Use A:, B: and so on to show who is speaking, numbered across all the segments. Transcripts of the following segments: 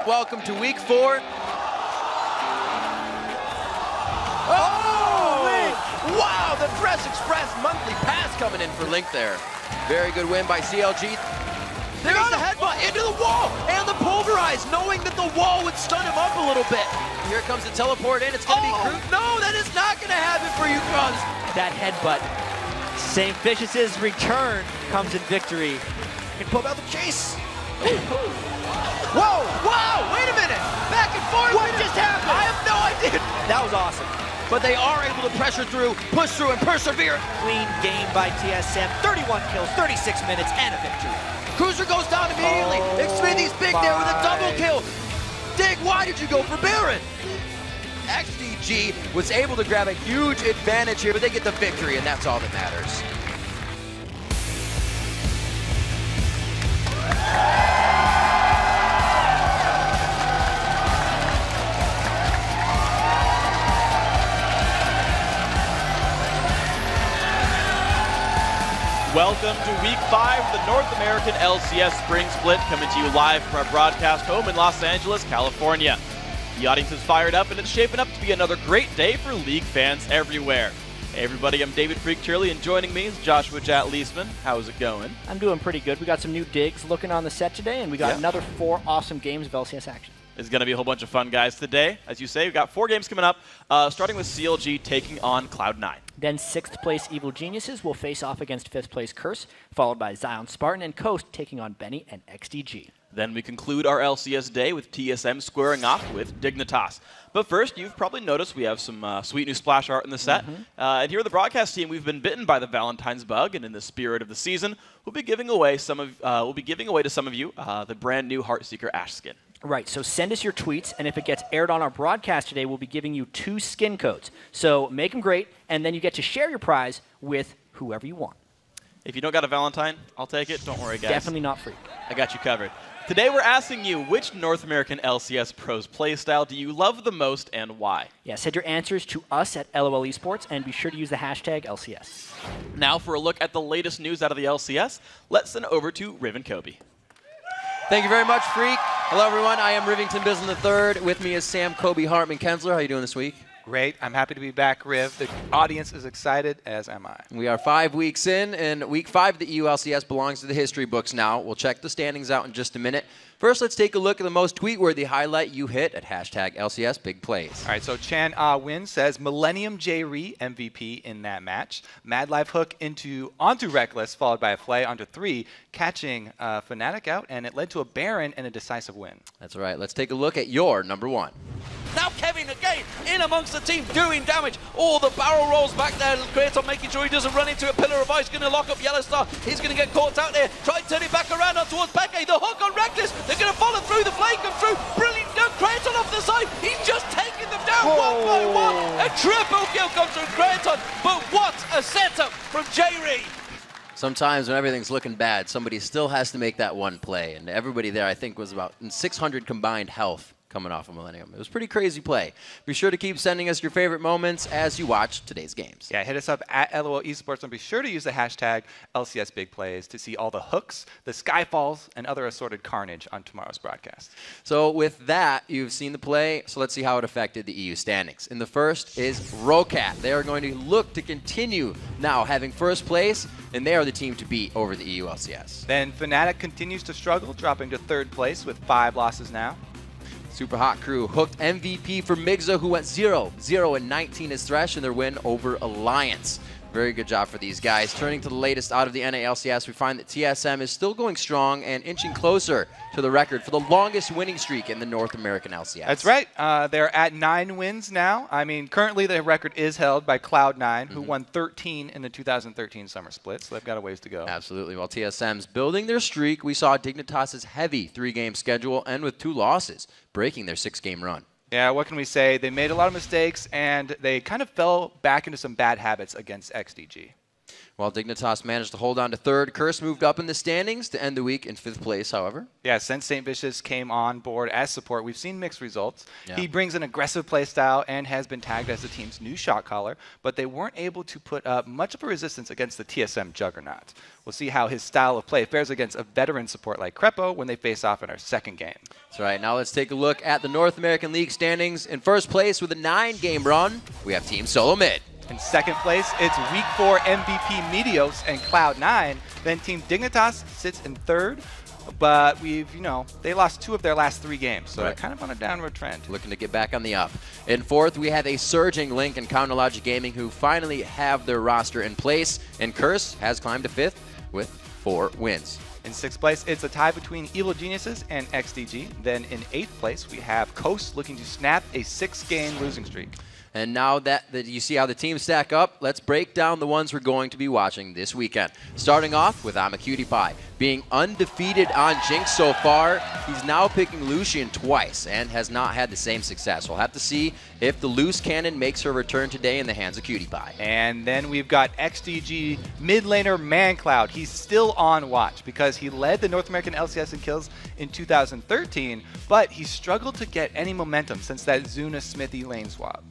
A: Welcome to week 4. Oh, Link! Wow, the Dress Express monthly pass coming in for Link there. Very good win by CLG. There's the headbutt into the wall, and the pulverize, knowing that the wall would stun him up a little bit. Here comes the teleport in. It's going to be Groot. No, that is not going to happen for you, Kruz.
B: That headbutt. St. Vicious's return comes in victory.
A: Can pull out the chase. Whoa! Wow! Wait a minute! Back and forth! What just happened? I have no idea.
B: That was awesome.
A: But they are able to pressure through, push through, and persevere.
B: Clean game by TSM. 31 kills, 36 minutes, and a victory.
A: Cruiser goes down immediately. Xmithy's big there with a double kill. Dig, why did you go for Baron? XDG was able to grab a huge advantage here, but they get the victory, and that's all that matters.
C: Welcome to Week 5 of the North American LCS Spring Split, coming to you live from our broadcast home in Los Angeles, California. The audience is fired up, and it's shaping up to be another great day for League fans everywhere. Hey everybody, I'm David Freak Turley, and joining me is Joshua Jat Leisman. How's it going?
B: I'm doing pretty good. We got some new digs looking on the set today, and we got another 4 awesome games of LCS action.
C: It's going to be a whole bunch of fun, guys, today. As you say, we've got 4 games coming up, starting with CLG taking on Cloud9.
B: Then 6th place Evil Geniuses will face off against 5th place Curse, followed by Zion Spartan and Coast taking on Benny and XDG.
C: Then we conclude our LCS day with TSM squaring off with Dignitas. But first, you've probably noticed we have some sweet new splash art in the set. And here at the broadcast team, we've been bitten by the Valentine's bug, and in the spirit of the season, we'll be giving away to some of you the brand new Heartseeker Ash skin.
B: Right, so send us your tweets, and if it gets aired on our broadcast today, we'll be giving you 2 skin codes. So make them great, and then you get to share your prize with whoever you want.
C: If you don't got a Valentine, I'll take it. Don't worry, guys.
B: Definitely not free.
C: I got you covered. Today we're asking you, which North American LCS Pros playstyle do you love the most and why?
B: Yeah, send your answers to us at LOL Esports, and be sure to use the hashtag LCS.
C: Now for a look at the latest news out of the LCS, let's send it over to Riven Kobe.
A: Thank you very much, Freak. Hello, everyone. I am Rivington Bislin III. With me is Sam Kobe Hartman Kensler. How are you doing this week?
D: Great. I'm happy to be back, Riv. The audience is excited, as am I.
A: We are 5 weeks in, and week 5 of the EU LCS belongs to the history books now. We'll check the standings out in just a minute. First, let's take a look at the most tweet-worthy highlight you hit at hashtag LCS Big Plays.
D: All right, so Chan Ah Win says Millennium J-Ree MVP in that match. Mad Life hook onto Reckless, followed by a flay onto 3, catching Fnatic out, and it led to a Baron and a decisive win.
A: That's right. Let's take a look at your number 1.
E: Now Kevin again in amongst the team doing damage. All the barrel rolls back there. Kratos making sure he doesn't run into a pillar of ice. Going to lock up Yellowstar. He's going to get caught out there. Try to turn it back around on towards Peke. The hook on Reckless. They're going to follow through. The flame comes through. Brilliant. No, Kratos off the side. He's just taking them down one by one. A triple kill comes from Kratos. But what a setup from J-Ree.
A: Sometimes when everything's looking bad, somebody still has to make that one play. And everybody there, I think, was about 600 combined health coming off of Millennium. It was a pretty crazy play. Be sure to keep sending us your favorite moments as you watch today's games.
D: Yeah, hit us up at LOL Esports, and be sure to use the hashtag LCS Big Plays to see all the hooks, the skyfalls, and other assorted carnage on tomorrow's broadcast.
A: So with that, you've seen the play, so let's see how it affected the EU standings. In the first is Rocat. They are going to look to continue now having first place, and they are the team to beat over the EU LCS.
D: Then Fnatic continues to struggle, dropping to 3rd place with 5 losses now.
A: Super Hot Crew hooked MVP for Migza, who went 0-0-19 as Thresh in their win over Alliance. Very good job for these guys. Turning to the latest out of the NALCS, we find that TSM is still going strong and inching closer to the record for the longest winning streak in the North American LCS.
D: That's right. They're at 9 wins now. I mean, currently the record is held by Cloud9, who won 13 in the 2013 Summer Split, so they've got a ways to go.
A: Absolutely. While TSM's building their streak, we saw Dignitas' heavy 3-game schedule end with 2 losses, breaking their 6-game run.
D: Yeah, what can we say? They made a lot of mistakes, and they kind of fell back into some bad habits against XDG.
A: While Dignitas managed to hold on to third, Curse moved up in the standings to end the week in 5th place, however.
D: Yeah, since St. Vicious came on board as support, we've seen mixed results.
A: Yeah.
D: He brings an aggressive play style and has been tagged as the team's new shot caller, but they weren't able to put up much of a resistance against the TSM juggernaut. We'll see how his style of play fares against a veteran support like Crepo when they face off in our second game.
A: That's right. Now let's take a look at the North American League standings. In first place with a 9-game run, we have Team Solo Mid.
D: In second place, it's Week 4 MVP Meteos and Cloud9. Then Team Dignitas sits in third, but they lost 2 of their last 3 games, so they're kind of on a downward trend.
A: Looking to get back on the up. In fourth, we have a surging Link and Counterlogic Gaming who finally have their roster in place, and Curse has climbed to 5th with 4 wins.
D: In 6th place, it's a tie between Evil Geniuses and XDG. Then in 8th place, we have Coast looking to snap a 6-game losing streak.
A: And now that you see how the teams stack up, let's break down the ones we're going to be watching this weekend. Starting off with I'm a Cutie Pie. Being undefeated on Jinx so far, he's now picking Lucian twice and has not had the same success. We'll have to see if the loose cannon makes her return today in the hands of Cutie Pie.
D: And then we've got XDG mid laner ManCloud. He's still on watch because he led the North American LCS in kills in 2013, but he struggled to get any momentum since that Zuna Smithy lane swap.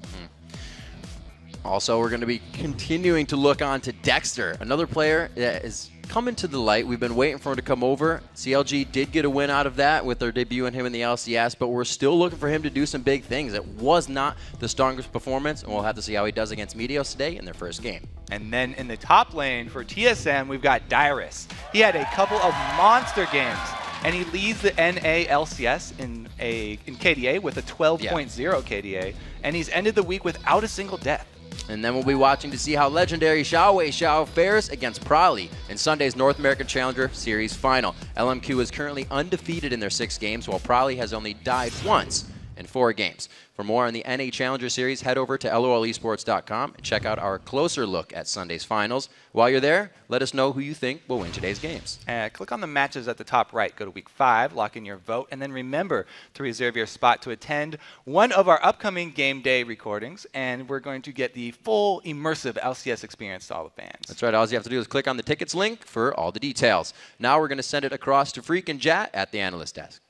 A: Also, we're going to be continuing to look on to Dexter, another player that is coming to the light. We've been waiting for him to come over. CLG did get a win out of that with their debut in him in the LCS, but we're still looking for him to do some big things. It was not the strongest performance, and we'll have to see how he does against Meteos today in their first game.
D: And then in the top lane for TSM, we've got Dyrus. He had a couple of monster games, and he leads the NA LCS in KDA with a 12.0 KDA, and he's ended the week without a single death.
A: And then we'll be watching to see how legendary Xiao Wei Xiao fares against Prowley in Sunday's North American Challenger Series final. LMQ is currently undefeated in their 6 games, while Prowley has only died once in 4 games. For more on the NA Challenger Series, head over to lolesports.com and check out our closer look at Sunday's finals. While you're there, let us know who you think will win today's games.
D: Click on the matches at the top right. Go to Week 5, lock in your vote, and then remember to reserve your spot to attend one of our upcoming game day recordings, and we're going to get the full immersive LCS experience to all the fans.
A: That's right. All you have to do is click on the tickets link for all the details. Now we're going to send it across to Freak and Jat at the analyst desk.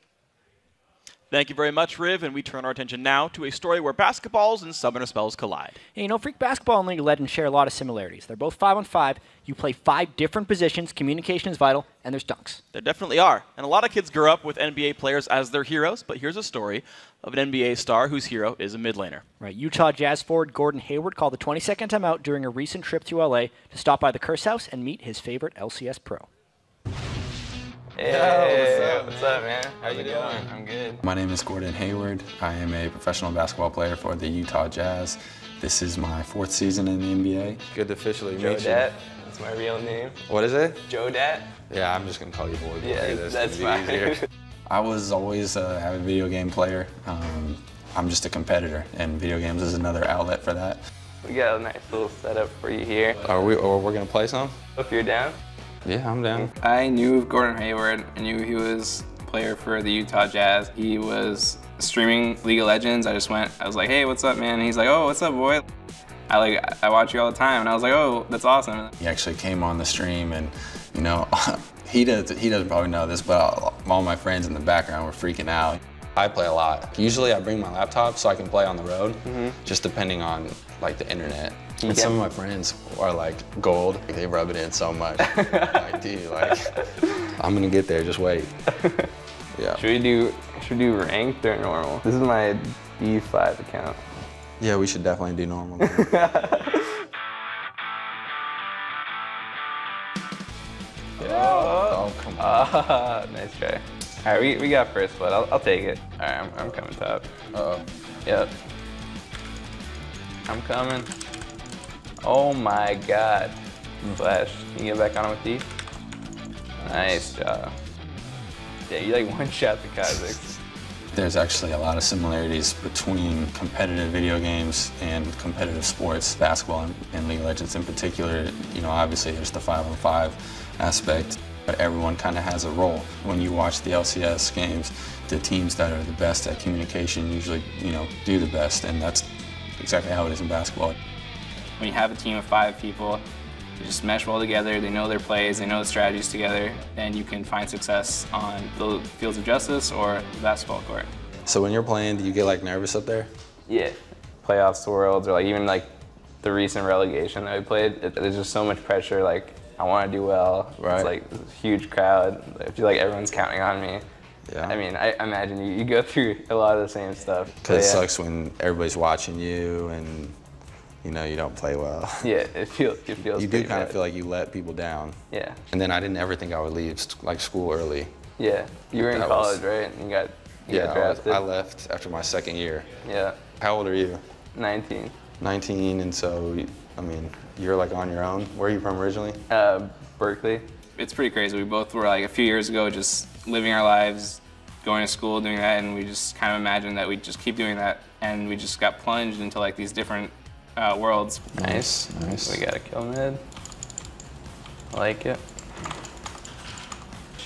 C: Thank you very much, Riv, and we turn our attention now to a story where basketballs and Summoner Spells collide.
B: Hey, Freak Basketball and League of Legends share a lot of similarities. They're both 5-on-5. You play 5 different positions. Communication is vital, and there's dunks.
C: There definitely are. And a lot of kids grow up with NBA players as their heroes, but here's a story of an NBA star whose hero is a mid laner.
B: Right. Utah Jazz forward Gordon Hayward called the 22nd timeout during a recent trip to LA to stop by the Curse House and meet his favorite LCS pro.
F: Hey, what's up, man? How you doing? I'm good.
G: My name is Gordon Hayward. I am a professional basketball player for the Utah Jazz. This is my 4th season in the NBA.
F: Good to officially meet you. Joe Dat. That's my real name. What is it? Joe Dat. Yeah, I'm just gonna call you boy. Yeah, that's fine.
G: I was always an avid video game player. I'm just a competitor, and video games is another outlet for that.
F: We got a nice little setup for you here. We're gonna play some? If you're down. Yeah, I'm down.
H: I knew of Gordon Hayward. I knew he was a player for the Utah Jazz. He was streaming League of Legends. I was like, hey, what's up, man? And he's like, oh, what's up, boy? I watch you all the time. And I was like, oh, that's awesome.
G: He actually came on the stream, and he doesn't probably know this, but all my friends in the background were freaking out.
F: I play a lot. Usually I bring my laptop so I can play on the road, just depending on the internet. And some of my friends are gold. They rub it in so much. Dude, I'm gonna get there, just wait. Yeah.
H: Should we do ranked or normal? This is my D5 account.
F: Yeah, we should definitely do normal. Oh, come on.
H: Nice try. All right, we got first blood. I'll take it. All right, I'm coming top.
F: Uh-oh.
H: Yep. I'm coming. Oh my God. Flash. Can you get back on with D? Nice job. Yeah, you one-shot the Kazakhs.
G: There's actually a lot of similarities between competitive video games and competitive sports, basketball and League of Legends in particular. Obviously there's the 5-on-5 aspect, but everyone kind of has a role. When you watch the LCS games, the teams that are the best at communication usually, do the best, and that's exactly how it is in basketball.
H: When you have a team of 5 people, They just mesh well together, they know their plays, they know the strategies together, and you can find success on the fields of justice or the basketball court.
F: So when you're playing, do you get like nervous up there?
H: Yeah. Playoffs, Worlds, or like even like the recent relegation that we played, there's just so much pressure. Like, I want to do well.
F: Right.
H: It's like this huge crowd. I feel like everyone's counting on me.
F: Yeah.
H: I mean, I imagine you go through a lot of the same stuff.
F: Because it sucks when everybody's watching you and you know you don't play well.
H: Yeah, it feels.
F: You do kind of feel like you let people down.
H: Yeah.
F: And then I didn't ever think I would leave like school early.
H: Yeah. You were in
F: That
H: college,
F: was-
H: right? And you got drafted.
F: I left after my second year.
H: Yeah.
F: How old are you?
H: 19.
F: 19, and so I mean you're like on your own. Where are you from originally?
H: Berkeley. It's pretty crazy. We both were like a few years ago just living our lives, going to school, doing that, and we just kind of imagined that we'd just keep doing that, and we just got plunged into like these different worlds.
F: Nice.
H: We got a kill mid. I like it.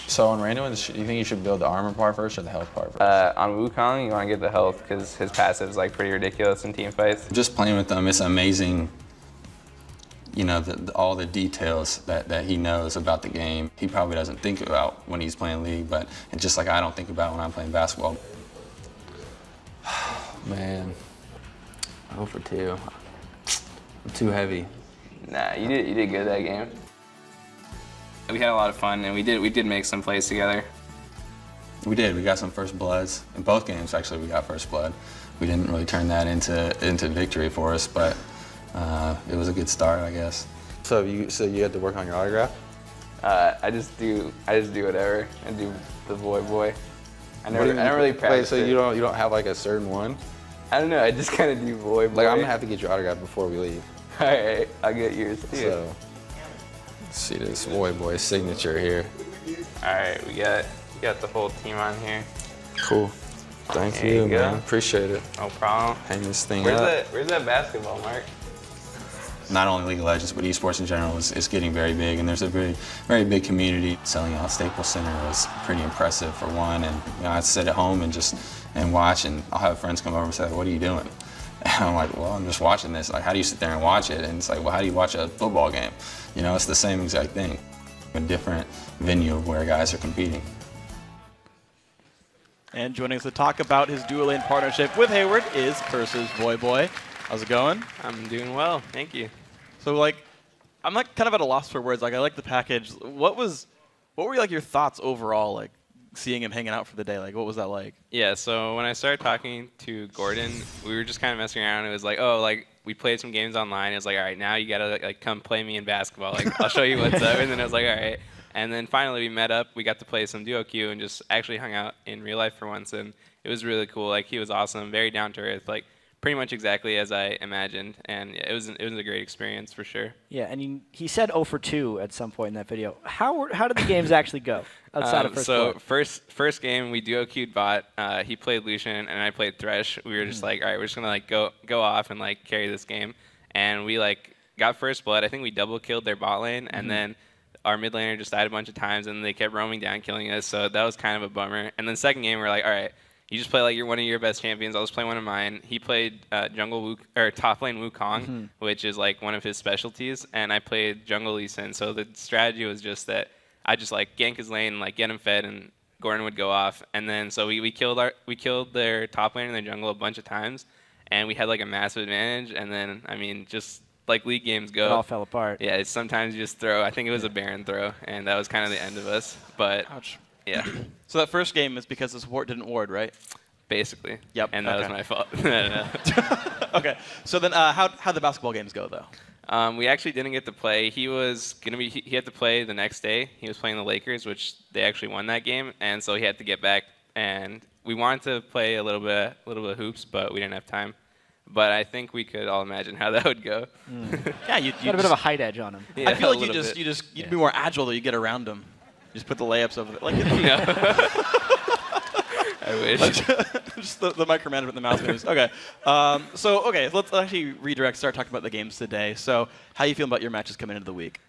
F: So on Random, do you think you should build the armor part first or the health part first?
H: On Wukong, you want to get the health because his passive is like pretty ridiculous in team fights.
G: Just playing with them, it's amazing, you know, all the details that he knows about the game. He probably doesn't think about when he's playing League, but it's just like I don't think about when I'm playing basketball.
F: Man, 0 for 2. I'm too heavy.
H: Nah, you did good that game. We had a lot of fun, and we did make some plays together.
G: We did. We got some first bloods. In both games, actually, we got first blood. We didn't really turn that into victory for us, but it was a good start, I guess.
F: So you had to work on your autograph?
H: I just do whatever. I do the boy. I don't really practice.
F: Wait, so you don't have like a certain one?
H: I don't know. I just kind of do boy.
F: Like I'm gonna have to get your autograph before we leave.
H: All right, I'll get yours too.
F: So let's see this boy signature here.
H: All right, we got the whole team on here.
F: Cool. Thank
H: There
F: you,
H: you go.
F: man. Appreciate it.
H: No problem.
F: Hang this thing up.
H: Where's that basketball, Mark?
G: Not only League of Legends, but esports in general is getting very big, and there's a very big community. Selling out Staples Center was pretty impressive for one, and you know, I'd sit at home and watch, and I'll have friends come over and say, "What are you doing?" And I'm like, "Well, I'm just watching this." Like, how do you sit there and watch it? And it's like, well, how do you watch a football game? You know, it's the same exact thing. A different venue of where guys are competing.
C: And joining us to talk about his dual lane partnership with Hayward is Curse's Boy. How's it going?
I: I'm doing well, thank you.
C: So like, I'm like kind of at a loss for words. Like, I like the package. What were like your thoughts overall? Like, seeing him hanging out for the day. Like, what was that like?
I: Yeah, so when I started talking to Gordon, we were just kind of messing around. It was like, oh, like we played some games online. It was like, all right, now you gotta like come play me in basketball. Like, I'll show you what's up. And then I was like, all right. And then finally we met up. We got to play some duo queue and just actually hung out in real life for once. And it was really cool. Like, he was awesome, very down to earth. Like, pretty much exactly as I imagined, and it was a great experience for sure.
B: Yeah, and he said 0 for 2 at some point in that video. How did the games actually go outside of first blood?
I: First game we duo queued bot. He played Lucian and I played Thresh. We were just like, all right, we're just gonna like go off and like carry this game, and we like got first blood. I think we double killed their bot lane, and then our mid laner just died a bunch of times, and they kept roaming down, killing us. So that was kind of a bummer. And then second game we're like, all right. You just play like you're one of your best champions. I'll just play one of mine. He played top lane Wukong, which is like one of his specialties, and I played jungle Lee Sin. So the strategy was just that I just like gank his lane, like get him fed, and Gordon would go off. And then so we killed their top lane in their jungle a bunch of times, and we had like a massive advantage. And then I mean, just like League games go,
B: It all fell apart.
I: Yeah, it's sometimes you just throw. I think it was a Baron throw, and that was kind of the end of us. But
C: Ouch.
I: yeah.
C: So that first game is because the support didn't ward, right?
I: Basically.
C: Yep.
I: And that was my fault.
C: Okay. So then, how'd the basketball games go, though?
I: We actually didn't get to play. He had to play the next day. He was playing the Lakers, which they actually won that game, and so he had to get back. And we wanted to play a little bit of hoops, but we didn't have time. But I think we could all imagine how that would go.
C: Yeah, you
B: Got a bit of a height edge on him.
I: Yeah,
C: I feel like
I: a little bit.
C: you'd be more agile though. You get around him. Just put the layups over there. Like,
I: I wish.
C: just the micromanagement, the mouse moves. Okay. Let's actually start talking about the games today. So, how you feeling about your matches coming into the week?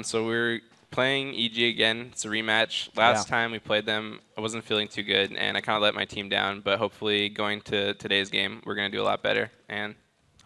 I: So we're playing EG again. It's a rematch. Last time we played them, I wasn't feeling too good, and I kind of let my team down. But hopefully, going to today's game, we're going to do a lot better, and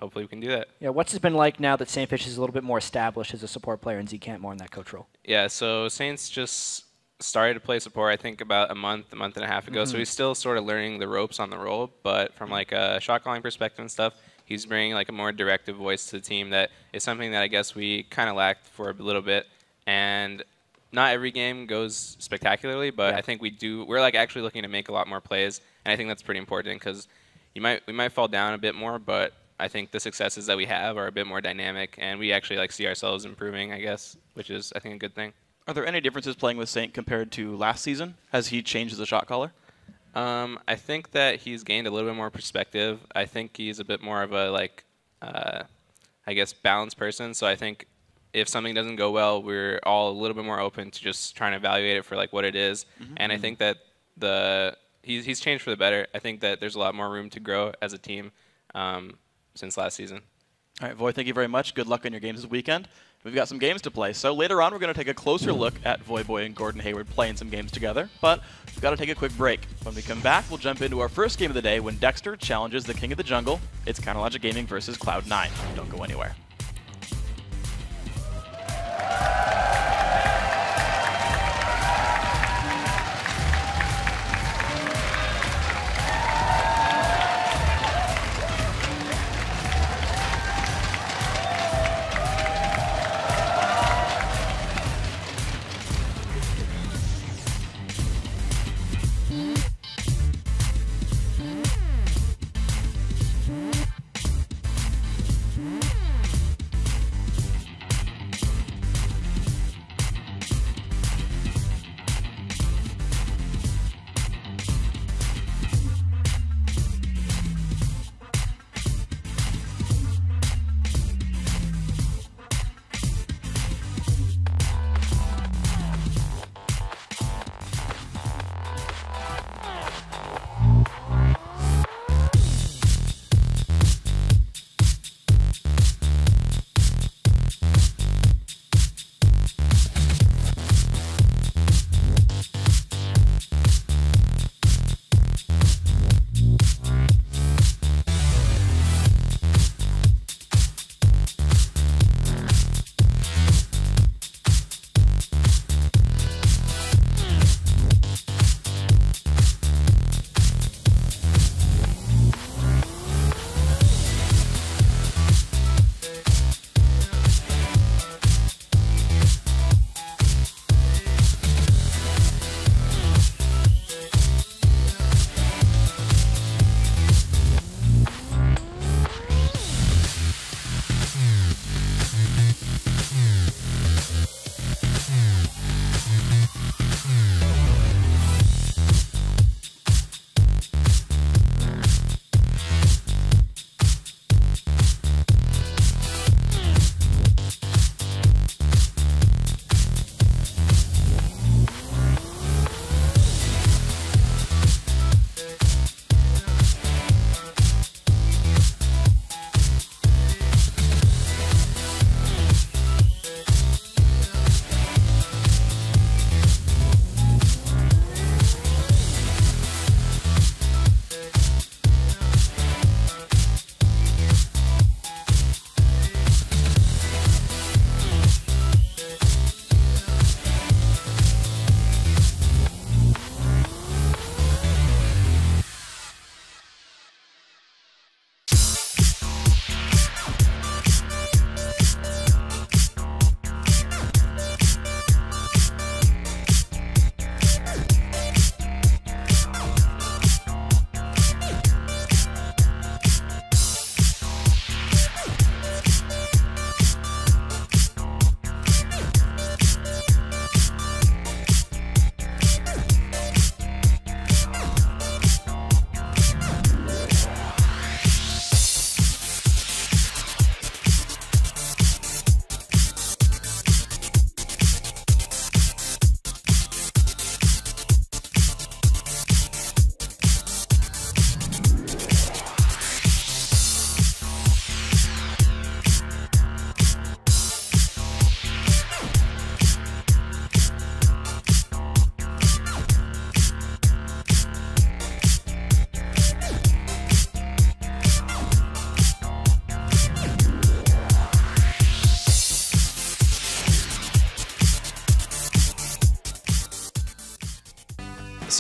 I: hopefully we can do that.
B: Yeah, what's it been like now that Saintfish is a little bit more established as a support player and Z Camp more in that coach role?
I: Yeah, so Saints just started to play support, I think, about a month and a half ago. So he's still sort of learning the ropes on the role. But from like a shot calling perspective and stuff, he's bringing like a more directive voice to the team that is something that I guess we kind of lacked for a little bit. And not every game goes spectacularly, but I think we're like actually looking to make a lot more plays. And I think that's pretty important because we might fall down a bit more, but I think the successes that we have are a bit more dynamic, and we actually like see ourselves improving, I guess, which is I think a good thing.
C: Are there any differences playing with Saint compared to last season? Has he changed as a shot caller?
I: I think that he's gained a little bit more perspective. I think he's a bit more of a like, I guess, balanced person. So I think if something doesn't go well, we're all a little bit more open to just trying to evaluate it for like what it is. And I think that he's changed for the better. I think that there's a lot more room to grow as a team since last season.
C: All right, Voy, thank you very much. Good luck on your games this weekend. We've got some games to play, so later on we're going to take a closer look at Voyboy and Gordon Hayward playing some games together, but we've got to take a quick break. When we come back, we'll jump into our first game of the day when Dexter challenges the King of the Jungle. It's Counterlogic Gaming versus Cloud9. Don't go anywhere.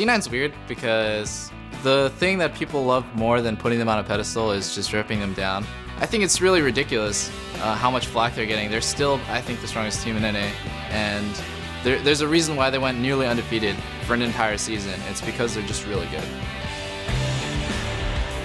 J: C9's weird because the thing that people love more than putting them on a pedestal is just ripping them down. I think it's really ridiculous how much flack they're getting. They're still, I think, the strongest team in NA, and there's a reason why they went nearly undefeated for an entire season. It's because they're just really good.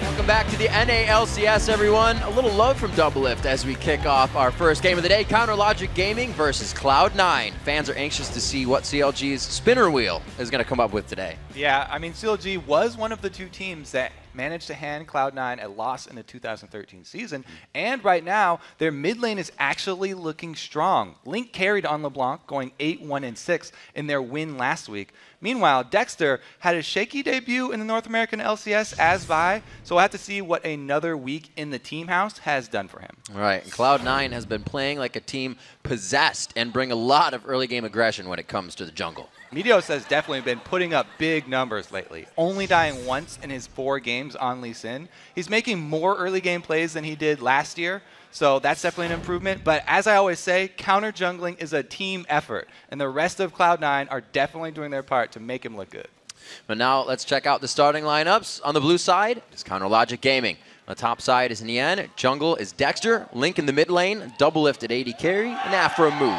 A: Welcome back to the NALCS, everyone. A little love from Doublelift as we kick off our first game of the day, Counter Logic Gaming versus Cloud9. Fans are anxious to see what CLG's spinner wheel is going to come up with today.
D: Yeah, I mean, CLG was one of the 2 teams that managed to hand Cloud9 a loss in the 2013 season, and right now, their mid lane is actually looking strong. Link carried on LeBlanc, going 8-1-6 in their win last week. Meanwhile, Dexter had a shaky debut in the North American LCS as Vi, so we'll have to see what another week in the team house has done for him.
A: Right, and Cloud9 has been playing like a team possessed and bring a lot of early game aggression when it comes to the jungle.
D: Meteos has definitely been putting up big numbers lately, only dying once in his 4 games on Lee Sin. He's making more early game plays than he did last year, so that's definitely an improvement. But as I always say, counter jungling is a team effort, and the rest of Cloud9 are definitely doing their part to make him look good.
A: But now let's check out the starting lineups. On the blue side is Counter Logic Gaming. On the top side is Nien, jungle is Dexter, Link in the mid lane, Doublelift at AD carry, and Afro Moo.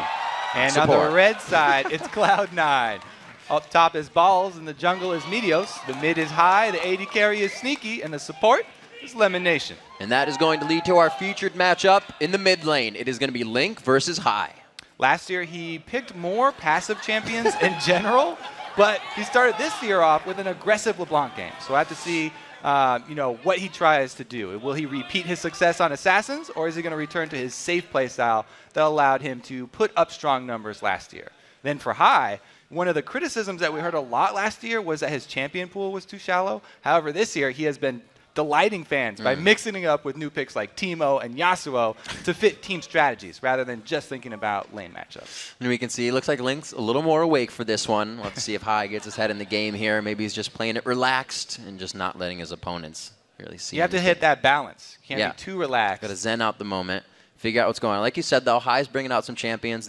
D: And
A: support.
D: on the red side, it's Cloud9. Up top is Balls, and the jungle is Meteos. The mid is High, the AD carry is Sneaky, and the support is Lemon Nation.
A: And that is going to lead to our featured matchup in the mid lane. It is going to be Link versus High.
D: Last year, he picked more passive champions in general, but he started this year off with an aggressive LeBlanc game. So I have to see what he tries to do. Will he repeat his success on Assassins, or is he going to return to his safe play style that allowed him to put up strong numbers last year? Then for High, one of the criticisms that we heard a lot last year was that his champion pool was too shallow. However, this year he has been delighting fans by mixing it up with new picks like Teemo and Yasuo to fit team strategies rather than just thinking about lane matchups.
A: And we can see it looks like Link's a little more awake for this one. We'll have to see if High gets his head in the game here. Maybe he's just playing it relaxed and just not letting his opponents really see.
D: You have to hit that balance. You can't be too relaxed.
A: Got to zen out the moment. Figure out what's going on. Like you said, though, High's bringing out some champions.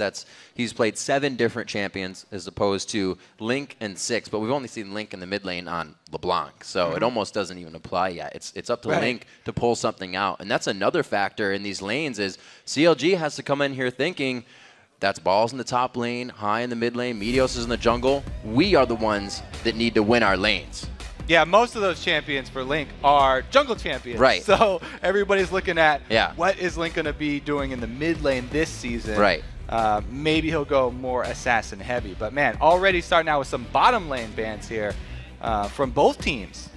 A: He's played 7 different champions as opposed to Link and 6, but we've only seen Link in the mid lane on LeBlanc, so it almost doesn't even apply yet. It's up to Link to pull something out, and that's another factor in these lanes is CLG has to come in here thinking that's Balls in the top lane, High in the mid lane, Meteos is in the jungle. We are the ones that need to win our lanes.
D: Yeah, most of those champions for Link are jungle champions.
A: Right.
D: So everybody's looking at
A: Yeah.
D: what is Link going to be doing in the mid lane this season.
A: Right.
D: Maybe he'll go more assassin heavy. But man, already starting out with some bottom lane bans here from both teams.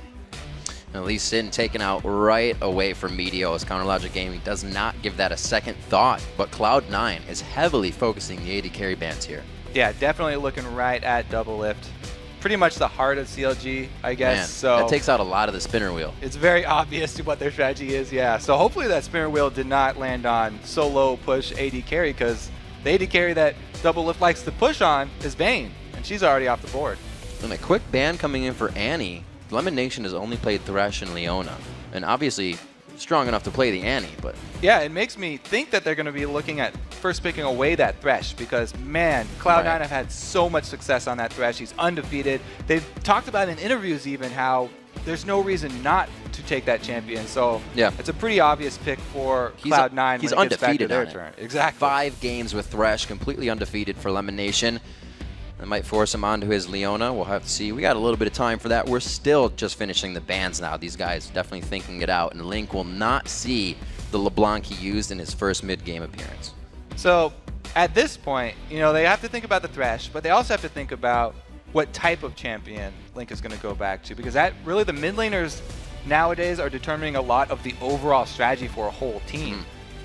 A: And Lee Sin taken out right away from Meteos. Counter Logic Gaming does not give that a second thought, but Cloud9 is heavily focusing the AD carry bans here.
D: Yeah, definitely looking right at Doublelift. Pretty much the heart of CLG, I guess.
A: Man,
D: so
A: that takes out a lot of the spinner wheel.
D: It's very obvious what their strategy is, yeah. So hopefully that spinner wheel did not land on solo push AD carry, because the AD carry that Doublelift likes to push on is Vayne, and she's already off the board.
A: And a quick ban coming in for Annie. Lemon Nation has only played Thresh and Leona, and obviously strong enough to play the Annie, but
D: yeah, it makes me think that they're going to be looking at first picking away that Thresh, because man, Cloud9 have had so much success on that Thresh. He's undefeated. They've talked about in interviews even how there's no reason not to take that champion. So
A: yeah,
D: it's a pretty obvious pick for Cloud9.
A: He's undefeated on
D: turn.
A: it.
D: Exactly.
A: 5 games with Thresh, completely undefeated for Lemon Nation. That might force him onto his Leona. We'll have to see. We got a little bit of time for that. We're still just finishing the bans now. These guys definitely thinking it out, and Link will not see the LeBlanc he used in his first mid-game appearance.
D: So at this point, they have to think about the Thresh, but they also have to think about what type of champion Link is going to go back to, because that really the mid laners nowadays are determining a lot of the overall strategy for a whole team.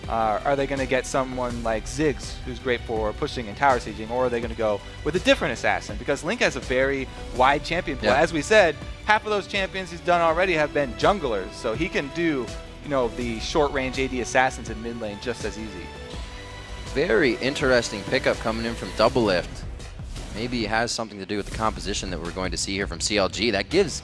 D: Are they going to get someone like Ziggs, who's great for pushing and tower sieging, or are they going to go with a different assassin? Because Link has a very wide champion pool. As we said, half of those champions he's done already have been junglers, so he can do, the short-range AD assassins in mid lane just as easy.
A: Very interesting pickup coming in from Doublelift. Maybe it has something to do with the composition that we're going to see here from CLG. That gives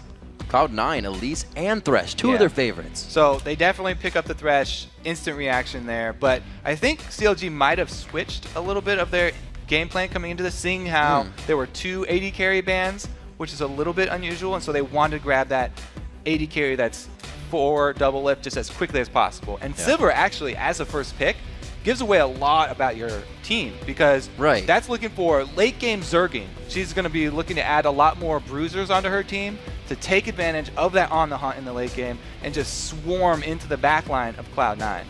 A: Cloud9, Elise, and Thresh, two of their favorites.
D: So they definitely pick up the Thresh, instant reaction there. But I think CLG might have switched a little bit of their game plan coming into this, seeing how there were 2 AD carry bans. which is a little bit unusual, and so they wanted to grab that AD carry that's 4 double lift just as quickly as possible. And Sivir actually, as a first pick, gives away a lot about your team because that's looking for late game Zerging. She's going to be looking to add a lot more bruisers onto her team to take advantage of that on the hunt in the late game and just swarm into the backline of Cloud9.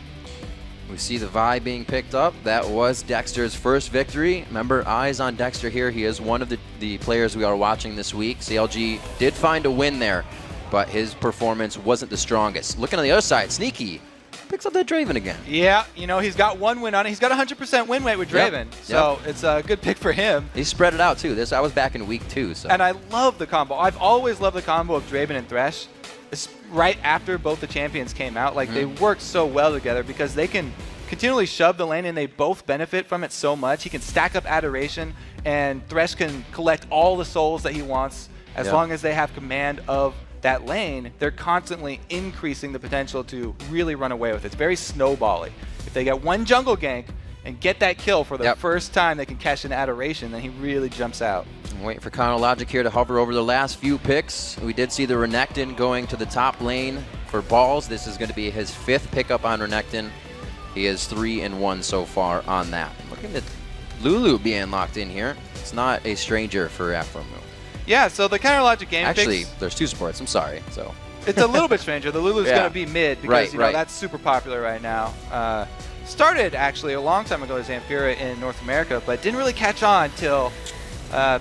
A: We see the Vi being picked up. That was Dexter's first victory. Remember, eyes on Dexter here. He is one of the players we are watching this week. CLG did find a win there, but his performance wasn't the strongest. Looking on the other side, Sneaky picks up that Draven again.
D: Yeah, you know, he's got 1 win on it. He's got 100% win rate with Draven, so it's a good pick for him.
A: He spread it out, too. I was back in week 2. So.
D: And I love the combo. I've always loved the combo of Draven and Thresh. It's right after both the champions came out. Like, they work so well together because they can continually shove the lane, and they both benefit from it so much. He can stack up Adoration, and Thresh can collect all the souls that he wants as long as they have command of that lane. They're constantly increasing the potential to really run away with it. It's very snowbally. If they get one jungle gank and get that kill for the first time they can catch an Adoration, then he really jumps out.
A: I'm waiting for Chronologic here to hover over the last few picks. We did see the Renekton going to the top lane for balls. This is going to be his 5th pickup on Renekton. He is 3-1 so far on that. Looking at Lulu being locked in here. It's not a stranger for Afromu.
D: Yeah, so the Chronologic game
A: Actually,
D: picks,
A: there's 2 supports. I'm sorry. So
D: it's a little bit stranger. The Lulu's going to be mid because you know that's super popular right now. Started actually a long time ago as Zamfira in North America, but didn't really catch on until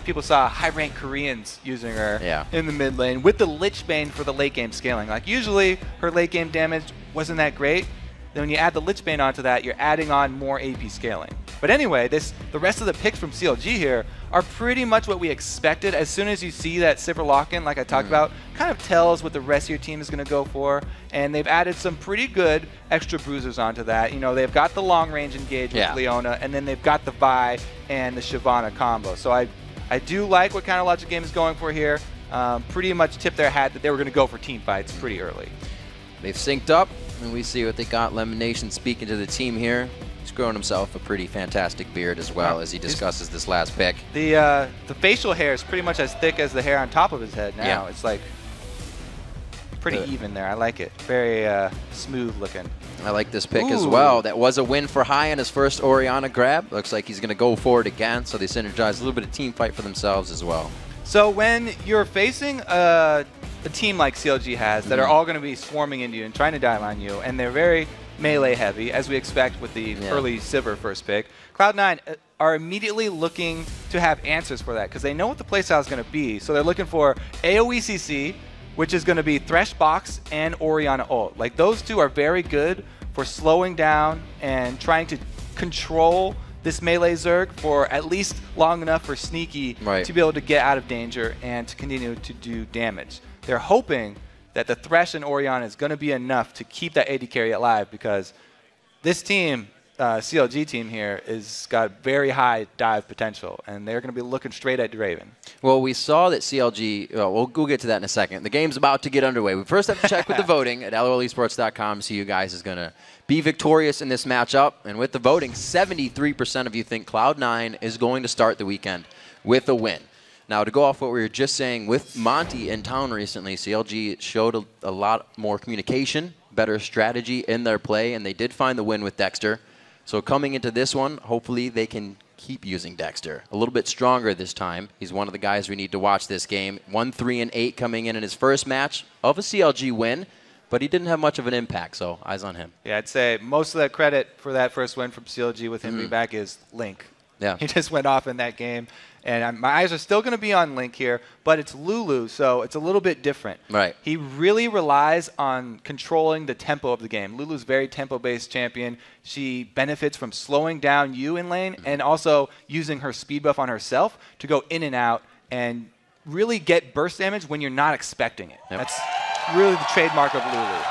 D: people saw high-ranked Koreans using her in the mid lane with the Lich Bane for the late game scaling. Like usually her late game damage wasn't that great. Then when you add the Lich Bane onto that, you're adding on more AP scaling. But anyway, the rest of the picks from CLG here are pretty much what we expected. As soon as you see that Sivir lock-in, like I talked about, kind of tells what the rest of your team is going to go for. And they've added some pretty good extra bruisers onto that. You know, they've got the long-range engage with Leona, and then they've got the Vi and the Shyvana combo. So I do like what kind of Logic Game is going for here. Pretty much tip their hat that they were going to go for team fights pretty early.
A: They've synced up, and we see what they got. Lemonation speaking to the team here. He's growing himself a pretty fantastic beard as well as he discusses this last pick.
D: The facial hair is pretty much as thick as the hair on top of his head now.
A: Yeah.
D: It's like pretty even there. I like it. Very smooth looking.
A: I like this pick as well. That was a win for High on his first Orianna grab. Looks like he's going to go for it again, so they synergize a little bit of team fight for themselves as well.
D: So when you're facing a team like CLG has that are all going to be swarming into you and trying to dive on you, and they're very melee heavy, as we expect with the early Sivir first pick, Cloud9 are immediately looking to have answers for that because they know what the playstyle is going to be. So they're looking for AoE CC, which is going to be Thresh Box and Orianna ult. Like those two are very good for slowing down and trying to control this melee Zerg for at least long enough for Sneaky to be able to get out of danger and to continue to do damage. They're hoping that the Thresh and Orianna is going to be enough to keep that AD carry alive because this team, CLG team here, is got very high dive potential, and they're going to be looking straight at Draven.
A: Well, we saw that CLG, we'll get to that in a second. The game's about to get underway. We first have to check with the voting at lolesports.com, see who guys is going to be victorious in this matchup. And with the voting, 73% of you think Cloud9 is going to start the weekend with a win. Now, to go off what we were just saying, with Monty in town recently, CLG showed a lot more communication, better strategy in their play, and they did find the win with Dexter. So coming into this one, hopefully they can keep using Dexter. A little bit stronger this time. He's one of the guys we need to watch this game. 1-3-8 coming in his first match of a CLG win, but he didn't have much of an impact, so eyes on him.
D: Yeah, I'd say most of that credit for that first win from CLG with him being back is Link.
A: Yeah.
D: He just went off in that game. And my eyes are still going to be on Link here, but it's Lulu, so it's a little bit different.
A: Right.
D: He really relies on controlling the tempo of the game. Lulu's very tempo-based champion. She benefits from slowing down you in lane and also using her speed buff on herself to go in and out and really get burst damage when you're not expecting it.
A: Yep.
D: That's really the trademark of Lulu.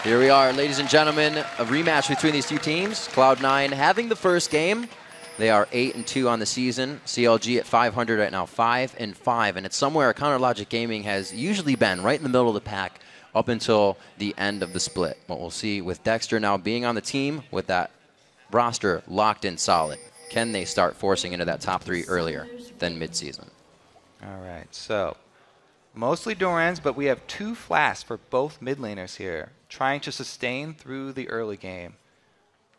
A: Here we are, ladies and gentlemen, a rematch between these two teams. Cloud9 having the first game. They are 8-2 on the season. CLG at 500 right now, 5-5. And it's somewhere Counter Logic Gaming has usually been, right in the middle of the pack up until the end of the split. What we'll see with Dexter now being on the team with that roster locked in solid. Can they start forcing into that top 3 earlier than midseason?
D: All right, so mostly Dorans, but we have 2 flasks for both mid laners here, trying to sustain through the early game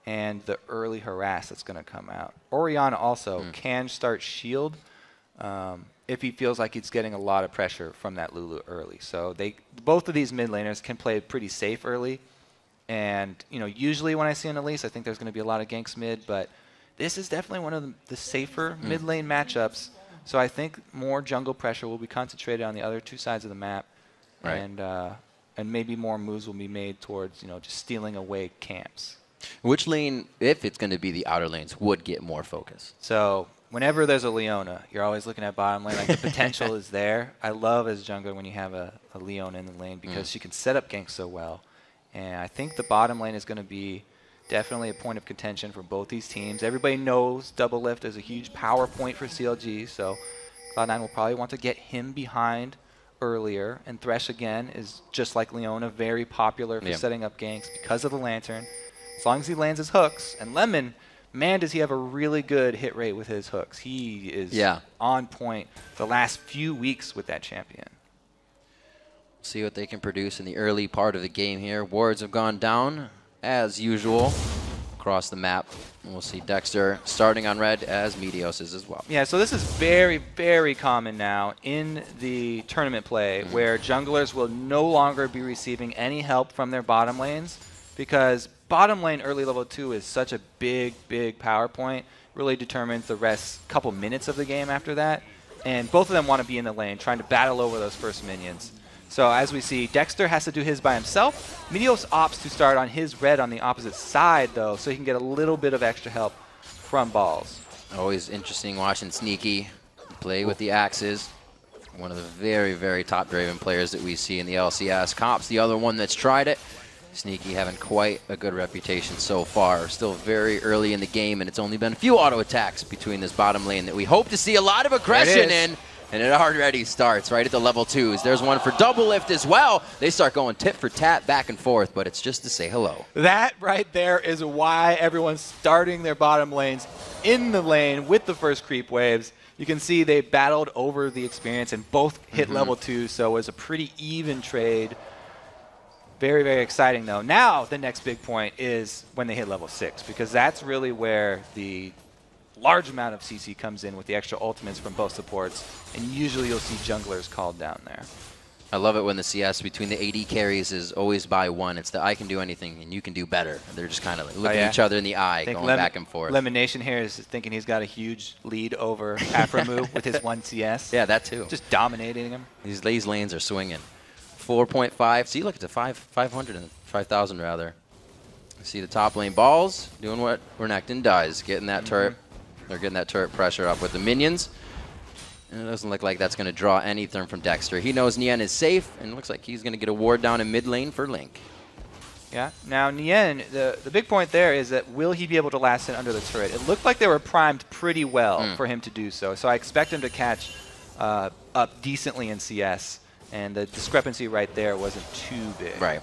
D: and the early harass that's going to come out. Orianna also can start shield if he feels like he's getting a lot of pressure from that Lulu early. So both of these mid laners can play pretty safe early. And usually when I see an Elise, I think there's going to be a lot of ganks mid, but this is definitely one of the safer mid lane matchups. So I think more jungle pressure will be concentrated on the other 2 sides of the map, right. And maybe more moves will be made towards just stealing away camps.
A: Which lane, if it's going to be the outer lanes, would get more focus?
D: So whenever there's a Leona, you're always looking at bottom lane. Like the potential is there. I love as jungler when you have a Leona in the lane because she can set up ganks so well. And I think the bottom lane is going to be definitely a point of contention for both these teams. Everybody knows Double Lift is a huge power point for CLG, so Cloud9 will probably want to get him behind earlier. And Thresh, again, is just like Leona, very popular for setting up ganks because of the Lantern. As long as he lands his hooks. And Lemon, man, does he have a really good hit rate with his hooks. He is on point the last few weeks with that champion.
A: See what they can produce in the early part of the game here. Wards have gone down, as usual, across the map. And we'll see Dexter starting on red as Meteos is as well.
D: Yeah, so this is very, very common now in the tournament play where junglers will no longer be receiving any help from their bottom lanes because bottom lane early level 2 is such a big, big power point. Really determines the rest couple minutes of the game after that. And both of them want to be in the lane, trying to battle over those first minions. So as we see, Dexter has to do his by himself. Meteos opts to start on his red on the opposite side, though, so he can get a little bit of extra help from Balls.
A: Always interesting watching Sneaky play with the axes. One of the very, very top Draven players that we see in the LCS. Cop's the other one that's tried it. Sneaky having quite a good reputation so far. Still very early in the game, and it's only been a few auto attacks between this bottom lane that we hope to see a lot of aggression in. And it already starts right at the level 2s. There's one for Double Lift as well. They start going tit for tat back and forth, but it's just to say hello.
D: That right there is why everyone's starting their bottom lanes in the lane with the first creep waves. You can see they battled over the experience and both hit level 2, so it was a pretty even trade. Very, very exciting, though. Now the next big point is when they hit level 6, because that's really where the large amount of CC comes in with the extra ultimates from both supports, and usually you'll see junglers called down there.
A: I love it when the CS between the AD carries is always by 1. It's the I can do anything and you can do better. They're just kind of like looking at each other in the eye, going back and forth.
D: Lemonation here is thinking he's got a huge lead over Aframu with his 1 CS.
A: Yeah, that too.
D: Just dominating him.
A: These lanes are swinging. 4.5. See, look at the 500 and 5,000 rather. See the top lane Balls doing what Renekton does, getting that turret. They're getting that turret pressure up with the minions. And it doesn't look like that's going to draw anything from Dexter. He knows Nien is safe, and it looks like he's going to get a ward down in mid lane for Link.
D: Yeah. Now, Nien, the big point there is that will he be able to last in under the turret? It looked like they were primed pretty well for him to do so. So I expect him to catch up decently in CS. And the discrepancy right there wasn't too big.
A: Right.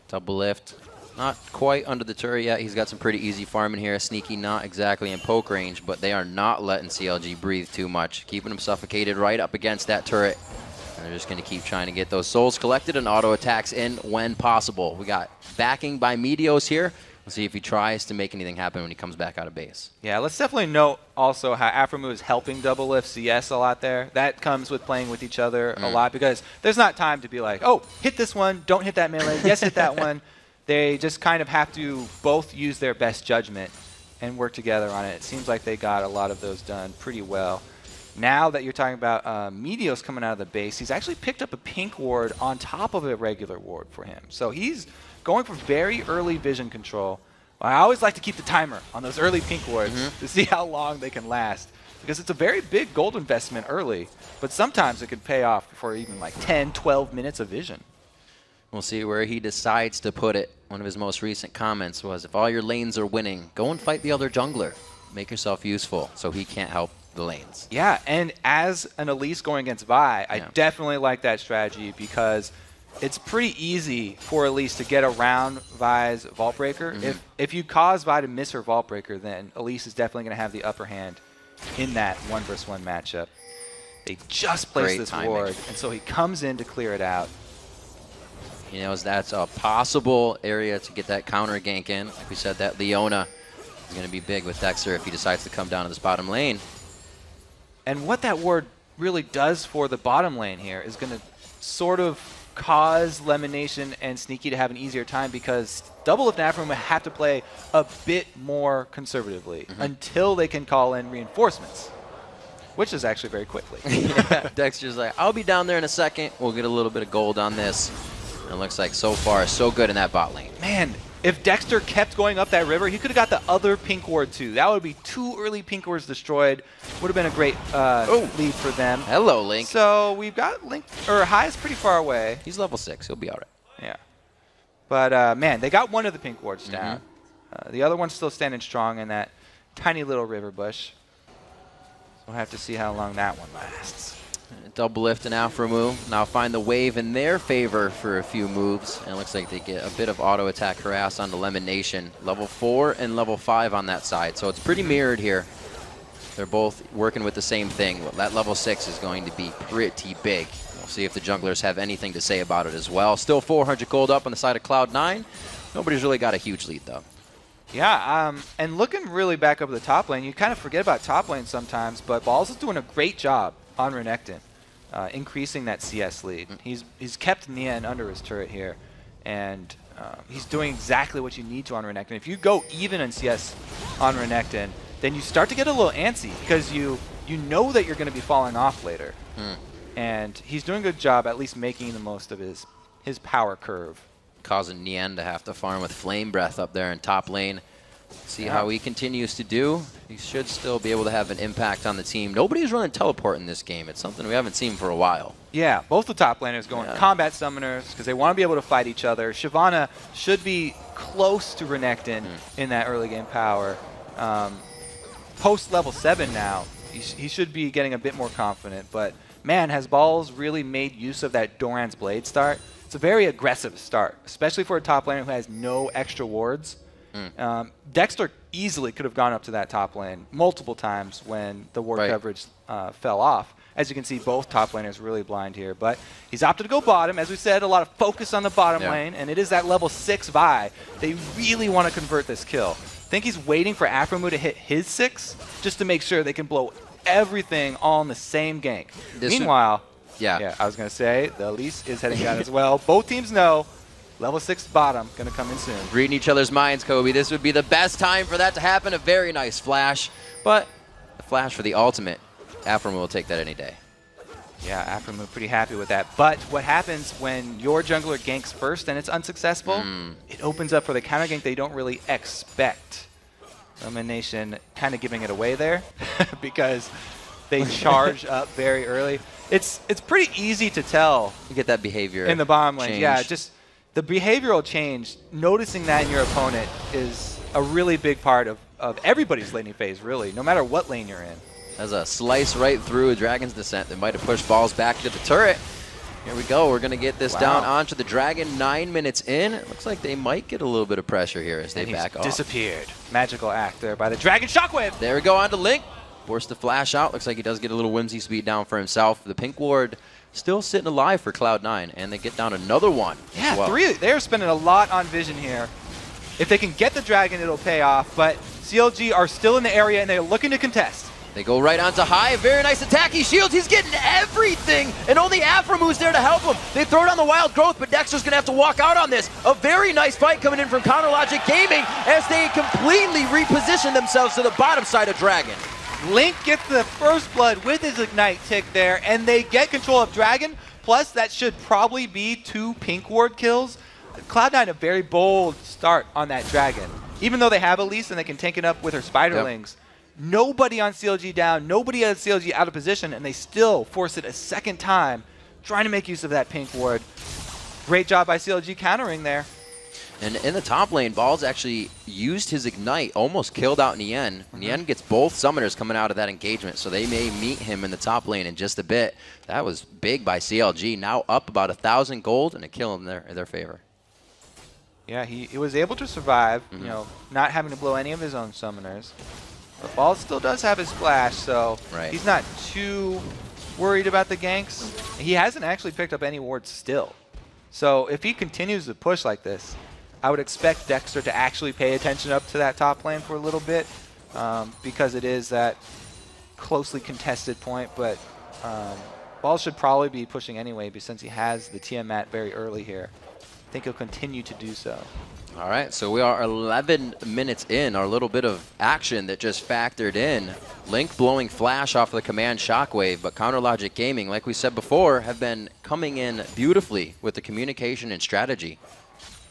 A: Double Lift. Not quite under the turret yet. He's got some pretty easy farming here. Sneaky not exactly in poke range, but they are not letting CLG breathe too much. Keeping him suffocated right up against that turret. And they're just going to keep trying to get those souls collected and auto attacks in when possible. We got backing by Meteos here. We'll see if he tries to make anything happen when he comes back out of base.
D: Yeah, let's definitely note also how Aframu is helping Double Lift CS a lot there. That comes with playing with each other a lot because there's not time to be like, oh, hit this one, don't hit that melee, yes, hit that one. They just kind of have to both use their best judgment and work together on it. It seems like they got a lot of those done pretty well. Now that you're talking about Meteos coming out of the base, he's actually picked up a pink ward on top of a regular ward for him. So he's going for very early vision control. I always like to keep the timer on those early pink wards to see how long they can last, because it's a very big gold investment early, but sometimes it could pay off for even like 10, 12 minutes of vision.
A: We'll see where he decides to put it. One of his most recent comments was, if all your lanes are winning, go and fight the other jungler. Make yourself useful so he can't help the lanes.
D: Yeah, and as an Elise going against Vi, I definitely like that strategy because it's pretty easy for Elise to get around Vi's Vault Breaker. If you cause Vi to miss her Vault Breaker, then Elise is definitely going to have the upper hand in that 1-versus-1 matchup. They just placed
A: Great
D: this
A: timing.
D: ward, and so he comes in to clear it out.
A: He knows that's a possible area to get that counter gank in. Like we said, that Leona is going to be big with Dexter if he decides to come down to this bottom lane.
D: And what that ward really does for the bottom lane here is going to sort of cause Lemonation and Sneaky to have an easier time, because Doublelift and Afro have to play a bit more conservatively until they can call in reinforcements, which is actually very quickly.
A: Yeah, Dexter's like, I'll be down there in a second. We'll get a little bit of gold on this. And it looks like so far so good in that bot lane.
D: Man, if Dexter kept going up that river, he could have got the other pink ward too. That would be 2 early pink wards destroyed. Would have been a great lead for them.
A: Hello, Link.
D: So we've got Link, or High is pretty far away.
A: He's level 6. He'll be all right.
D: Yeah. But man, they got one of the pink wards down. The other one's still standing strong in that tiny little river bush. We'll have to see how long that one lasts.
A: Doublelift and Afro now find the wave in their favor for a few moves. And it looks like they get a bit of auto attack harass onto Lemonation. Level 4 and level 5 on that side. So it's pretty mirrored here. They're both working with the same thing. That level 6 is going to be pretty big. We'll see if the junglers have anything to say about it as well. Still 400 gold up on the side of Cloud9. Nobody's really got a huge lead though.
D: Yeah, and looking really back up at the top lane, you kind of forget about top lane sometimes, but Balls is doing a great job on Renekton, increasing that CS lead. He's kept Nian under his turret here, and he's doing exactly what you need to on Renekton. If you go even in CS on Renekton, then you start to get a little antsy, because you know that you're going to be falling off later. And he's doing a good job at least making the most of his power curve.
A: Causing Nian to have to farm with Flame Breath up there in top lane. See how he continues to do. He should still be able to have an impact on the team. Nobody's running teleport in this game. It's something we haven't seen for a while.
D: Yeah, both the top laners going combat summoners because they want to be able to fight each other. Shyvana should be close to Renekton in that early game power. Post level 7 now, he should be getting a bit more confident. But man, has Balls really made use of that Doran's Blade start? It's a very aggressive start, especially for a top laner who has no extra wards. Dexter easily could have gone up to that top lane multiple times when the ward coverage fell off. As you can see, both top laners really blind here. But he's opted to go bottom. As we said, a lot of focus on the bottom lane, and it is that level 6 Vi. They really want to convert this kill. I think he's waiting for Afromu to hit his 6 just to make sure they can blow everything all in the same gank. Meanwhile, I was going to say, the Elise is heading down as well. Both teams know level 6 bottom going to come in soon.
A: Reading each other's minds, Kobe. This would be the best time for that to happen. A very nice flash. But the flash for the ultimate, Afromu will take that any day.
D: Yeah, Afromu pretty happy with that. But what happens when your jungler ganks first and it's unsuccessful? It opens up for the counter gank they don't really expect. Elimination kind of giving it away there because they charge up very early. It's pretty easy to tell.
A: You get that behavior
D: in the bottom lane.
A: change.
D: Yeah, just the behavioral change, noticing that in your opponent is a really big part of everybody's laning phase, really, no matter what lane you're in.
A: As a slice right through a Dragon's Descent that might have pushed Balls back to the turret. Here we go. We're going to get this down onto the Dragon 9 minutes in. It looks like they might get a little bit of pressure here as they back off.
D: Disappeared. Magical act there by the Dragon Shockwave.
A: There we go on to Link. Forced to flash out. Looks like he does get a little whimsy speed down for himself. The pink ward still sitting alive for Cloud9, and they get down another one.
D: Yeah, 3. They're spending a lot on vision here. If they can get the dragon, it'll pay off, but CLG are still in the area, and they're looking to contest.
A: They go right onto High. Very nice attack. He shields. He's getting everything, and only Afromu's there to help him. They throw down the Wild Growth, but Dexter's going to have to walk out on this. A very nice fight coming in from Counter Logic Gaming as they completely reposition themselves to the bottom side of Dragon.
D: Link gets the first blood with his Ignite tick there, and they get control of Dragon. Plus, that should probably be 2 pink ward kills. Cloud9 a very bold start on that Dragon. Even though they have Elise and they can tank it up with her Spiderlings, nobody on CLG down, nobody on CLG out of position, and they still force it a second time, trying to make use of that pink ward. Great job by CLG countering there.
A: And in the top lane, Balls actually used his Ignite, almost killed out Nian. Nian gets both summoners coming out of that engagement, so they may meet him in the top lane in just a bit. That was big by CLG, now up about 1,000 gold and a kill in their favor.
D: Yeah, he was able to survive, you know, not having to blow any of his own summoners. But Balls still does have his splash, so he's not too worried about the ganks. He hasn't actually picked up any wards still. So if he continues to push like this, I would expect Dexter to actually pay attention up to that top lane for a little bit because it is that closely contested point. But Ball should probably be pushing anyway since he has the Tiamat very early here. I think he'll continue to do so.
A: All right, so we are 11 minutes in, our little bit of action that just factored in. Link blowing Flash off the command Shockwave, but Counter Logic Gaming, like we said before, have been coming in beautifully with the communication and strategy.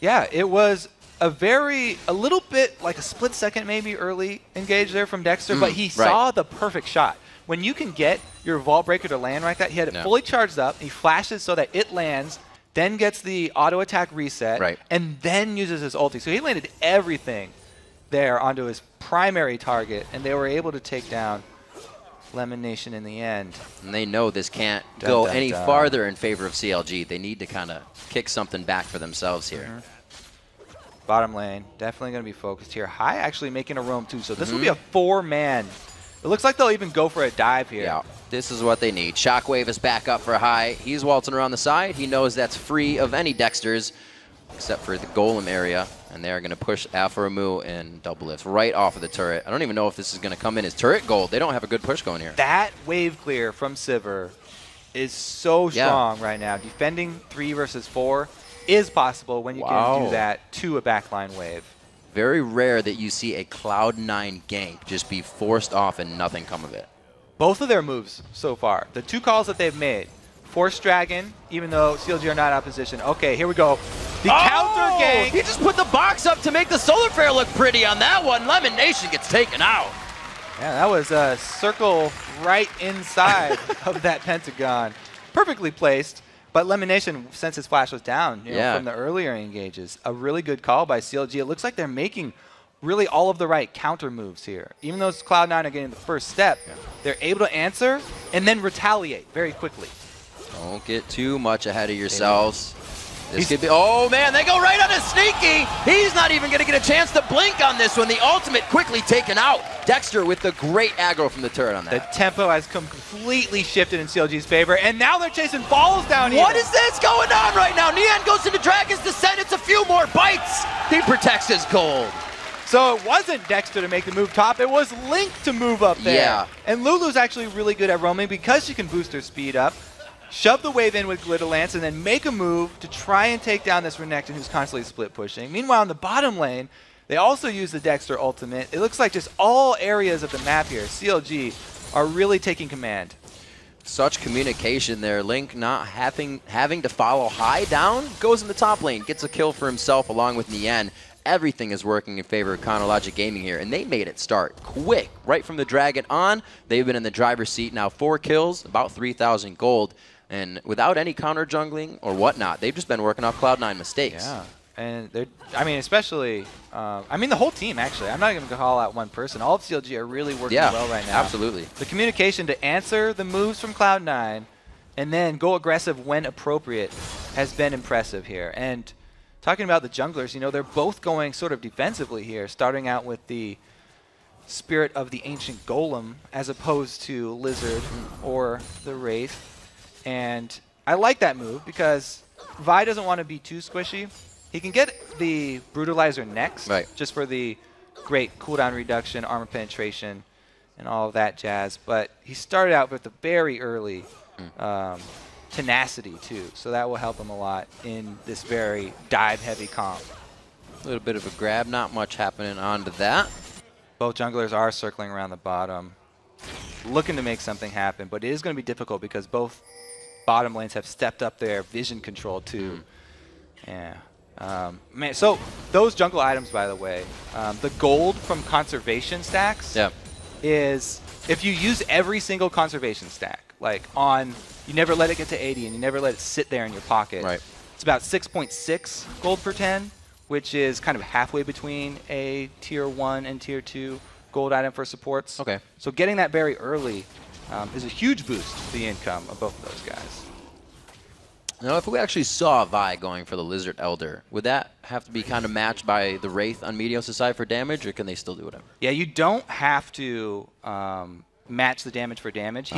D: Yeah, it was a little bit like a split second maybe early engage there from Dexter, but he saw the perfect shot. When you can get your Vault Breaker to land like that, he had it fully charged up, he flashes so that it lands, then gets the auto attack reset, and then uses his ulti. So he landed everything there onto his primary target, and they were able to take down Lemon Nation in the end.
A: And they know this can't go any farther in favor of CLG. They need to kind of kick something back for themselves here.
D: Bottom lane, definitely going to be focused here. High actually making a roam too, so this will be a 4-man. It looks like they'll even go for a dive here.
A: Yeah, this is what they need. Shockwave is back up for High. He's waltzing around the side. He knows that's free of any Dexters, except for the Golem area. And they're going to push Alpha and Double Lift right off of the turret. I don't even know if this is going to come in as turret gold. They don't have a good push going here.
D: That wave clear from Sivir is so strong right now. Defending 3 versus 4 is possible when you can do that to a backline wave.
A: Very rare that you see a Cloud9 gank just be forced off and nothing come of it.
D: Both of their moves so far, the 2 calls that they've made, Force Dragon, even though CLG are not out of position. Okay, here we go. The counter gank.
A: He just put the box up to make the Solar Flare look pretty on that one. Lemon Nation gets taken out.
D: Yeah, that was a circle right inside of that Pentagon. Perfectly placed. But Lemon Nation, since his flash was down from the earlier engages, a really good call by CLG. It looks like they're making really all of the right counter moves here. Even though Cloud9 are getting the first step, they're able to answer and then retaliate very quickly.
A: Don't get too much ahead of yourselves. This could be, oh man, they go right on a sneaky. He's not even gonna get a chance to blink on this one. The ultimate quickly taken out. Dexter with the great aggro from the turret on that.
D: The tempo has completely shifted in CLG's favor, and now they're chasing balls down here.
A: What is this going on right now? Nian goes into Dragon's Descent. It's a few more bites. He protects his gold.
D: So it wasn't Dexter to make the move top, it was Link to move up there.
A: Yeah.
D: And Lulu's actually really good at roaming because she can boost her speed up. Shove the wave in with Glitter Lance and then make a move to try and take down this Renekton who's constantly split pushing. Meanwhile, in the bottom lane, they also use the Dexter ultimate. It looks like just all areas of the map here, CLG, are really taking command.
A: Such communication there. Link not having to follow High down, goes in the top lane, gets a kill for himself along with Nian. Everything is working in favor of Counter Logic Gaming here, and they made it start quick. Right from the Dragon on, they've been in the driver's seat now. 4 kills, about 3,000 gold. And without any counter jungling or whatnot, they've just been working off Cloud9 mistakes.
D: Yeah, and they're, I mean, especially, I mean, the whole team, actually. I'm not even going to call out one person. All of CLG are really working well right now.
A: Absolutely.
D: The communication to answer the moves from Cloud9 and then go aggressive when appropriate has been impressive here. And talking about the junglers, you know, they're both going sort of defensively here, starting out with the Spirit of the Ancient Golem as opposed to Lizard or the Wraith. And I like that move because Vi doesn't want to be too squishy. He can get the Brutalizer next, just for the great cooldown reduction, armor penetration, and all of that jazz. But he started out with a very early tenacity too, so that will help him a lot in this very dive-heavy comp.
A: A little bit of a grab, not much happening onto that.
D: Both junglers are circling around the bottom, looking to make something happen, but it is going to be difficult because both bottom lanes have stepped up their vision control too. Yeah. Man, so those jungle items, by the way, the gold from conservation stacks is if you use every single conservation stack, like on, you never let it get to 80 and you never let it sit there in your pocket. It's about 6.6 gold per 10, which is kind of halfway between a tier 1 and tier 2 gold item for supports.
A: Okay.
D: So getting that very early is a huge boost to the income of both of those guys.
A: Now, if we actually saw Vi going for the Lizard Elder, would that have to be kind of matched by the Wraith on Meteos' side for damage, or can they still do whatever?
D: Yeah, you don't have to match the damage for damage.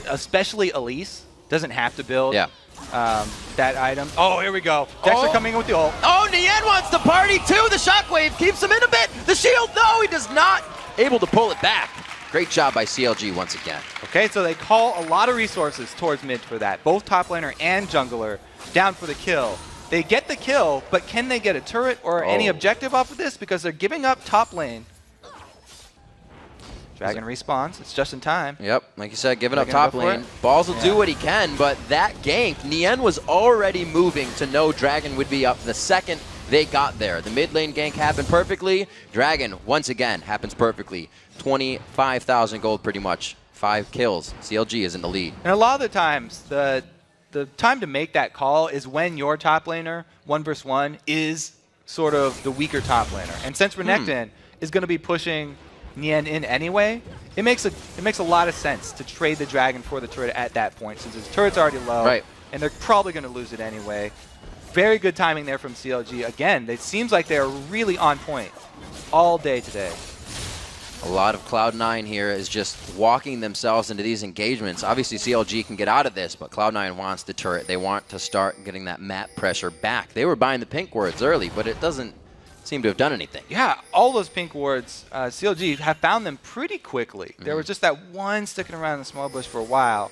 D: Especially Elise doesn't have to build that item. Oh, here we go. Dexter coming in with the ult.
A: Oh, Nien wants to party too. The shockwave keeps him in a bit. The shield, no, he does not. Able to pull it back. Great job by CLG once again.
D: Okay, so they call a lot of resources towards mid for that. Both top laner and jungler down for the kill. They get the kill, but can they get a turret or any objective off of this? Because they're giving up top lane. Dragon respawns. It's just in time.
A: Yep, like you said, giving up top lane. Balls will do what he can, but that gank, Nien was already moving to know Dragon would be up the second they got there. The mid lane gank happened perfectly. Dragon, once again, happens perfectly. 25,000 gold pretty much. 5 kills. CLG is in the lead.
D: And a lot of the times, the time to make that call is when your top laner, 1 versus 1, is sort of the weaker top laner. And since Renekton is going to be pushing Nien in anyway, it makes a lot of sense to trade the Dragon for the turret at that point, since his turret's already low, and they're probably going to lose it anyway. Very good timing there from CLG. Again, it seems like they're really on point all day today.
A: A lot of Cloud9 here is just walking themselves into these engagements. Obviously, CLG can get out of this, but Cloud9 wants the turret. They want to start getting that map pressure back. They were buying the pink wards early, but it doesn't seem to have done anything.
D: Yeah, all those pink wards, CLG have found them pretty quickly. There was just that one sticking around in the small bush for a while.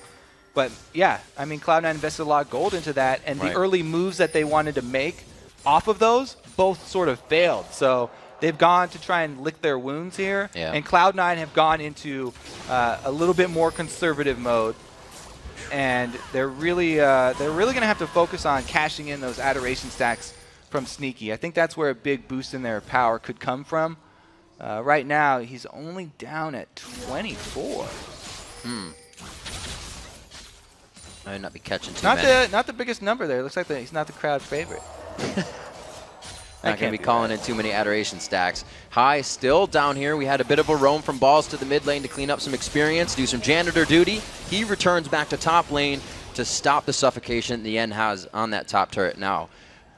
D: But yeah, I mean, Cloud9 invested a lot of gold into that, and the early moves that they wanted to make off of those both sort of failed. So they've gone to try and lick their wounds here, and Cloud9 have gone into a little bit more conservative mode, and they're really going to have to focus on cashing in those adoration stacks from Sneaky. I think that's where a big boost in their power could come from. Right now, he's only down at 24.
A: Might not be catching too many.
D: Not the biggest number there. It looks like he's not the crowd favorite.
A: Not going to be calling in too many adoration stacks. High still down here. We had a bit of a roam from balls to the mid lane to clean up some experience, do some janitor duty. He returns back to top lane to stop the suffocation the end has on that top turret now.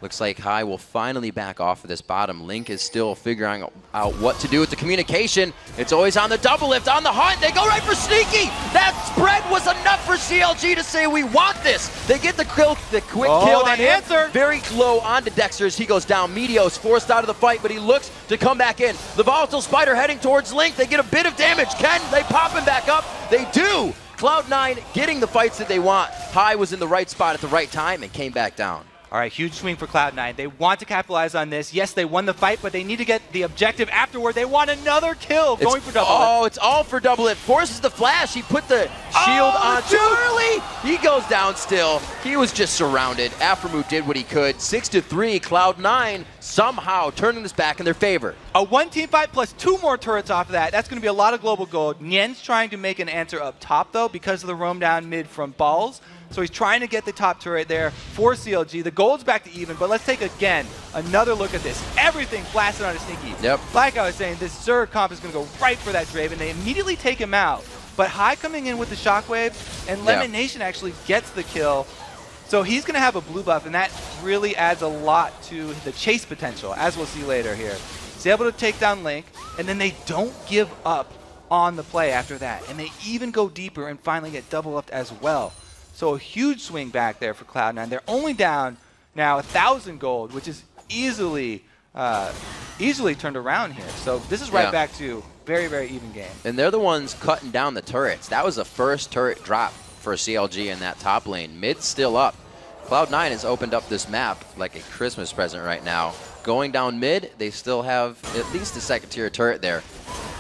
A: Looks like High will finally back off of this bottom. Link is still figuring out what to do with the communication. It's always on the double lift, on the hunt. They go right for Sneaky. That spread was enough for CLG to say, we want this. They get the quick kill on him. Very low onto Dexter as he goes down. Meteos forced out of the fight, but he looks to come back in. The volatile spider heading towards Link. They get a bit of damage. Can they pop him back up? They do. Cloud9 getting the fights that they want. High was in the right spot at the right time and came back down.
D: All right, huge swing for Cloud9. They want to capitalize on this. Yes, they won the fight, but they need to get the objective afterward. They want another kill going for double lift.
A: Oh, it's all for double lift. Forces the flash. He put the shield on too early. He goes down still. He was just surrounded. Aphromoo did what he could. 6-3, Cloud9 somehow turning this back in their favor.
D: A 1-team fight plus 2 more turrets off of that. That's going to be a lot of global gold. Nien's trying to make an answer up top, though, because of the roam down mid from Balls. So he's trying to get the top turret there for CLG. The gold's back to even, but let's take, again, another look at this. Everything blasted onto Sneaky.
A: Yep.
D: Like I was saying, this Zerg comp is going to go right for that Draven. They immediately take him out. But High coming in with the shockwave, and Lemon Nation actually gets the kill. So he's going to have a blue buff, and that really adds a lot to the chase potential, as we'll see later here. He's able to take down Link, and then they don't give up on the play after that. And they even go deeper and finally get double upped as well. So a huge swing back there for Cloud9. They're only down now 1,000 gold, which is easily turned around here. So this is right back to very, very even game.
A: And they're the ones cutting down the turrets. That was the first turret drop for CLG in that top lane. Mid's still up. Cloud9 has opened up this map like a Christmas present right now. Going down mid, they still have at least a second tier turret there.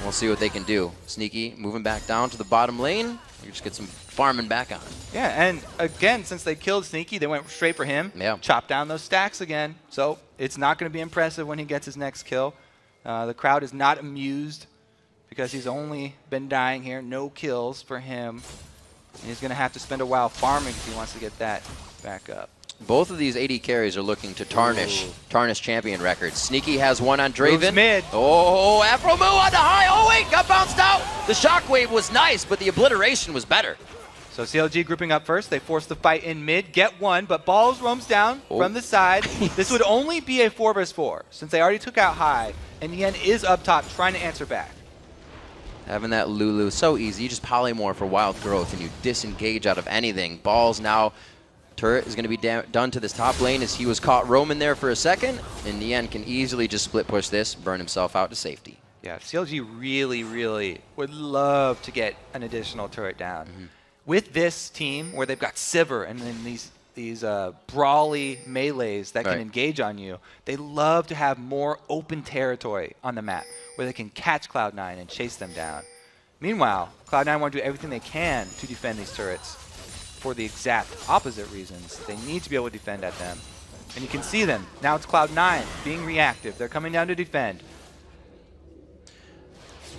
A: We'll see what they can do. Sneaky moving back down to the bottom lane. You just get some farming back on.
D: Yeah, and again, since they killed Sneaky, they went straight for him.
A: Yeah.
D: Chopped down those stacks again. So it's not going to be impressive when he gets his next kill. The crowd is not amused because he's only been dying here. No kills for him. And he's going to have to spend a while farming if he wants to get that back up.
A: Both of these AD carries are looking to tarnish champion records. Sneaky has one on Draven.
D: Mid.
A: Oh, Aphromoo on the High. Oh, wait, got bounced out. The shockwave was nice, but the obliteration was better.
D: So CLG grouping up first. They force the fight in mid, get one, but Balls roams down from the side. This would only be a 4 vs 4 since they already took out High, and Nien is up top trying to answer back.
A: Having that Lulu, so easy. You just polymorph for wild growth and you disengage out of anything. Balls now. Turret is going to be done to this top lane as he was caught roaming there for a second. In the end, can easily just split push this, burn himself out to safety.
D: Yeah, CLG really, really would love to get an additional turret down. With this team, where they've got Sivir and then these brawly melees that can engage on you, they love to have more open territory on the map where they can catch Cloud9 and chase them down. Meanwhile, Cloud9 want to do everything they can to defend these turrets for the exact opposite reasons. They need to be able to defend at them. And you can see them. Now it's Cloud9 being reactive. They're coming down to defend.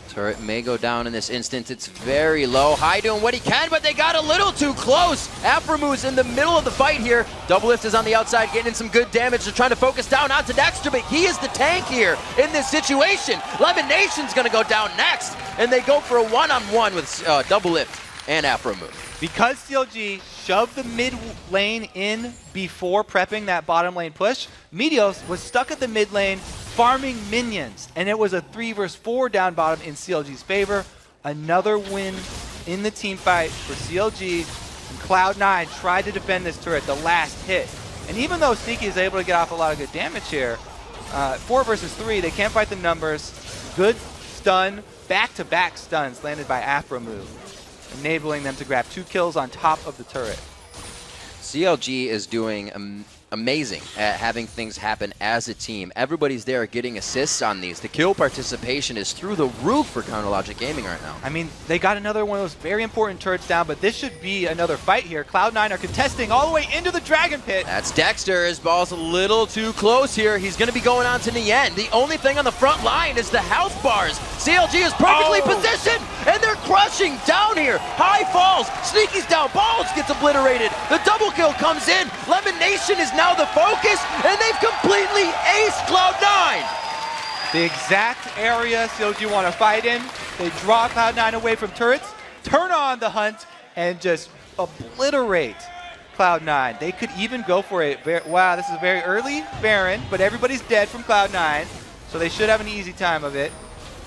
A: Turret may go down in this instance. It's very low. High doing what he can, but they got a little too close. Aphromu's in the middle of the fight here. Doublelift is on the outside, getting in some good damage. They're trying to focus down onto Dexter, but he is the tank here in this situation. Lemon Nation's going to go down next, and they go for a one-on-one with Doublelift and Aphromu.
D: Because CLG shoved the mid lane in before prepping that bottom lane push, Meteos was stuck at the mid lane farming minions, and it was a 3 versus 4 down bottom in CLG's favor. Another win in the team fight for CLG, and Cloud9 tried to defend this turret the last hit. And even though Sneaky is able to get off a lot of good damage here, 4 versus 3, they can't fight the numbers. Good stun, back-to-back stuns landed by Aphromu, enabling them to grab 2 kills on top of the turret.
A: CLG is doing amazing at having things happen as a team. Everybody's there getting assists on these. The kill participation is through the roof for Counterlogic Gaming right now.
D: I mean, they got another one of those very important turrets down, but this should be another fight here. Cloud9 are contesting all the way into the Dragon Pit.
A: That's Dexter. His ball's a little too close here. He's going to be going on to Nien. The only thing on the front line is the health bars. CLG is perfectly positioned, and they're crushing down here. High falls. Sneaky's down. Balls gets obliterated. The double kill comes in. Lemon Nation is now the focus, and they've completely aced Cloud9.
D: The exact area CLG want to fight in. They draw Cloud9 away from turrets, turn on the hunt, and just obliterate Cloud9. They could even go for it. Wow, this is a very early Baron, but everybody's dead from Cloud9, so they should have an easy time of it.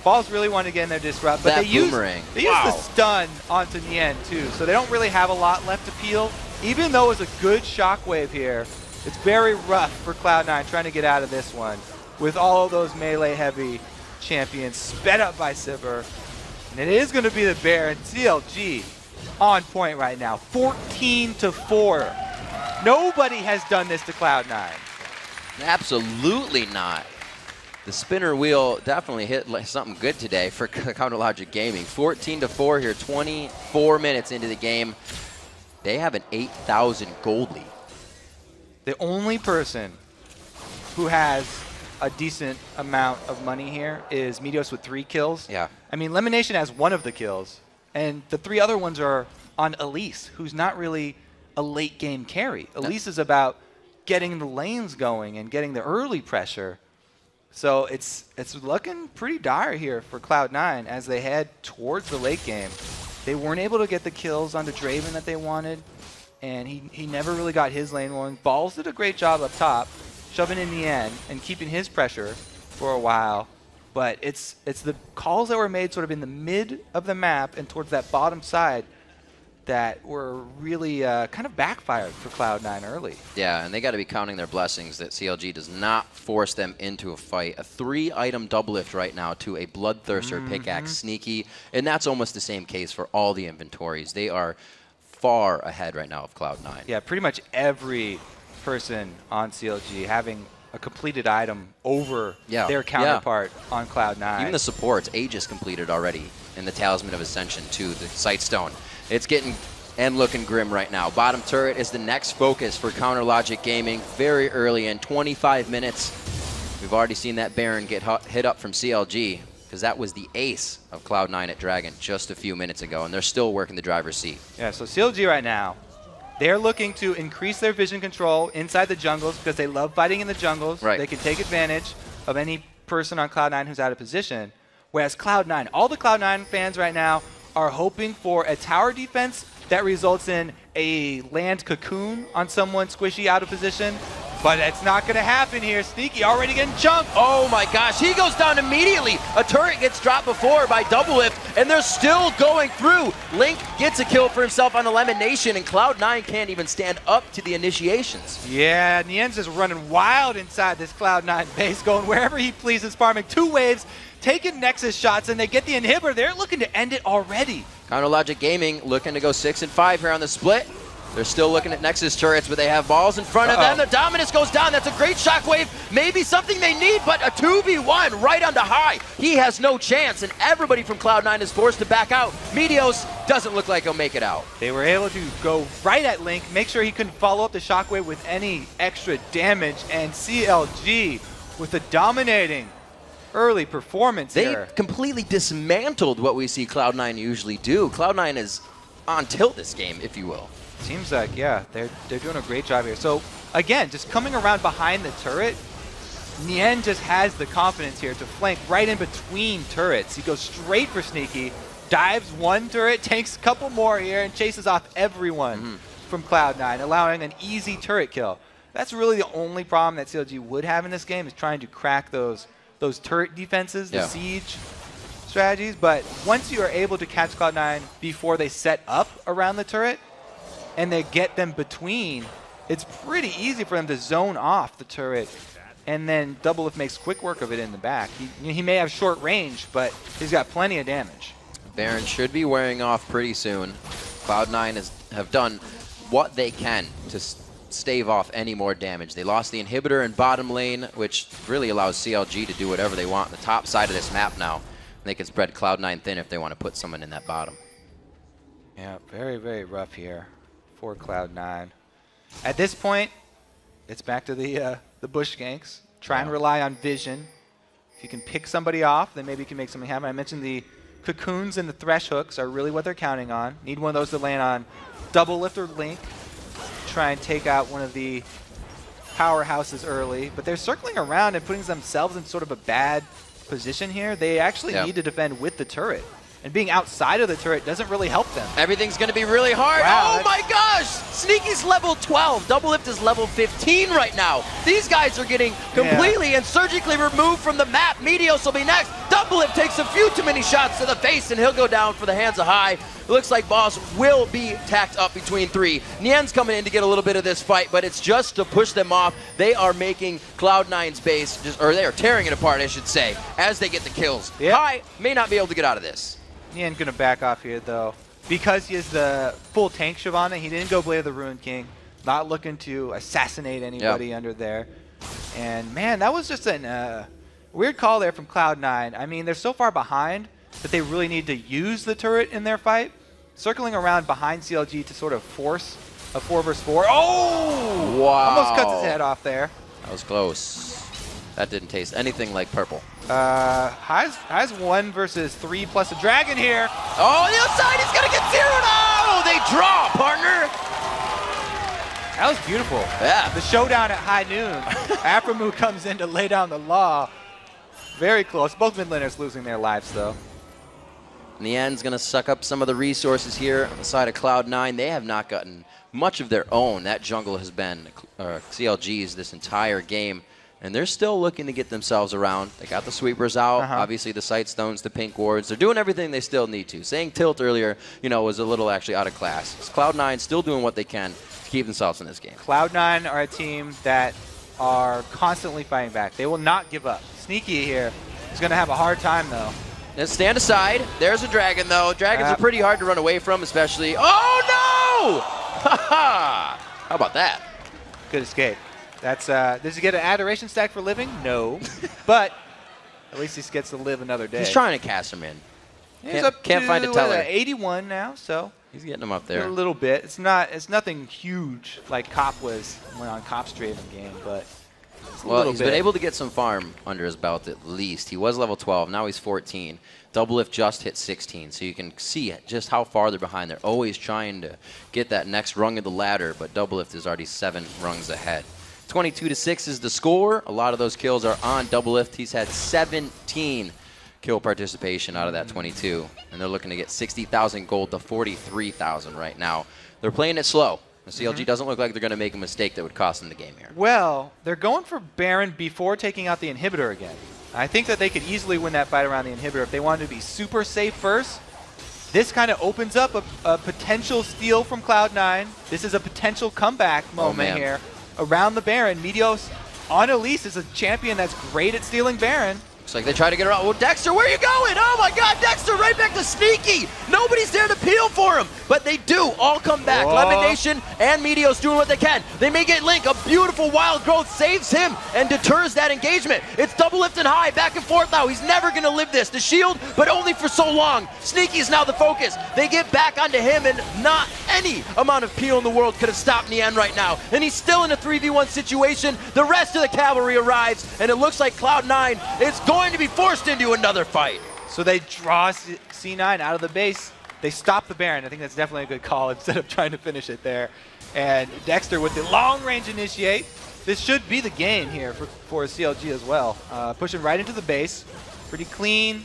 D: Balls really want to get in there disrupt, but they use the stun onto Nien too, so they don't really have a lot left to peel. Even though it was a good shockwave here, it's very rough for Cloud9 trying to get out of this one with all of those melee-heavy champions sped up by Sivir. And it is going to be the Baron. CLG on point right now, 14-4. Nobody has done this to Cloud9.
A: Absolutely not. The spinner wheel definitely hit something good today for Counterlogic Gaming. 14-4 here, 24 minutes into the game. They have an 8,000 gold lead.
D: The only person who has a decent amount of money here is Meteos with 3 kills.
A: Yeah.
D: I mean, Lemon Nation has 1 of the kills, and the 3 other ones are on Elise, who's not really a late game carry. Elise is about getting the lanes going and getting the early pressure. So it's looking pretty dire here for Cloud9 as they head towards the late game. They weren't able to get the kills onto Draven that they wanted, and he never really got his lane going. Balls did a great job up top, shoving in the end and keeping his pressure for a while. But it's the calls that were made sort of in the mid of the map and towards that bottom side that were really kind of backfired for Cloud9 early.
A: Yeah, and they got to be counting their blessings that CLG does not force them into a fight. A 3-item doublelift right now to a Bloodthirster, Pickaxe, Sneaky, and that's almost the same case for all the inventories. They are far ahead right now of Cloud9.
D: Yeah, pretty much every person on CLG having a completed item over their counterpart on Cloud9.
A: Even the supports, Aegis completed already in the Talisman of Ascension too, the Sightstone. It's getting and looking grim right now. Bottom turret is the next focus for Counterlogic Gaming. Very early in 25 minutes. We've already seen that Baron get hit up from CLG because that was the ace of Cloud9 at Dragon just a few minutes ago, and they're still working the driver's seat.
D: Yeah, so CLG right now, they're looking to increase their vision control inside the jungles because they love fighting in the jungles.
A: Right.
D: They can take advantage of any person on Cloud9 who's out of position. Whereas Cloud9, all the Cloud9 fans right now are hoping for a tower defense that results in a land cocoon on someone squishy out of position, But it's not going to happen here. Sneaky already getting chunked.
A: Oh my gosh, he goes down immediately. A turret gets dropped before by Doublelift, and they're still going through. Link gets a kill for himself on Elimination, and Cloud9 can't even stand up to the initiations.
D: Yeah, Nien's is running wild inside this Cloud9 base, going wherever he pleases, farming 2 waves, taking Nexus shots, and they get the inhibitor. They're looking to end it already.
A: Counter Logic Gaming looking to go 6 and 5 here on the split. They're still looking at Nexus turrets, but they have balls in front of them. The Dominus goes down. That's a great shockwave. Maybe something they need, but a 2v1 right onto High. He has no chance, and everybody from Cloud9 is forced to back out. Meteos doesn't look like he'll make it out.
D: They were able to go right at Link, make sure he couldn't follow up the shockwave with any extra damage, and CLG with a dominating early performance here.
A: They completely dismantled what we see Cloud9 usually do. Cloud9 is on tilt this game, if you will.
D: Seems like, yeah, they're doing a great job here. So, again, just coming around behind the turret, Nien just has the confidence here to flank right in between turrets. He goes straight for Sneaky, dives 1 turret, takes a couple more here, and chases off everyone from Cloud9, allowing an easy turret kill. That's really the only problem that CLG would have in this game, is trying to crack those turret defenses, the siege strategies. But once you are able to catch Cloud9 before they set up around the turret, and they get them between, it's pretty easy for them to zone off the turret, and then Doublelift makes quick work of it in the back. He may have short range, but he's got plenty of damage.
A: Baron should be wearing off pretty soon. Cloud9 have done what they can to stave off any more damage. They lost the inhibitor in bottom lane, which really allows CLG to do whatever they want on the top side of this map now. They can spread Cloud9 thin if they want to put someone in that bottom.
D: Yeah, very, very rough here for Cloud9. At this point, it's back to the bush ganks. Try and rely on vision. If you can pick somebody off, then maybe you can make something happen. I mentioned the cocoons and the thresh hooks are really what they're counting on. Need one of those to land on Doublelift or Link. Try and take out one of the powerhouses early. But they're circling around and putting themselves in sort of a bad position here. They actually need to defend with the turret. And being outside of the turret doesn't really help them.
A: Everything's going to be really hard.
D: Wow,
A: oh my gosh! Sneaky's level 12. Doublelift is level 15 right now. These guys are getting completely and surgically removed from the map. Meteos will be next. Doublelift takes a few too many shots to the face, and he'll go down for the hands of High. It looks like Boss will be tacked up between 3. Nien's coming in to get a little bit of this fight, but it's just to push them off. They are making Cloud9's base, or they are tearing it apart, I should say, as they get the kills.
D: Yep.
A: High may not be able to get out of this.
D: Nien gonna back off here though. Because he is the full tank Shyvana, he didn't go Blade of the Ruined King. Not looking to assassinate anybody under there. And man, that was just a weird call there from Cloud9. I mean, they're so far behind that they really need to use the turret in their fight. Circling around behind CLG to sort of force a 4 versus 4. Oh!
A: Wow.
D: Almost cuts his head off there.
A: That was close. That didn't taste anything like purple.
D: High's 1 versus 3 plus a dragon here.
A: Oh, the outside, he's gonna get zeroed out! They draw, partner!
D: That was beautiful.
A: Yeah.
D: The showdown at high noon. Aphromoo comes in to lay down the law. Very close. Both mid laners losing their lives though.
A: Nien's gonna suck up some of the resources here on the side of Cloud9. They have not gotten much of their own. That jungle has been CLG's this entire game. And they're still looking to get themselves around. They got the sweepers out, obviously the sight stones, the pink wards. They're doing everything they still need to. Saying tilt earlier, was a little actually out of class. It's Cloud9 still doing what they can to keep themselves in this game.
D: Cloud9 are a team that are constantly fighting back. They will not give up. Sneaky here is going to have a hard time though.
A: Let's stand aside. There's a dragon though. Dragons are pretty hard to run away from, especially. Oh no! Haha! How about that?
D: Good escape. That's does he get an adoration stack for living? No. But at least he gets to live another day.
A: He's trying to cast him in.
D: He's up
A: can't
D: to,
A: find a teller.
D: 81 now, so
A: he's getting him up there.
D: A little bit. It's nothing huge like Cop was when on Cop's Draven game, but it's a little
A: he's been able to get some farm under his belt at least. He was level 12, now he's 14. Doublelift just hit 16, so you can see just how far they're behind. They're always trying to get that next rung of the ladder, but Doublelift is already 7 rungs ahead. 22-6 is the score. A lot of those kills are on Doublelift. He's had 17 kill participation out of that 22, and they're looking to get 60,000 gold to 43,000 right now. They're playing it slow. The CLG doesn't look like they're going to make a mistake that would cost them the game here.
D: Well, they're going for Baron before taking out the inhibitor again. I think that they could easily win that fight around the inhibitor if they wanted to be super safe first. This kind of opens up a potential steal from Cloud9. This is a potential comeback moment here around the Baron. Meteos on Elise is a champion that's great at stealing Baron.
A: Looks like they try to get around. Well, Dexter, where are you going? Oh my God, Dexter, right back to Sneaky. Nobody's there to peel for him, but they do all come back. Lemon Nation and Meteos doing what they can. They may get Link. A beautiful wild growth saves him and deters that engagement. It's double lift and high, back and forth now. He's never going to live this. The shield, but only for so long. Sneaky is now the focus. They get back onto him, and not any amount of peel in the world could have stopped Nien right now. And he's still in a 3v1 situation. The rest of the cavalry arrives, and it looks like Cloud9 is going to be forced into another fight.
D: So they draw C9 out of the base. They stop the Baron. I think that's definitely a good call instead of trying to finish it there. And Dexter with the long range initiate. This should be the game here for CLG as well. Pushing right into the base. Pretty clean.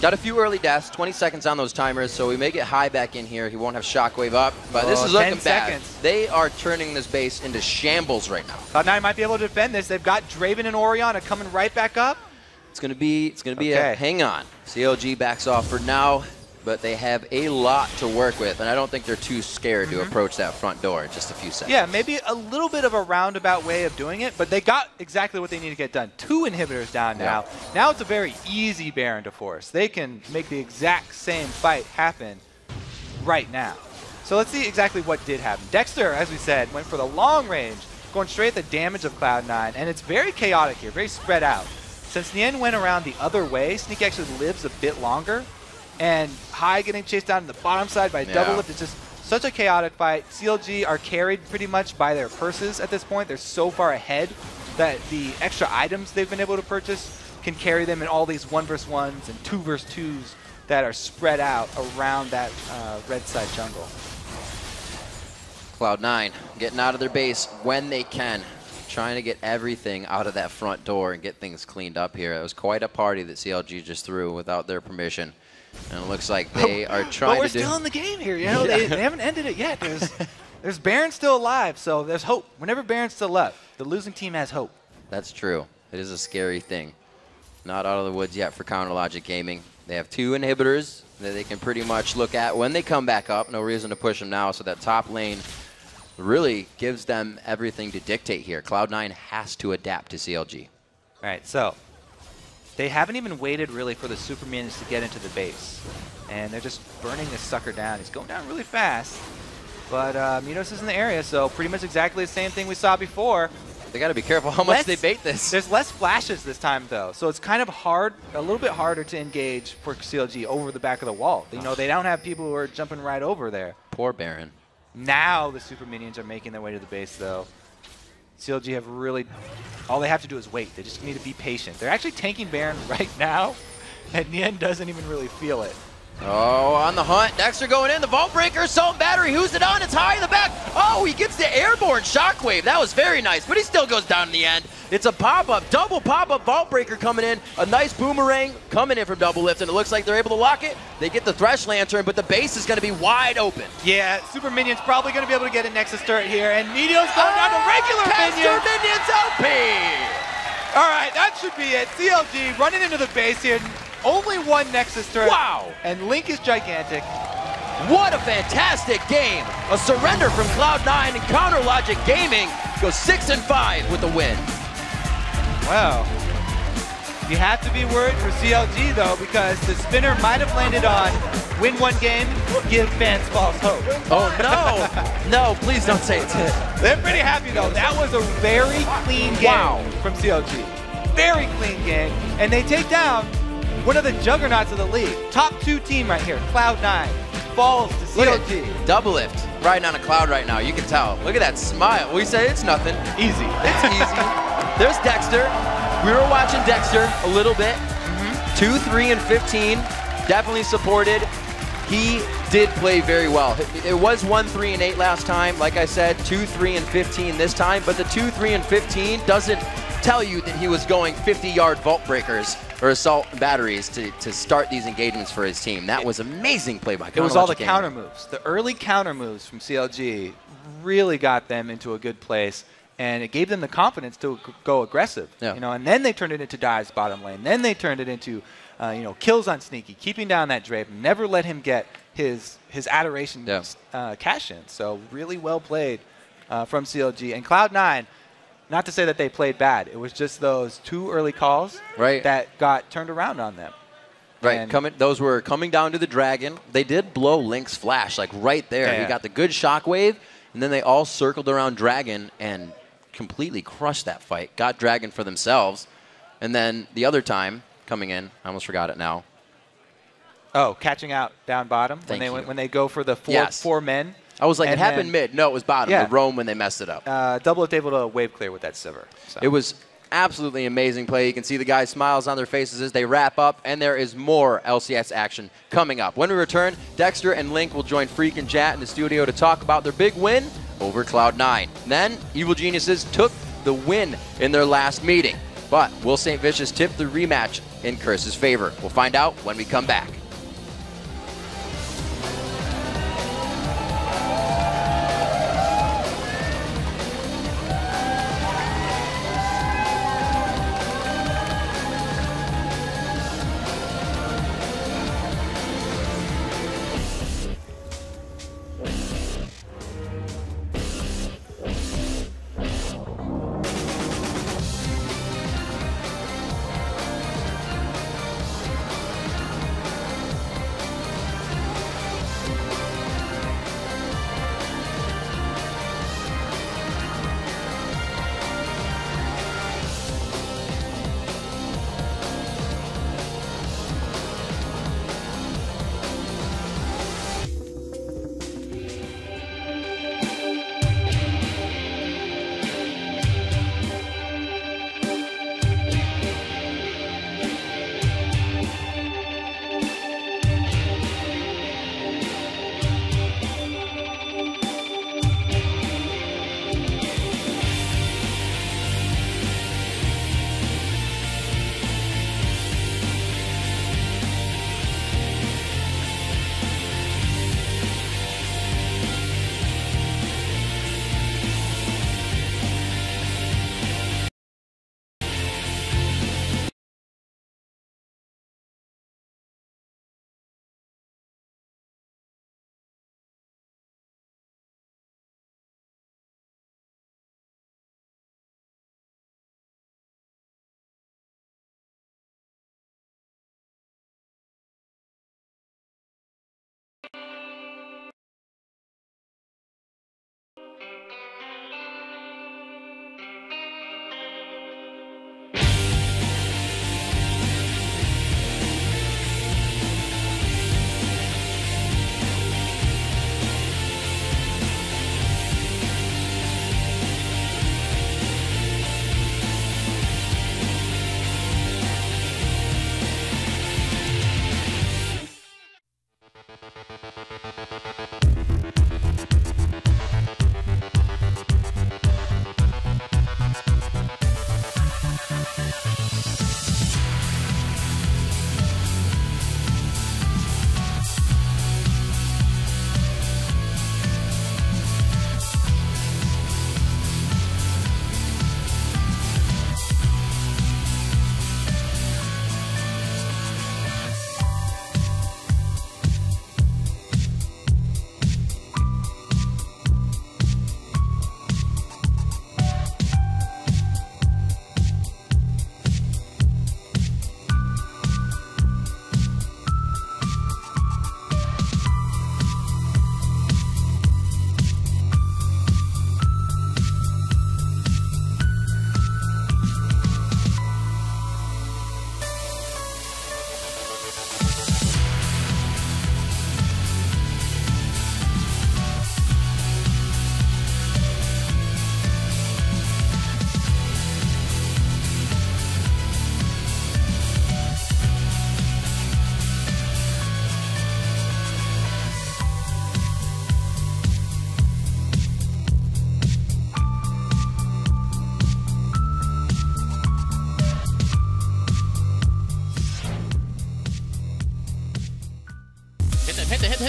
A: Got a few early deaths, 20 seconds on those timers, so we may get high back in here. He won't have Shockwave up, but this is looking
D: 10
A: bad.
D: seconds.
A: They are turning this base into shambles right now.
D: Cloud9 might be able to defend this. They've got Draven and Orianna coming right back up.
A: It's gonna be a hang on. CLG backs off for now, but they have a lot to work with, and I don't think they're too scared to approach that front door in just a few seconds.
D: Yeah, maybe a little bit of a roundabout way of doing it, but they got exactly what they need to get done. 2 inhibitors down now. Now it's a very easy Baron to force. They can make the exact same fight happen right now. So let's see exactly what did happen. Dexter, as we said, went for the long range, going straight at the damage of Cloud9, and it's very chaotic here, very spread out. Since Nien went around the other way, Sneak actually lives a bit longer, and High getting chased down to the bottom side by double lift. It's just such a chaotic fight. CLG are carried pretty much by their purses at this point. They're so far ahead that the extra items they've been able to purchase can carry them in all these 1v1s and 2v2s that are spread out around that red side jungle.
A: Cloud9 getting out of their base when they can. Trying to get everything out of that front door and get things cleaned up here. It was quite a party that CLG just threw without their permission. And it looks like they are trying to do...
D: But we're still in the game here, you know? They haven't ended it yet. There's Baron still alive, so there's hope. Whenever Baron's still up, the losing team has hope.
A: That's true. It is a scary thing. Not out of the woods yet for Counter Logic Gaming. They have 2 inhibitors that they can pretty much look at when they come back up. No reason to push them now, so that top lane really gives them everything to dictate here. Cloud9 has to adapt to CLG.
D: All right, so they haven't even waited really for the super minions to get into the base. And they're just burning this sucker down. He's going down really fast. But Meteos is in the area, so pretty much exactly the same thing we saw before.
A: They got to be careful how much they bait this.
D: There's less flashes this time, though. So it's kind of hard, a little bit harder to engage for CLG over the back of the wall. You know, they don't have people who are jumping right over there.
A: Poor Baron.
D: Now the super minions are making their way to the base, though. CLG have really, all they have to do is wait. They just need to be patient. They're actually tanking Baron right now, and Nien doesn't even really feel it.
A: Oh, on the hunt. Dexter going in. The Vault Breaker, Assault Battery. Who's it on? It's High in the back. Oh, he gets the airborne Shockwave. That was very nice, but he still goes down in the end. It's a pop-up, double pop-up Vault Breaker coming in. A nice boomerang coming in from double lift, and it looks like they're able to lock it. They get the Thresh Lantern, but the base is going to be wide open.
D: Yeah, Super Minion's probably going to be able to get a Nexus turret here, and Meteos going down to regular Minions.
A: Minions OP!
D: All right, that should be it. CLG running into the base here. Only 1 Nexus turret.
A: Wow!
D: And Link is gigantic.
A: What a fantastic game. A surrender from Cloud9 and Counter Logic Gaming goes 6-5 with the win.
D: Wow. You have to be worried for CLG, though, because the spinner might have landed on win 1 game, give fans false hope.
A: Oh, no. No, please don't say it.
D: They're pretty happy, though. That was a very clean game from CLG. Very clean game. And they take down one of the juggernauts of the league. Top 2 team right here, Cloud9, falls to CLG.
A: Double lift, riding on a cloud right now. You can tell. Look at that smile. We say it's nothing.
D: Easy.
A: It's easy. There's Dexter. We were watching Dexter a little bit. 2, 3, and 15. Definitely supported. He did play very well. It was 1, 3, and 8 last time. Like I said, 2, 3, and 15 this time. But the 2, 3, and 15 doesn't tell you that he was going 50-yard Vault Breakers or Assault Batteries to start these engagements for his team. That was amazing play by Counter Logic.
D: It was all the counter moves. The early counter moves from CLG really got them into a good place, and it gave them the confidence to go aggressive.
A: Yeah.
D: You know, and then they turned it into dives bottom lane. Then they turned it into you know, kills on Sneaky, keeping down that Drape, never let him get his adoration cash in. So really well played from CLG. And Cloud9, not to say that they played bad. It was just those 2 early calls that got turned around on them.
A: Right, those were coming down to the Dragon. They did blow Link's flash, like right there. He got the good shockwave, and then they all circled around Dragon and completely crushed that fight. Got Dragon for themselves. And then the other time, coming in, I almost forgot it now.
D: Oh, catching out down bottom when they go for the four men.
A: I was like, it happened mid. No, it was bottom. The Roam when they messed it up.
D: Double was able to wave clear with that Sivir. So.
A: It was absolutely amazing play. You can see the guys' smiles on their faces as they wrap up, and there is more LCS action coming up. When we return, Dexter and Link will join Freak and Jat in the studio to talk about their big win over Cloud9. Then, Evil Geniuses took the win in their last meeting. But will St. Vicious tip the rematch in Curse's favor? We'll find out when we come back.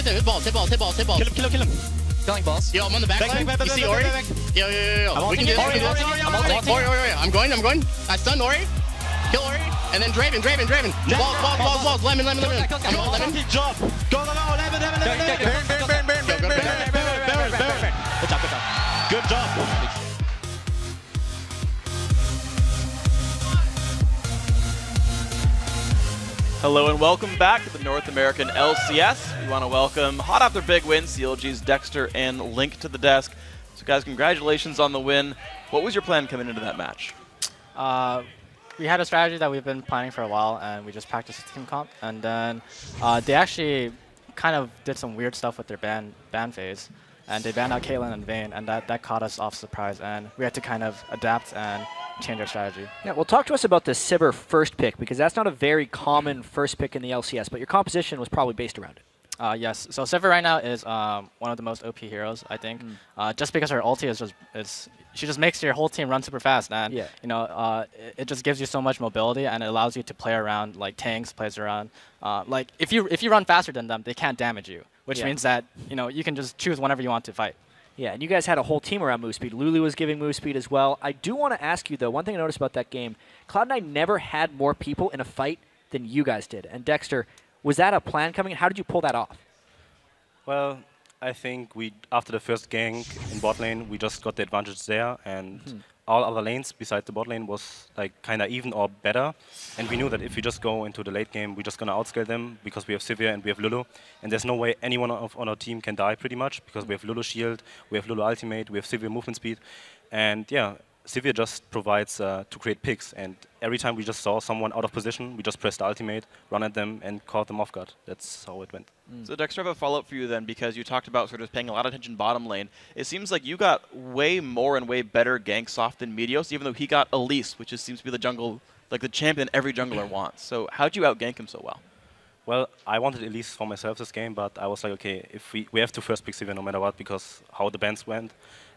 K: Hit the ball. Kill him. Killing balls.
L: Yo, I'm on the back line. You see Ori? Yo. We can do this. Ori. I'm going. I stun Ori. Kill Ori. And then Draven. Balls. Lemon. Come on, Lemon.
E: Good job. Go, Lemon. Burn. Good job.
C: Hello and welcome back to the North American LCS. We want to welcome, hot off their big win, CLG's Dexter and Link to the desk. So guys, congratulations on the win. What was your plan coming into that match?
M: We had a strategy that we've been planning for a while, and we just practiced team comp. And then they actually kind of did some weird stuff with their ban phase. And they banned out Caitlyn and Vayne, and that caught us off surprise. And we had to kind of adapt and change our strategy.
B: Yeah, well, talk to us about the Sivir first pick, because that's not a very common first pick in the LCS, but your composition was probably based around it.
M: Yes, so Sivir right now is one of the most OP heroes, I think. Just because her ulti is she just makes your whole team run super fast, and you know, it just gives you so much mobility, and it allows you to play around like tanks, plays around. Like if you run faster than them, they can't damage you, which means that you can just choose whenever you want to fight.
B: Yeah, and you guys had a whole team around move speed. Lulu was giving move speed as well. I do want to ask you, though, one thing I noticed about that game, Cloud9 never had more people in a fight than you guys did. And Dexter, was that a plan coming in? How did you pull that off?
N: Well, I think after the first gank in bot lane, we just got the advantage there, and all other lanes besides the bot lane was like kind of even or better. And we knew that if we just go into the late game, we're just going to outscale them because we have Sivir and we have Lulu. And there's no way anyone on our team can die pretty much because we have Lulu shield, we have Lulu ultimate, we have Sivir movement speed. And yeah, Sivir just provides to create picks, and every time we just saw someone out of position, we just pressed the ultimate, run at them, and caught them off guard. That's how it went.
C: So Dexter, I have a follow-up for you then, because you talked about sort of paying a lot of attention bottom lane. It seems like you got way more and way better ganks off than Meteos, even though he got Elise, which seems to be the jungle, like the champion every jungler wants. So how'd you outgank him so well?
N: Well, I wanted Elise for myself this game, but I was like, okay, if we have to first pick Sivir no matter what, because how the bans went.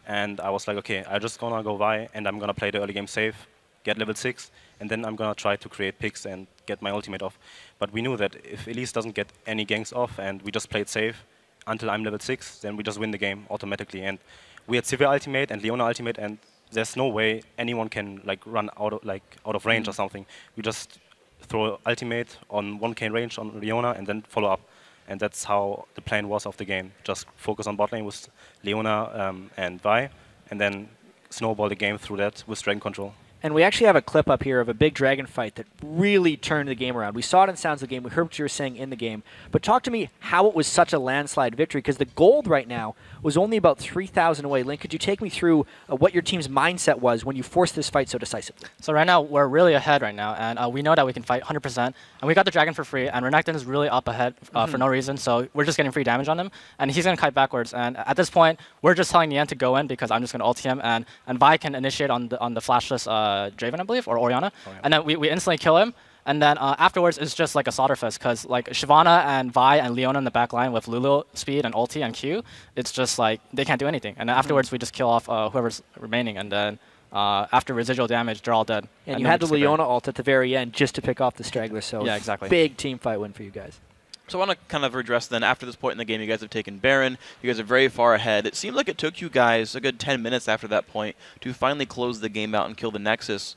N: And I was like, okay, I'm just going to go Vi, and I'm going to play the early game safe, get level 6, and then I'm going to try to create picks and get my ultimate off. But we knew that if Elise doesn't get any ganks off and we just played safe until I'm level 6, then we just win the game automatically. And we had Sivir ultimate and Leona ultimate, and there's no way anyone can like run out of range or something. We just throw ultimate on 1k range on Leona and then follow up. And that's how the plan was of the game. Just focus on bot lane with Leona and Vi, and then snowball the game through that with Dragon Control.
B: And we actually have a clip up here of a big dragon fight that really turned the game around. We saw it in Sounds of the Game. We heard what you were saying in the game. But talk to me how it was such a landslide victory, because the gold right now was only about 3,000 away. Link, could you take me through what your team's mindset was when you forced this fight so decisively?
M: So right now, we're really ahead right now, and we know that we can fight 100%. And we got the dragon for free, and Renekton is really up ahead for no reason, so we're just getting free damage on him. And he's going to kite backwards, and at this point, we're just telling Nian to go in because I'm just going to ulti him, and Vi can initiate on the flashless Draven, I believe, or Orianna. And then we instantly kill him. And then afterwards, it's just like a slaughter fest, because like Shyvana and Vi and Leona in the back line with Lulu speed and ulti and Q, it's just like they can't do anything. And then afterwards, we just kill off whoever's remaining, and then after residual damage, they're all dead.
B: And you had the Leona ult at the very end just to pick off the Straggler, so
M: yeah, exactly.
B: Big team fight win for you guys.
C: So I want to kind of redress then, after this point in the game, you guys have taken Baron. You guys are very far ahead. It seems like it took you guys a good 10 minutes after that point to finally close the game out and kill the Nexus.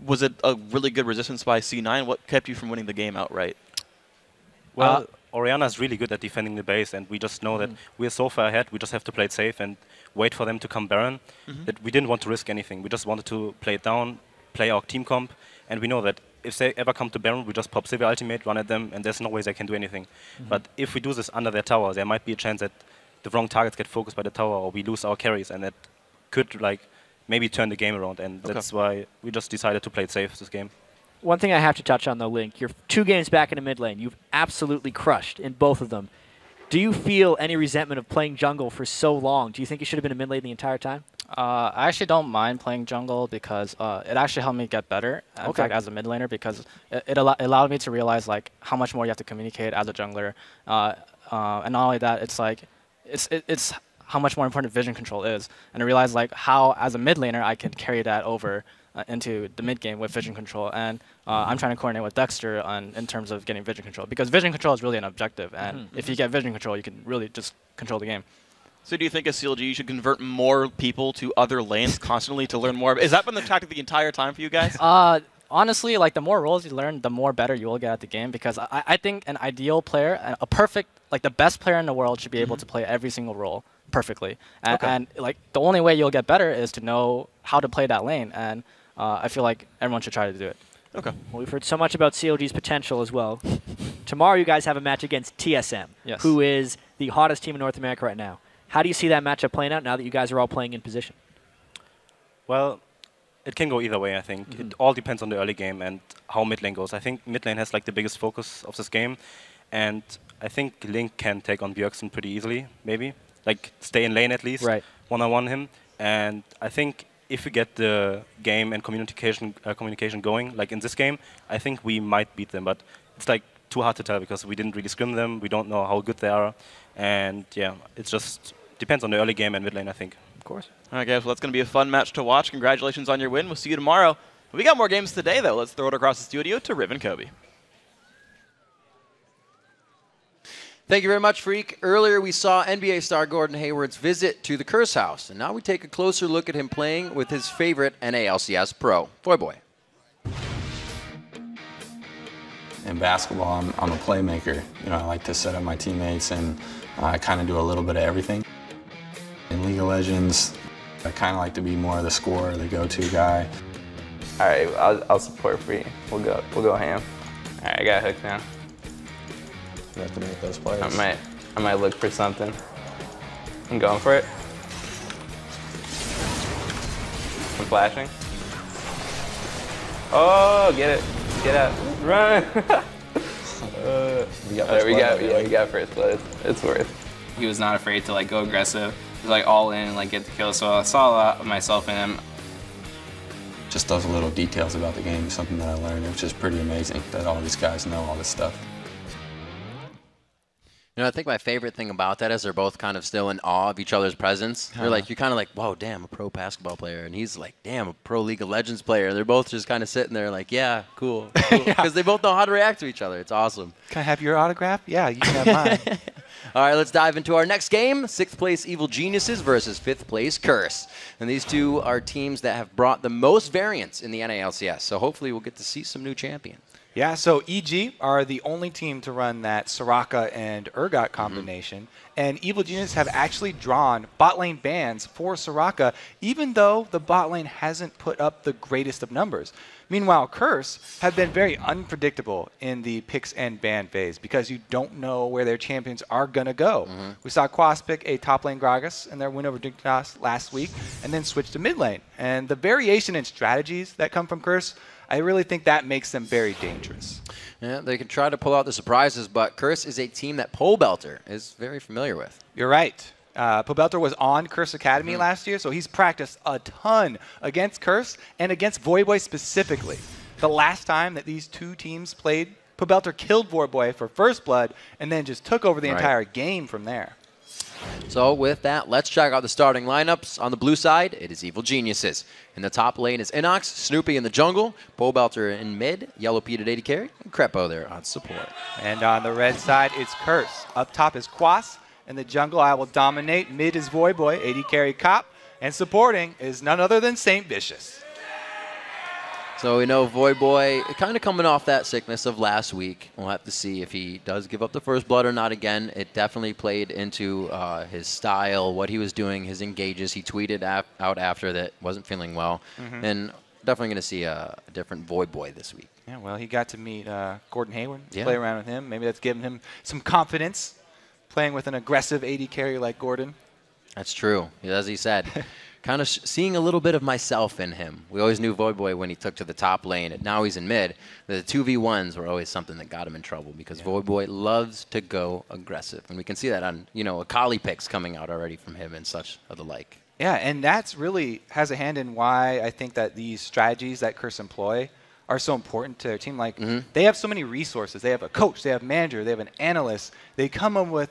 C: Was it a really good resistance by C9? What kept you from winning the game outright?
N: Well, Orianna is really good at defending the base, and we just know that we're so far ahead, we just have to play it safe and wait for them to come Baron. That we didn't want to risk anything. We just wanted to play it down, play our team comp, and we know that if they ever come to Baron, we just pop Sivir ultimate, run at them, and there's no way they can do anything. But if we do this under their tower, there might be a chance that the wrong targets get focused by the tower, or we lose our carries, and that could like maybe turn the game around, and that's why we just decided to play it safe this game.
B: One thing I have to touch on, though, Link, you're 2 games back in the mid lane. You've absolutely crushed in both of them. Do you feel any resentment of playing jungle for so long? Do you think you should have been in mid lane the entire time?
M: I actually don't mind playing jungle because it actually helped me get better, in fact, as a mid laner, because it allowed me to realize like how much more you have to communicate as a jungler. And not only that, it's like it's how much more important vision control is. And I realized like how, as a mid laner, I can carry that over into the mid game with vision control. And I'm trying to coordinate with Dexter in terms of getting vision control, because vision control is really an objective. And if you get vision control, you can really just control the game.
C: So do you think as CLG should convert more people to other lanes constantly to learn more? Has that been the tactic the entire time for you guys?
M: Honestly, like the more roles you learn, the more better you will get at the game. Because I think an ideal player, a perfect, like the best player in the world, should be able to play every single role perfectly. And like the only way you'll get better is to know how to play that lane. And I feel like everyone should try to do it.
B: Okay. Well, we've heard so much about CLG's potential as well. Tomorrow, you guys have a match against TSM, who is the hottest team in North America right now. How do you see that matchup playing out now that you guys are all playing in position?
N: Well, it can go either way, I think. It all depends on the early game and how mid lane goes. I think mid lane has like the biggest focus of this game, and I think Link can take on Bjergsen pretty easily, maybe. Like, stay in lane at least, one-on-one him. And I think if we get the game and communication going, like in this game, I think we might beat them. But it's like too hard to tell because we didn't really scrim them. We don't know how good they are. And yeah, it's just depends on the early game and mid lane, I think.
B: Of course.
C: All right, guys, well, that's going to be a fun match to watch. Congratulations on your win. We'll see you tomorrow. We got more games today, though. Let's throw it across the studio to Riv and Kobe.
A: Thank you very much, Freak. Earlier, we saw NBA star Gordon Hayward's visit to the Curse House, and now we take a closer look at him playing with his favorite NALCS pro, Voyboy.
G: In basketball, I'm a playmaker. You know, I like to set up my teammates, and I kind of do a little bit of everything. In League of Legends, I kind of like to be more of the scorer, the go-to guy.
H: All right, I'll support Free. We'll go ham. All right, I got hooked now.
G: You have to make those plays.
H: I might look for something. I'm going for it. I'm flashing. Oh, get it. Get out. Run. We got first blood. It's worth. He was not afraid to like go aggressive. He was like all in and like get the kill. So I saw a lot of myself in him.
G: Just those little details about the game is something that I learned, which is pretty amazing that all these guys know all this stuff.
A: You know, I think my favorite thing about that is they're both kind of still in awe of each other's presence. They're like, you're kind of like, whoa, damn, a pro basketball player. And he's like, damn, a pro League of Legends player. They're both just kind of sitting there like, yeah, cool. Because they both know how to react to each other. It's awesome.
D: Can I have your autograph? Yeah, you can have mine.
A: All right, let's dive into our next game. 6th place Evil Geniuses versus 5th place Curse. And these two are teams that have brought the most variance in the NALCS. So hopefully we'll get to see some new champions.
D: Yeah, so EG are the only team to run that Soraka and Urgot combination. And Evil Genius have actually drawn bot lane bans for Soraka, even though the bot lane hasn't put up the greatest of numbers. Meanwhile, Curse have been very unpredictable in the picks and ban phase because you don't know where their champions are going to go. We saw Quas pick a top lane Gragas in their win over Dignitas last week and then switch to mid lane. And the variation in strategies that come from Curse, I really think that makes them very dangerous.
A: Yeah, they can try to pull out the surprises, but Curse is a team that Pole Belter is very familiar with.
D: You're right. Pole Belter was on Curse Academy last year, so he's practiced a ton against Curse and against Voyboy specifically. The last time that these two teams played, Pole Belter killed Voyboy for first blood and then just took over the entire game from there.
A: So with that, let's check out the starting lineups. On the blue side, it is Evil Geniuses. In the top lane is Inox, Snoopy in the jungle, Pole Belter in mid, Yellow Pete at AD carry, and Crepo there on support.
D: And on the red side, it's Curse. Up top is Quas. In the jungle, I will dominate. Mid is Voyboy, AD carry Cop. And supporting is none other than Saint Vicious.
A: So we know Voyboy kind of coming off that sickness of last week. We'll have to see if he does give up the first blood or not again. It definitely played into his style, what he was doing, his engages. He tweeted out after that wasn't feeling well. And definitely going to see a different Voyboy this week.
D: Yeah, well, he got to meet Gordon Hayward, play around with him. Maybe that's giving him some confidence, playing with an aggressive AD carry like Gordon.
A: That's true. As he said. Kind of seeing a little bit of myself in him. We always knew Voyboy when he took to the top lane, and now he's in mid. The 2v1s were always something that got him in trouble because Voyboy loves to go aggressive. And we can see that on, Akali picks coming out already from him and such of the like.
D: Yeah, and that's really has a hand in why I think that these strategies that Curse employ are so important to their team. Like, they have so many resources. They have a coach, they have a manager, they have an analyst. They come up with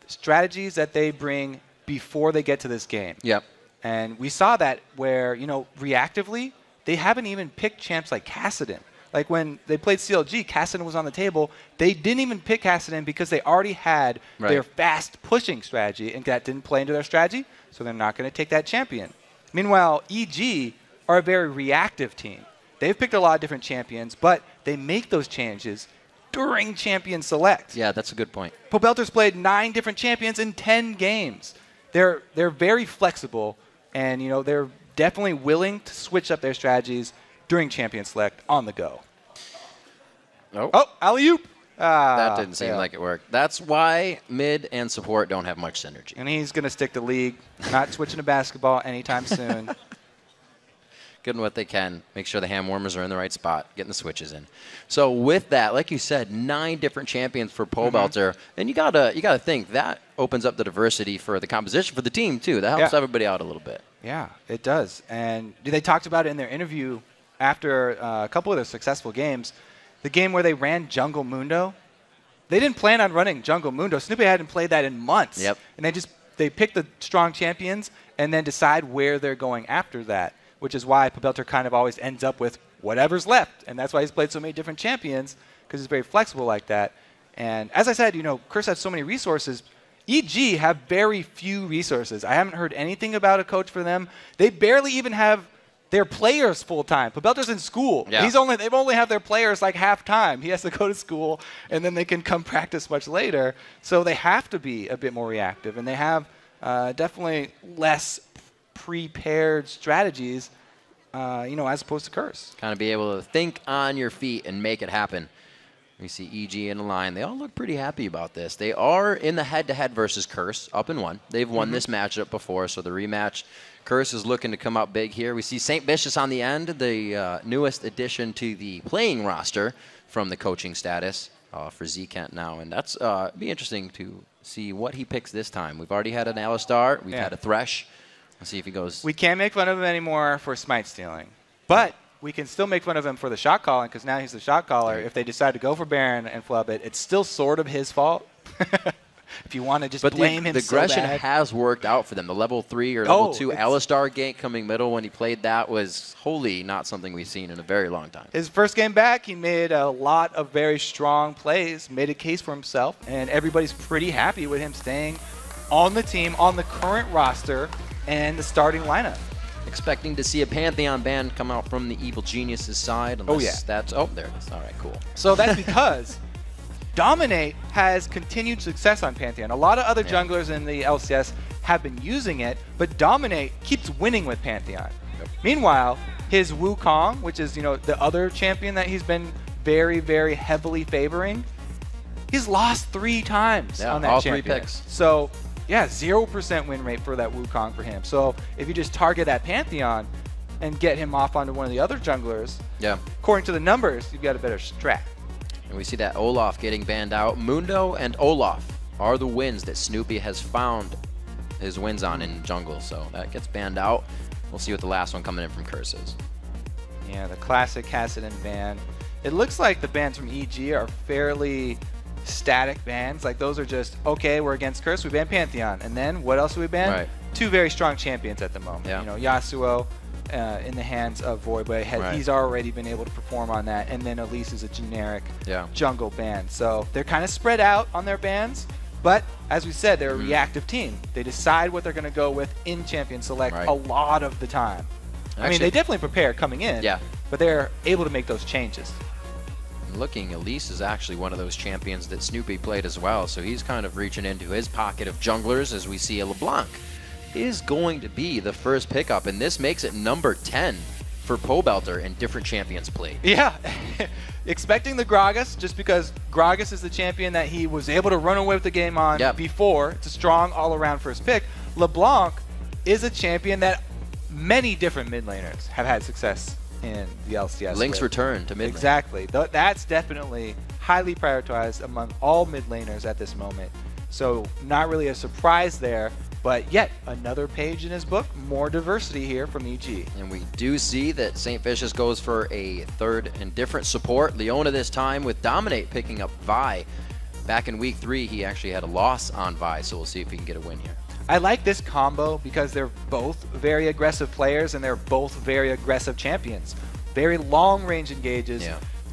D: strategies that they bring before they get to this game.
A: Yep.
D: And we saw that where, reactively, they haven't even picked champs like Kassadin Like when they played CLG, Kassadin was on the table. They didn't even pick Kassadin because they already had their fast pushing strategy, and that didn't play into their strategy, so they're not going to take that champion. Meanwhile, EG are a very reactive team. They've picked a lot of different champions, but they make those changes during champion select.
A: Yeah, that's a good point.
D: Pobelter's played 9 different champions in 10 games. They're very flexible, and they're definitely willing to switch up their strategies during champion select on the go. Oh, alley-oop.
A: That didn't seem like it worked. That's why mid and support don't have much synergy.
D: And he's going to stick to League, not switching to basketball anytime soon.
A: Getting what they can, make sure the hand warmers are in the right spot, getting the switches in. So with that, like you said, 9 different champions for Pobelter, and you gotta think that opens up the diversity for the composition for the team too. That helps everybody out a little bit.
D: Yeah, it does. And they talked about it in their interview after a couple of their successful games. The game where they ran Jungle Mundo, they didn't plan on running Jungle Mundo. Snoopy hadn't played that in months.
A: Yep.
D: And they pick the strong champions and then decide where they're going after that, which is why Pobelter kind of always ends up with whatever's left. And that's why he's played so many different champions, because he's very flexible like that. And as I said, Curse has so many resources. EG have very few resources. I haven't heard anything about a coach for them. They barely even have their players full-time. Pobelter's in school.
A: Yeah.
D: They've only have their players like half-time. He has to go to school, and then they can come practice much later. So they have to be a bit more reactive, and they have definitely less prepared strategies, as opposed to Curse.
A: Kind of be able to think on your feet and make it happen. We see EG in the line. They all look pretty happy about this. They are in the head-to-head versus Curse, up and 1. They've won this matchup before, so the rematch, Curse is looking to come out big here. We see St. Vicious on the end, the newest addition to the playing roster from the coaching status for Z-Kent now. And that's be interesting to see what he picks this time. We've already had an Alistar. We've had a Thresh. Let's see if he goes.
D: We can't make fun of him anymore for smite stealing, but we can still make fun of him for the shot calling, because now he's the shot caller. If they decide to go for Baron and flub it, it's still sort of his fault. If you want to just blame him,
A: the aggression has worked out for them. The level 3 or level 2 Alistar gank coming middle when he played that was wholly not something we've seen in a very long time.
D: His first game back, he made a lot of very strong plays, made a case for himself, and everybody's pretty happy with him staying on the team, on the current roster, and the starting lineup.
A: Expecting to see a Pantheon ban come out from the Evil Geniuses side. Unless that's there it is. All right, cool.
D: So that's because Dominate has continued success on Pantheon. A lot of other junglers in the LCS have been using it, but Dominate keeps winning with Pantheon. Meanwhile, his Wukong, which is the other champion that he's been very, very heavily favoring, he's lost 3 times on that
A: all
D: champion.
A: 3 picks.
D: So yeah, 0% win rate for that Wukong for him. So if you just target that Pantheon and get him off onto one of the other junglers, according to the numbers, you've got a better strat.
A: And we see that Olaf getting banned out. Mundo and Olaf are the wins that Snoopy has found his wins on in jungle. So that gets banned out. We'll see what the last one coming in from Curse is.
D: Yeah, the classic Kassadin ban. It looks like the bans from EG are fairly static bans. Like those are just, okay, we're against Curse, we ban Pantheon. And then what else do we ban?
A: Right.
D: 2 very strong champions at the moment.
A: Yeah.
D: Yasuo in the hands of Void, but he's already been able to perform on that. And then Elise is a generic jungle ban. So they're kind of spread out on their bans. But as we said, they're a reactive team. They decide what they're going to go with in Champion Select a lot of the time. I mean, they definitely prepare coming in, but they're able to make those changes.
A: Looking, Elise is actually one of those champions that Snoopy played as well, so he's kind of reaching into his pocket of junglers as we see a LeBlanc is going to be the first pickup, and this makes it number 10 for Pobelter in different champions played.
D: Yeah, expecting the Gragas, just because Gragas is the champion that he was able to run away with the game on before. It's a strong all-around first pick. LeBlanc is a champion that many different mid laners have had success in the LCS.
A: Link's return to mid lane.
D: Exactly. That's definitely highly prioritized among all mid laners at this moment. So not really a surprise there, but yet another page in his book, more diversity here from EG.
A: And we do see that St. Vicious goes for a third and different support. Leona this time with Dominate picking up Vi. Back in week 3, he actually had a loss on Vi, so we'll see if he can get a win here.
D: I like this combo because they're both very aggressive players and they're both very aggressive champions. Very long range engages.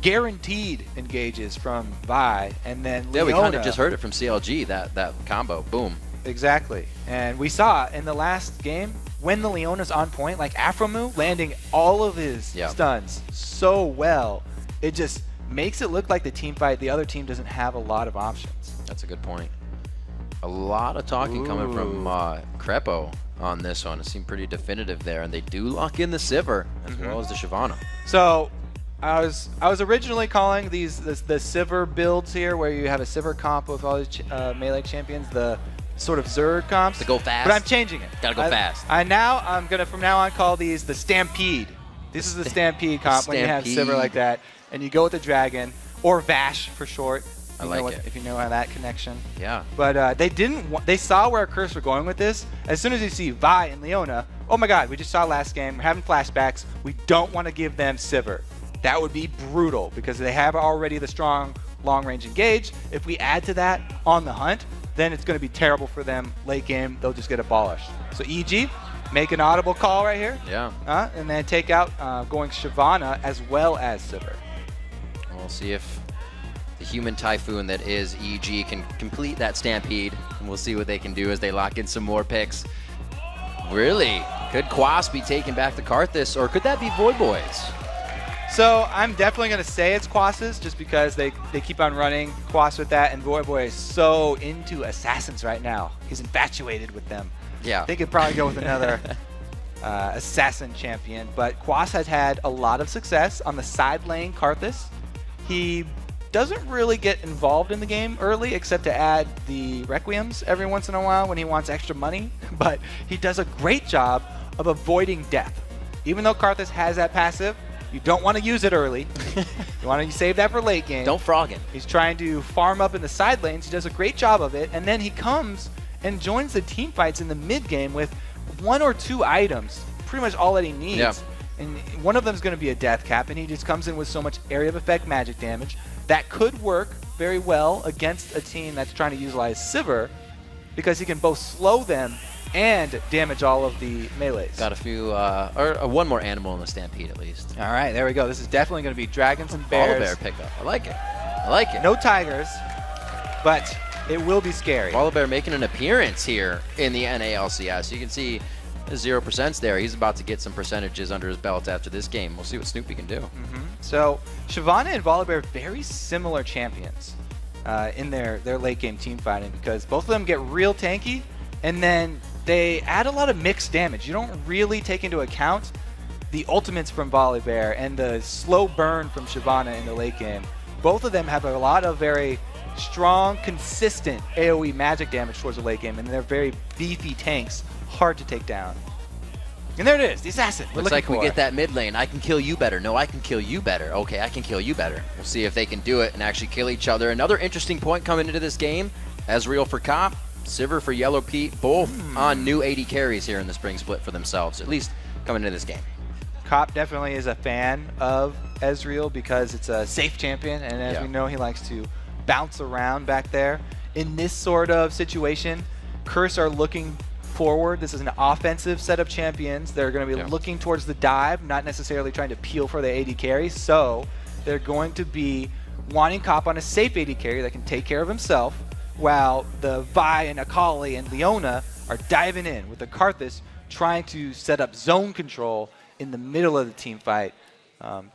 D: guaranteed engages from Vi, and then
A: Yeah,
D: Leona.
A: we kind of just heard it from CLG, that combo. Boom.
D: Exactly. And we saw in the last game, when the Leona's on point, like Afromu landing all of his stuns so well, it just makes it look like the team fight, the other team doesn't have a lot of options.
A: That's a good point. A lot of talking coming from Crepo on this one. It seemed pretty definitive there, and they do lock in the Sivir as well as the Shyvana.
D: So I was originally calling these the Sivir builds here, where you have a Sivir comp with all these melee champions, the sort of Zerg comps.
A: To go fast.
D: But I'm changing it.
A: Gotta go fast.
D: I'm gonna from now on call these the Stampede. This is the Stampede comp when you have Sivir like that, and you go with the dragon or Vash for short.
A: I like it.
D: If you know how that connection.
A: Yeah.
D: But they saw where Curse were going with this. As soon as you see Vi and Leona, oh my God, we just saw last game. We're having flashbacks. We don't want to give them Sivir. That would be brutal because they have already the strong long-range engage. If we add to that on the hunt, then it's going to be terrible for them late game. They'll just get abolished. So EG, make an audible call right here.
A: Yeah.
D: And then take out going Shyvana as well as Sivir.
A: We'll see if the human typhoon that is EG can complete that Stampede, and we'll see what they can do as they lock in some more picks. Really? Could Quas be taking back the Karthus, or could that be Void Boys?
D: So I'm definitely going to say it's Quas's just because they keep on running Quas with that, and Void Boy is so into assassins right now. He's infatuated with them.
A: Yeah.
D: They could probably go with another assassin champion, but Quas has had a lot of success on the side lane Karthus. He doesn't really get involved in the game early except to add the Requiems every once in a while when he wants extra money, but he does a great job of avoiding death. Even though Karthus has that passive, you don't want to use it early. You want to save that for late game.
A: Don't frog him.
D: He's trying to farm up in the side lanes. He does a great job of it, and then he comes and joins the team fights in the mid game with 1 or 2 items, pretty much all that he needs.
A: Yeah.
D: And one of them is going to be a death cap, and he just comes in with so much area of effect magic damage that could work very well against a team that's trying to utilize Sivir, because he can both slow them and damage all of the melees.
A: Got a few, or one more animal in the Stampede at least.
D: All right, there we go. This is definitely going to be dragons and bears.
A: Bear pickup. I like it. I like it.
D: No tigers, but it will be scary.
A: Bear making an appearance here in the NALCS. You can see 0% there. He's about to get some percentages under his belt after this game. We'll see what Snoopy can do.
D: So Shyvana and Volibear, very similar champions in their late game team fighting, because both of them get real tanky, and then they add a lot of mixed damage. You don't really take into account the ultimates from Volibear and the slow burn from Shyvana in the late game. Both of them have a lot of very strong, consistent AoE magic damage towards the late game, and they're very beefy tanks, hard to take down. And there it is, the assassin.
A: Looks like we get that mid lane. I can kill you better. No, I can kill you better. Okay, I can kill you better. We'll see if they can do it and actually kill each other. Another interesting point coming into this game. Ezreal for Cop, Sivir for Yellow Pete, both on new 80 carries here in the spring split for themselves, at least coming into this game.
D: Cop definitely is a fan of Ezreal because it's a safe champion, and as we know, he likes to bounce around back there. In this sort of situation, Curse are looking forward. This is an offensive set of champions. They're going to be looking towards the dive, not necessarily trying to peel for the AD carry, so they're going to be wanting Cop on a safe AD carry that can take care of himself, while the Vi and Akali and Leona are diving in with the Karthus, trying to set up zone control in the middle of the team fight,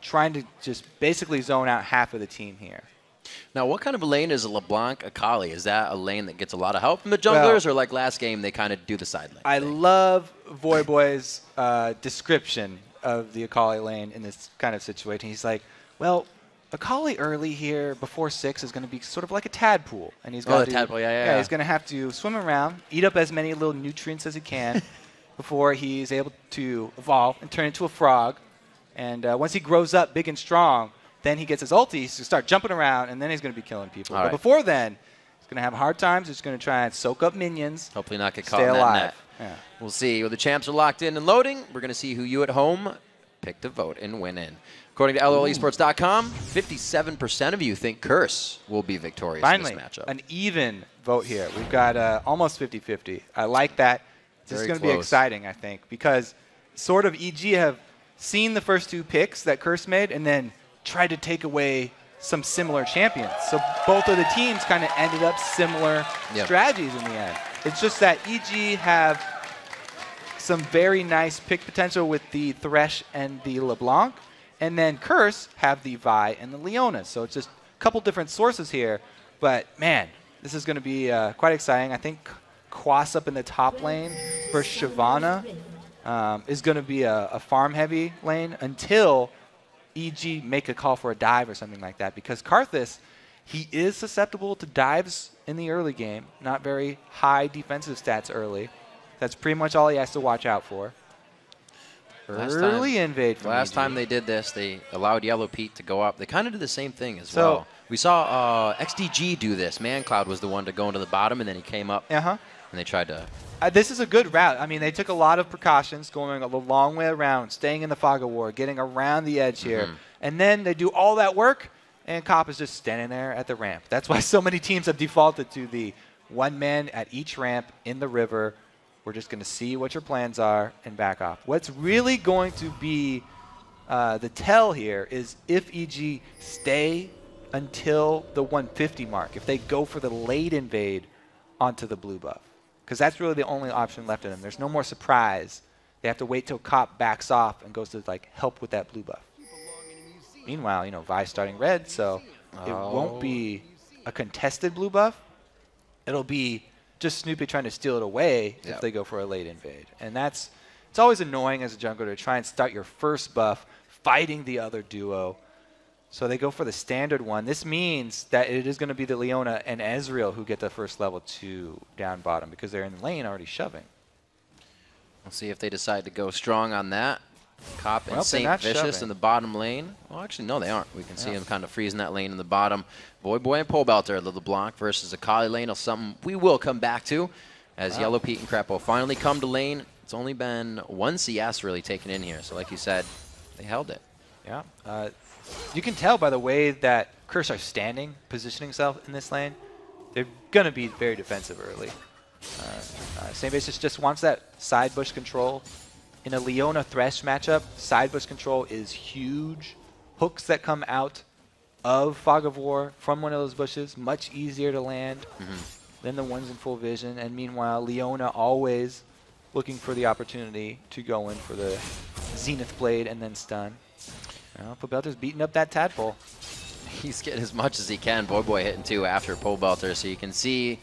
D: trying to just basically zone out half of the team here.
A: Now, what kind of a lane is a LeBlanc Akali? Is that a lane that gets a lot of help from the junglers, or like last game, they kind of do the side lane?
D: I love Void Boy's description of the Akali lane in this kind of situation. He's like, well, Akali early here before 6 is going to be sort of like a tadpole, and he's got
A: tadpole, yeah.
D: He's going to have to swim around, eat up as many little nutrients as he can before he's able to evolve and turn into a frog. And once he grows up big and strong, then he gets his ulti to start jumping around, and then he's going to be killing people. But before then, he's going to have hard times. He's going to try and soak up minions.
A: Hopefully not get caught in that net. Yeah. We'll see. Well, the champs are locked in and loading. We're going to see who you at home pick to vote and win in. According to LOLesports.com, 57% of you think Curse will be victorious in this matchup.
D: An even vote here. We've got almost 50-50. I like that. This is going to be exciting, I think, because sort of EG have seen the first 2 picks that Curse made and then tried to take away some similar champions. So both of the teams kind of ended up similar strategies in the end. It's just that EG have some very nice pick potential with the Thresh and the LeBlanc, and then Curse have the Vi and the Leona. So it's just a couple different sources here, but man, this is going to be quite exciting. I think Quas up in the top lane versus Shyvana is going to be a farm-heavy lane until EG make a call for a dive or something like that, because Karthus, he is susceptible to dives in the early game. Not very high defensive stats early. That's pretty much all he has to watch out for. Early invade from
A: Last
D: EG.
A: time they did this, they allowed Yellow Pete to go up. They kind of did the same thing as well. We saw XDG do this. ManCloud was the one to go into the bottom, and then he came up, and they tried to...
D: This is a good route. I mean, they took a lot of precautions, going a long way around, staying in the fog of war, getting around the edge here. And then they do all that work, and Cop is just standing there at the ramp. That's why so many teams have defaulted to the one man at each ramp in the river. We're just going to see what your plans are and back off. What's really going to be the tell here is if EG stay until the 150 mark, if they go for the late invade onto the blue buff. Because that's really the only option left in them. There's no more surprise. They have to wait till Cop backs off and goes to like help with that blue buff. Meanwhile, you know, Vi starting red, so it won't be a contested blue buff. It'll be just Snoopy trying to steal it away if they go for a late invade. And it's always annoying as a jungler to try and start your first buff fighting the other duo. So they go for the standard one. This means that it is going to be the Leona and Ezreal who get the first level 2 down bottom because they're in the lane already shoving.
A: We'll see if they decide to go strong on that. Cop and
D: Well,
A: Saint Vicious
D: shoving.
A: in the bottom lane. Well, actually, no, they aren't. We can see him kind of freezing that lane in the bottom. Boy and Pole Belter, the LeBlanc versus a Kali lane is something we will come back to as Yellow Pete and Crapo finally come to lane. It's only been one CS really taken in here. So like you said, they held it.
D: Yeah. You can tell by the way that Curse are standing, positioning himself in this lane. They're going to be very defensive early. Saint Vicious just wants that side bush control. In a Leona Thresh matchup, side bush control is huge. Hooks that come out of Fog of War from one of those bushes, much easier to land than the ones in full vision. And meanwhile, Leona always looking for the opportunity to go in for the Zenith Blade and then stun. Well, Pobelter's beating up that tadpole.
A: He's getting as much as he can. Boy hitting 2 after Pole Belter, so you can see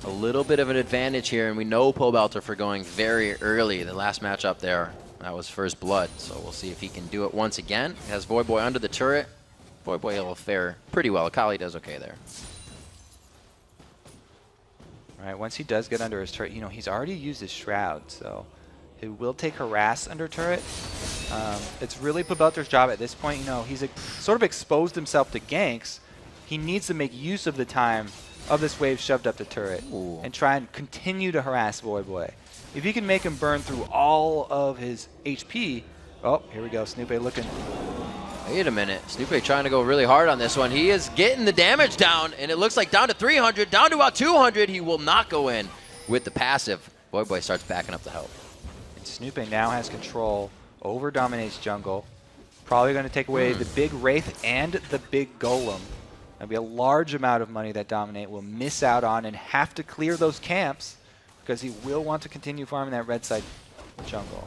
A: a little bit of an advantage here, and we know Pole Belter for going very early. The last matchup there, that was First Blood, so we'll see if he can do it once again. He has Voyboy under the turret. Voyboy will fare pretty well. Akali does okay there.
D: All right, once he does get under his turret, you know, he's already used his Shroud, so he will take Harass under turret. It's really Pobelter's job at this point. You know, he's sort of exposed himself to ganks. He needs to make use of the time of this wave shoved up the turret and try and continue to harass Voyboy. If you can make him burn through all of his HP, oh, here we go, Snoopy looking.
A: Wait a minute, Snoopy trying to go really hard on this one. He is getting the damage down, and it looks like down to 300, down to about 200. He will not go in with the passive. Voyboy starts backing up the help.
D: And Snoopy now has control over Dominate's jungle. Probably going to take away the big Wraith and the big Golem. That'll be a large amount of money that Dominate will miss out on and have to clear those camps because he will want to continue farming that red side jungle.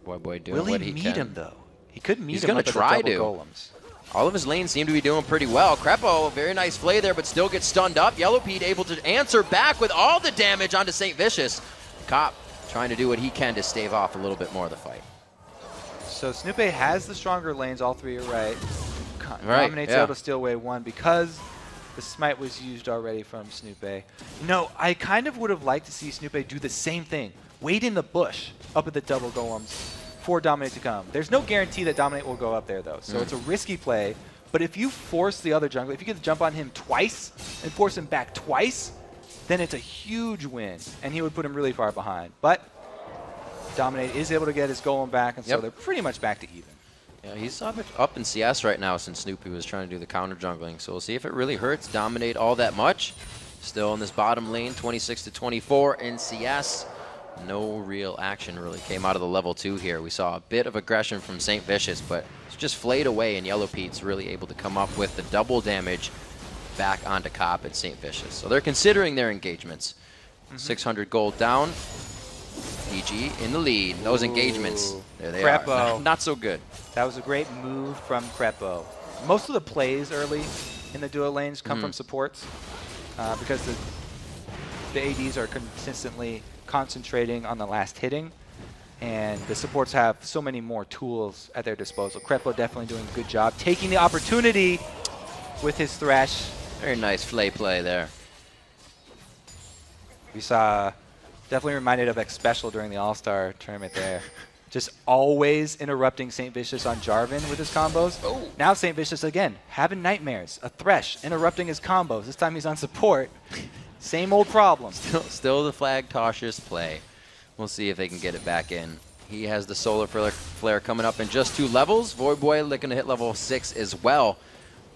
A: Voyboy doing
D: will
A: what
D: he
A: he
D: meet
A: can.
D: him though? He could meet
A: He's
D: him
A: gonna
D: up at
A: try
D: the
A: to.
D: double golems.
A: All of his lanes seem to be doing pretty well. Crepo, very nice play there, but still gets stunned up. Yellow Pete able to answer back with all the damage onto Saint Vicious. Cop trying to do what he can to stave off a little bit more of the fight.
D: So Snoopy has the stronger lanes, all three are right. Dominate's able to steal away one because the smite was used already from Snoopy. No, I kind of would have liked to see Snoopy do the same thing. Wait in the bush up at the double golems for Dominate to come. There's no guarantee that Dominate will go up there though, so it's a risky play. But if you force the other jungler, if you get to jump on him twice and force him back twice, then it's a huge win, and he would put him really far behind. But Dominate is able to get his golem back, and so they're pretty much back to even.
A: Yeah, he's up in CS right now since Snoopy was trying to do the counter jungling. So we'll see if it really hurts Dominate all that much. Still in this bottom lane, 26 to 24 in CS. no real action really came out of the level 2 here. We saw a bit of aggression from St. Vicious, but it's just flayed away, and Yellow Pete's really able to come up with the double damage back onto Cop and St. Vicious. So they're considering their engagements. 600 gold down. EG in the lead. Those engagements, there they are. Not so good.
D: That was a great move from Crepo. Most of the plays early in the duo lanes come from supports because the ADs are consistently concentrating on the last hitting, and the supports have so many more tools at their disposal. Crepo definitely doing a good job, taking the opportunity with his Thresh.
A: Very nice flay play there.
D: We saw, definitely reminded of X Special during the All-Star tournament there. Just always interrupting St. Vicious on Jarvan with his combos. Oh. Now St. Vicious again, having nightmares. A Thresh interrupting his combos. This time he's on support. Same old problem.
A: Still the flag cautious play. We'll see if they can get it back in. He has the Solar Flare coming up in just 2 levels. Voidboy looking to hit level 6 as well.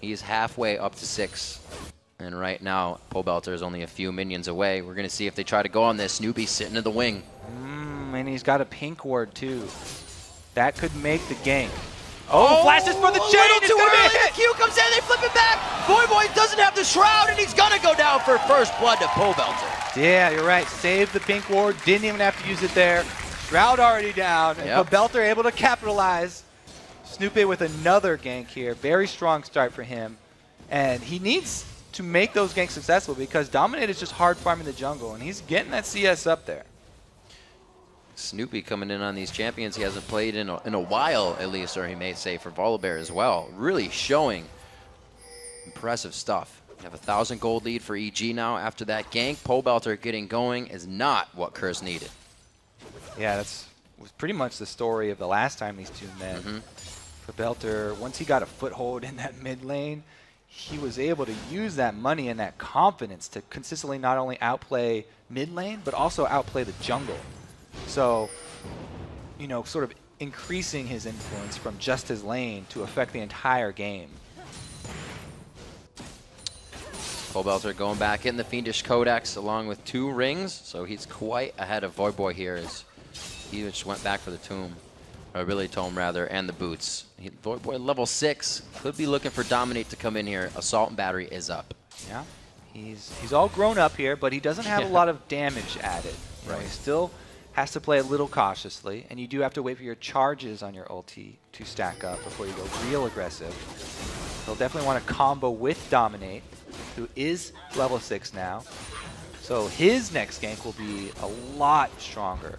A: He's halfway up to 6. And right now, Pobelter is only a few minions away. We're going to see if they try to go on this. Snoopy sitting in the wing.
D: And he's got a pink ward too. That could make the gank. Oh, flashes for the chain!
A: Too early. The Q comes in, they flip it back. Voidboy doesn't have the shroud, and he's going to go down for first blood to Pobelter.
D: Yeah, you're right. Saved the pink ward. Didn't even have to use it there. Shroud already down. And Pobelter able to capitalize. Snoopy with another gank here. Very strong start for him. And he needs to make those ganks successful because Dominate is just hard farming the jungle, and he's getting that CS up there.
A: Snoopy coming in on these champions he hasn't played in a while, at least, or he may say for Volibear as well. Really showing impressive stuff. We have 1,000 gold lead for EG now after that gank. Pobelter getting going is not what Curse needed.
D: Yeah, was pretty much the story of the last time these two met. Pobelter, once he got a foothold in that mid lane, he was able to use that money and that confidence to consistently not only outplay mid lane, but also outplay the jungle. So, you know, sort of increasing his influence from just his lane to affect the entire game.
A: Pobelter going back in the Fiendish Codex along with 2 rings, so he's quite ahead of Voidboy here as he just went back for the tomb. Or really Tome rather, and the boots. Voidboy level 6, could be looking for Dominate to come in here. Assault and Battery is up.
D: Yeah, he's all grown up here, but he doesn't have a lot of damage added. Right. He still has to play a little cautiously, and you do have to wait for your charges on your ulti to stack up before you go real aggressive. He'll definitely want to combo with Dominate, who is level 6 now. So his next gank will be a lot stronger.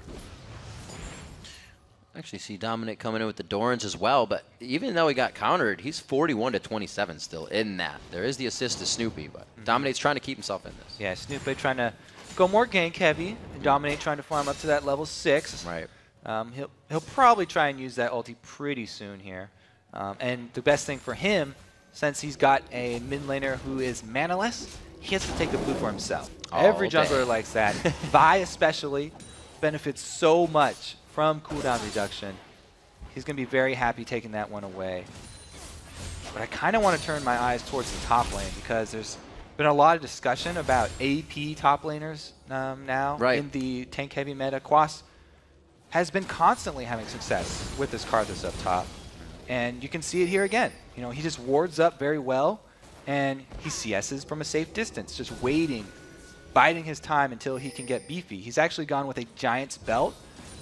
A: Actually see Dominate coming in with the Dorans as well, but even though he got countered, he's 41 to 27 still in that. There is the assist to Snoopy, but Dominate's trying to keep himself in this.
D: Yeah, Snoopy trying to go more gank heavy, and Dominate trying to farm up to that level 6.
A: Right.
D: He'll probably try and use that ulti pretty soon here. And the best thing for him, since he's got a mid laner who is manaless, he has to take the blue for himself. Every jungler likes that. Vi especially benefits so much from cooldown reduction. He's going to be very happy taking that one away. But I kind of want to turn my eyes towards the top lane because there's been a lot of discussion about AP top laners now in the tank heavy meta. Quas has been constantly having success with this Karthus up top. And you can see it here again. You know, he just wards up very well and he CS's from a safe distance, just waiting, biding his time until he can get beefy. He's actually gone with a Giant's Belt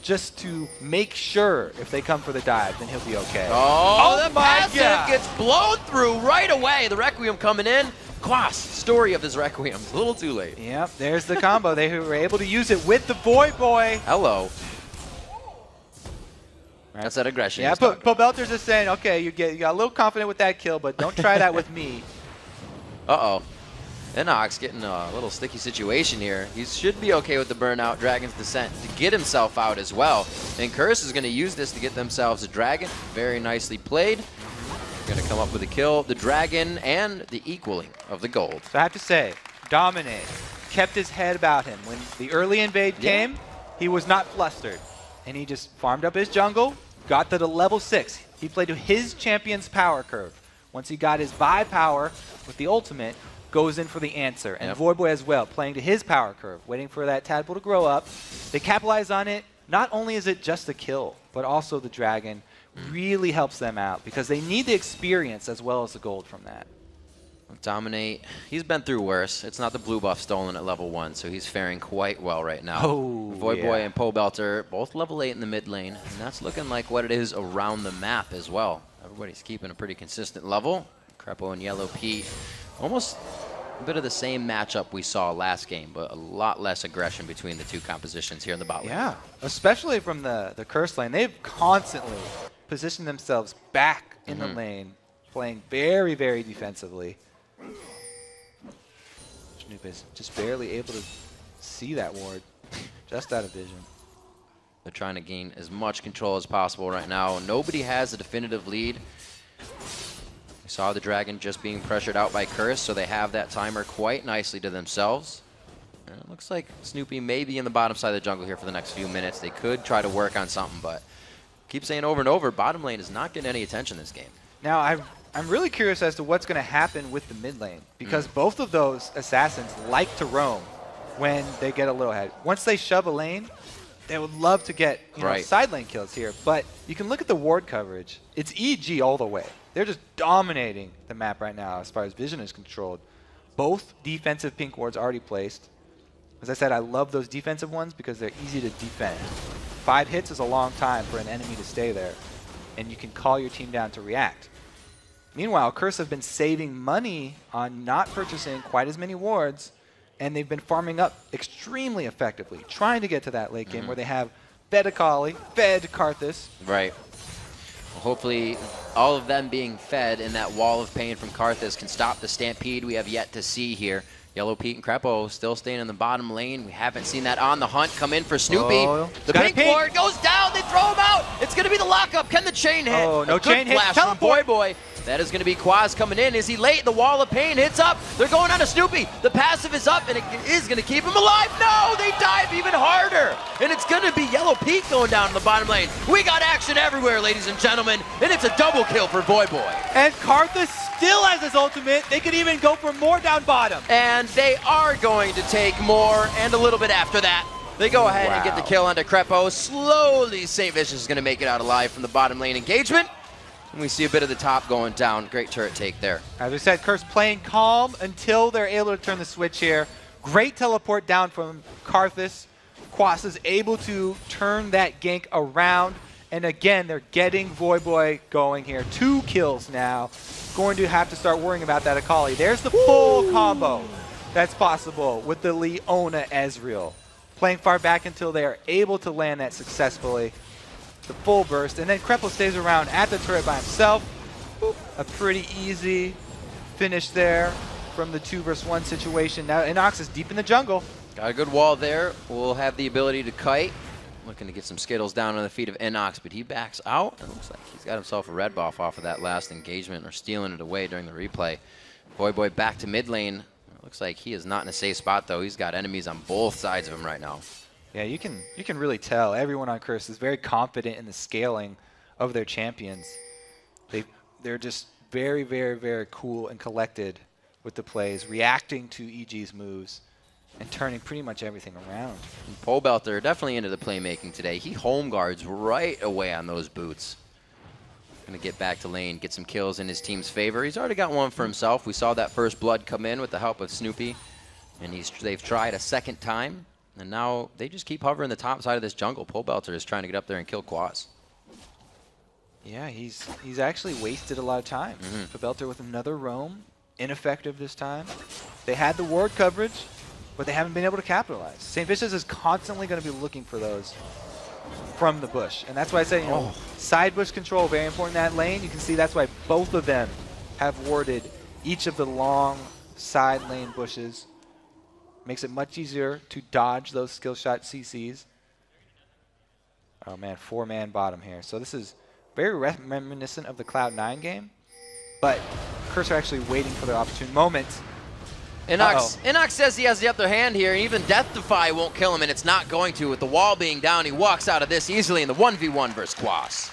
D: just to make sure if they come for the dive, then he'll be okay.
A: Oh, the passive gets blown through right away. The Requiem coming in. Quas, story of his Requiem. A little too late.
D: Yep, there's the combo. They were able to use it with the Voidboy.
A: Hello. That's that aggression.
D: Yeah, but Pobelter's just saying, okay, you got a little confident with that kill, but don't try that with me.
A: Uh-oh. NACS getting a little sticky situation here. He should be okay with the burnout, Dragon's Descent, to get himself out as well. And Curse is going to use this to get themselves a dragon. Very nicely played. Going to come up with a kill, the dragon, and the equaling of the gold.
D: So I have to say, Dominate kept his head about him. When the early invade came, he was not flustered. And he just farmed up his jungle, got to the level 6. He played to his champion's power curve. Once he got his Vi power with the ultimate, goes in for the answer. And
A: Yep.
D: Voidboy as well, playing to his power curve, waiting for that tadpole to grow up. They capitalize on it. Not only is it just a kill, but also the dragon really helps them out because they need the experience as well as the gold from that.
A: Dominate. He's been through worse. It's not the blue buff stolen at level 1, so he's faring quite well right now.
D: Oh,
A: Voidboy
D: yeah.
A: and Pobelter, both level 8 in the mid lane, and that's looking like what it is around the map as well. Everybody's keeping a pretty consistent level. Crepo and Yellow Pete, almost a bit of the same matchup we saw last game, but a lot less aggression between the two compositions here in the bot lane.
D: Yeah, especially from the curse lane. They've constantly positioned themselves back in the lane, playing very, very defensively. Snoop is just barely able to see that ward, just out of vision.
A: They're trying to gain as much control as possible right now. Nobody has a definitive lead. We saw the dragon just being pressured out by Curse, so they have that timer quite nicely to themselves. And it looks like Snoopy may be in the bottom side of the jungle here for the next few minutes. They could try to work on something, but keep saying over and over, bottom lane is not getting any attention this game.
D: Now, I'm really curious as to what's going to happen with the mid lane, because both of those assassins like to roam when they get a little ahead. Once they shove a lane, they would love to get side lane kills here, but you can look at the ward coverage. It's EG all the way. They're just dominating the map right now as far as vision is controlled. Both defensive pink wards already placed. As I said, I love those defensive ones because they're easy to defend. 5 hits is a long time for an enemy to stay there, and you can call your team down to react. Meanwhile, Curse have been saving money on not purchasing quite as many wards, and they've been farming up extremely effectively, trying to get to that late game where they have fed Akali, fed Karthus.
A: Right. Well, hopefully all of them being fed in that wall of pain from Karthus can stop the stampede we have yet to see here. Yellow Pete and Crepo still staying in the bottom lane. We haven't seen that on the hunt come in for Snoopy.
D: Oh,
A: the pink ward goes down. They throw him out. It's going to be the lockup. Can the chain hit?
D: Oh, no
A: A good
D: chain hit.
A: flash from
D: Teleport.
A: Boy. That is going to be Quaz coming in. Is he late? The wall of pain hits up. They're going on to Snoopy. The passive is up, and it is going to keep him alive. No, they dive even harder. And it's going to be Yellow Pete going down in the bottom lane. We got action everywhere, ladies and gentlemen, and it's a double kill for Boy.
D: And Karthus still has his ultimate. They could even go for more down bottom.
A: And they are going to take more, and a little bit after that. They go ahead and get the kill onto Crepo. Slowly, St. Vicious is going to make it out alive from the bottom lane engagement. And we see a bit of the top going down. Great turret take there.
D: As we said, Curse playing calm until they're able to turn the switch here. Great teleport down from Karthus. Quas is able to turn that gank around. And again, they're getting Voidboy going here. 2 kills now. Going to have to start worrying about that Akali. There's the full combo that's possible with the Leona Ezreal. Playing far back until they are able to land that successfully. The full burst, and then Crepo stays around at the turret by himself. Boop. A pretty easy finish there from the 2 versus 1 situation. Now NACS is deep in the jungle.
A: Got a good wall there. We'll have the ability to kite. Looking to get some Skittles down on the feet of NACS, but he backs out. It looks like he's got himself a red buff off of that last engagement, or stealing it away during the replay. Boy back to mid lane. It looks like he is not in a safe spot, though. He's got enemies on both sides of him right now.
D: Yeah, you can really tell everyone on Curse is very confident in the scaling of their champions. They're just very, very, very cool and collected with the plays, reacting to EG's moves and turning pretty much everything around.
A: And Pobelter definitely into the playmaking today. He home guards right away on those boots. Going to get back to lane, get some kills in his team's favor. He's already got one for himself. We saw that first blood come in with the help of Snoopy, and they've tried a second time. And now they just keep hovering the top side of this jungle. Pobelter is trying to get up there and kill Quas.
D: Yeah, he's actually wasted a lot of time. Pobelter with another roam. Ineffective this time. They had the ward coverage, but they haven't been able to capitalize. St. Vicious is constantly going to be looking for those from the bush. And that's why I say, side bush control, very important in that lane. You can see that's why both of them have warded each of the long side lane bushes. Makes it much easier to dodge those skill shot CCs. Oh man, 4-man bottom here. So this is very reminiscent of the Cloud9 game, but Curse are actually waiting for their opportune moment.
A: NACS says he has the upper hand here, and even Death Defy won't kill him, and it's not going to. With the wall being down, he walks out of this easily in the 1v1 versus Quas.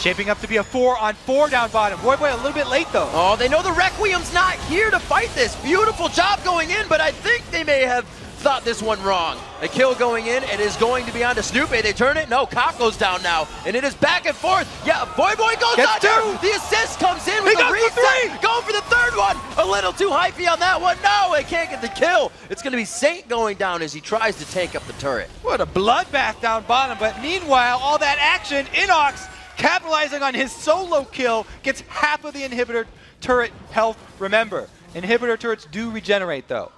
D: Shaping up to be a 4-on-4 down bottom. Voyboy a little bit late though.
A: Oh, they know the Requiem's not here to fight this. Beautiful job going in, but I think they may have thought this one wrong. A kill going in, it is going to be on to Snoopy. They turn it, no, Cop goes down now, and it is back and forth. Yeah, Voyboy goes
D: Gets
A: on
D: two.
A: there. The assist comes in with the reset. Going for the third one. A little too hypey on that one. No, they can't get the kill. It's going to be Saint going down as he tries to tank up the turret.
D: What a bloodbath down bottom, but meanwhile, all that action, Inox capitalizing on his solo kill, gets half of the inhibitor turret health. Remember, inhibitor turrets do regenerate though.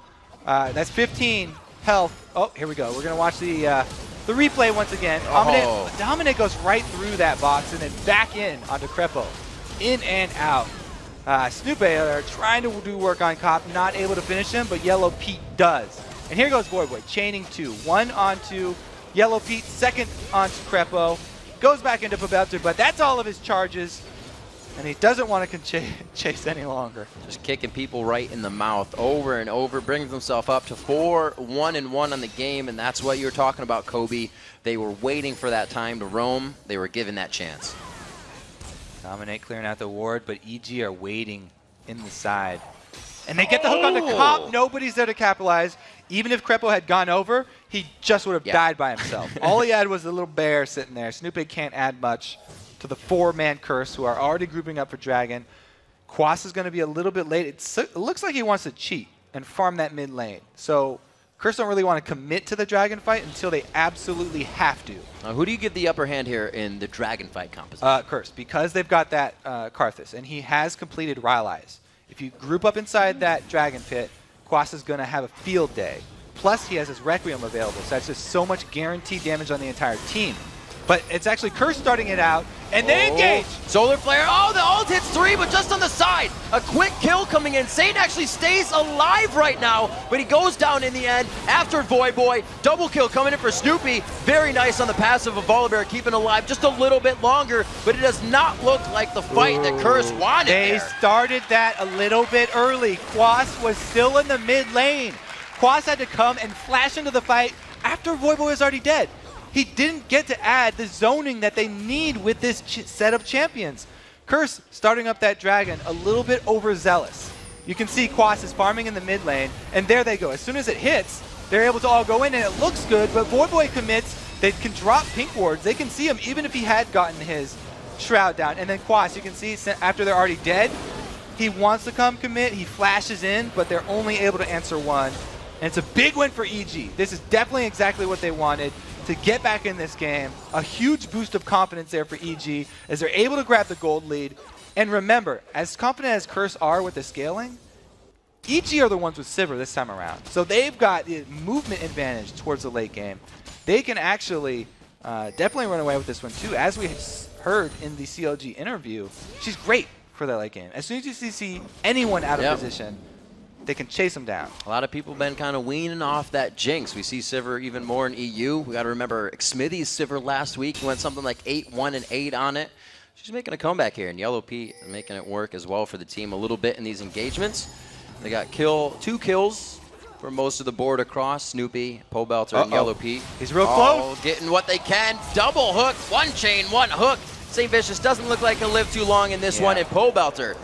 D: That's 15 health. Oh, here we go. We're going to watch the replay once again. Dominic goes right through that box and then back in onto Crepo. In and out. Snoopy are trying to do work on Cop, not able to finish him, but Yellow Pete does. And here goes Voyboy, chaining two. One onto Yellow Pete, second onto Crepo. Goes back into Pobelter, but that's all of his charges. And he doesn't want to chase any longer.
A: Just kicking people right in the mouth over and over, brings himself up to 4-1-1 on the game, and that's what you were talking about, Kobe. They were waiting for that time to roam. They were given that chance.
D: Dominic clearing out the ward, but EG are waiting in the side. And they get the hook on the Cop. Nobody's there to capitalize. Even if Crepo had gone over, he just would have died by himself. All he had was a little bear sitting there. Snoopy can't add much to the 4-man curse, who are already grouping up for Dragon. Quas is going to be a little bit late. It looks like he wants to cheat and farm that mid lane. So Curse don't really want to commit to the Dragon fight until they absolutely have to.
A: Who do you give the upper hand here in the Dragon fight composition?
D: Curse, because they've got that Karthus, and he has completed Rylai's. If you group up inside that Dragon pit, Quas is going to have a field day. Plus, he has his Requiem available, so that's just so much guaranteed damage on the entire team. But it's actually Curse starting it out, and they engage!
A: Solar Flare, oh, the ult hits 3, but just on the side. A quick kill coming in. Saint actually stays alive right now, but he goes down in the end after Voyboy. Double kill coming in for Snoopy. Very nice on the passive of Volibear, keeping alive just a little bit longer, but it does not look like the fight that Curse wanted
D: They started that a little bit early. Quas was still in the mid lane. Quas had to come and flash into the fight after Voyboy was already dead. He didn't get to add the zoning that they need with this set of champions. Curse starting up that Dragon a little bit overzealous. You can see Quas is farming in the mid lane, and there they go. As soon as it hits, they're able to all go in, and it looks good, but Voyboy commits. They can drop pink wards. They can see him even if he had gotten his Shroud down. And then Quas, you can see after they're already dead, he wants to come commit. He flashes in, but they're only able to answer one. And it's a big win for EG. This is definitely exactly what they wanted to get back in this game. A huge boost of confidence there for EG as they're able to grab the gold lead. And remember, as confident as Curse are with the scaling, EG are the ones with Sivir this time around. So they've got the movement advantage towards the late game. They can actually definitely run away with this one too. As we heard in the CLG interview, she's great for that late game. As soon as you see anyone out of position, they can chase them down.
A: A lot of people have been kind of weaning off that Jinx. We see Sivir even more in EU. We got to remember Smithy's Sivir last week. He went something like 8-1-8 on it. She's making a comeback here, and Yellow Pete making it work as well for the team a little bit in these engagements. They got 2 kills for most of the board across. Snoopy, Pobelter, and Yellow Pete.
D: He's real close.
A: Getting what they can. Double hook, one chain, one hook. St. Vicious doesn't look like he'll live too long in this one, and Pobelter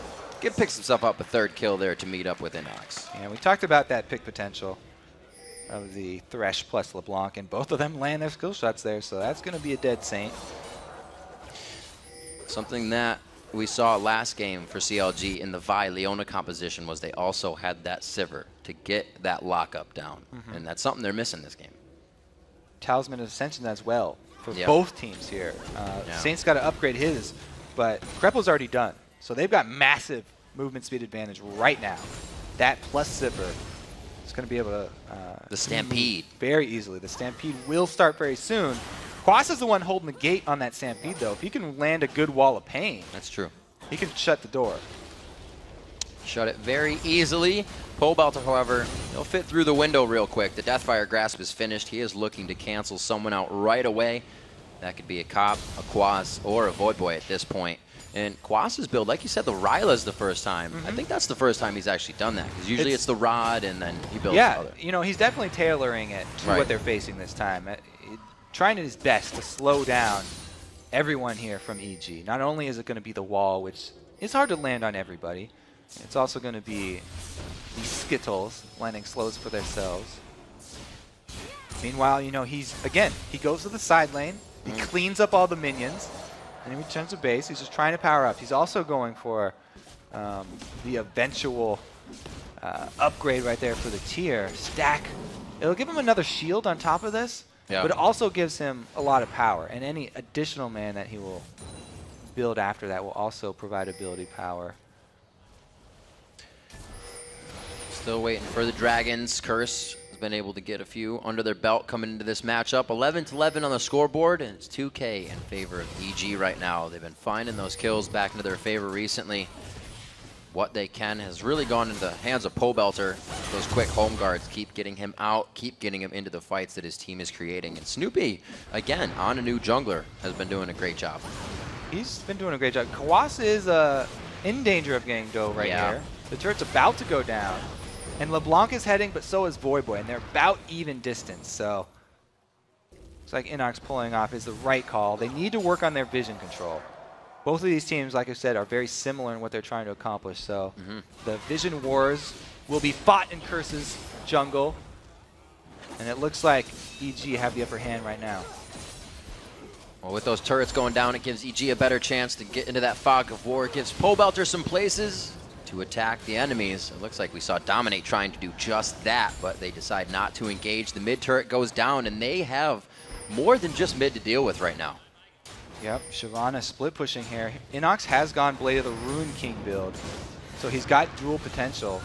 A: picks himself up a 3rd kill there to meet up with Inox.
D: Yeah, we talked about that pick potential of the Thresh plus LeBlanc, and both of them land their skill shots there, so that's going to be a dead Saint.
A: Something that we saw last game for CLG in the Vi Leona composition was they also had that Sivir to get that lockup down, and that's something they're missing this game.
D: Talisman of Ascension as well for both teams here. Saint's got to upgrade his, but Crepo's already done. So they've got massive movement speed advantage right now. That plus Sivir is going to be able to
A: the Stampede
D: very easily. The Stampede will start very soon. Quas is the one holding the gate on that Stampede, though. If he can land a good wall of pain,
A: that's true.
D: He can shut the door.
A: Shut it very easily. Pobelter, however, he'll fit through the window real quick. The Deathfire Grasp is finished. He is looking to cancel someone out right away. That could be a Cop, a Quas, or a Voidboy at this point. And Quas's build, like you said, the Ryla's the first time. I think that's the first time he's actually done that. Because usually it's the Rod, and then he builds the other.
D: You know, he's definitely tailoring it to what they're facing this time. Trying his best to slow down everyone here from EG. Not only is it going to be the wall, which is hard to land on everybody, it's also going to be these Skittles landing slows for themselves. Meanwhile, you know, he goes to the side lane, he cleans up all the minions, and he returns to base. He's just trying to power up. He's also going for the eventual upgrade right there for the tier. Stack. It'll give him another shield on top of this, but it also gives him a lot of power. And any additional man that he will build after that will also provide ability power.
A: Still waiting for the Dragons. Curse has been able to get a few under their belt coming into this matchup. 11-11 on the scoreboard, and it's 2K in favor of EG right now. They've been finding those kills back into their favor recently. What they can has really gone into the hands of Pobelter. Those quick home guards keep getting him out, keep getting him into the fights that his team is creating. And Snoopy, again, on a new jungler, has been doing a great job.
D: He's been doing a great job. Kawasa is in danger of getting dough right here. The turret's about to go down. And LeBlanc is heading, but so is Voyboy, and they're about even distance. So looks like Inox pulling off is the right call. They need to work on their vision control. Both of these teams, like I said, are very similar in what they're trying to accomplish. So the vision wars will be fought in Curse's jungle. And it looks like EG have the upper hand right now.
A: Well, with those turrets going down, it gives EG a better chance to get into that fog of war. It gives Pobelter some places to attack the enemies. It looks like we saw Dominate trying to do just that, but they decide not to engage. The mid turret goes down, and they have more than just mid to deal with right now.
D: Yep, Shyvana split pushing here. Inox has gone Blade of the Ruin King build, so he's got dual potential.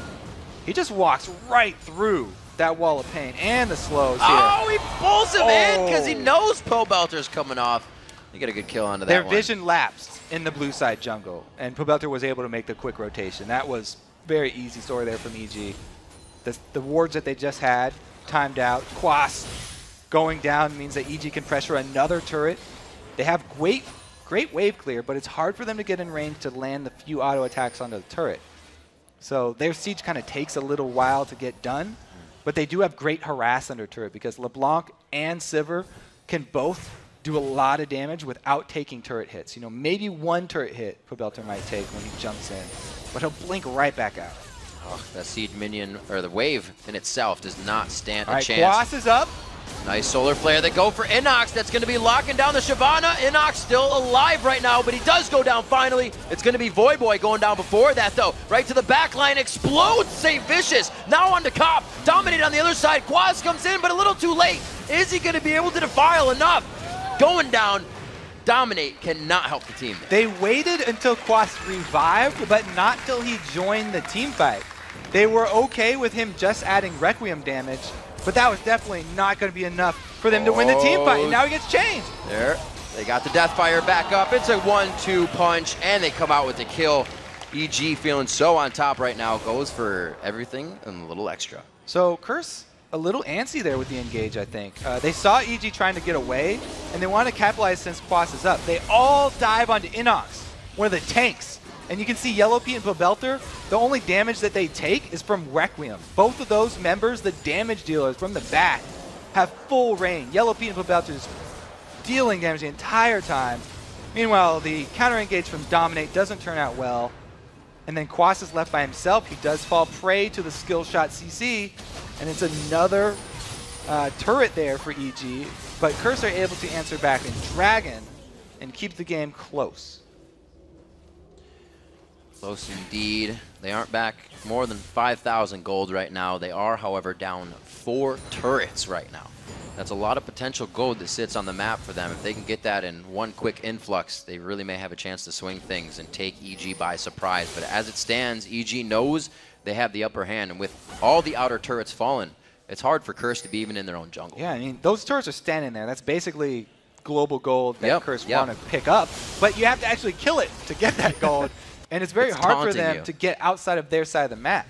D: He just walks right through that wall of pain and the slows here.
A: Oh, he pulls him in because he knows Pobelter's coming off. They get a good kill onto that
D: Their
A: one.
D: vision lapsed in the blue side jungle, and Pobelter was able to make the quick rotation. That was very easy story there from EG. The wards that they just had timed out. Quas going down means that EG can pressure another turret. They have great wave clear, but it's hard for them to get in range to land the few auto attacks onto the turret. So their siege kind of takes a little while to get done, but they do have great harass under turret because LeBlanc and Sivir can both do a lot of damage without taking turret hits. You know, maybe one turret hit Pobelter might take when he jumps in, but he'll blink right back out.
A: Oh, that siege minion, or the wave in itself, does not stand a chance.
D: All right, Quas is up.
A: Nice solar flare. They go for Inox. That's going to be locking down the Shyvana. Inox still alive right now, but he does go down finally. It's going to be Voyboy going down before that, though. Right to the back line. Explodes St. Vicious. Now on to Cop. Dominate on the other side. Quas comes in, but a little too late. Is he going to be able to defile enough? Going down. Dominate cannot help the team there.
D: They waited until Quas revived, but not till he joined the team fight. They were okay with him just adding Requiem damage, but that was definitely not going to be enough for them to win the team fight, and now he gets changed.
A: There, they got the Deathfire back up. It's a 1-2 punch, and they come out with the kill. EG feeling so on top right now, goes for everything and a little extra.
D: So Curse, a little antsy there with the engage, I think. They saw EG trying to get away, and they want to capitalize since Quas is up. They all dive onto Inox, one of the tanks. And you can see Yellow Pete and Pobelter, the only damage that they take is from Requiem. Both of those members, the damage dealers from the back, have full reign. Yellow Pete and Pobelter is dealing damage the entire time. Meanwhile, the counter engage from Dominate doesn't turn out well. And then Quas is left by himself. He does fall prey to the skill shot CC. And it's another turret there for EG. But Curse are able to answer back in Dragon and keep the game close.
A: Close indeed. They aren't back more than 5,000 gold right now. They are, however, down 4 turrets right now. That's a lot of potential gold that sits on the map for them. If they can get that in one quick influx, they really may have a chance to swing things and take EG by surprise. But as it stands, EG knows they have the upper hand, and with all the outer turrets fallen, it's hard for Curse to be even in their own jungle.
D: Yeah, I mean, those turrets are standing there. That's basically global gold that Curse want to pick up. But you have to actually kill it to get that gold. And it's very hard for them to get outside of their side of the map.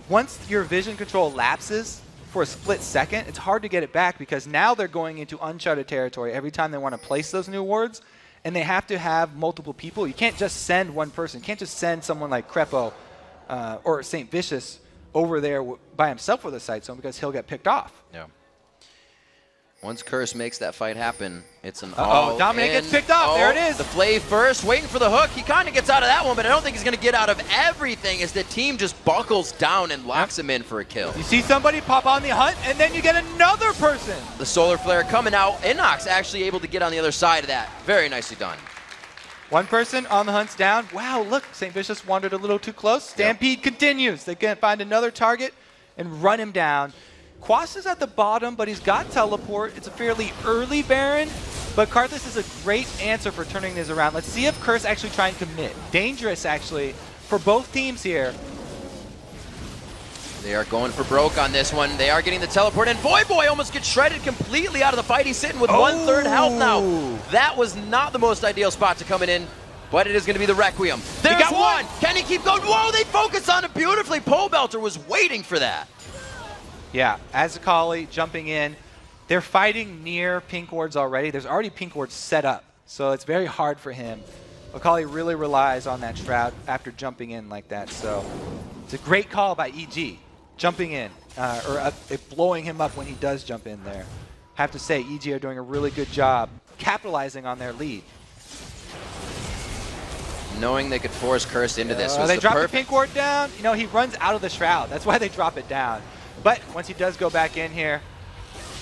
D: Once your vision control lapses for a split second, it's hard to get it back because now they're going into uncharted territory every time they want to place those new wards, and they have to have multiple people. You can't just send one person. You can't just send someone like Crepo or St. Vicious over there by himself with a sight zone because he'll get picked off.
A: Yeah. Once Curse makes that fight happen, it's an
D: Dominic gets picked up. There it is.
A: The play first, waiting for the hook. He kind of gets out of that one, but I don't think he's going to get out of everything as the team just buckles down and locks him in for a kill.
D: You see somebody pop on the hunt, and then you get another person.
A: The Solar Flare coming out. NACS actually able to get on the other side of that. Very nicely done.
D: One person on the hunt's down. Wow, look, St. Vicious wandered a little too close. Stampede continues. They can find another target and run him down. Quas is at the bottom, but he's got teleport. It's a fairly early Baron, but Karthus is a great answer for turning this around. Let's see if Curse actually try and commit. Dangerous, actually, for both teams here.
A: They are going for broke on this one. They are getting the teleport, and Voyboy almost gets shredded completely out of the fight. He's sitting with 1/3 health now. That was not the most ideal spot to come in, but it is going to be the Requiem. There's one. Can he keep going? Whoa, they focus on it beautifully. Pole Belter was waiting for that.
D: Yeah, Azakali jumping in. They're fighting near pink wards already. There's already pink wards set up, so it's very hard for him. Akali really relies on that Shroud after jumping in like that, so it's a great call by EG, jumping in, or blowing him up when he does jump in there. Have to say, EG are doing a really good job capitalizing on their lead.
A: Knowing they could force Curse into this was
D: they drop the
A: perfect.
D: pink ward down. You know, he runs out of the Shroud. That's why they drop it down. But once he does go back in here,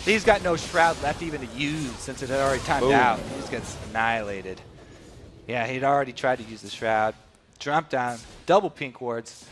D: he's got no Shroud left even to use since it had already timed out. He just gets annihilated. Yeah, he'd already tried to use the Shroud. Jump down, double pink wards.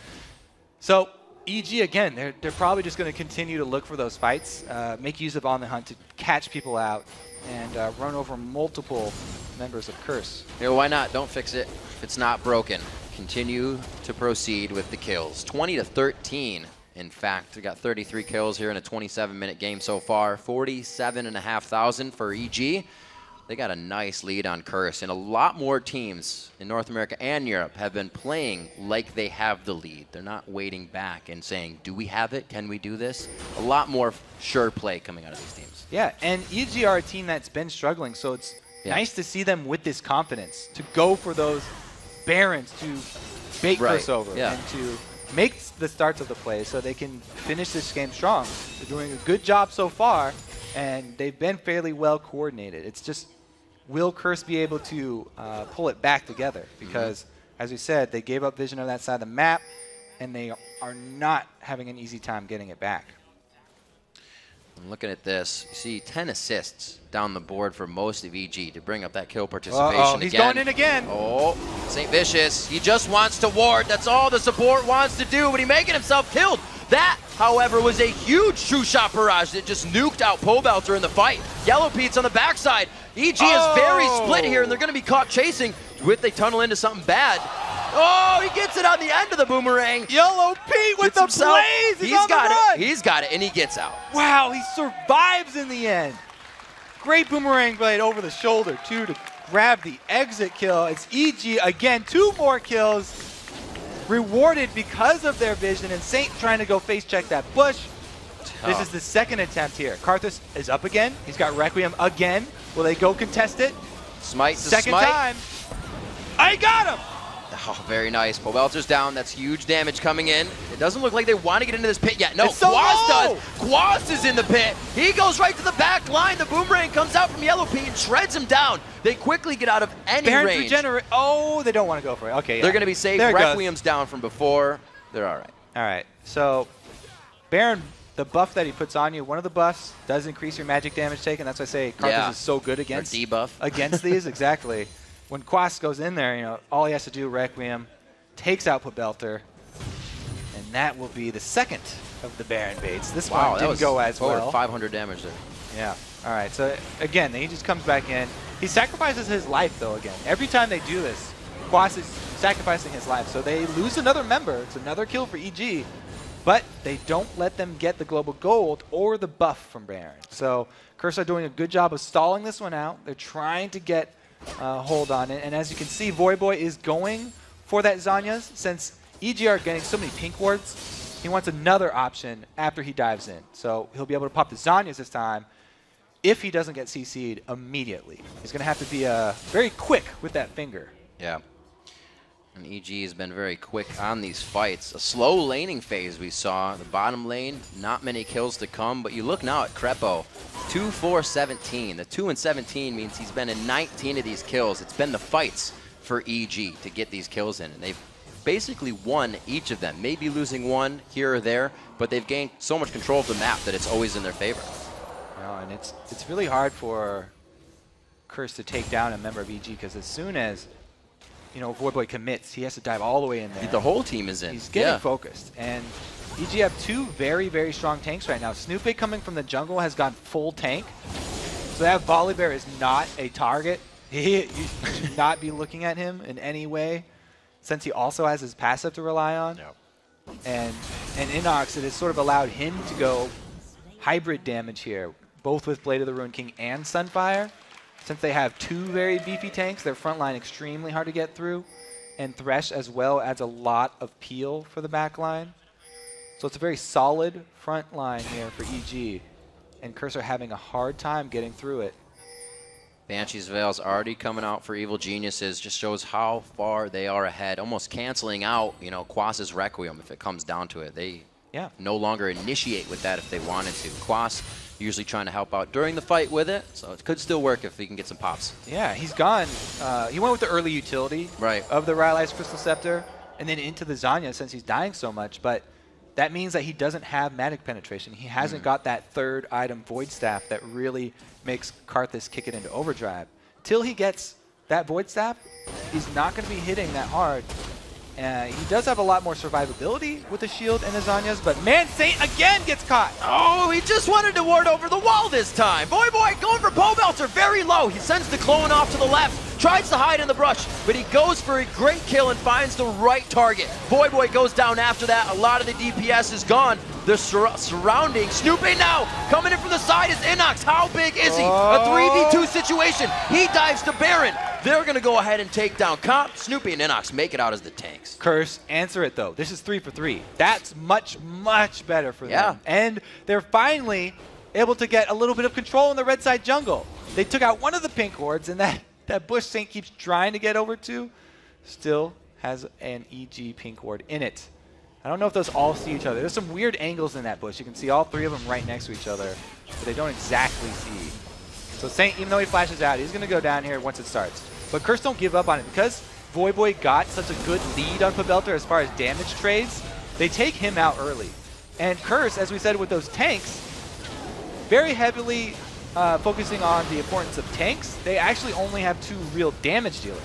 D: So EG, again, they're probably just going to continue to look for those fights, make use of On the Hunt to catch people out, and run over multiple members of Curse.
A: Yeah, why not? Don't fix it if it's not broken. Continue to proceed with the kills. 20-13. In fact, we got 33 kills here in a 27-minute game so far. 47,500 for EG. They got a nice lead on Curse, and a lot more teams in North America and Europe have been playing like they have the lead. They're not waiting back and saying, do we have it? Can we do this? A lot more sure play coming out of these teams.
D: Yeah, and EG are a team that's been struggling, so it's nice to see them with this confidence to go for those Barons to bait Curse over and to make the starts of the play so they can finish this game strong. They're doing a good job so far, and they've been fairly well coordinated. It's just, will Curse be able to pull it back together? Because, as we said, they gave up vision on that side of the map, and they are not having an easy time getting it back.
A: I'm looking at this. You see 10 assists down the board for most of EG to bring up that kill participation
D: He's going in again.
A: Oh, St. Vicious. He just wants to ward. That's all the support wants to do, but he's making himself killed. That, however, was a huge two-shot barrage that just nuked out Pole Belter in the fight. Yellow Pete's on the backside. EG is very split here, and they're going to be caught chasing. With they tunnel into something bad. Oh, he gets it on the end of the boomerang.
D: Yellow Pete with the blaze.
A: He's got it. He's got it, and he gets out.
D: Wow, he survives in the end. Great boomerang blade over the shoulder, too, to grab the exit kill. It's EG again, 2 more kills. Rewarded because of their vision, and Saint trying to go face check that bush. This is the second attempt here. Karthus is up again. He's got Requiem again. Will they go contest it?
A: Smite to
D: second
A: smite.
D: time. I got him!
A: Oh, very nice. Pole Belter's down. That's huge damage coming in. It doesn't look like they want to get into this pit yet. No,
D: so
A: Quas does. Quas is in the pit. He goes right to the back line. The boomerang comes out from Yellow Pete and shreds him down. They quickly get out of any range.
D: Oh, they don't want to go for it. Okay,
A: They're going to be safe. Requiem's down from before. They're all right.
D: All right. So, Baron, the buff that he puts on you, one of the buffs does increase your magic damage taken. That's why I say Karthus is so good against
A: debuff.
D: Against these. Exactly. When Quas goes in there, you know, all he has to do, Requiem, takes out Pole Belter, and that will be the second of the Baron baits. This one didn't go as well.
A: 500 damage there.
D: Yeah. All right. So again, he just comes back in. He sacrifices his life though. Again, every time they do this, Quas is sacrificing his life. So they lose another member. It's another kill for EG, but they don't let them get the global gold or the buff from Baron. So Curse are doing a good job of stalling this one out. They're trying to get hold on it, and as you can see, Voyboy is going for that Zhonya's. Since EG are getting so many pink wards, he wants another option after he dives in. So he'll be able to pop the Zhonya's this time if he doesn't get CC'd immediately. He's going to have to be very quick with that finger.
A: Yeah. And EG has been very quick on these fights. A slow laning phase we saw. The bottom lane, not many kills to come, but you look now at Crepo, 2-4-17. The 2-17 means he's been in 19 of these kills. It's been the fights for EG to get these kills in, and they've basically won each of them. Maybe losing one here or there, but they've gained so much control of the map that it's always in their favor.
D: And it's really hard for Curse to take down a member of EG, because as soon as Voidboy commits, he has to dive all the way in there.
A: The whole team is in.
D: He's getting focused. And EG have two very, very strong tanks right now. Snoopy coming from the jungle has gone full tank. So that Volibear is not a target. You should not be looking at him in any way, since he also has his passive to rely on.
A: Yep.
D: And Inox, it has sort of allowed him to go hybrid damage here, both with Blade of the Ruined King and Sunfire. Since they have two very beefy tanks, their front line extremely hard to get through. And Thresh as well adds a lot of peel for the back line. So it's a very solid front line here for EG. And Curse are having a hard time getting through it.
A: Banshee's Veil's already coming out for Evil Geniuses. Just shows how far they are ahead. Almost canceling out, Quas's Requiem if it comes down to it. They no longer initiate with that if they wanted to. Quas usually trying to help out during the fight with it, so it could still work if he can get some pops.
D: Yeah, he's gone. He went with the early utility of the Rylai's Crystal Scepter, and then into the Zanya since he's dying so much, but that means that he doesn't have Magic Penetration. He hasn't got that third item, Void Staff, that really makes Karthus kick it into overdrive. Till he gets that Void Staff, he's not going to be hitting that hard. He does have a lot more survivability with the shield and the Zanyas, but man, Saint again gets caught.
A: Oh, he just wanted to ward over the wall this time. Voidboy going for Pobelter, very low. He sends the clone off to the left, tries to hide in the brush, but he goes for a great kill and finds the right target. Voidboy goes down after that. A lot of the DPS is gone. The surrounding. Snoopy now coming in from the side is Inox. How big is he? A 3v2 situation. He dives to Baron. They're going to go ahead and take down Comp. Snoopy and Inox make it out as the tanks.
D: Curse, answer it though. This is 3 for 3. That's much, much better for them. And they're finally able to get a little bit of control in the red side jungle. They took out one of the pink hordes, and that bush Saint keeps trying to get over to still has an EG pink horde in it. I don't know if those all see each other. There's some weird angles in that bush. You can see all three of them right next to each other, but they don't exactly see. So Saint, even though he flashes out, he's going to go down here once it starts. But Curse don't give up on it. Because Voidboy got such a good lead on Pobelter as far as damage trades, they take him out early. And Curse, as we said with those tanks, very heavily focusing on the importance of tanks. They actually only have 2 real damage dealers.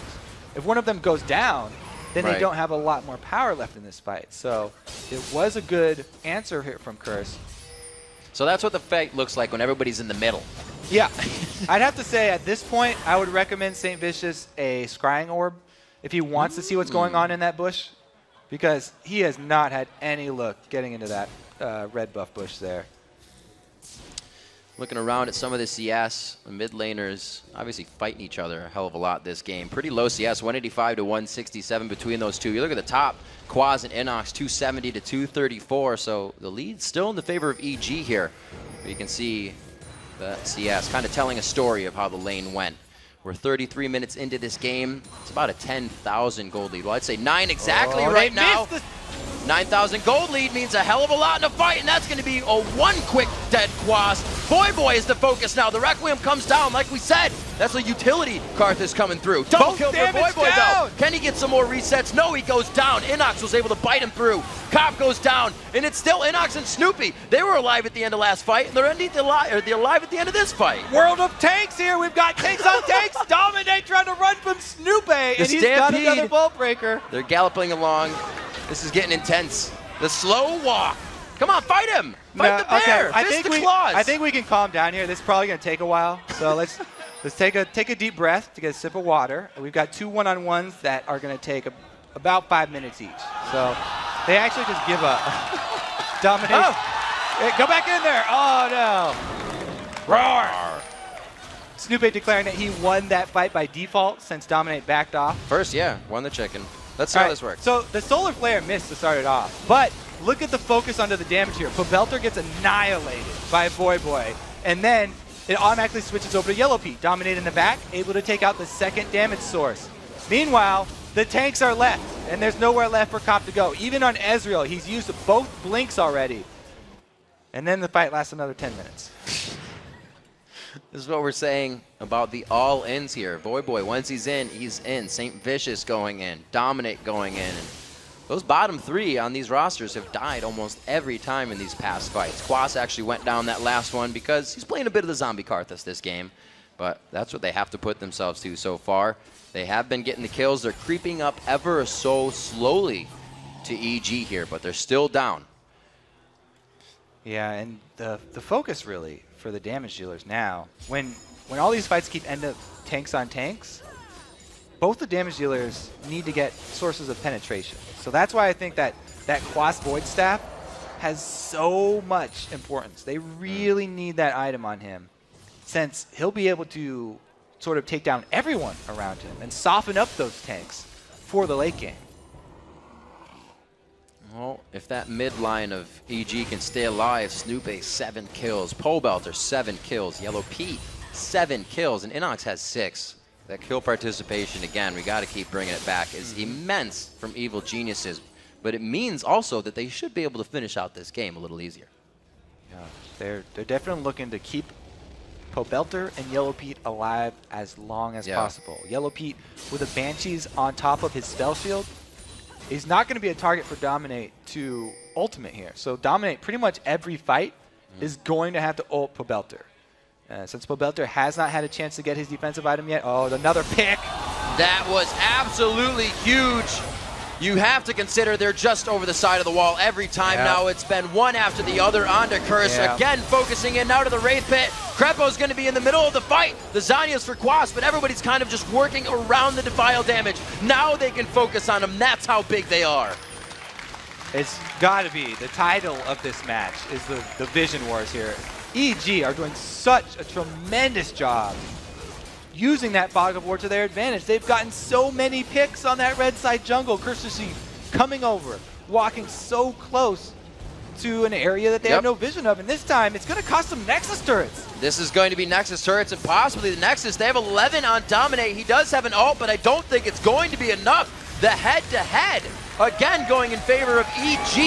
D: If one of them goes down, then they don't have a lot more power left in this fight. So it was a good answer here from Curse.
A: So that's what the fight looks like when everybody's in the middle.
D: Yeah. I'd have to say at this point, I would recommend St. Vicious a Scrying Orb if he wants to see what's going on in that bush, because he has not had any luck getting into that red buff bush there.
A: Looking around at some of the CS, the mid laners obviously fighting each other a hell of a lot this game. Pretty low CS, 185 to 167 between those two. You look at the top, Quaz and Inox, 270 to 234. So the lead's still in the favor of EG here. But you can see the CS kind of telling a story of how the lane went. We're 33 minutes into this game. It's about a 10,000 gold lead. Well, I'd say 9 exactly right now. 9,000 gold lead means a hell of a lot in a fight, and that's going to be a 1 quick dead Quas. Voidboy is the focus now. The Requiem comes down, like we said. That's a utility Karthus coming through. Double kill for Voidboy, though. Can he get some more resets? No, he goes down. Inox was able to bite him through. Cop goes down, and it's still Inox and Snoopy. They were alive at the end of last fight, and they're alive at the end of this fight.
D: World of tanks here. We've got tanks on tanks. Dominate trying to run from Snoopy, and he's got another Vault Breaker.
A: They're galloping along. This is getting intense. The slow walk. Come on, fight him. Fight the bear.
D: Okay.
A: Claws.
D: I think we can calm down here. This is probably going to take a while. So let's take a deep breath to get a sip of water. We've got 2 one-on-ones that are going to take about 5 minutes each. So they actually just give up. Dominate. Oh. Hey, go back in there. Oh, no. Roar. Snoopy declaring that he won that fight by default since Dominate backed off.
A: First, yeah, won the chicken. Let's see how this works.
D: So the Solar Flare missed to start it off, but look at the focus onto the damage here. Pobelter gets annihilated by Voidboy, and then it automatically switches over to Yellow Pete. Dominate in the back, able to take out the second damage source. Meanwhile, the tanks are left, And there's nowhere left for Cop to go. Even on Ezreal, he's used both blinks already. And then the fight lasts another 10 minutes.
A: This is what we're saying about the all-ins here. Voyboy, once he's in. St. Vicious going in. Dominate going in. And those bottom 3 on these rosters have died almost every time in these past fights. Quas actually went down that last one because he's playing a bit of the zombie Karthus this game. But that's what they have to put themselves to so far. They have been getting the kills. They're creeping up ever so slowly to EG here, but they're still down.
D: Yeah, and the focus really for the damage dealers now, when all these fights end up tanks on tanks, both the damage dealers need to get sources of penetration. So that's why I think that Quas Void Staff has so much importance. They really need that item on him, since he'll be able to sort of take down everyone around him and soften up those tanks for the late game.
A: Well, if that mid line of EG can stay alive, Snoopy 7 kills, Pobelter 7 kills, Yellow Pete 7 kills, and Inox has 6. That kill participation, again, we got to keep bringing it back, is immense from Evil Geniuses. But it means also that they should be able to finish out this game a little easier.
D: Yeah, they're definitely looking to keep Pobelter and Yellow Pete alive as long as possible. Yellow Pete with the Banshees on top of his spell shield is not going to be a target for Dominate to ultimate here. So Dominate pretty much every fight is going to have to ult Pobelter. Since Pobelter has not had a chance to get his defensive item yet. Oh, another pick.
A: That was absolutely huge. You have to consider they're just over the side of the wall every time now. It's been one after the other onto Curse. Again, focusing in now to the Wraith Pit. Krepo's going to be in the middle of the fight. The Zanya's for Quas, but everybody's kind of just working around the Defile damage. Now they can focus on them. That's how big they are.
D: It's got to be the title of this match is the Vision Wars here. EG are doing such a tremendous job using that Fog of War to their advantage. They've gotten so many picks on that red side jungle. Curse coming over, walking so close to an area that they have no vision of. And this time, it's going to cost them Nexus turrets.
A: This is going to be Nexus turrets and possibly the Nexus. They have 11 on Dominate. He does have an ult, but I don't think it's going to be enough. The head-to-head, again, going in favor of EG.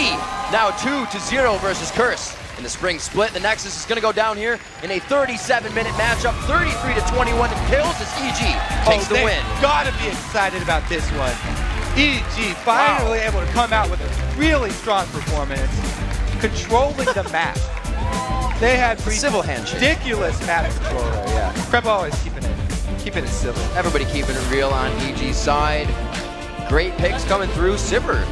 A: Now 2-0 versus Curse. In the spring split, the Nexus is going to go down here in a 37-minute matchup. 33-21 kills as EG takes the win.
D: Got to be excited about this one. EG finally able to come out with a really strong performance, controlling the map. They had ridiculous map control there. Yeah, Krepo always keeping it civil.
A: Everybody keeping it real on EG's side. Great picks coming through. Sivir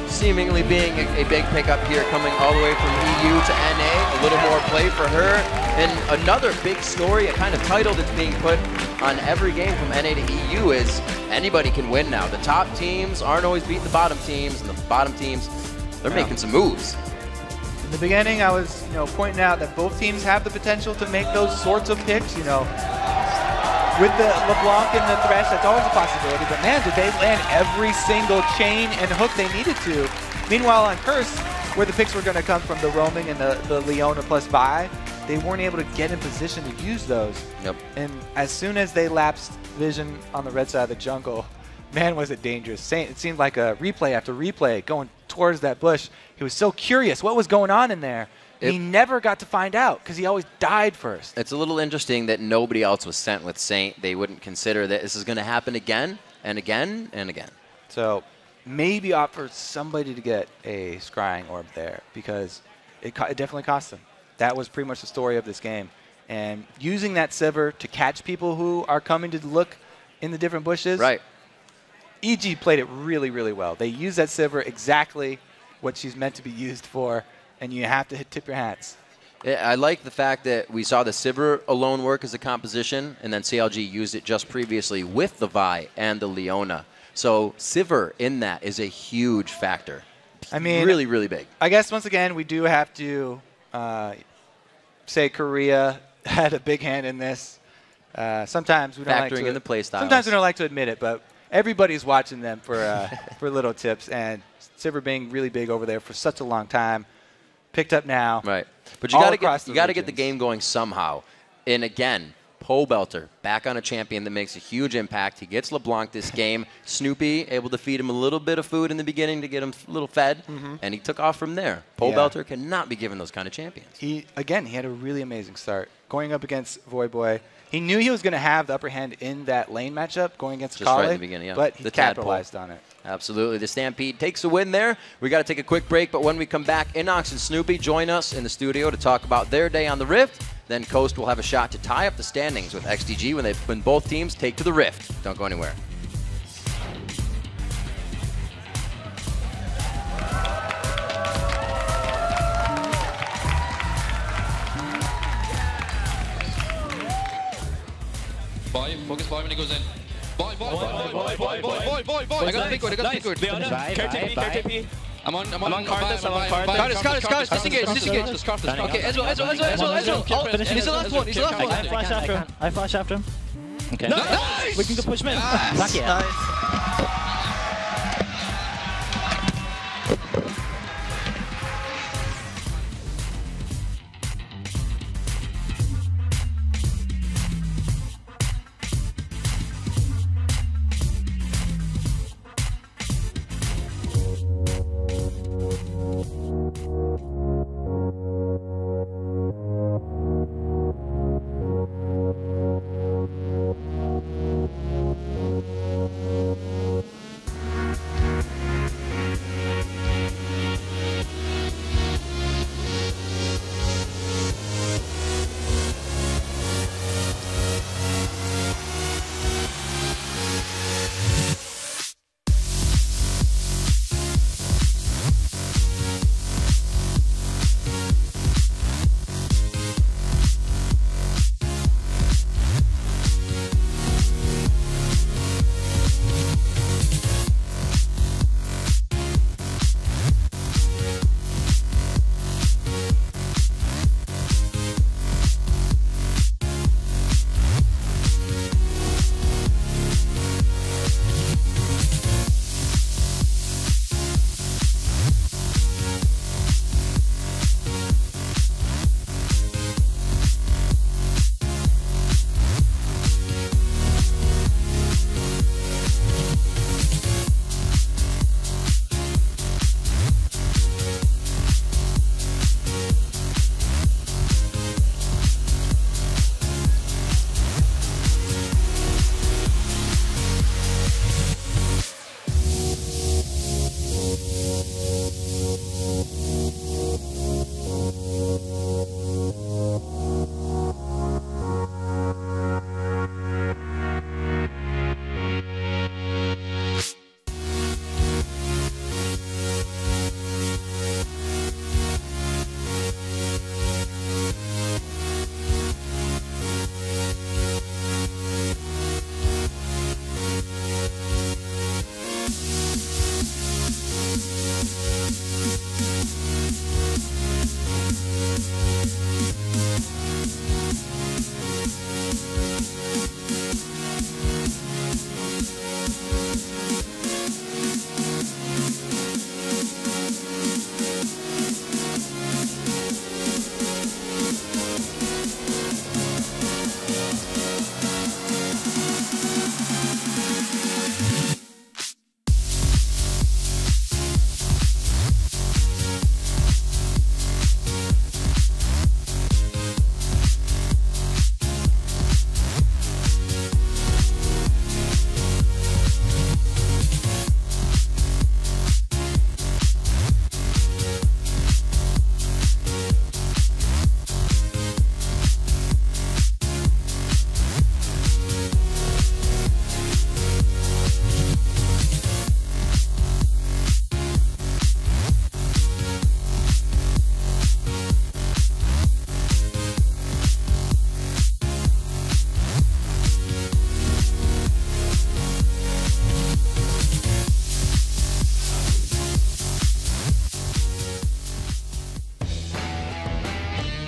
A: seemingly being a big pickup here, coming all the way from EU to NA. A little more play for her. And another big story, a kind of title that's being put on every game from NA to EU is anybody can win now. The top teams aren't always beating the bottom teams, and the bottom teams, they're making some moves.
D: In the beginning, I was pointing out that both teams have the potential to make those sorts of picks, With the LeBlanc and the Thresh, that's always a possibility. But man, did they land every single chain and hook they needed to. Meanwhile, on Curse, where the picks were going to come from the roaming and the Leona plus Vi, they weren't able to get in position to use those. And as soon as they lapsed vision on the red side of the jungle, man, was it dangerous. It seemed like a replay after replay going towards that bush. He was so curious what was going on in there. He never got to find out because he always died first.
A: It's a little interesting that nobody else was sent with Saint. They wouldn't consider that this is going to happen again and again and again.
D: So maybe opt for somebody to get a scrying orb there because it definitely cost them. That was pretty much the story of this game. And using that Sivir to catch people who are coming to look in the different bushes.
A: Right.
D: EG played it really, really well. They used that Sivir exactly what she's meant to be used for. And you have to tip your hats.
A: I like the fact that we saw the Sivir alone work as a composition, and then CLG used it just previously with the Vi and the Leona. So Sivir in that is a huge factor.
D: I mean,
A: really, really big.
D: I guess once again we do have to say Korea had a big hand in this. Sometimes we don't like to
A: in the play styles.
D: Sometimes we don't like to admit it, but everybody's watching them for for little tips. And Sivir being really big over there for such a long time. Picked up now.
A: Right. But you got to get the game going somehow. And again, Belter, back on a champion that makes a huge impact. He gets LeBlanc this game. Snoopy able to feed him a little bit of food in the beginning to get him a little fed, and he took off from there. Belter cannot be given those kind of champions.
D: He had a really amazing start. Going up against Voyboy, he knew he was going to have the upper hand in that lane matchup going against Kale,
A: right in the beginning,
D: but he capitalized on it.
A: Absolutely. The Stampede takes a win there. We got to take a quick break, but when we come back, Inox and Snoopy join us in the studio to talk about their day on the Rift. Then Coast will have a shot to tie up the standings with XDG when both teams take to the Rift. Don't go anywhere.
K: Focus boy when he goes in. Boy. I got pick good, KTP. I'm on Cardus. Disengage. Okay, Ezreal. He's the last one.
M: I flash after him. Okay.
K: Nice!
M: We can go push him in. Fuck yeah.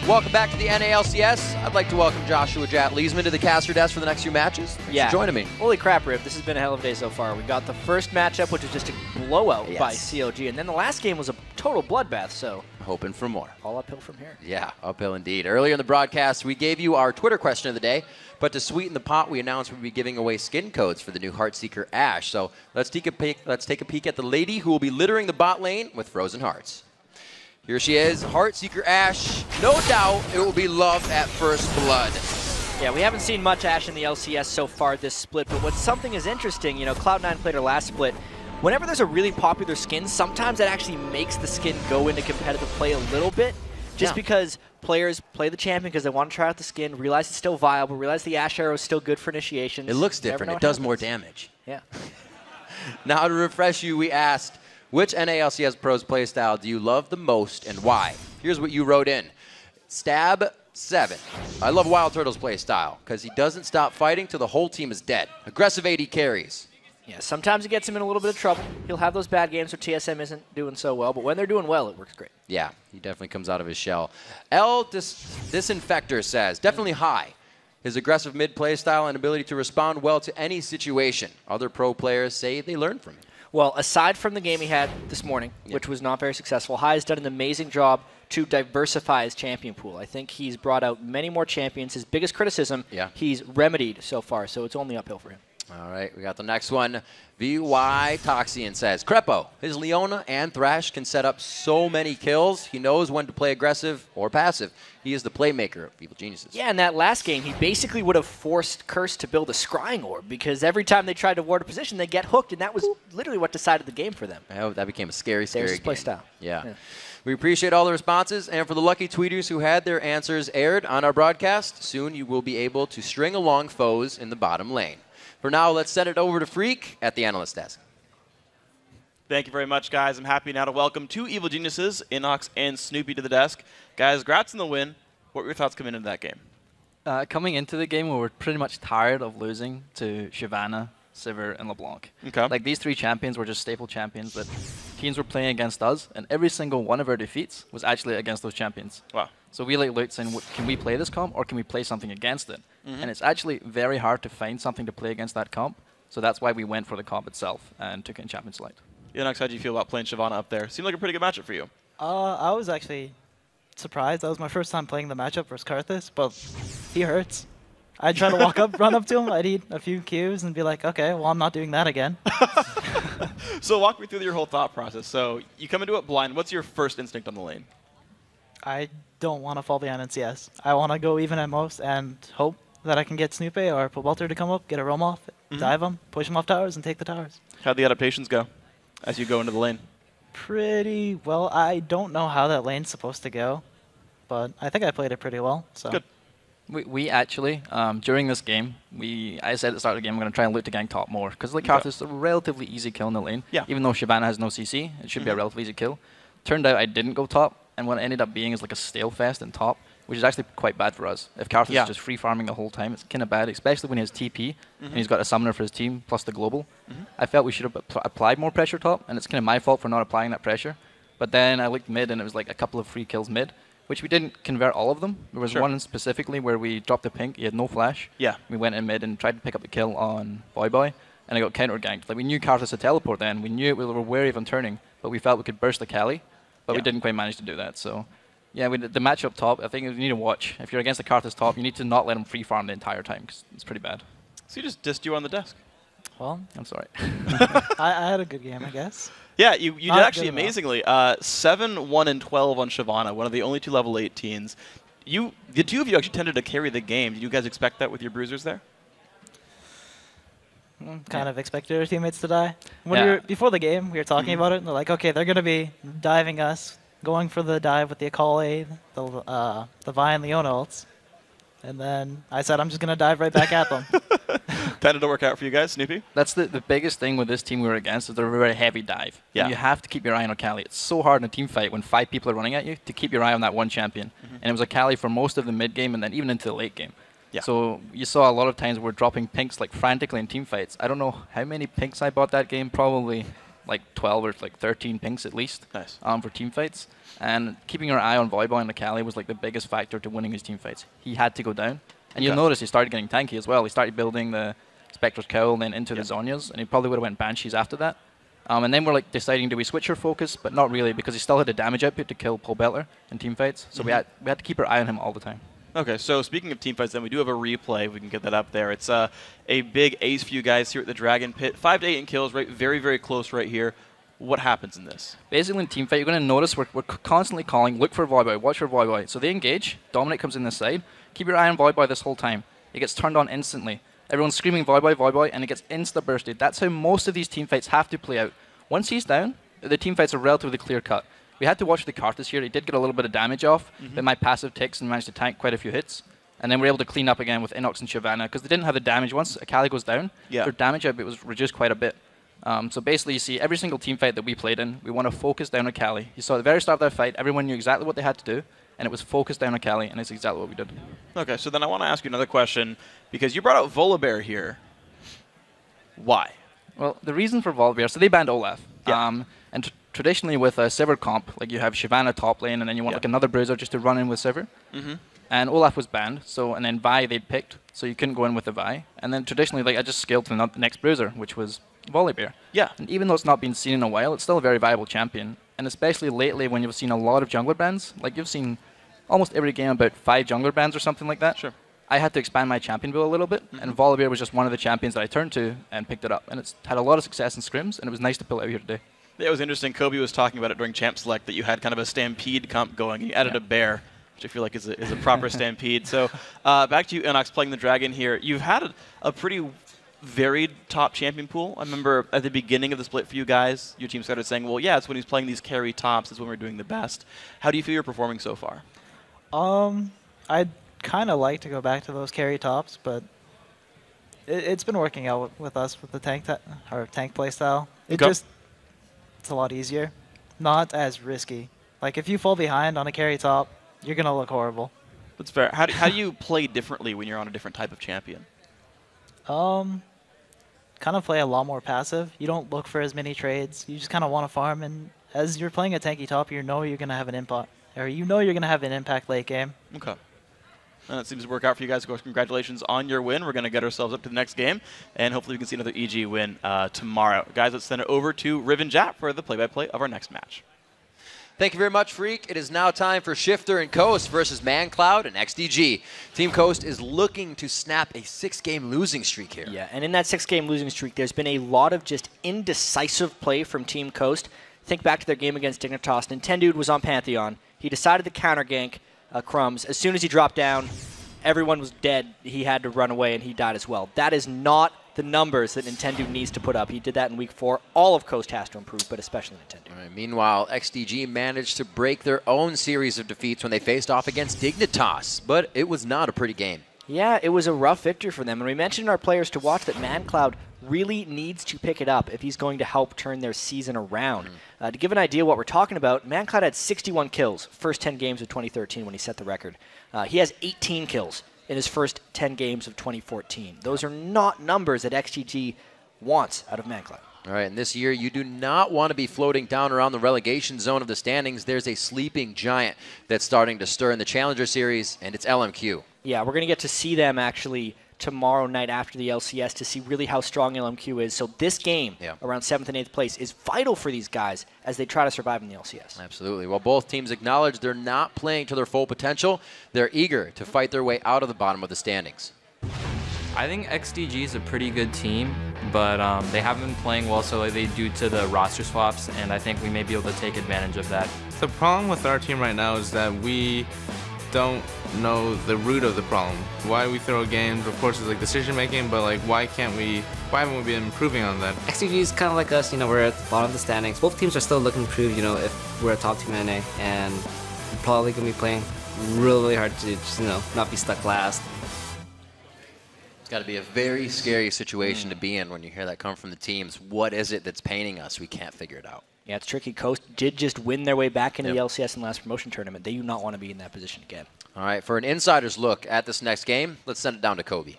A: Welcome back to the NALCS. I'd like to welcome Joshua Jat Leesman to the caster desk for the next few matches. Thanks for joining me.
B: Holy crap, Riv. This has been a hell of a day so far. We got the first matchup, which was just a blowout by COG, and then the last game was a total bloodbath, so
A: hoping for more.
B: All uphill from here.
A: Yeah, uphill indeed. Earlier in the broadcast, we gave you our Twitter question of the day, but to sweeten the pot, we announced we'd be giving away skin codes for the new Heartseeker Ashe. So let's take a peek at the lady who will be littering the bot lane with frozen hearts. Here she is, Heartseeker Ashe. No doubt it will be love at first blood.
B: Yeah, we haven't seen much Ashe in the LCS so far this split, but what's something is interesting, you know, Cloud9 played her last split. Whenever there's a really popular skin, sometimes that actually makes the skin go into competitive play a little bit, just because players play the champion because they want to try out the skin, realize it's still viable, realize the Ashe arrow is still good for initiations.
A: It looks different. It does more damage.
B: Yeah.
A: Now to refresh you, we asked, which NALCS Pros playstyle do you love the most and why? Here's what you wrote in. Stab7. I love Wild Turtle's playstyle because he doesn't stop fighting till the whole team is dead. Aggressive AD carries.
B: Yeah, sometimes it gets him in a little bit of trouble. He'll have those bad games where TSM isn't doing so well, but when they're doing well, it works great.
A: Yeah, he definitely comes out of his shell. Disinfector says, definitely high. His aggressive mid play style and ability to respond well to any situation. Other pro players say they learned from him.
B: Well, aside from the game he had this morning, which was not very successful, High has done an amazing job to diversify his champion pool. I think he's brought out many more champions. His biggest criticism, he's remedied so far, so it's only uphill for him.
A: All right, we got the next one. VY Toxian says, Crepo, his Leona and Thresh can set up so many kills. He knows when to play aggressive or passive. He is the playmaker of Evil Geniuses.
B: Yeah, in that last game, he basically would have forced Curse to build a scrying orb because every time they tried to ward a position, they get hooked, and that was literally what decided the game for them.
A: Oh, that became a scary
B: There's his
A: game.
B: play style.
A: Yeah. We appreciate all the responses, and for the lucky tweeters who had their answers aired on our broadcast, soon you will be able to string along foes in the bottom lane. For now, let's send it over to Freak at the analyst desk.
C: Thank you very much, guys. I'm happy now to welcome two Evil Geniuses, Inox and Snoopy, to the desk. Guys, congrats on the win. What were your thoughts coming into that game?
O: Coming into the game, we were pretty much tired of losing to Shyvana, Sivir, and LeBlanc.
C: Okay.
O: Like, these three champions were just staple champions that teams were playing against us, and every single one of our defeats was actually against those champions.
C: Wow.
O: So we looked saying, can we play this comp, or can we play something against it? And it's actually very hard to find something to play against that comp, so that's why we went for the comp itself and took it in Champion Select.
C: Inox, how did you feel about playing Shyvana up there? Seemed like a pretty good matchup for you.
P: I was actually surprised. That was my first time playing the matchup versus Karthus, but he hurts. I'd try to run up to him, I'd eat a few Qs and be like, okay, well, I'm not doing that again.
C: So walk me through your whole thought process. So you come into it blind. What's your first instinct on the lane?
P: I don't want to fall behind in CS. I want to go even at most and hope that I can get Snoopy or Welter to come up, get a roam off, dive him, push him off towers, and take the towers.
C: How'd the adaptations go as you go into the lane?
P: Pretty well. I don't know how that lane's supposed to go, but I think I played it pretty well. So.
C: Good.
O: We actually, during this game, I said at the start of the game, I'm going to try and loot to gank top more, because like Karthus is a relatively easy kill in the lane.
C: Yeah.
O: Even though Shyvana has no CC, it should be a relatively easy kill. Turned out I didn't go top, and what it ended up being is like a stale fest in top, which is actually quite bad for us. If Karthus is just free farming the whole time, it's kind of bad, especially when he has TP, and he's got a summoner for his team, plus the global. I felt we should have applied more pressure top, and it's kind of my fault for not applying that pressure. But then I looked mid, and it was like a couple of free kills mid, which we didn't convert all of them. There was one specifically where we dropped the pink, he had no flash.
C: Yeah.
O: We went in mid and tried to pick up the kill on Boy, and I got counter-ganked. Like, we knew Karthus had teleport then, we knew we were wary of him turning, but we felt we could burst the Kali, but we didn't quite manage to do that. So, yeah, the matchup top, I think you need to watch. If you're against the Karthus top, you need to not let him free farm the entire time, because it's pretty bad.
C: So you just dissed you on the desk.
P: Well,
O: I'm sorry.
P: I had a good game, I guess.
C: Yeah, you did actually amazingly. 7, 1, and 12 on Shyvana, one of the only two level 18s. The two of you actually tended to carry the game. Did you guys expect that with your bruisers there?
P: Kind of expected our teammates to die. When before the game, we were talking about it, and they're like, okay, they're going to be diving us, going for the dive with the Akali, the Vi and Leona ults. And then I said, I'm just going to dive right back at them.
C: Tended to work out for you guys, Snoopy?
O: That's the biggest thing with this team we were against, is they're a very heavy dive.
C: Yeah.
O: You have to keep your eye on Akali. It's so hard in a team fight when 5 people are running at you to keep your eye on that one champion. And it was Akali for most of the mid game and then even into the late game.
C: Yeah.
O: So you saw a lot of times we're dropping pinks like frantically in team fights. I don't know how many pinks I bought that game, probably like 12 or like 13 pinks at least.
C: Nice.
O: For team fights. And keeping our eye on Voyboy and Akali was like the biggest factor to winning his team fights. He had to go down. And you'll notice he started getting tanky as well. He started building the Spectre's Cowl and then into the Zhonya's, and he probably would have went Banshees after that. And then we're like deciding, do we switch our focus? But not really, because he still had a damage output to kill Paul Bettler in team fights. So we had to keep our eye on him all the time.
C: Okay, so speaking of team fights, then we do have a replay. If we can get that up there. It's a big ace for you guys here at the Dragon Pit. 5 to 8 in kills, right? Very, very close right here. What happens in this?
O: Basically, in team fight, you're going to notice we're constantly calling, look for Voyboy, watch for Voyboy. So they engage, Dominic comes in this side, keep your eye on Voyboy this whole time. It gets turned on instantly. Everyone's screaming Voyboy, Voyboy, and it gets insta-bursted. That's how most of these team fights have to play out. Once he's down, the team fights are relatively clear-cut. We had to watch the Karthus here. He did get a little bit of damage off, but my passive ticks and managed to tank quite a few hits. And then we're able to clean up again with Inox and Shyvana, because they didn't have the damage. Once Akali goes down, their damage output was reduced quite a bit. So basically, you see every single team fight that we played in, we want to focus down Akali. You saw at the very start of that fight, everyone knew exactly what they had to do, and it was focused down Akali, and it's exactly what we did.
C: Okay, so then I want to ask you another question, because you brought out Volibear here. Why?
O: Well, the reason for Volibear, so they banned Olaf. And traditionally with a Sivir comp, like you have Shyvana top lane, and then you want like another bruiser just to run in with Sivir. And Olaf was banned, and then Vi they'd picked, so you couldn't go in with the Vi. And then traditionally, like I just scaled to the next bruiser, which was Volibear. And even though it's not been seen in a while, it's still a very viable champion. And especially lately when you've seen a lot of jungler bans, like you've seen almost every game about 5 jungler bans or something like that. I had to expand my champion pool a little bit, and Volibear was just one of the champions that I turned to and picked it up. And it's had a lot of success in scrims, and it was nice to pull it out here today.
C: Yeah, it was interesting. Kobe was talking about it during Champ Select, that you had kind of a Stampede comp going. You added a bear, which I feel like is a proper Stampede. So back to you, Inox, playing the Dragon here. You've had a pretty varied top champion pool. I remember at the beginning of the split for you guys, your team started saying, well, yeah, it's when he's playing these carry tops, it's when we're doing the best. How do you feel you're performing so far?
P: I'd kind of like to go back to those carry tops, but it's been working out with us with the tank play style. It's a lot easier, not as risky. Like if you fall behind on a carry top, you're gonna look horrible.
C: That's fair. How do you play differently when you're on a different type of champion?
P: Kind of play a lot more passive. You don't look for as many trades. You just kind of want to farm, and as you're playing a tanky top, you know you're gonna have an impact, late game.
C: Okay. And it seems to work out for you guys. Of course, congratulations on your win. We're going to get ourselves up to the next game, and hopefully we can see another EG win tomorrow. Guys, let's send it over to Riven Jap for the play-by-play of our next match.
A: Thank you very much, Freak. It is now time for Shifter and Coast versus ManCloud and XDG. Team Coast is looking to snap a 6-game losing streak here.
B: Yeah, and in that 6-game losing streak, there's been a lot of just indecisive play from Team Coast. Think back to their game against Dignitas. Nintendude was on Pantheon. He decided to counter gank Crumbs. As soon as he dropped down, everyone was dead. He had to run away, and he died as well. That is not the numbers that Nintendo needs to put up. He did that in Week 4. All of Coast has to improve, but especially Nintendo.
A: All right, meanwhile, XDG managed to break their own series of defeats when they faced off against Dignitas, but it was not a pretty game.
B: Yeah, it was a rough victory for them. And we mentioned in our players to watch that ManCloud really needs to pick it up if he's going to help turn their season around. To give an idea what we're talking about, ManCloud had 61 kills first 10 games of 2013 when he set the record. He has 18 kills in his first 10 games of 2014. Those are not numbers that XGG wants out of ManCloud.
A: All right, and this year you do not want to be floating down around the relegation zone of the standings. There's a sleeping giant that's starting to stir in the Challenger Series, and it's LMQ.
B: Yeah, we're going to get to see them actually tomorrow night after the LCS to see really how strong LMQ is. So this game, around 7th and 8th place, is vital for these guys as they try to survive in the LCS.
A: Absolutely. Well, both teams acknowledge they're not playing to their full potential. They're eager to fight their way out of the bottom of the standings.
Q: I think XDG is a pretty good team, but they haven't been playing well so they due to the roster swaps, and I think we may be able to take advantage of that.
R: The problem with our team right now is that we don't know the root of the problem. Why we throw games, of course, is like decision making, but like why haven't we been improving on that?
S: XDG is kind of like us, we're at the bottom of the standings. Both teams are still looking to prove, if we're a top team in NA, and we're probably gonna be playing really hard to just, not be stuck last.
A: It's got to be a very scary situation to be in when you hear that come from the teams. What is it that's painting us? We can't figure it out.
B: Yeah, it's tricky. Coast did just win their way back into the LCS in the last promotion tournament. They do not want to be in that position again.
A: All right, for an insider's look at this next game, let's send it down to Kobe.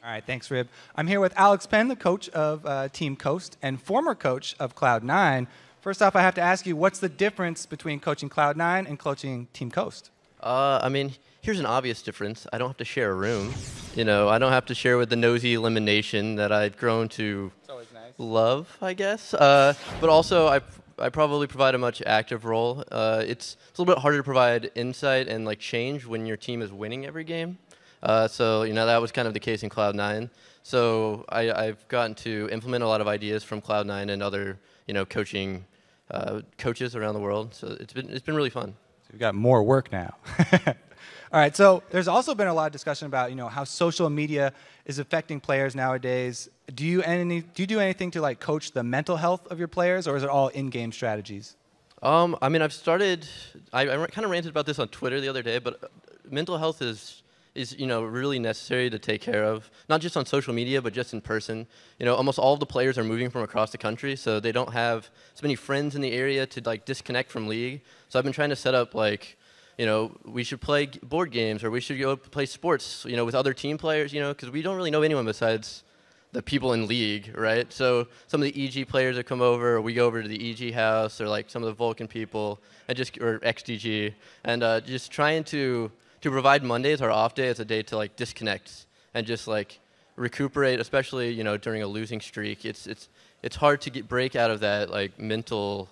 T: All right, thanks, Rib. I'm here with Alex Penn, the coach of Team Coast and former coach of Cloud9. First off, I have to ask you, what's the difference between coaching Cloud9 and coaching Team Coast?
U: I mean, here's an obvious difference. I don't have to share a room. I don't have to share with the nosy elimination that I've grown to love, I guess. But also, I probably provide a much active role. It's a little bit harder to provide insight and like change when your team is winning every game. So that was kind of the case in Cloud9. So I've gotten to implement a lot of ideas from Cloud9 and other coaches around the world. So it's been really fun.
T: So we've got more work now. All right, so there's also been a lot of discussion about how social media is affecting players nowadays. Do you do anything to like coach the mental health of your players, or is it all in-game strategies?
U: I mean, I kind of ranted about this on Twitter the other day, but mental health is really necessary to take care of, not just on social media, but just in person. Almost all of the players are moving from across the country, so they don't have so many friends in the area to like disconnect from League. So I've been trying to set up like, we should play board games, or we should go play sports, with other team players, because we don't really know anyone besides the people in League, right? So some of the EG players that come over, or we go over to the EG house, or like some of the Vulcan people, or XDG, and just trying to provide Mondays, our off day, as a day to like disconnect and just like recuperate, especially during a losing streak. It's hard to break out of that like mental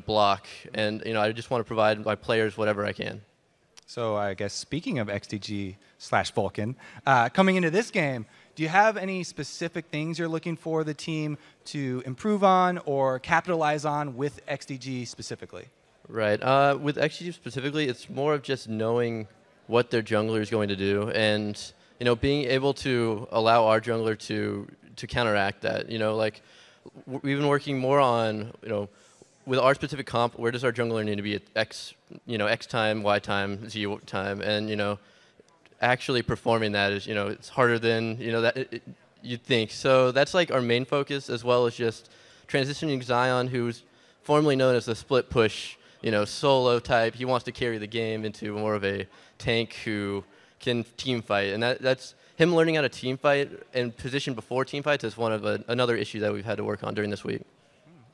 U: block, and I just want to provide my players whatever I can.
T: So I guess speaking of XDG/Vulcan, coming into this game, do you have any specific things you're looking for the team to improve on or capitalize on with XDG specifically? Right.
U: With XDG specifically, it's more of just knowing what their jungler is going to do, and being able to allow our jungler to counteract that. Like we've been working more on with our specific comp, where does our jungler need to be at X, X time, Y time, Z time, and actually performing that is, it's harder than you'd think. So that's like our main focus, as well as just transitioning Zion, who's formerly known as the split push, solo type. He wants to carry the game into more of a tank who can team fight, and that's him learning how to team fight and position before team fights is one of another issue that we've had to work on during this week.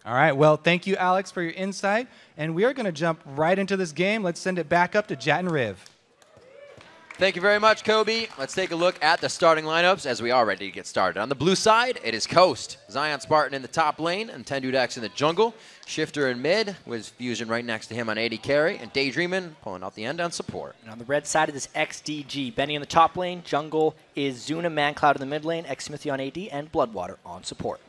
T: All right, well, thank you, Alex, for your insight. And we are going to jump right into this game. Let's send it back up to Jat and Riv.
A: Thank you very much, Kobe. Let's take a look at the starting lineups as we are ready to get started. On the blue side, it is Coast. Zion Spartan in the top lane, and Tendudex in the jungle. Shifter in mid, with Fusion right next to him on AD carry, and Daydreamin pulling out the end on support.
B: And on the red side, it is XDG. Benny in the top lane. Jungle is Zuna, ManCloud in the mid lane, Xsmithy on AD, and Bloodwater on support.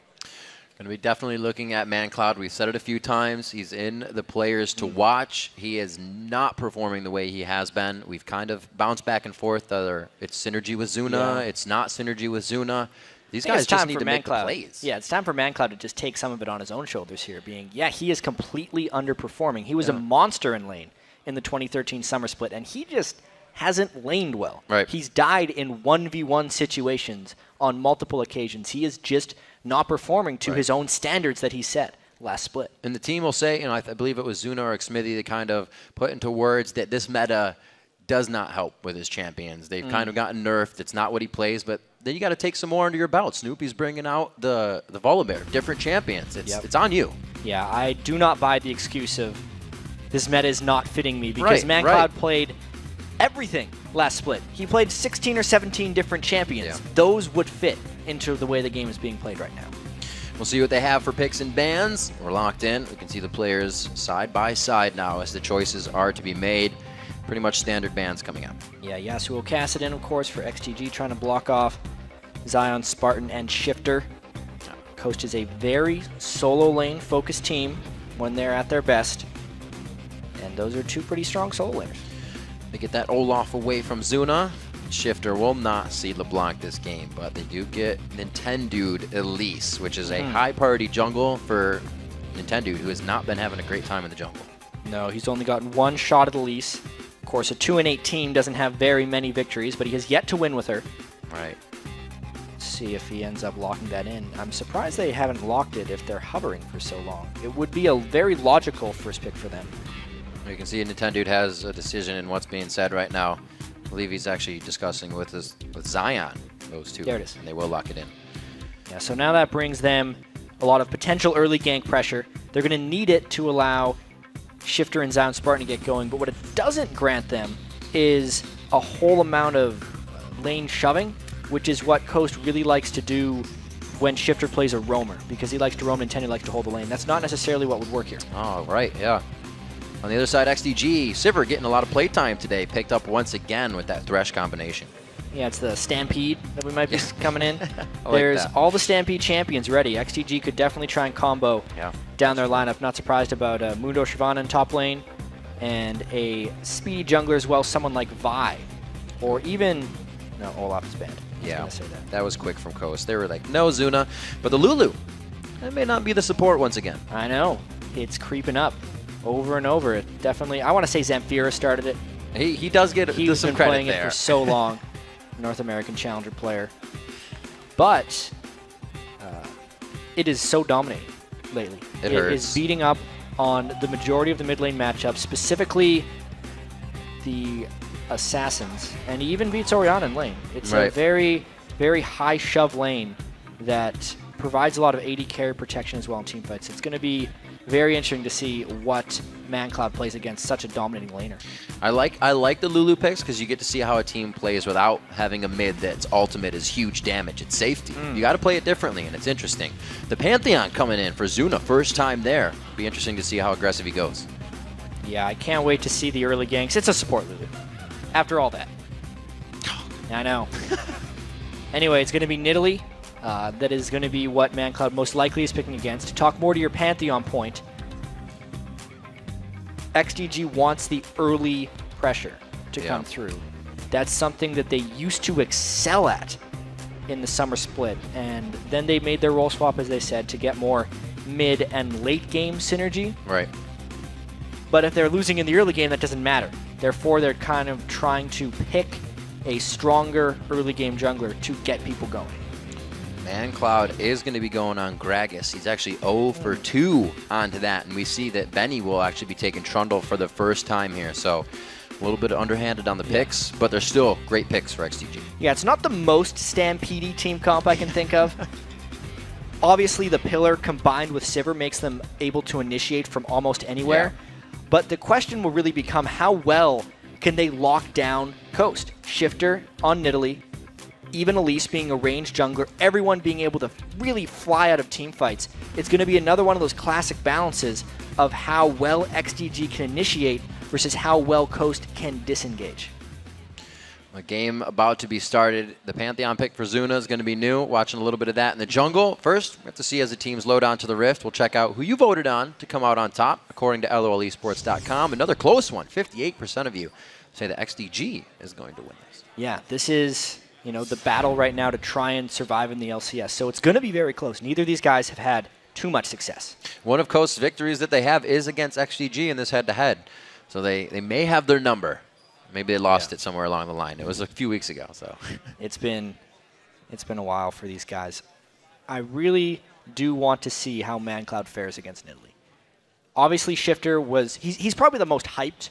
A: Going to be definitely looking at ManCloud. We've said it a few times. He's in the players to watch. He is not performing the way he has been. We've kind of bounced back and forth. Whether it's synergy with Zuna, it's not synergy with Zuna. These guys just need to make the plays.
B: Yeah, it's time for ManCloud to just take some of it on his own shoulders here, he is completely underperforming. He was a monster in lane in the 2013 summer split, and he just hasn't laned well.
A: Right.
B: He's died in 1v1 situations on multiple occasions. He is just not performing to his own standards that he set last split.
A: And the team will say, I believe it was Zuna or Xsmithy that kind of put into words that this meta does not help with his champions. They've kind of gotten nerfed. It's not what he plays, but then you got to take some more under your belt. Snoopy's bringing out the Volibear, different champions. It's on you.
B: Yeah, I do not buy the excuse of this meta is not fitting me, because ManCloud played everything last split. He played 16 or 17 different champions. Those would fit into the way the game is being played right now.
A: We'll see what they have for picks and bans. We're locked in. We can see the players side by side now as the choices are to be made. Pretty much standard bans coming up.
B: Yeah, Yasuo Kassadin, of course, for XTG, trying to block off Zion, Spartan, and Shifter. Coast is a very solo lane focused team when they're at their best. And those are two pretty strong solo laners.
A: They get that Olaf away from Zuna. Shifter will not see LeBlanc this game, but they do get Nintendude Elise, which is a high priority jungle for Nintendude, who has not been having a great time in the jungle.
B: No, he's only gotten one shot at Elise. Of course, a 2-8 team doesn't have very many victories, but he has yet to win with her.
A: Right.
B: Let's see if he ends up locking that in. I'm surprised they haven't locked it if they're hovering for so long. It would be a very logical first pick for them.
A: You can see Nintendude has a decision in what's being said right now. I believe he's actually discussing with Zion, those two.
B: There it is.
A: And they will lock it in.
B: Yeah, so now that brings them a lot of potential early gank pressure. They're going to need it to allow Shifter and Zion Spartan to get going, but what it doesn't grant them is a whole amount of lane shoving, which is what Coast really likes to do when Shifter plays a roamer, because he likes to roam and he likes to hold the lane. That's not necessarily what would work here.
A: Oh, right, yeah. On the other side, XDG, Sivir getting a lot of playtime today, picked up once again with that Thresh combination.
B: Yeah, it's the Stampede that we might be coming in.
A: like
B: There's
A: that.
B: all the Stampede champions ready. XTG could definitely try and combo down their lineup. Not surprised about Mundo Shyvana in top lane and a speedy jungler as well, someone like Vi. Or even, no, Olaf is banned.
A: Yeah, that was quick from Coast. They were like, no, Zuna. But the Lulu, that may not be the support once again.
B: I know. It's creeping up over and over. It definitely, I want to say Zamfira started it.
A: He does get
B: He's
A: some
B: been
A: credit
B: playing
A: there.
B: it for so long. North American Challenger player. But it is so dominating lately.
A: It
B: is
A: hurts.
B: beating up on the majority of the mid lane matchups, specifically the Assassins, and he even beats Orianna in lane. It's a very, very high shove lane that provides a lot of AD carry protection as well in team fights. It's going to be very interesting to see what ManCloud plays against such a dominating laner.
A: I like the Lulu picks because you get to see how a team plays without having a mid that's ultimate is huge damage. It's safety. You got to play it differently, and it's interesting. The Pantheon coming in for Zuna, first time there. Be interesting to see how aggressive he goes.
B: Yeah, I can't wait to see the early ganks. It's a support Lulu. After all that. I know. Anyway, it's going to be Nidalee. That is going to be what ManCloud most likely is picking against. To talk more to your Pantheon point, XDG wants the early pressure to come through. That's something that they used to excel at in the summer split, and then they made their role swap, as they said, to get more mid and late game synergy.
A: Right.
B: But if they're losing in the early game, that doesn't matter. Therefore, they're kind of trying to pick a stronger early game jungler to get people going.
A: ManCloud is going to be going on Gragas. He's actually 0 for 2 onto that, and we see that Benny will actually be taking Trundle for the first time here. So a little bit underhanded on the picks, but they're still great picks for XDG.
B: Yeah, it's not the most Stampede team comp I can think of. Obviously, the pillar combined with Sivir makes them able to initiate from almost anywhere. But the question will really become how well can they lock down Coast? Shifter on Nidalee, even Elise being a ranged jungler, everyone being able to really fly out of team fights. It's going to be another one of those classic balances of how well XDG can initiate versus how well Coast can disengage.
A: A game about to be started. The Pantheon pick for Zuna is going to be new. Watching a little bit of that in the jungle. First, we have to see as the teams load onto the Rift. We'll check out who you voted on to come out on top, according to LOLesports.com. Another close one. 58% of you say that XDG is going to win this.
B: Yeah, this is, you know, the battle right now to try and survive in the LCS. So it's going to be very close. Neither of these guys have had too much success.
A: One of Coast's victories that they have is against XDG in this head-to-head. So they may have their number. Maybe they lost it somewhere along the line. It was a few weeks ago, so.
B: It's been a while for these guys. I really do want to see how ManCloud fares against Nidalee. Obviously, Shifter he's probably the most hyped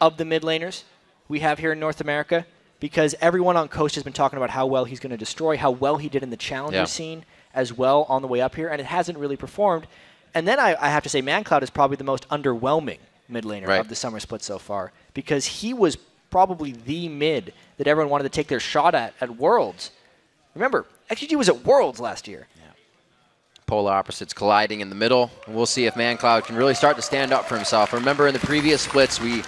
B: of the mid laners we have here in North America, because everyone on Coast has been talking about how well he's going to destroy, how well he did in the Challenger scene as well on the way up here, and it hasn't really performed. And then I have to say ManCloud is probably the most underwhelming mid laner of the summer split so far, because he was probably the mid that everyone wanted to take their shot at Worlds. Remember, XG was at Worlds last year.
A: Polar opposites colliding in the middle. And we'll see if ManCloud can really start to stand up for himself. Remember, in the previous splits, we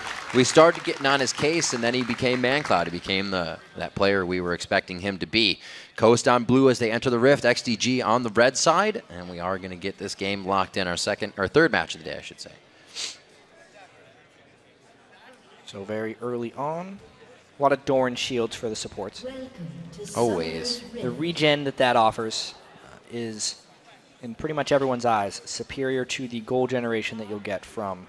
A: started getting on his case, and then he became ManCloud. He became that player we were expecting him to be. Coast on blue as they enter the Rift. XDG on the red side, and we are going to get this game locked in, our third match of the day, I should say.
B: So very early on. A lot of Doran shields for the supports.
A: Always.
B: The regen that offers is, in pretty much everyone's eyes, superior to the gold generation that you'll get from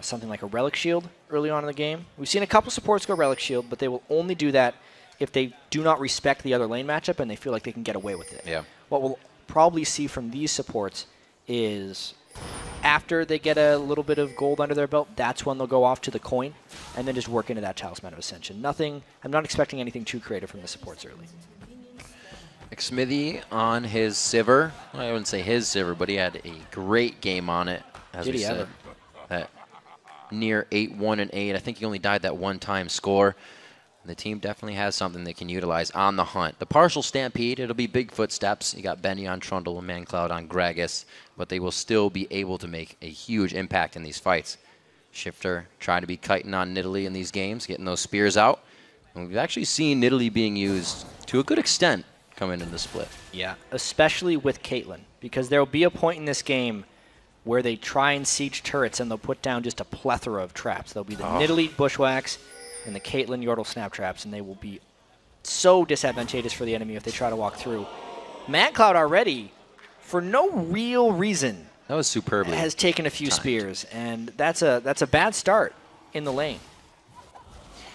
B: something like a Relic Shield early on in the game. We've seen a couple supports go Relic Shield, but they will only do that if they do not respect the other lane matchup and they feel like they can get away with it.
A: Yeah.
B: What we'll probably see from these supports is after they get a little bit of gold under their belt, that's when they'll go off to the coin and then just work into that Talisman of Ascension. I'm not expecting anything too creative from the supports early.
A: Smithy on his Sivir. I wouldn't say his Sivir, but he had a great game on it. As
B: Did
A: we
B: he
A: said,
B: ever?
A: That near 8-1 and 8. I think he only died that one time score. And the team definitely has something they can utilize on the hunt. The partial stampede, it'll be big footsteps. You got Benny on Trundle and ManCloud on Gragas, but they will still be able to make a huge impact in these fights. Shifter trying to be kiting on Nidalee in these games, getting those spears out. And we've actually seen Nidalee being used to a good extent coming into the split.
B: Yeah, especially with Caitlyn, because there will be a point in this game where they try and siege turrets and they'll put down just a plethora of traps. There'll be the Nidalee Bushwhacks and the Caitlyn Yordle Snap Traps, and they will be so disadvantageous for the enemy if they try to walk through. ManCloud already, for no real reason,
A: that was superbly
B: has taken a few spears, and that's a bad start in the lane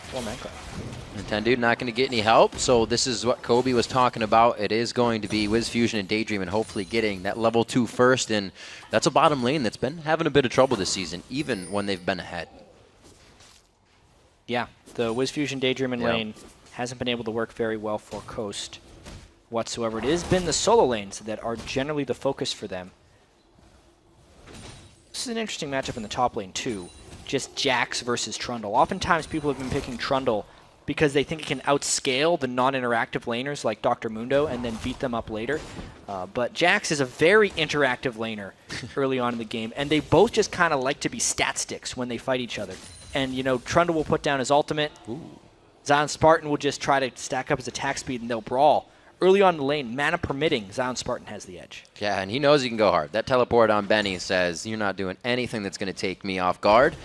B: for ManCloud.
A: Nintendo not going to get any help, so this is what Kobe was talking about. It is going to be WizFusion and Daydream and hopefully getting that level 2 first, and that's a bottom lane that's been having a bit of trouble this season, even when they've been ahead.
B: Yeah, the WizFusion Daydream lane hasn't been able to work very well for Coast whatsoever. It has been the solo lanes that are generally the focus for them. This is an interesting matchup in the top lane, too. Just Jax versus Trundle. Oftentimes, people have been picking Trundle because they think it can outscale the non-interactive laners like Dr. Mundo and then beat them up later. But Jax is a very interactive laner early on in the game, and they both just kind of like to be stat sticks when they fight each other. And, you know, Trundle will put down his ultimate. Zion Spartan will just try to stack up his attack speed, and they'll brawl. Early on in the lane, mana permitting, Zion Spartan has the edge.
A: Yeah, and he knows he can go hard. That teleport on Benny says, you're not doing anything that's going to take me off guard.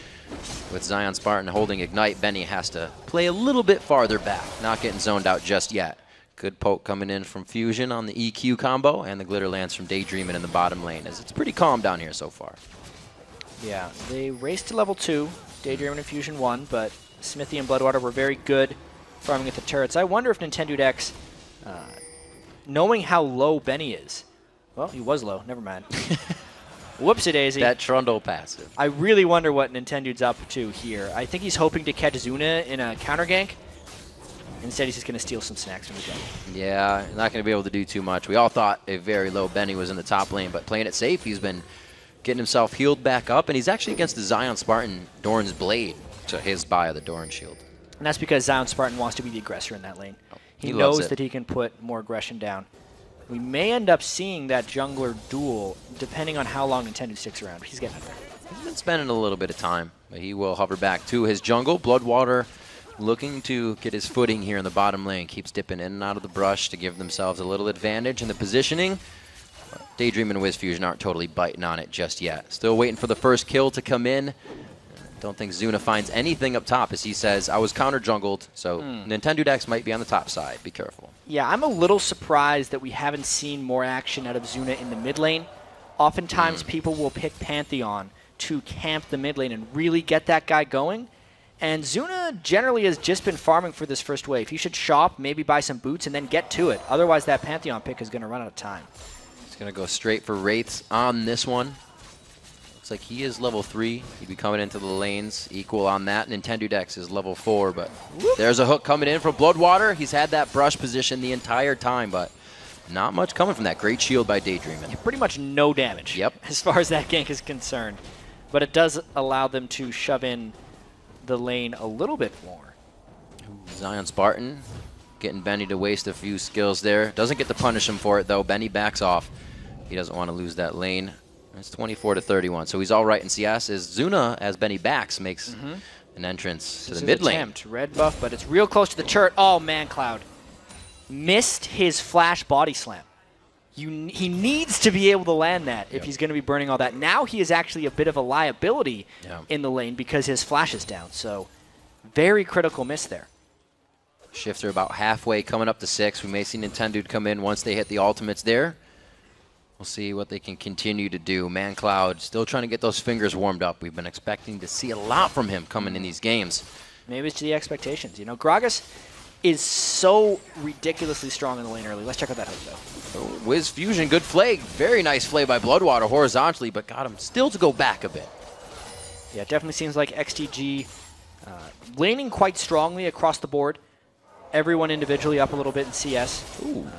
A: With Zion Spartan holding Ignite, Benny has to play a little bit farther back, not getting zoned out just yet. Good poke coming in from Fusion on the EQ combo, and the Glitter Lance from Daydreamin' in the bottom lane, as it's pretty calm down here so far.
B: Yeah, they raced to level 2. Daydreamin' and Fusion won, but Smithy and Bloodwater were very good farming at the turrets. I wonder if Nintendo X, knowing how low Benny is, well, he was low, never mind. Whoopsie-daisy.
A: That Trundle passive.
B: I really wonder what Nintendo's up to here. I think he's hoping to catch Zuna in a counter gank. Instead, he's just going to steal some snacks from the jungle.
A: Yeah, not going to be able to do too much. We all thought a very low Benny was in the top lane, but playing it safe, he's been getting himself healed back up, and he's actually against the Zion Spartan Doran's Blade to his buy of the Doran Shield.
B: And that's because Zion Spartan wants to be the aggressor in that lane. He
A: loves
B: knows
A: it.
B: that he can put more aggression down. We may end up seeing that jungler duel, depending on how long Nintendo sticks around. He's getting there.
A: He's been spending a little bit of time, but he will hover back to his jungle. Bloodwater looking to get his footing here in the bottom lane. Keeps dipping in and out of the brush to give themselves a little advantage in the positioning. Daydream and WizFusion aren't totally biting on it just yet. Still waiting for the first kill to come in. Don't think Zuna finds anything up top, as he says, I was counter-jungled, so Nintendo Dex might be on the top side. Be careful.
B: Yeah, I'm a little surprised that we haven't seen more action out of Zuna in the mid lane. Oftentimes, people will pick Pantheon to camp the mid lane and really get that guy going. And Zuna generally has just been farming for this first wave. He should shop, maybe buy some boots, and then get to it. Otherwise, that Pantheon pick is going to run out of time.
A: He's going to go straight for Wraiths on this one. Looks like he is level 3. He'd be coming into the lanes equal on that. Nintendo Dex is level 4, but there's a hook coming in from Bloodwater. He's had that brush position the entire time, but not much coming from that. Great shield by Daydreamin'.
B: Pretty much no damage as far as that gank is concerned. But it does allow them to shove in the lane a little bit more.
A: Zion Spartan getting Benny to waste a few skills there. Doesn't get to punish him for it, though. Benny backs off. He doesn't want to lose that lane. It's 24-31, so he's all right in CS. As Zuna, as Benny backs, makes an entrance to the mid lane.
B: Red buff, but it's real close to the turret. Oh, ManCloud missed his flash body slam. He needs to be able to land that if he's going to be burning all that. Now he is actually a bit of a liability in the lane because his flash is down, so very critical miss there.
A: Shifter about halfway, coming up to 6. We may see Nintendo come in once they hit the ultimates there. We'll see what they can continue to do. ManCloud still trying to get those fingers warmed up. We've been expecting to see a lot from him coming in these games.
B: Maybe it's to the expectations. You know, Gragas is so ridiculously strong in the lane early. Let's check out that hook, though.
A: WizFusion, good flay. Very nice flay by Bloodwater horizontally, but got him still to go back a bit.
B: Yeah, it definitely seems like XTG laning quite strongly across the board. everyone individually up a little bit in CS,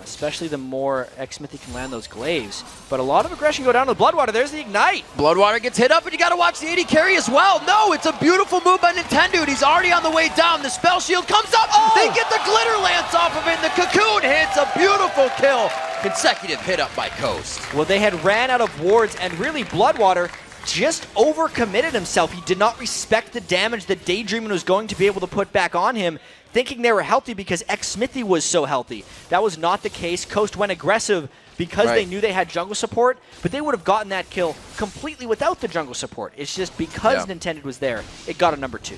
B: especially the more Xmithy can land those glaives. But a lot of aggression go down to the Bloodwater. There's the Ignite.
A: Bloodwater gets hit up, and you got to watch the AD carry as well. No, it's a beautiful move by Nintendo. He's already on the way down. The spell shield comes up. They get the glitter lance off of it, and the cocoon hits. A beautiful kill. Consecutive hit up by Coast.
B: Well, they had ran out of wards, and really Bloodwater just overcommitted himself. He did not respect the damage that Daydreamin was going to be able to put back on him, thinking they were healthy because Xmithy was so healthy. That was not the case. Coast went aggressive because they knew they had jungle support, but they would have gotten that kill completely without the jungle support. It's just because Nintendo was there, it got a number 2.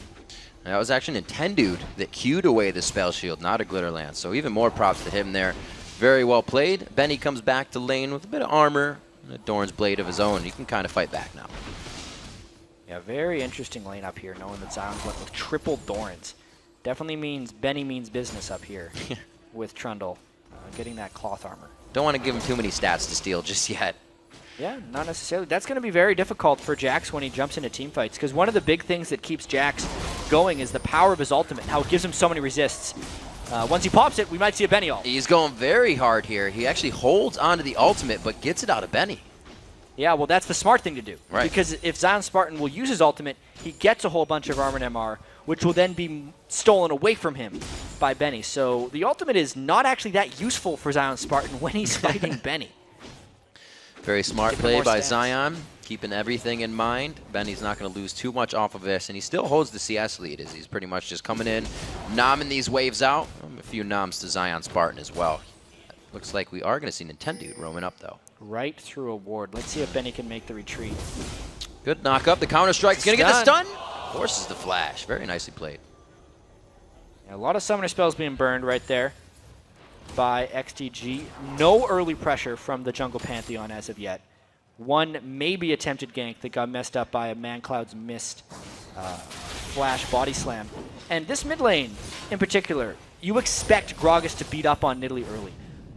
A: That was actually Nintendo that queued away the spell shield, not a glitter lance. So even more props to him there. Very well played. Benny comes back to lane with a bit of armor, and a Dorn's Blade of his own. He can kind of fight back now.
B: Yeah, very interesting lane up here, knowing that Zion's went with triple Dorns. Definitely means Benny means business up here with Trundle, getting that cloth armor.
A: Don't want to give him too many stats to steal just yet.
B: Yeah, not necessarily. That's going to be very difficult for Jax when he jumps into team fights, because one of the big things that keeps Jax going is the power of his ultimate, how it gives him so many resists. Once he pops it, we might see a Benny ult.
A: He's going very hard here. He actually holds onto the ultimate, but gets it out of Benny.
B: Yeah, well, that's the smart thing to do.
A: Right.
B: Because if Zion Spartan will use his ultimate, he gets a whole bunch of armor and MR, which will then be stolen away from him by Benny. So the ultimate is not actually that useful for Zion Spartan when he's fighting Benny.
A: Very smart play by Zion, keeping everything in mind. Benny's not going to lose too much off of this, and he still holds the CS lead as he's pretty much just coming in, nomming these waves out. A few noms to Zion Spartan as well. Looks like we are going to see Nintendo roaming up, though.
B: Right through a ward. Let's see if Benny can make the retreat.
A: Good knock up. The counter strike's going to get the stun. Forces the flash. Very nicely played.
B: Yeah, a lot of summoner spells being burned right there by XTG. No early pressure from the jungle Pantheon as of yet. One maybe attempted gank that got messed up by a ManCloud's missed flash body slam. And this mid lane in particular, you expect Gragas to beat up on Nidalee early.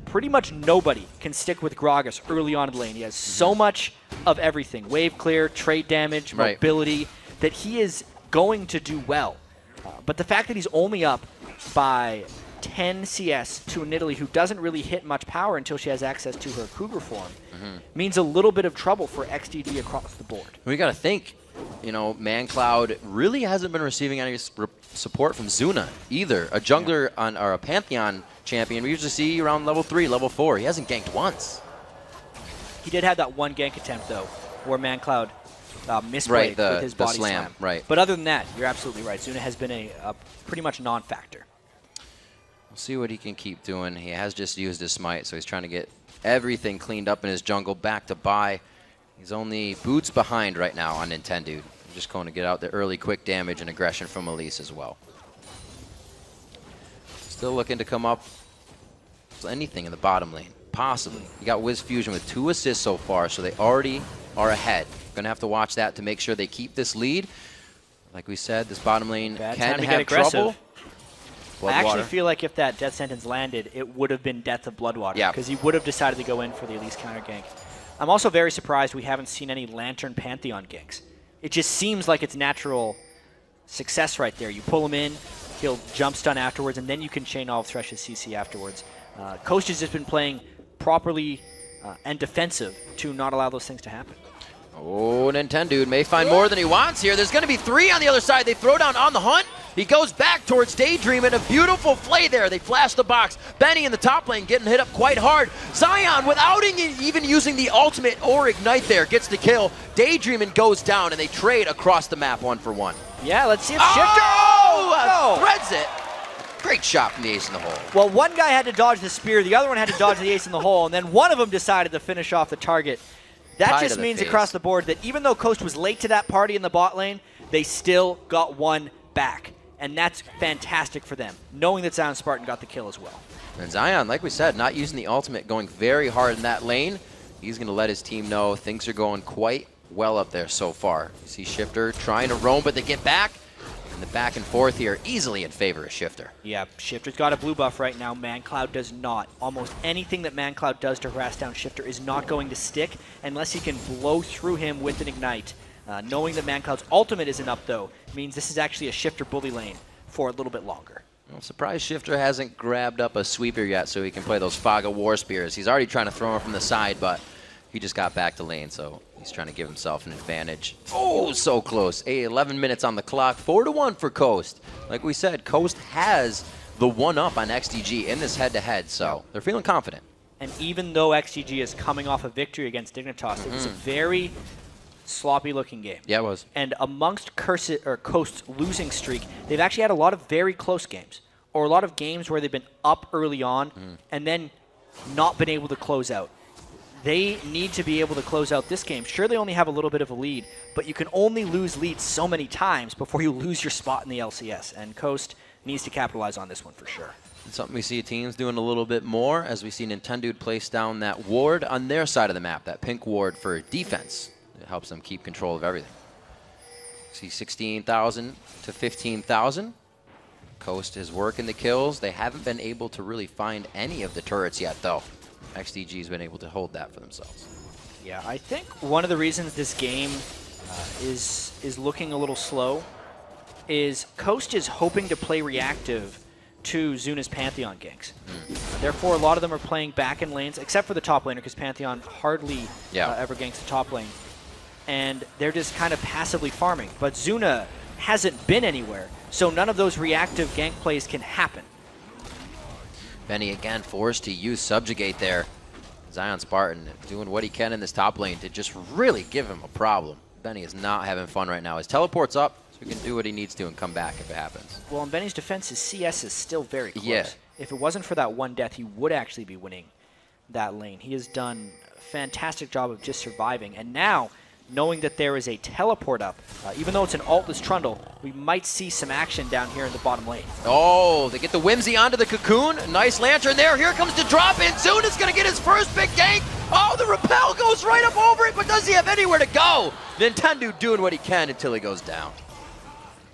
B: Pretty much nobody can stick with Gragas early on in the lane. He has so much of everything. Wave clear, trait damage, mobility, that he is going to do well. But the fact that he's only up by 10 CS to a Nidalee who doesn't really hit much power until she has access to her Cougar form means a little bit of trouble for XDD across the board.
A: We got to think, you know, ManCloud really hasn't been receiving any support from Zuna either. A jungler on or a Pantheon champion we usually see around level 3, level 4. He hasn't ganked once.
B: He did have that one gank attempt though, where ManCloud misplayed with his body slam.
A: Right.
B: But other than that, you're absolutely right. Zuna has been a pretty much non-factor.
A: We'll see what he can keep doing. He has just used his smite, so he's trying to get everything cleaned up in his jungle, back to buy. He's only boots behind right now on Nintendo. Just going to get out the early quick damage and aggression from Elise as well. Still looking to come up with anything in the bottom lane, possibly. You got Wiz Fusion with 2 assists so far, so they already are ahead. Going to have to watch that to make sure they keep this lead. Like we said, this bottom lane can have trouble.
B: I actually feel like if that death sentence landed, it would have been death of Bloodwater.
A: Yeah.
B: Because he would have decided to go in for the Elise counter gank. I'm also very surprised we haven't seen any Lantern Pantheon ganks. It just seems like it's natural success right there. You pull him in, he'll jump stun afterwards, and then you can chain all of Thresh's CC afterwards. Coast has just been playing properly and defensive to not allow those things to happen.
A: Oh, Nintendo may find more than he wants here. There's going to be 3 on the other side. They throw down on the hunt. He goes back towards Daydream, and a beautiful play there. They flash the box. Benny in the top lane getting hit up quite hard. Zion, without even using the ultimate or ignite there, gets the kill. Daydream and goes down, and they trade across the map 1-for-1.
B: Yeah, let's see if Shifter
A: threads it. Great shot from the ace in the hole.
B: Well, one guy had to dodge the spear, the other one had to dodge the ace in the hole, and then one of them decided to finish off the target. That just means across the board that even though Coast was late to that party in the bot lane, they still got one back. And that's fantastic for them, knowing that Zion Spartan got the kill as well.
A: And Zion, like we said, not using the ultimate, going very hard in that lane. He's going to let his team know things are going quite well up there so far. You see Shifter trying to roam, but they get back. And the back and forth here easily in favor of Shifter.
B: Yeah, Shifter's got a blue buff right now. ManCloud does not. Almost anything that ManCloud does to harass down Shifter is not going to stick unless he can blow through him with an ignite. Knowing that ManCloud's ultimate isn't up, though, means this is actually a Shifter bully lane for a little bit longer.
A: I'm surprised Shifter hasn't grabbed up a sweeper yet so he can play those Faga War Spears. He's already trying to throw him from the side, but he just got back to lane, so he's trying to give himself an advantage. Oh, so close. 11 minutes on the clock. 4-1 for Coast. Like we said, Coast has the one-up on XDG in this head-to-head, so they're feeling confident.
B: And even though XDG is coming off a victory against Dignitas, it was a very sloppy-looking game.
A: Yeah, it was.
B: And amongst Coast's losing streak, they've actually had a lot of very close games, or a lot of games where they've been up early on and then not been able to close out. They need to be able to close out this game. Sure, they only have a little bit of a lead, but you can only lose leads so many times before you lose your spot in the LCS, and Coast needs to capitalize on this one for sure.
A: It's something we see teams doing a little bit more as we see Nintendo place down that ward on their side of the map, that pink ward for defense. It helps them keep control of everything. See 16,000 to 15,000. Coast is working the kills. They haven't been able to really find any of the turrets yet, though. XDG's been able to hold that for themselves.
B: Yeah, I think one of the reasons this game is looking a little slow is Coast is hoping to play reactive to Zuna's Pantheon ganks. Therefore, a lot of them are playing back in lanes, except for the top laner, because Pantheon hardly ever ganks the top lane. And they're just kind of passively farming. But Zuna hasn't been anywhere, so none of those reactive gank plays can happen.
A: Benny again forced to use Subjugate there. Zion Spartan doing what he can in this top lane to just really give him a problem. Benny is not having fun right now. His teleport's up, so he can do what he needs to and come back if it happens.
B: Well, in Benny's defense, his CS is still very close.
A: Yeah.
B: If it wasn't for that one death, he would actually be winning that lane. He has done a fantastic job of just surviving. And now, knowing that there is a teleport up, even though it's an altless Trundle, we might see some action down here in the bottom lane.
A: Oh, they get the Whimsy onto the Cocoon. Nice Lantern there. Here comes the drop in. Zuna's going to get his first big gank. Oh, the Repel goes right up over it, but does he have anywhere to go? Nintendo doing what he can until he goes down.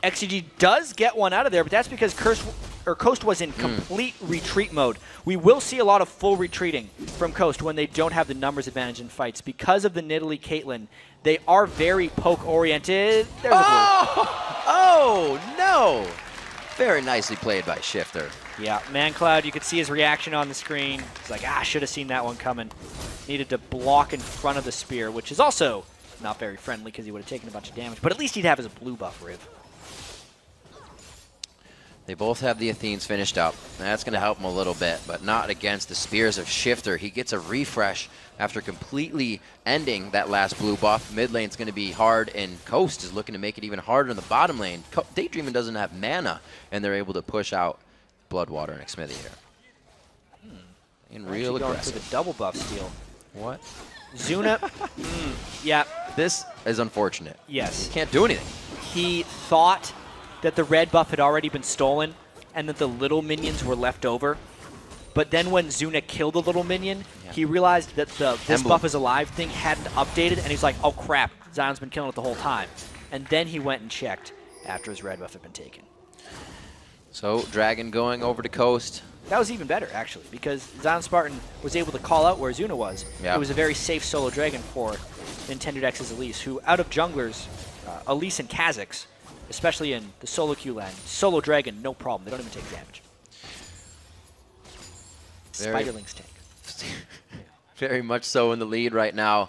B: XCG does get one out of there, but that's because Coast was in complete retreat mode. We will see a lot of full retreating from Coast when they don't have the numbers advantage in fights. Because of the Nidalee Caitlyn, they are very poke-oriented. There's a blue.
A: Oh, no. Very nicely played by Shifter.
B: Yeah, ManCloud, you could see his reaction on the screen. He's like, I should have seen that one coming. Needed to block in front of the spear, which is also not very friendly because he would have taken a bunch of damage. But at least he'd have his blue buff, Riv.
A: They both have the Athenes finished up. That's going to help him a little bit, but not against the Spears of Shifter. He gets a refresh after completely ending that last blue buff. Mid lane's going to be hard, and Coast is looking to make it even harder in the bottom lane. Daydreaming doesn't have mana, and they're able to push out Bloodwater and Xmithy here. And real
B: going
A: aggressive.
B: for the double buff steal.
A: What?
B: Zuna, yeah.
A: This is unfortunate.
B: Yes.
A: Can't do anything.
B: He thought that the red buff had already been stolen and that the little minions were left over. But then when Zuna killed the little minion, he realized that this buff is alive thing hadn't updated, and he's like, oh crap, Zion's been killing it the whole time. And then he went and checked after his red buff had been taken.
A: So Dragon going over to Coast.
B: That was even better, actually, because Zion Spartan was able to call out where Zuna was.
A: Yeah.
B: It was a very safe solo Dragon for Nintendo X's Elise, who out of junglers, Elise and Kha'Zix, especially in the solo queue land, solo Dragon, no problem. They don't even take damage. Spiderling's tank.
A: Very much so in the lead right now.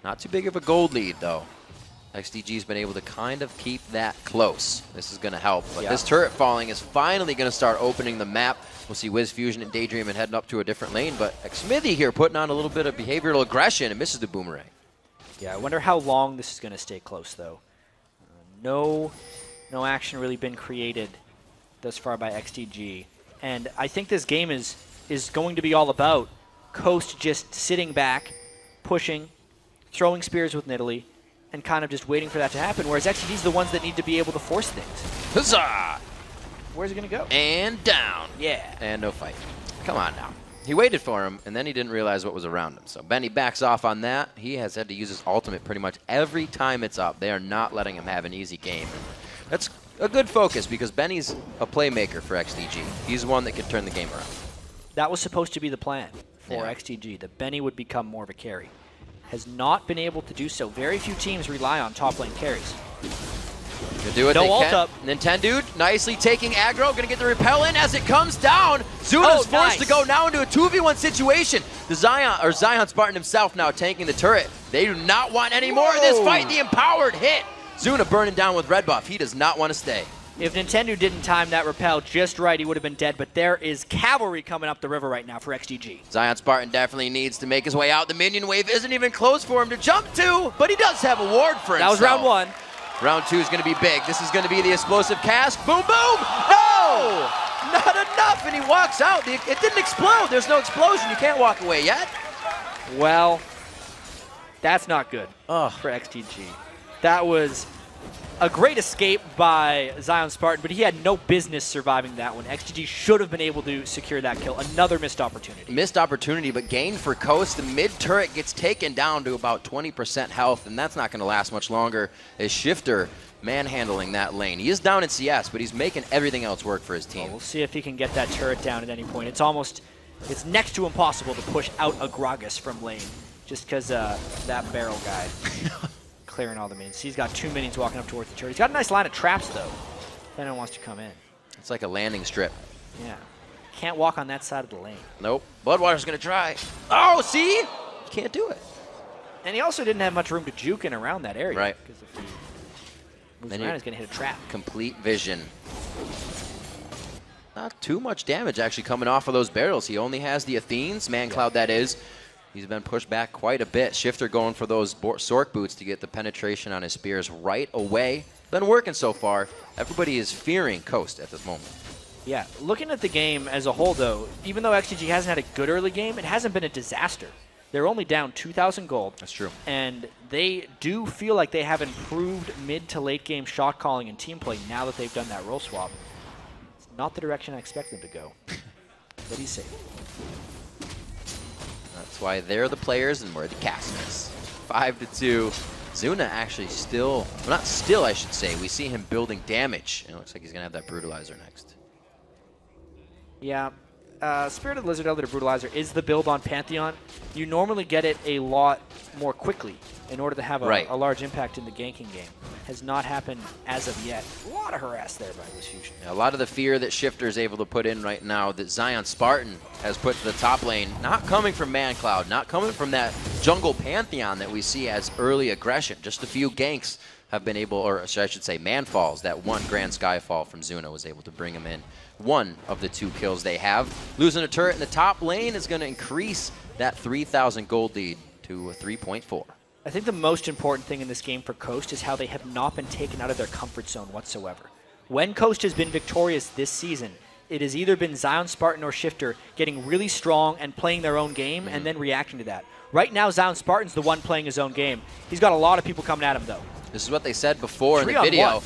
A: Not too big of a gold lead, though. XDG's been able to kind of keep that close. This is going to help. But this turret falling is finally going to start opening the map. We'll see Wiz Fusion and Daydream and heading up to a different lane. But Xmithy here putting on a little bit of behavioral aggression and misses the boomerang.
B: Yeah, I wonder how long this is going to stay close, though. No action really been created thus far by XDG. And I think this game is going to be all about Coast just sitting back, pushing, throwing spears with Nidalee, and kind of just waiting for that to happen, whereas XDG's the ones that need to be able to force things.
A: Huzzah!
B: Where's he going to go?
A: And down.
B: Yeah.
A: And no fight. Come on now. He waited for him, and then he didn't realize what was around him. So Benny backs off on that. He has had to use his ultimate pretty much every time it's up. They are not letting him have an easy game. That's a good focus because Benny's a playmaker for XDG. He's one that could turn the game around.
B: That was supposed to be the plan for XDG, that Benny would become more of a carry. Has not been able to do so. Very few teams rely on top lane carries.
A: They'll do what
B: no
A: they
B: ult
A: can.
B: up.
A: Nintendude nicely taking aggro, gonna get the repel in as it comes down. Zuna's forced to go now into a 2v1 situation. The Zion Spartan himself now tanking the turret. They do not want any more of this fight. The empowered hit. Zuna burning down with red buff. He does not want to stay.
B: If Nintendo didn't time that repel just right, he would have been dead, but there is cavalry coming up the river right now for XDG.
A: Zion Spartan definitely needs to make his way out. The minion wave isn't even close for him to jump to, but he does have a ward for himself.
B: That was round 1.
A: Round 2 is going to be big. This is going to be the explosive cast. Boom, boom! No! Not enough, and he walks out. It didn't explode. There's no explosion. You can't walk away yet.
B: Well, that's not good for XTG. That was a great escape by Zion Spartan, but he had no business surviving that one. XGG should have been able to secure that kill. Another missed opportunity.
A: Missed opportunity, but gain for Coast. The mid turret gets taken down to about 20% health, and that's not going to last much longer as Shifter manhandling that lane. He is down in CS, but he's making everything else work for his team.
B: Well, we'll see if he can get that turret down at any point. It's next to impossible to push out a Gragas from lane, just because that barrel guy clearing all the minions. He's got 2 minions walking up towards the turret. He's got a nice line of traps, though. If anyone wants to come in.
A: It's like a landing strip.
B: Yeah. Can't walk on that side of the lane.
A: Nope. Bloodwater's going to try. Oh, see? Can't do it.
B: And he also didn't have much room to juke in around that area.
A: Right.
B: Because if he moves around, he's going to hit a trap.
A: Complete vision. Not too much damage actually coming off of those barrels. He only has the Athenes, ManCloud that is. He's been pushed back quite a bit. Shifter going for those Sork boots to get the penetration on his spears right away. Been working so far. Everybody is fearing Coast at this moment.
B: Yeah, looking at the game as a whole, though, even though XTG hasn't had a good early game, it hasn't been a disaster. They're only down 2,000 gold.
A: That's true.
B: And they do feel like they have improved mid to late game shot calling and team play now that they've done that role swap. It's not the direction I expect them to go, but he's safe.
A: That's why they're the players and we're the casters. 5-2. Zuna actually still, well, not still, I should say. We see him building damage. It looks like he's going to have that Brutalizer next.
B: Yeah. Spirited Lizard Elder Brutalizer is the build on Pantheon. You normally get it a lot more quickly in order to have a large impact in the ganking game. Has not happened as of yet. A lot of harass there by this Fusion.
A: Yeah, a lot of the fear that Shifter is able to put in right now that Zion Spartan has put to the top lane, not coming from ManCloud, not coming from that jungle Pantheon that we see as early aggression. Just a few ganks have been able, or I should say Manfalls, that one Grand Skyfall from Zuna was able to bring him in. One of the 2 kills they have. Losing a turret in the top lane is going to increase that 3,000 gold lead to 3.4.
B: I think the most important thing in this game for Coast is how they have not been taken out of their comfort zone whatsoever. When Coast has been victorious this season, it has either been Zion Spartan or Shifter getting really strong and playing their own game and then reacting to that. Right now, Zion Spartan's the one playing his own game. He's got a lot of people coming at him, though.
A: This is what they said before in the video.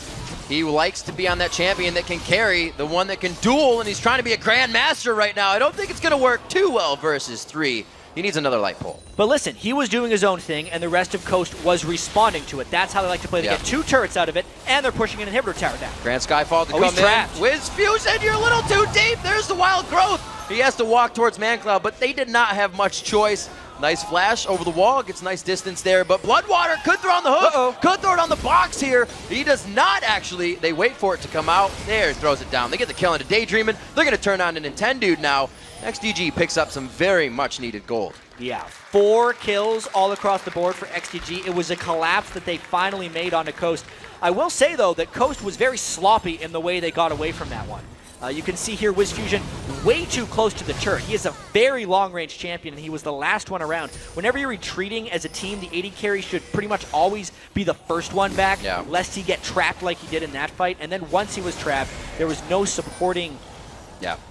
A: He likes to be on that champion that can carry, the one that can duel, and he's trying to be a Grandmaster right now. I don't think it's going to work too well versus 3. He needs another light pole.
B: But listen, he was doing his own thing, and the rest of Coast was responding to it. That's how they like to play. They get 2 turrets out of it, and they're pushing an inhibitor tower down.
A: Grand Skyfall to come in. Wiz Fusion, you're a little too deep. There's the wild growth. He has to walk towards ManCloud, but they did not have much choice. Nice flash over the wall, gets nice distance there, but Bloodwater could throw on the hook, could throw it on the box here. He does not actually. They wait for it to come out. There, throws it down. They get the kill into Daydreamin'. They're going to turn on to Nintendude now. XDG picks up some very much needed gold.
B: Yeah, 4 kills all across the board for XDG. It was a collapse that they finally made onto Coast. I will say, though, that Coast was very sloppy in the way they got away from that one. You can see here Wiz Fusion way too close to the turret. He is a very long-range champion, and he was the last one around. Whenever you're retreating as a team, the AD carry should pretty much always be the first one back, lest he get trapped like he did in that fight. And then once he was trapped, there was no supporting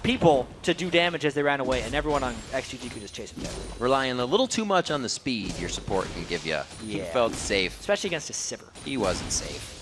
B: people to do damage as they ran away, and everyone on XGG could just chase him down.
A: Relying a little too much on the speed your support can give you. He felt safe.
B: Especially against a Sivir.
A: He wasn't safe.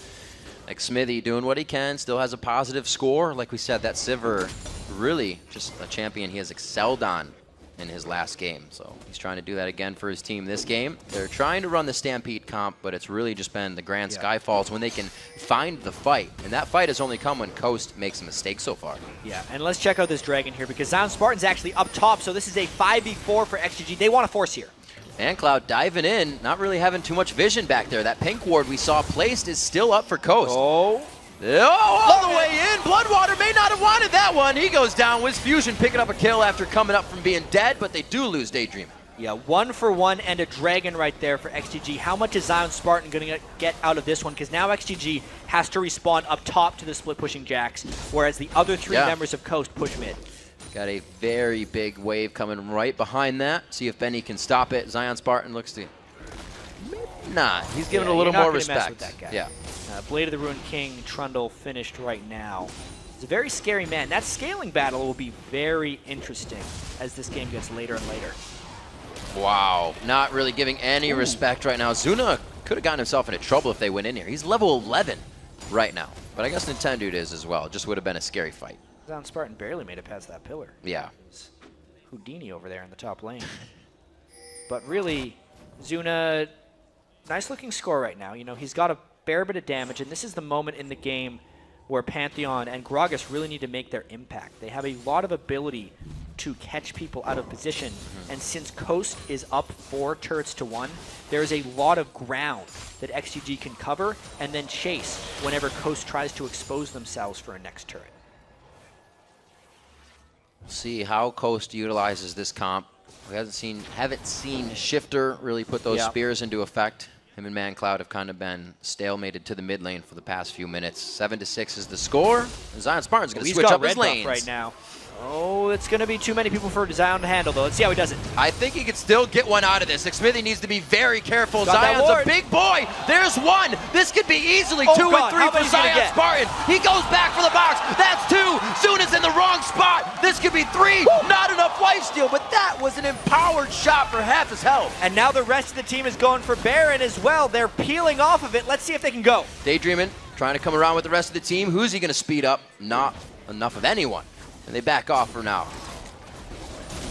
A: Like Smithy doing what he can, still has a positive score. Like we said, that Sivir really just a champion he has excelled on in his last game. So he's trying to do that again for his team this game. They're trying to run the Stampede comp, but it's really just been the Grand Skyfalls when they can find the fight. And that fight has only come when Coast makes a mistake so far.
B: Yeah, and let's check out this Dragon here because Zion Spartan's actually up top, so this is a 5v4 for XGG. They want to force here.
A: ManCloud diving in, not really having too much vision back there. That pink ward we saw placed is still up for Coast.
B: Oh.
A: Oh, all the way in. Bloodwater may not have wanted that one. He goes down. WizFusion picking up a kill after coming up from being dead, but they do lose Daydream.
B: Yeah, 1 for 1 and a dragon right there for XTG. How much is Zion Spartan going to get out of this one? Because now XTG has to respawn up top to the split pushing Jax, whereas the other 3 members of Coast push mid.
A: Got a very big wave coming right behind that. See if Benny can stop it. Zion Spartan looks to... Nah, he's giving a little more respect.
B: Mess with that guy.
A: Yeah.
B: Blade of the Ruined King, Trundle finished right now. He's a very scary man. That scaling battle will be very interesting as this game gets later and later.
A: Wow, not really giving any respect right now. Zuna could have gotten himself into trouble if they went in here. He's level 11 right now, but I guess Nintendo is as well. It just would have been a scary fight.
B: Zion Spartan barely made it past that pillar.
A: Yeah.
B: It's Houdini over there in the top lane. But really, Zuna, nice looking score right now. You know, he's got a fair bit of damage, and this is the moment in the game where Pantheon and Gragas really need to make their impact. They have a lot of ability to catch people out of position, and since Coast is up 4 turrets to 1, there's a lot of ground that XTG can cover and then chase whenever Coast tries to expose themselves for a next turret.
A: See how Coast utilizes this comp. We haven't seen Shifter really put those spears into effect. Him and ManCloud have kind of been stalemated to the mid lane for the past few minutes. 7-6 is the score. And Zion Spartan's going to switch up his lanes
B: right now. Oh, it's going to be too many people for Zion to handle, though. Let's see how he does it.
A: I think he could still get one out of this. Smithy needs to be very careful. Zion's a big boy. There's one. This could be easily 2 and 3 for Zion Spartan. He goes back for the box. That's 2. Zuna's in the wrong spot. This could be 3. Not enough lifesteal, but that was an empowered shot for half his health.
B: And now the rest of the team is going for Baron as well. They're peeling off of it. Let's see if they can go.
A: Daydreaming, trying to come around with the rest of the team. Who's he going to speed up? Not enough of anyone. And they back off for now.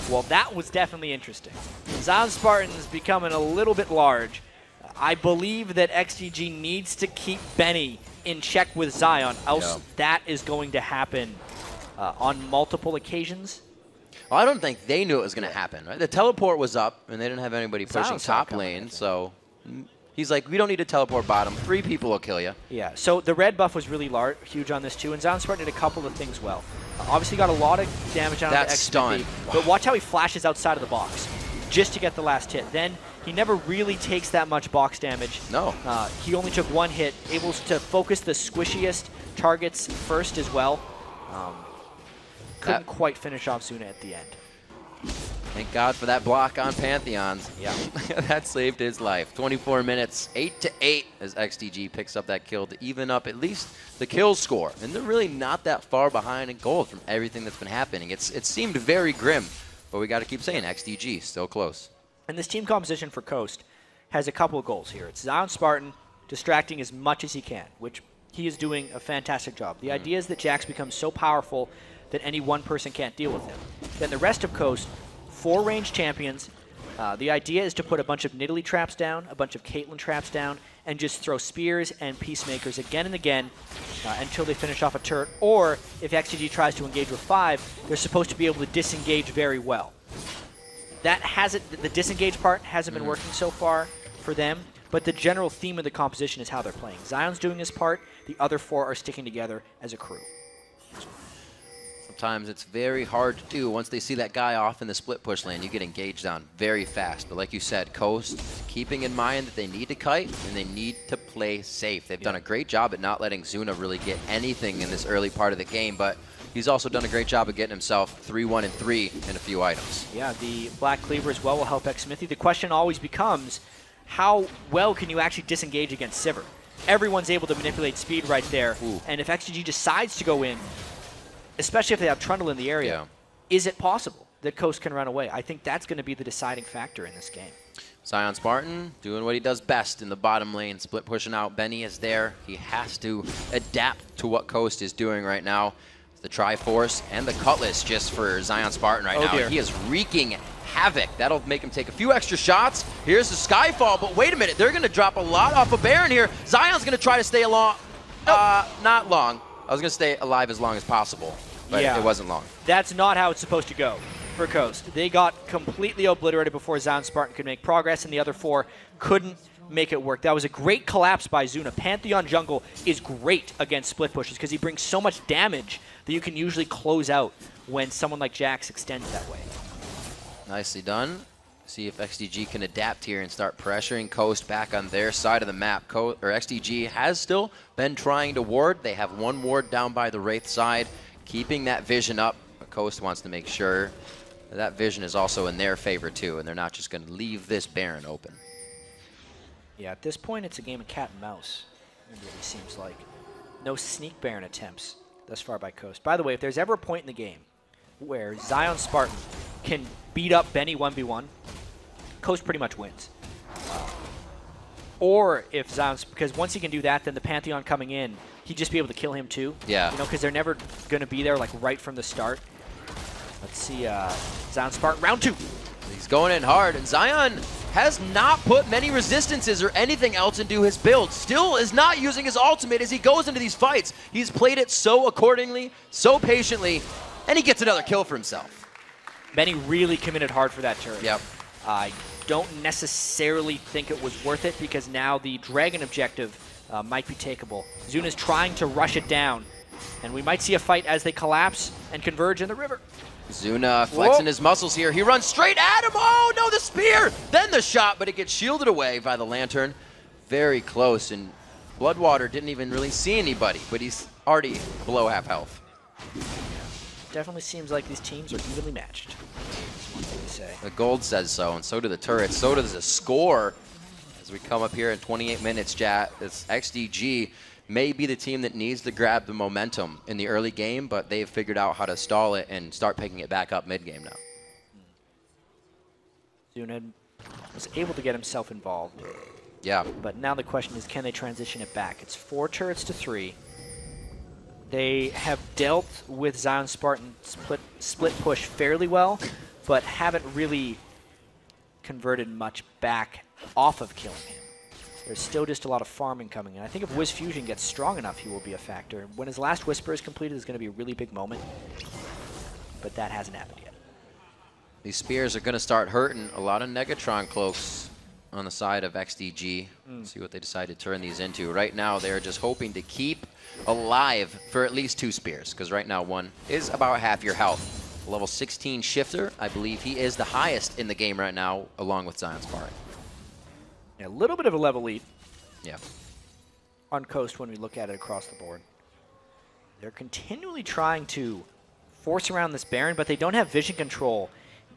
B: Well, that was definitely interesting. Zion Spartan is becoming a little bit large. I believe that XTG needs to keep Benny in check with Zion, else that is going to happen on multiple occasions.
A: Well, I don't think they knew it was going to happen. Right? The teleport was up, and they didn't have anybody pushing top lane, so he's like, we don't need to teleport bottom. 3 people will kill you.
B: Yeah, so the red buff was really huge on this too, and Zion Spartan did a couple of things well. Obviously got a lot of damage out of the XP,
A: stun.
B: But watch how he flashes outside of the box just to get the last hit. Then he never really takes that much box damage.
A: No.
B: He only took 1 hit, able to focus the squishiest targets first as well. Couldn't quite finish off Zuna at the end.
A: Thank God for that block on Pantheons.
B: Yeah.
A: That saved his life. 24 minutes, 8-8 as XTG picks up that kill to even up at least the kill score. And they're really not that far behind in gold from everything that's been happening. It seemed very grim, but we got to keep saying XTG still close.
B: And this team composition for Coast has a couple of goals here. It's Zion Spartan distracting as much as he can, which he is doing a fantastic job. The idea is that Jax becomes so powerful that any one person can't deal with him. Then the rest of Coast, 4 ranged champions. The idea is to put a bunch of Nidalee traps down, a bunch of Caitlyn traps down, and just throw spears and peacemakers again and again until they finish off a turret. Or if XTG tries to engage with 5, they're supposed to be able to disengage very well. That hasn't, the disengage part hasn't been working so far for them, but the general theme of the composition is how they're playing. Zion's doing his part, the other 4 are sticking together as a crew.
A: Sometimes it's very hard to do. Once they see that guy off in the split push lane, you get engaged on very fast. But like you said, Coast, keeping in mind that they need to kite and they need to play safe. They've done a great job at not letting Zuna really get anything in this early part of the game, but he's also done a great job of getting himself 3-1 and 3 in a few items.
B: Yeah, the Black Cleaver as well will help Smithy. The question always becomes, how well can you actually disengage against Sivir? Everyone's able to manipulate speed right there, and if XTG decides to go in, especially if they have Trundle in the area, is it possible that Coast can run away? I think that's going to be the deciding factor in this game.
A: Zion Spartan doing what he does best in the bottom lane, split pushing out. Benny is there. He has to adapt to what Coast is doing right now. The Triforce and the Cutlass just for Zion Spartan right now.
B: Dear.
A: He is wreaking havoc. That'll make him take a few extra shots. Here's the Skyfall, but wait a minute. They're going to drop a lot off of Baron here. Zion's going to try to stay along. Not long. I was going to stay alive as long as possible, but it wasn't long.
B: That's not how it's supposed to go for Coast. They got completely obliterated before Zion Spartan could make progress, and the other 4 couldn't make it work. That was a great collapse by Zuna. Pantheon jungle is great against split pushes because he brings so much damage that you can usually close out when someone like Jax extends that way.
A: Nicely done. See if XDG can adapt here and start pressuring Coast back on their side of the map. XDG has still been trying to ward. They have one ward down by the Wraith side, keeping that vision up. But Coast wants to make sure that vision is also in their favor too, and they're not just going to leave this Baron open.
B: Yeah, at this point, it's a game of cat and mouse. It really seems like. No sneak Baron attempts thus far by Coast. By the way, if there's ever a point in the game where Zion Spartan can beat up Benny 1v1, Coast pretty much wins. Or if Zion's, because once he can do that, then the Pantheon coming in, he'd just be able to kill him too.
A: Yeah.
B: You know, because they're never going to be there like right from the start. Let's see, Zion Spartan, round 2.
A: He's going in hard, and Zion has not put many resistances or anything else into his build. Still is not using his ultimate as he goes into these fights. He's played it so accordingly, so patiently, and he gets another kill for himself.
B: Benny really committed hard for that turret.
A: Yep.
B: I don't necessarily think it was worth it because now the Dragon objective might be takeable. Zuna's trying to rush it down, and we might see a fight as they collapse and converge in the river.
A: Zuna flexing his muscles here. He runs straight at him. Oh, no, the spear. Then the shot, but it gets shielded away by the Lantern. Very close, and Bloodwater didn't even really see anybody, but he's already below half health.
B: Definitely seems like these teams are evenly matched. That's one thing to say.
A: The gold says so, and so do the turrets. So does the score. As we come up here in 28 minutes, chat, it's XDG may be the team that needs to grab the momentum in the early game, but they've figured out how to stall it and start picking it back up mid-game now.
B: Zuna was able to get himself involved.
A: Yeah.
B: But now the question is, can they transition it back? It's 4 turrets to 3. They have dealt with Zion Spartan split push fairly well, but haven't really converted much back off of killing him. There's still just a lot of farming coming in. I think if Wiz Fusion gets strong enough, he will be a factor. When his last Whisper is completed, it's going to be a really big moment, but that hasn't happened yet.
A: These spears are going to start hurting. A lot of Negatron cloaks on the side of XDG. See what they decide to turn these into. Right now, they're just hoping to keep alive for at least 2 spears, because right now one is about half your health. Level 16 Shifter, I believe he is the highest in the game right now, along with Zion Spartan.
B: Yeah, a little bit of a level lead.
A: Yeah.
B: On Coast when we look at it across the board. They're continually trying to force around this Baron, but they don't have vision control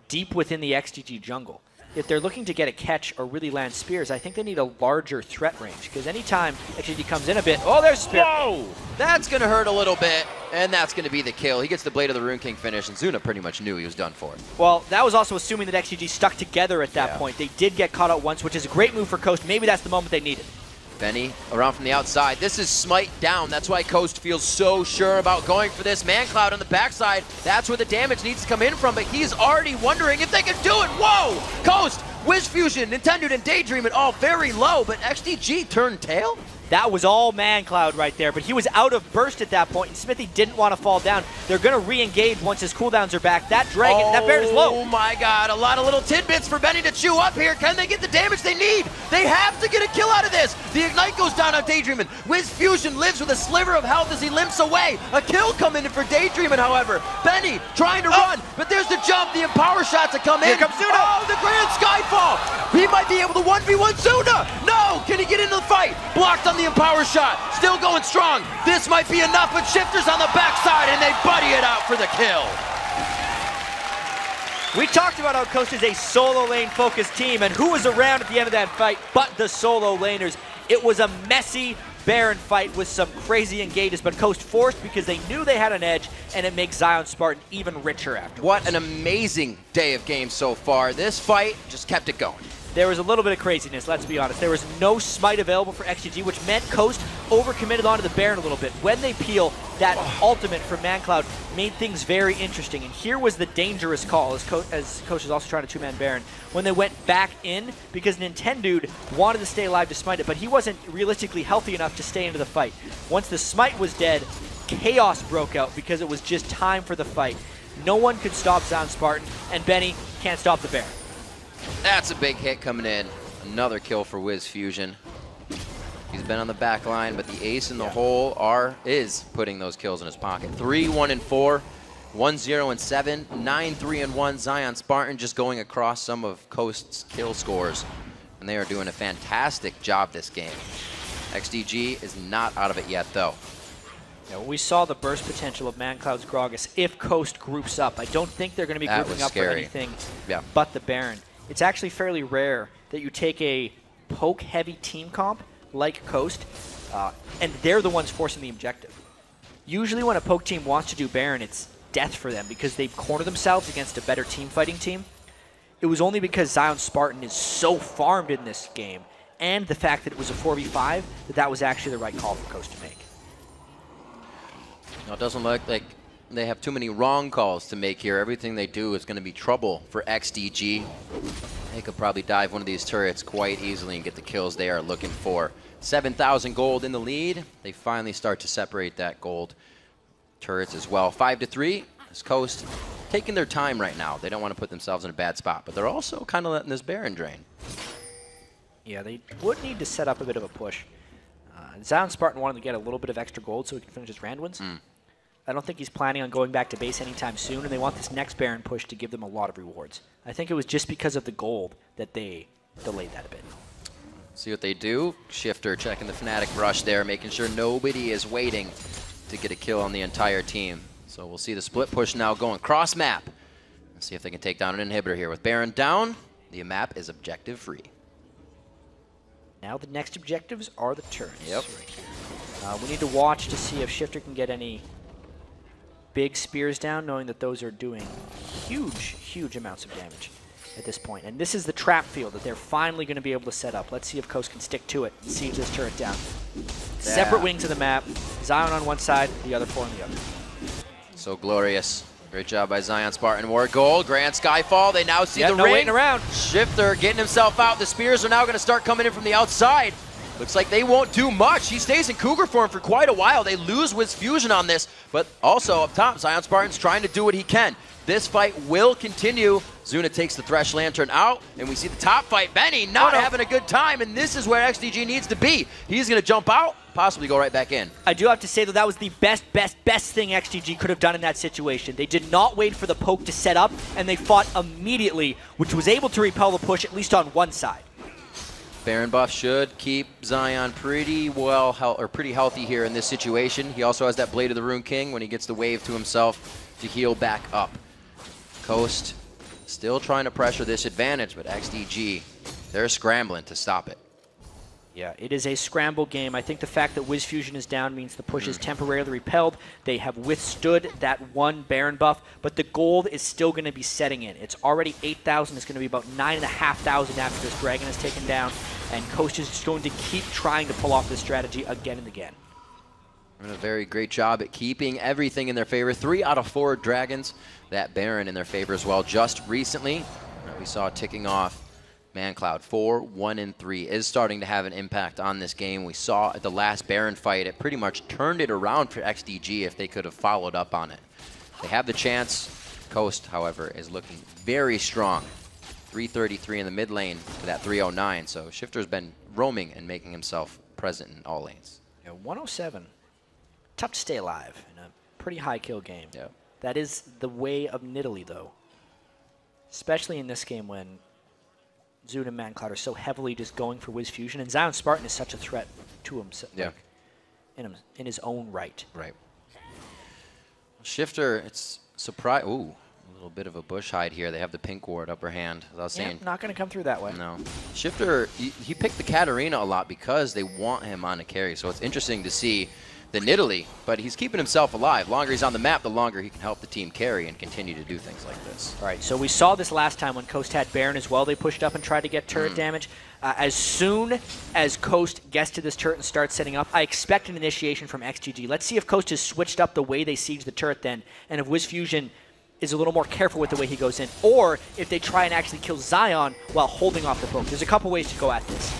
B: deep within the XDG jungle. If they're looking to get a catch or really land spears, I think they need a larger threat range, because anytime XDG comes in a bit, oh, there's a spear.
A: Whoa! That's going to hurt a little bit, and that's going to be the kill. He gets the Blade of the Rune King finish, and Zuna pretty much knew he was done for.
B: Well, that was also assuming that XDG stuck together at that point. They did get caught out once, which is a great move for Coast. Maybe that's the moment they needed.
A: Benny around from the outside. This is Smite down. That's why Coast feels so sure about going for this. Man-Cloud on the backside. That's where the damage needs to come in from, but he's already wondering if they can do it. Whoa! Coast, Wiz Fusion, Nintendo, and Daydreaming all very low, but XDG turned tail?
B: That was all Man-Cloud right there, but he was out of burst at that point, and Smithy didn't want to fall down. They're going to re-engage once his cooldowns are back. That Dragon, that Baron is low.
A: Oh my god, a lot of little tidbits for Benny to chew up here. Can they get the damage they need? They have to get a kill out of this. The Ignite goes down on Daydreaming. Wiz Fusion lives with a sliver of health as he limps away. A kill coming in for Daydreaming, however. Benny trying to run, but there's the jump, the Empower shot to come in.
B: Here comes Zuna.
A: Oh, the Grand Skyfall. He might be able to 1v1 Zuna. No, can he get into the fight? Blocked on the Empower shot. Still going strong. This might be enough, but Shifter's on the backside, and they buddy it out for the kill.
B: We talked about how Coast is a solo lane focused team, and who was around at the end of that fight but the solo laners. It was a messy Baron fight with some crazy engages, but Coast forced because they knew they had an edge, and it makes Zion Spartan even richer after.
A: What an amazing day of games so far. This fight just kept it going.
B: There was a little bit of craziness, let's be honest. There was no smite available for XGG, which meant Coast overcommitted onto the Baron a little bit. When they peel, that ultimate from Man-Cloud made things very interesting. And here was the dangerous call, as Coast is also trying to two-man Baron, when they went back in, because Nintendude wanted to stay alive to smite it, but he wasn't realistically healthy enough to stay into the fight. Once the smite was dead, chaos broke out because it was just time for the fight. No one could stop Zion Spartan, and Benny can't stop the Baron.
A: That's a big hit coming in. Another kill for Wiz Fusion. He's been on the back line, but the ace in the hole is putting those kills in his pocket. 3-1-4, 1-0-7, 9-3-1. Zion Spartan just going across some of Coast's kill scores, and they are doing a fantastic job this game. XDG is not out of it yet, though.
B: Yeah, we saw the burst potential of ManCloud's Gragas if Coast groups up. I don't think they're going to be grouping up for anything but the Baron. It's actually fairly rare that you take a poke-heavy team comp like Coast, and they're the ones forcing the objective. Usually when a poke team wants to do Baron, it's death for them because they've cornered themselves against a better team fighting team. It was only because Zion Spartan is so farmed in this game and the fact that it was a 4v5 that was actually the right call for Coast to make.
A: No, it doesn't look like they have too many wrong calls to make here. Everything they do is going to be trouble for XDG. They could probably dive one of these turrets quite easily and get the kills they are looking for. 7,000 gold in the lead. They finally start to separate that gold. Turrets as well. 5-3. This Coast taking their time right now. They don't want to put themselves in a bad spot, but they're also kind of letting this Baron drain.
B: Yeah, they would need to set up a bit of a push. Zion Spartan wanted to get a little bit of extra gold so he can finish his Rand wins. I don't think he's planning on going back to base anytime soon, and they want this next Baron push to give them a lot of rewards. I think it was just because of the gold that they delayed that a bit.
A: See what they do. Shifter checking the Fnatic rush there, making sure nobody is waiting to get a kill on the entire team. So we'll see the split push now going cross map. Let's see if they can take down an inhibitor here. With Baron down, the map is objective free.
B: Now the next objectives are the turrets.
A: Yep.
B: We need to watch to see if Shifter can get any big spears down, knowing that those are doing huge amounts of damage at this point. And this is the trap field that they're finally going to be able to set up. Let's see if Coast can stick to it and siege this turret down. Separate wings of the map. Zion on one side, the other four on the other.
A: So glorious. Great job by Zion Spartan. More gold. Grand Skyfall. They now see the
B: no
A: ring.
B: waiting around.
A: Shifter getting himself out. The spears are now going to start coming in from the outside. Looks like they won't do much. He stays in Cougar form for quite a while. They lose Wiz Fusion on this, but also up top, Zion Spartan's trying to do what he can. This fight will continue. Zuna takes the Thresh Lantern out, and we see the top fight. Benny not having a good time, and this is where XDG needs to be. He's going to jump out, possibly go right back in.
B: I do have to say, though, that was the best thing XDG could have done in that situation. They did not wait for the poke to set up, and they fought immediately, which was able to repel the push, at least on one side.
A: Baron buff should keep Zion pretty healthy here in this situation. He also has that Blade of the Rune King when he gets the wave to himself to heal back up. Coast still trying to pressure this advantage, but XDG, they're scrambling to stop it.
B: Yeah, it is a scramble game. I think the fact that Wiz Fusion is down means the push is temporarily repelled. They have withstood that one Baron buff, but the gold is still going to be setting in. It's already 8,000. It's going to be about 9,500 after this Dragon is taken down, and Coast is just going to keep trying to pull off this strategy again and again.
A: Doing a very great job at keeping everything in their favor. 3 out of 4 Dragons. That Baron in their favor as well. Just recently, we saw ticking off ManCloud. 4-1-3 is starting to have an impact on this game. We saw at the last Baron fight, it pretty much turned it around for XDG if they could have followed up on it. They have the chance. Coast, however, is looking very strong. 333 in the mid lane to that 309. So Shifter's been roaming and making himself present in all lanes.
B: Yeah, 107. Tough to stay alive in a pretty high kill game.
A: Yeah.
B: That is the way of Nidalee, though. Especially in this game when Zuna and ManCloud are so heavily just going for Wiz Fusion, and Zion Spartan is such a threat to himself.
A: Yeah.
B: Like, in his own right.
A: Right. Shifter, it's surprise. Ooh, a little bit of a bush hide here. They have the pink ward upper hand. As I was saying,
B: not going to come through that way.
A: No. Shifter, he picked the Katarina a lot because they want him on a carry. So it's interesting to see the Nidalee, but he's keeping himself alive. The longer he's on the map, the longer he can help the team carry and continue to do things like this.
B: All right, so we saw this last time when Coast had Baron as well. They pushed up and tried to get turret damage. As soon as Coast gets to this turret and starts setting up, I expect an initiation from XGG. Let's see if Coast has switched up the way they siege the turret then, and if Wiz Fusion is a little more careful with the way he goes in, or if they try and actually kill Zion while holding off the poke. There's a couple ways to go at this.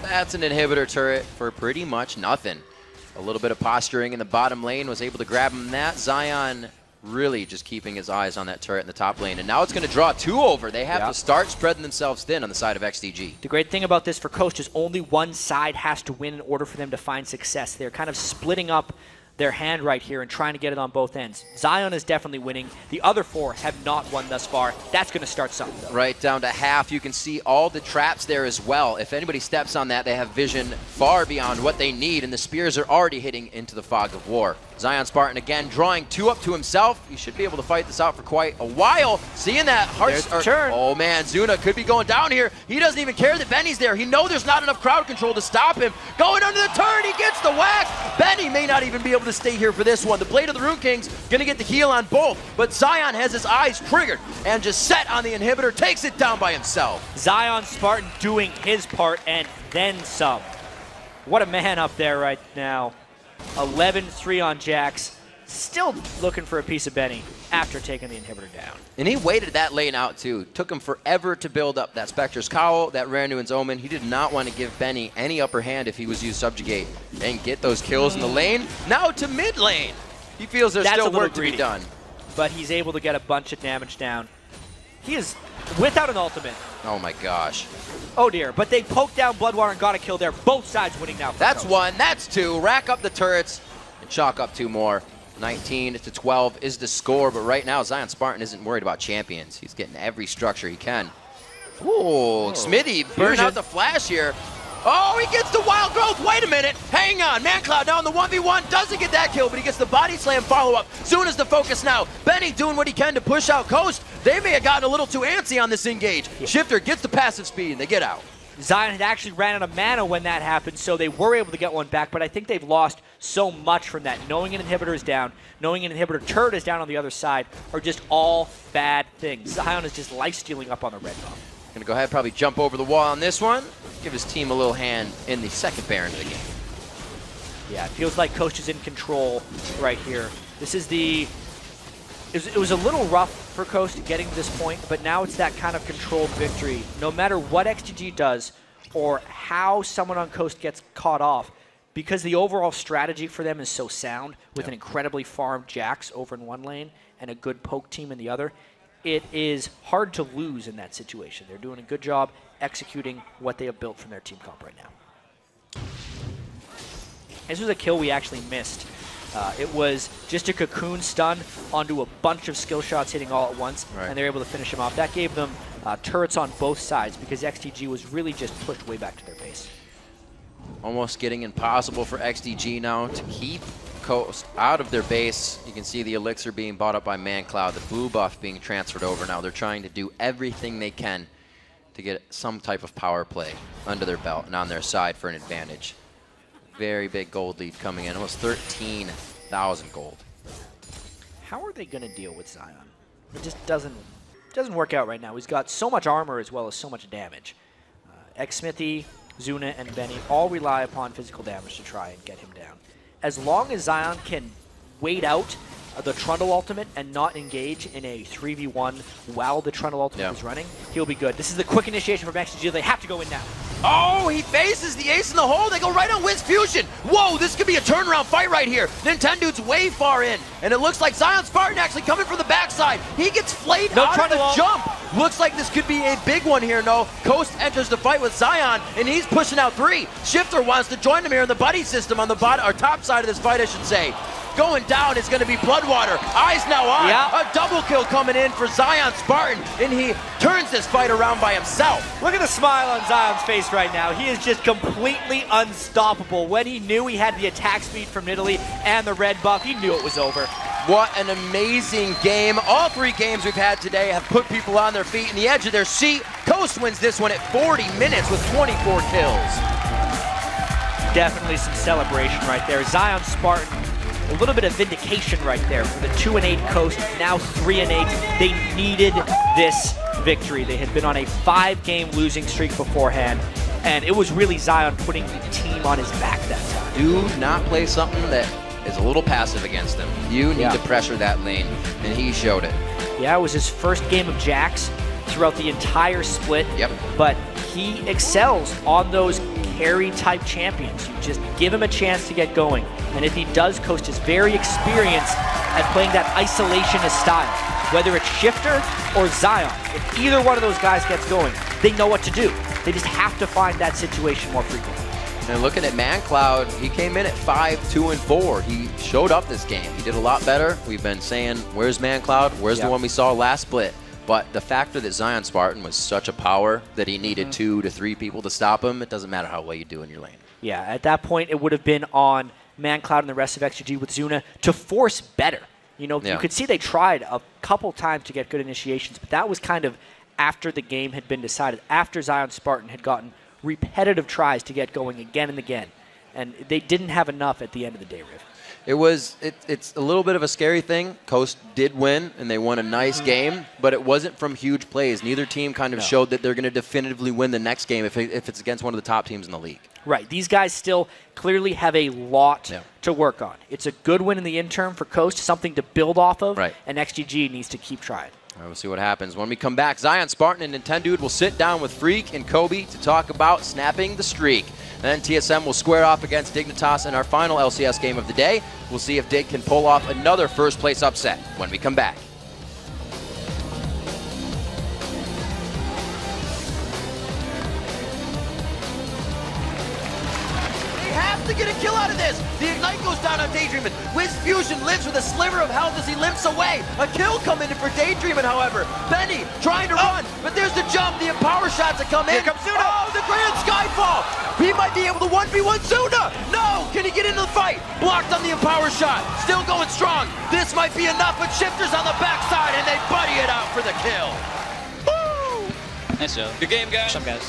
A: That's an inhibitor turret for pretty much nothing. A little bit of posturing in the bottom lane was able to grab him that. Zion really just keeping his eyes on that turret in the top lane. And now it's going to draw 2 over. They have to start spreading themselves thin on the side of XDG.
B: The great thing about this for Coast is only one side has to win in order for them to find success. They're kind of splitting up their hand right here and trying to get it on both ends. Zion is definitely winning. The other 4 have not won thus far. That's going to start something, though.
A: Right down to half. You can see all the traps there as well. If anybody steps on that, they have vision far beyond what they need, and the spears are already hitting into the fog of war. Zion Spartan again drawing 2 up to himself. He should be able to fight this out for quite a while. Seeing that
B: turn.
A: Oh man, Zuna could be going down here. He doesn't even care that Benny's there. He knows there's not enough crowd control to stop him. Going under the turn, he gets the whack. Benny may not even be able to stay here for this one. The Blade of the Rune King's gonna get the heal on both, but Zion has his eyes triggered and just set on the inhibitor, takes it down by himself.
B: Zion Spartan doing his part and then some. What a man up there right now. 11-3 on Jax. Still looking for a piece of Benny after taking the inhibitor down.
A: And he waited that lane out too. Took him forever to build up that Spectre's Cowl, that Randuin's Omen. He did not want to give Benny any upper hand if he was used Subjugate and get those kills in the lane. Now to mid lane. He feels there's still work to be done.
B: But he's able to get a bunch of damage down. He is without an ultimate.
A: Oh my gosh.
B: Oh dear, but they poked down Bloodwater and got a kill there. Both sides winning now.
A: That's 1, that's 2. Rack up the turrets and chalk up 2 more. 19-12 is the score, but right now Zion Spartan isn't worried about champions. He's getting every structure he can. Ooh, Smithy burned out the flash here. Oh, he gets the wild growth. Wait a minute. Hang on. ManCloud now in the 1v1. Doesn't get that kill, but he gets the body slam follow-up. Zuna's the focus now. Benny doing what he can to push out Coast. They may have gotten a little too antsy on this engage. Shifter gets the passive speed, and they get out.
B: Zion had actually ran out of mana when that happened, so they were able to get one back, but I think they've lost so much from that. Knowing an inhibitor is down, knowing an inhibitor turret is down on the other side are just all bad things. Zion is just life-stealing up on the red buff.
A: Gonna go ahead, probably jump over the wall on this one. Give his team a little hand in the second Baron of the game.
B: Yeah, it feels like Coach is in control right here. This is the... It was a little rough for Coast getting to this point, but now it's that kind of controlled victory. No matter what XGG does or how someone on Coast gets caught off, because the overall strategy for them is so sound with an incredibly farmed Jax over in one lane and a good poke team in the other, it is hard to lose in that situation. They're doing a good job executing what they have built from their team comp right now. This was a kill we actually missed. It was just a cocoon stun onto a bunch of skill shots hitting all at once, and they're able to finish him off. That gave them turrets on both sides because XTG was really just pushed way back to their base.
A: Almost getting impossible for XDG now to keep Coast out of their base. You can see the elixir being bought up by ManCloud, the blue buff being transferred over now. They're trying to do everything they can to get some type of power play under their belt and on their side for an advantage. Very big gold lead coming in, almost 13,000 gold.
B: How are they going to deal with Zion? It just doesn't work out right now. He's got so much armor as well as so much damage. X-Smithy, Zuna, and Benny all rely upon physical damage to try and get him down. As long as Zion can wait out the Trundle ultimate and not engage in a 3v1 while the Trundle ultimate is running, he'll be good. This is the quick initiation from XGG. They have to go in now.
A: Oh, he faces the ace in the hole. They go right on Wiz Fusion. Whoa, this could be a turnaround fight right here. Nintendo's way far in, and it looks like Zion Spartan actually coming from the backside. He gets flayed out of the jump. Looks like this could be a big one here, no. Coast enters the fight with Zion, and he's pushing out 3. Shifter wants to join him here in the buddy system on the bottom, or top side of this fight, I should say. Going down is going to be Bloodwater. Eyes now on. A double kill coming in for Zion Spartan, and he turns this fight around by himself.
B: Look at the smile on Zion's face right now. He is just completely unstoppable. When he knew he had the attack speed from Italy and the red buff, he knew it was over.
A: What an amazing game. All 3 games we've had today have put people on their feet and the edge of their seat. Coast wins this one at 40 minutes with 24 kills.
B: Definitely some celebration right there. Zion Spartan, a little bit of vindication right there for the 2-8 Coast, now 3-8. They needed this victory. They had been on a 5-game losing streak beforehand, and it was really Zion putting the team on his back that time.
A: Do not play something that is a little passive against them. You need to pressure that lane, and he showed it.
B: Yeah, it was his first game of Jax throughout the entire split, but he excels on those carry-type champions. You just give him a chance to get going, and if he does, Coast is very experienced at playing that isolationist style. Whether it's Shifter or Zion, if either one of those guys gets going, they know what to do. They just have to find that situation more frequently.
A: And looking at ManCloud, he came in at 5-2-4. He showed up this game. He did a lot better. We've been saying, where's ManCloud? Where's the one we saw last split? But the factor that Zion Spartan was such a power that he needed 2 to 3 people to stop him, it doesn't matter how well you do in your lane.
B: Yeah, at that point, it would have been on ManCloud and the rest of XGG with Zuna to force better. You know, you could see they tried a couple times to get good initiations, but that was kind of after the game had been decided, after Zion Spartan had gotten repetitive tries to get going again and again. And they didn't have enough at the end of the day, Riv.
A: It's a little bit of a scary thing. Coast did win, and they won a nice game, but it wasn't from huge plays. Neither team kind of showed that they're going to definitively win the next game if it's against one of the top teams in the league.
B: Right. These guys still clearly have a lot to work on. It's a good win in the interim for Coast, something to build off of, and XGG needs to keep trying.
A: All right, we'll see what happens. When we come back, Zion Spartan and Nintendude will sit down with Freak and Kobe to talk about snapping the streak. Then TSM will square off against Dignitas in our final LCS game of the day. We'll see if Dig can pull off another first-place upset when we come back.
F: To get a kill out of this. The Ignite goes down on Daydreamin. Wiz Fusion lives with a sliver of health as he limps away. A kill coming in for Daydreamin, however. Benny trying to run, but there's the jump. The Empower shots that come in.
E: Here comes Zuna.
F: Oh, the Grand Skyfall. He might be able to 1v1 Zuna. No, can he get into the fight? Blocked on the Empower shot. Still going strong. This might be enough, but Shifter's on the backside, and they buddy it out for the kill. Woo!
E: Nice job. Good game, guys. What's up, guys?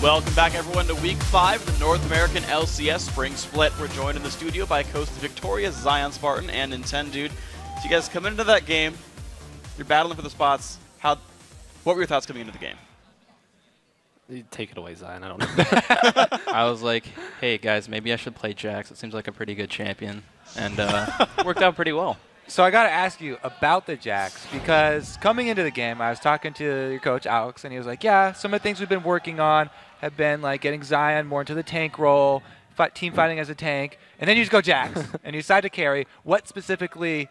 C: Welcome back, everyone, to Week 5 of the North American LCS Spring Split. We're joined in the studio by Coast Victoria's Zion Spartan and Nintendude. So you guys come into that game, you're battling for the spots. What were your thoughts coming into the game?
I: You take it away, Zion. I don't know.
Q: I was like, hey, guys, maybe I should play Jax. It seems like a pretty good champion. And worked out pretty well.
T: So I got to ask you about the Jax, because coming into the game, I was talking to your coach, Alex, and he was like, yeah, some of the things we've been working on have been like getting Zion more into the tank role, team fighting as a tank, and then you just go Jax, and you decide to carry. What specifically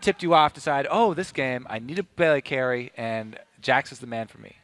T: tipped you off to decide, oh, this game, I need to play a carry, and Jax is the man for me?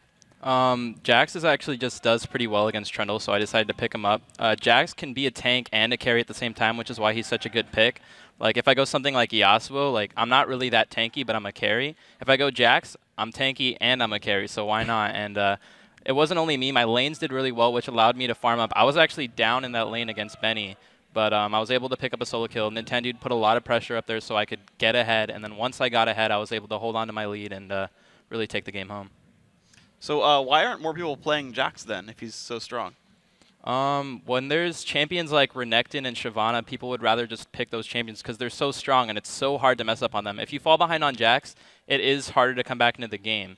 Q: Jax actually just does pretty well against Trundle, so I decided to pick him up. Jax can be a tank and a carry at the same time, which is why he's such a good pick. Like, if I go something like Yasuo, like, I'm not really that tanky, but I'm a carry. If I go Jax, I'm tanky and I'm a carry, so why not? And it wasn't only me. My lanes did really well, which allowed me to farm up. I was actually down in that lane against Benny, but I was able to pick up a solo kill. Nintendude put a lot of pressure up there so I could get ahead, and then once I got ahead, I was able to hold on to my lead and really take the game home.
C: So why aren't more people playing Jax then, if he's so strong?
Q: When there's champions like Renekton and Shyvana, people would rather just pick those champions because they're so strong and it's so hard to mess up on them. If you fall behind on Jax, it is harder to come back into the game.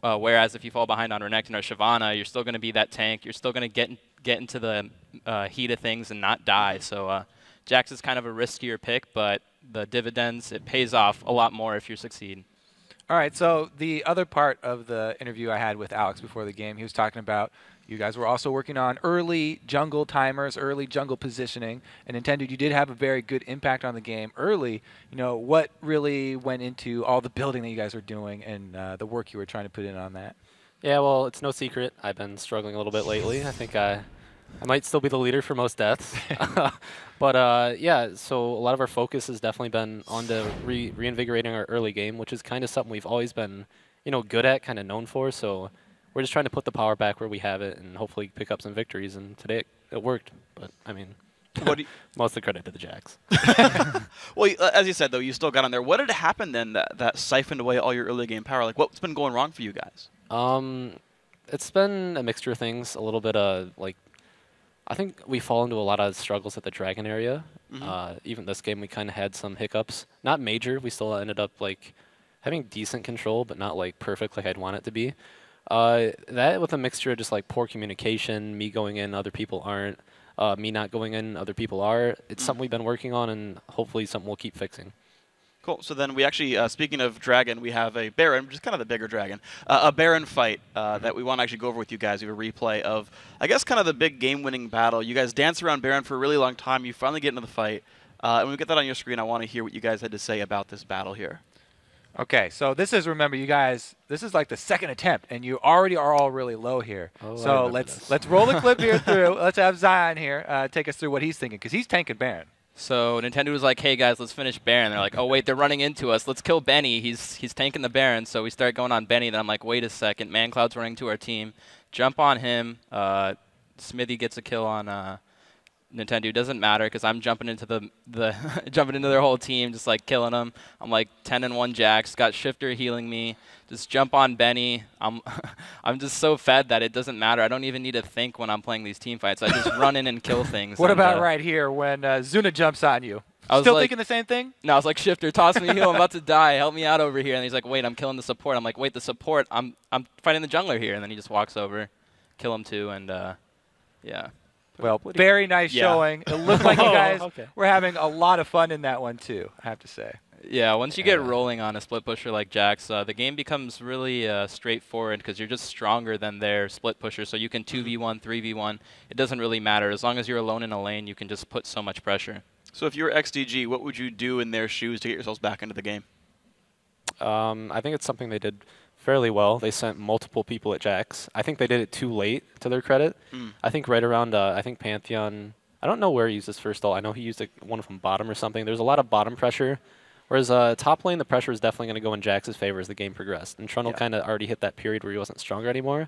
Q: Whereas if you fall behind on Renekton or Shyvana, you're still going to be that tank. You're still going to get into the heat of things and not die. So Jax is kind of a riskier pick, but the dividends, it pays off a lot more if you succeed.
T: All right, so the other part of the interview I had with Alex before the game, he was talking about you guys were also working on early jungle timers, early jungle positioning, and Nintendude, you did have a very good impact on the game early. You know, what really went into all the building that you guys were doing and the work you were trying to put in on that?
I: Yeah, well, it's no secret. I've been struggling a little bit lately. I think I might still be the leader for most deaths. But yeah, so a lot of our focus has definitely been on the reinvigorating our early game, which is kind of something we've always been, good at, kind of known for. So we're just trying to put the power back where we have it and hopefully pick up some victories. And today it worked. But I mean, most of the credit to the Jax.
C: Well, as you said, though, you still got on there. What had happened then that siphoned away all your early game power? Like, what's been going wrong for you guys?
I: It's been a mixture of things. A little bit of I think we fall into a lot of struggles at the Dragon area. Even this game, we kind of had some hiccups. Not major. We still ended up having decent control, but not perfect like I'd want it to be. That with a mixture of just poor communication, me going in, other people aren't, me not going in, other people are. It's something we've been working on, and hopefully something we'll keep fixing.
C: Cool. So then we actually, speaking of dragon, we have a Baron, which is kind of the bigger dragon, a Baron fight that we want to actually go over with you guys. We have a replay of, I guess, kind of the big game-winning battle. You guys dance around Baron for a really long time. You finally get into the fight. And when we get that on your screen, I want to hear what you guys had to say about this battle here.
T: Okay, so this is, remember, you guys, this is like the second attempt, and you already are all really low here.
I: Oh,
T: so let's roll the clip here through. Let's have Zion here take us through what he's thinking, because he's tanking Baron.
Q: So Nintendo was like, hey, guys, let's finish Baron. They're like, oh, wait, they're running into us. Let's kill Benny. He's tanking the Baron. So we start going on Benny. Then I'm like, wait a second. ManCloud's running to our team. Jump on him. Smithy gets a kill on Nintendo. It doesn't matter because I'm jumping into jumping into their whole team, just killing them. I'm 10-1 Jax. Got Shifter healing me. Just jump on Benny. I'm just so fed that it doesn't matter. I don't even need to think when I'm playing these team fights. I just run in and kill things.
T: What about right here when Zuna jumps on you? Still thinking the same thing?
Q: No, I was like, Shifter, toss me a heal. I'm about to die. Help me out over here. And he's like, wait, I'm killing the support. I'm like, wait, the support. I'm fighting the jungler here. And then he just walks over, kill him too, and yeah.
T: Well, very nice showing. It looked like you guys were having a lot of fun in that one too, I have to say.
Q: Yeah, once you get rolling on a split pusher like Jax, the game becomes really straightforward because you're just stronger than their split pusher. So you can 2v1, 3v1. It doesn't really matter. As long as you're alone in a lane, you can just put so much pressure.
C: So if you were XDG, what would you do in their shoes to get yourselves back into the game?
I: I think it's something they did fairly well. They sent multiple people at Jax. I think they did it too late, to their credit. I think right around, I think Pantheon, I don't know where he used his first ult. I know he used one from bottom or something. There's a lot of bottom pressure. Whereas top lane, the pressure is definitely going to go in Jax's favor as the game progressed. And Trundle kind of already hit that period where he wasn't stronger anymore.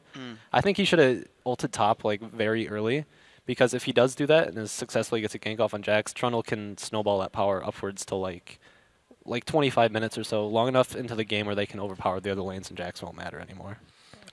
I: I think he should have ulted top very early. Because if he does do that and successfully gets a gank off on Jax, Trundle can snowball that power upwards to like 25 minutes or so, long enough into the game where they can overpower the other lanes and Jax won't matter anymore.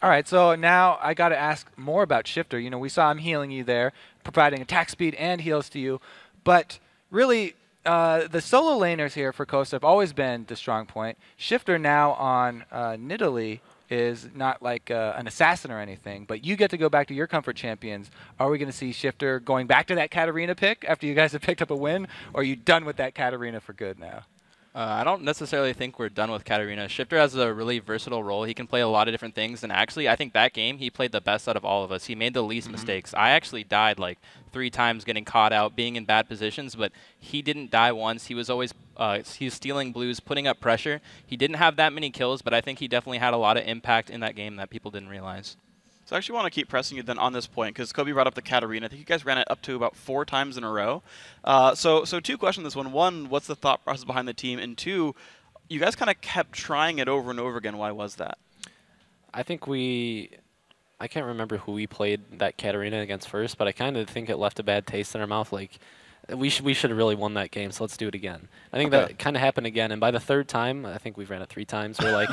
J: All right, so now I got to ask more about Shifter. You know, we saw him healing you there, providing attack speed and heals to you. But really, the solo laners here for Coast have always been the strong point. Shifter now on Nidalee is not like an assassin or anything, but you get to go back to your comfort champions. Are we going to see Shifter going back to that Katarina pick after you guys have picked up a win, or are you done with that Katarina for good now?
Q: I don't necessarily think we're done with Katarina. Shifter has a really versatile role. He can play a lot of different things, and actually, I think that game, he played the best out of all of us. He made the least mistakes. I actually died like 3 times getting caught out, being in bad positions, but he didn't die once. He was always he's stealing blues, putting up pressure. He didn't have that many kills, but I think he definitely had a lot of impact in that game that people didn't realize.
C: So I actually want to keep pressing you then on this point, because Kobe brought up the Katarina. I think you guys ran it up to about 4 times in a row. So 2 questions on this one. 1, what's the thought process behind the team? And 2, you guys kind of kept trying it over and over again. Why was that?
I: I think I can't remember who we played that Katarina against first, but I kind of think it left a bad taste in our mouth. Like, we should have really won that game, so let's do it again. I think that kind of happened again, and by the 3rd time, I think we've ran it 3 times, we're like,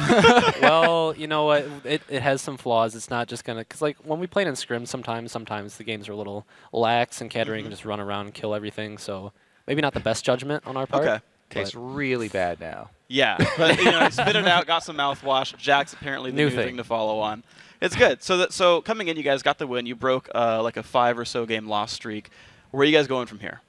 I: well, you know what, it has some flaws. It's not just going to, because like when we played in scrims sometimes the games are a little lax, and Katarina can just run around and kill everything, so maybe not the best judgment on our part.
J: Okay. Tastes really bad now.
C: Yeah, but you know, spit it out, got some mouthwash. Jack's apparently the new thing to follow on. It's good. So coming in, you guys got the win. You broke like a 5 or so game loss streak. Where are you guys going from here?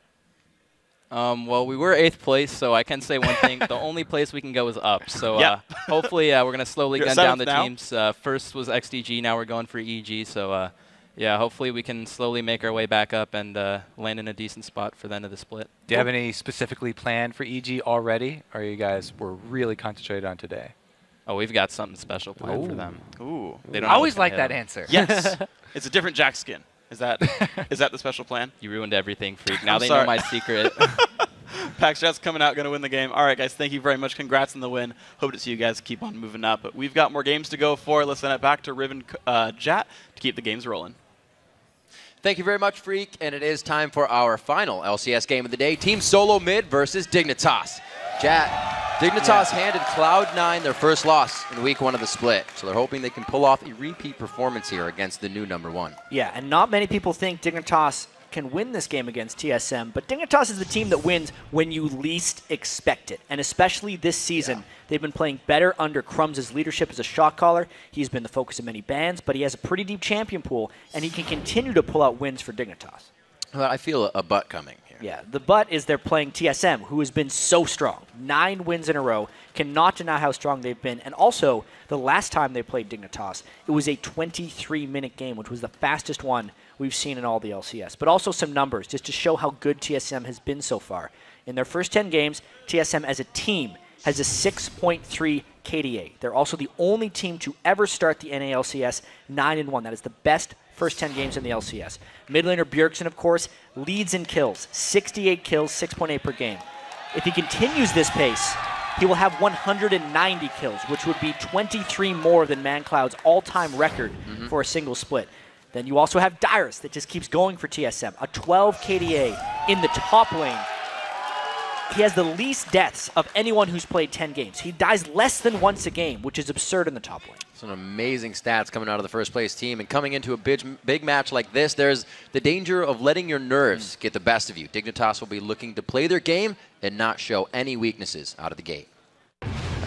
Q: Well, we were 8th place, so I can say one thing. The only place we can go is up. So hopefully we're going to slowly gun down the teams. First was XDG, now we're going for EG. So yeah, hopefully we can slowly make our way back up and land in a decent spot for the end of the split.
J: Do you have any specifically planned for EG already, or you guys were really concentrated on today?
Q: Oh, we've got something special planned for them.
C: Ooh.
Q: They don't
J: I always like that answer.
C: Yes. It's a different Jack skin. Is that the special plan?
Q: You ruined everything, freak. Now they know my secret.
C: Pax Jet's coming out, going to win the game. All right, guys, thank you very much. Congrats on the win. Hope to see you guys keep on moving up. But we've got more games to go for. Let's send it back to Riv and Jat to keep the games rolling.
A: Thank you very much, Freak. And it is time for our final LCS game of the day. Team Solo Mid versus Dignitas. Jat, Dignitas handed Cloud9 their first loss in week 1 of the split. So they're hoping they can pull off a repeat performance here against the new #1.
B: Yeah, and not many people think Dignitas can win this game against TSM, but Dignitas is the team that wins when you least expect it. And especially this season, they've been playing better under Crumbs' leadership as a shot caller. He's been the focus of many bans, but he has a pretty deep champion pool, and he can continue to pull out wins for Dignitas.
A: Well, I feel a butt coming here.
B: Yeah, the but is they're playing TSM, who has been so strong. 9 wins in a row. Cannot deny how strong they've been. And also, the last time they played Dignitas, it was a 23-minute game, which was the fastest one we've seen in all the LCS. But also some numbers, just to show how good TSM has been so far. In their first 10 games, TSM as a team has a 6.3 KDA. They're also the only team to ever start the NALCS 9-1. That is the best first 10 games in the LCS. Mid laner Bjergsen, of course, leads in kills. 68 kills, 6.8 per game. If he continues this pace, he will have 190 kills, which would be 23 more than ManCloud's all-time record for a single split. Then you also have Dyrus that just keeps going for TSM. A 12 KDA in the top lane. He has the least deaths of anyone who's played 10 games. He dies less than once a game, which is absurd in the top lane.
A: Some amazing stats coming out of the first place team. And coming into a big match like this, there's the danger of letting your nerves get the best of you. Dignitas will be looking to play their game and not show any weaknesses out of the gate.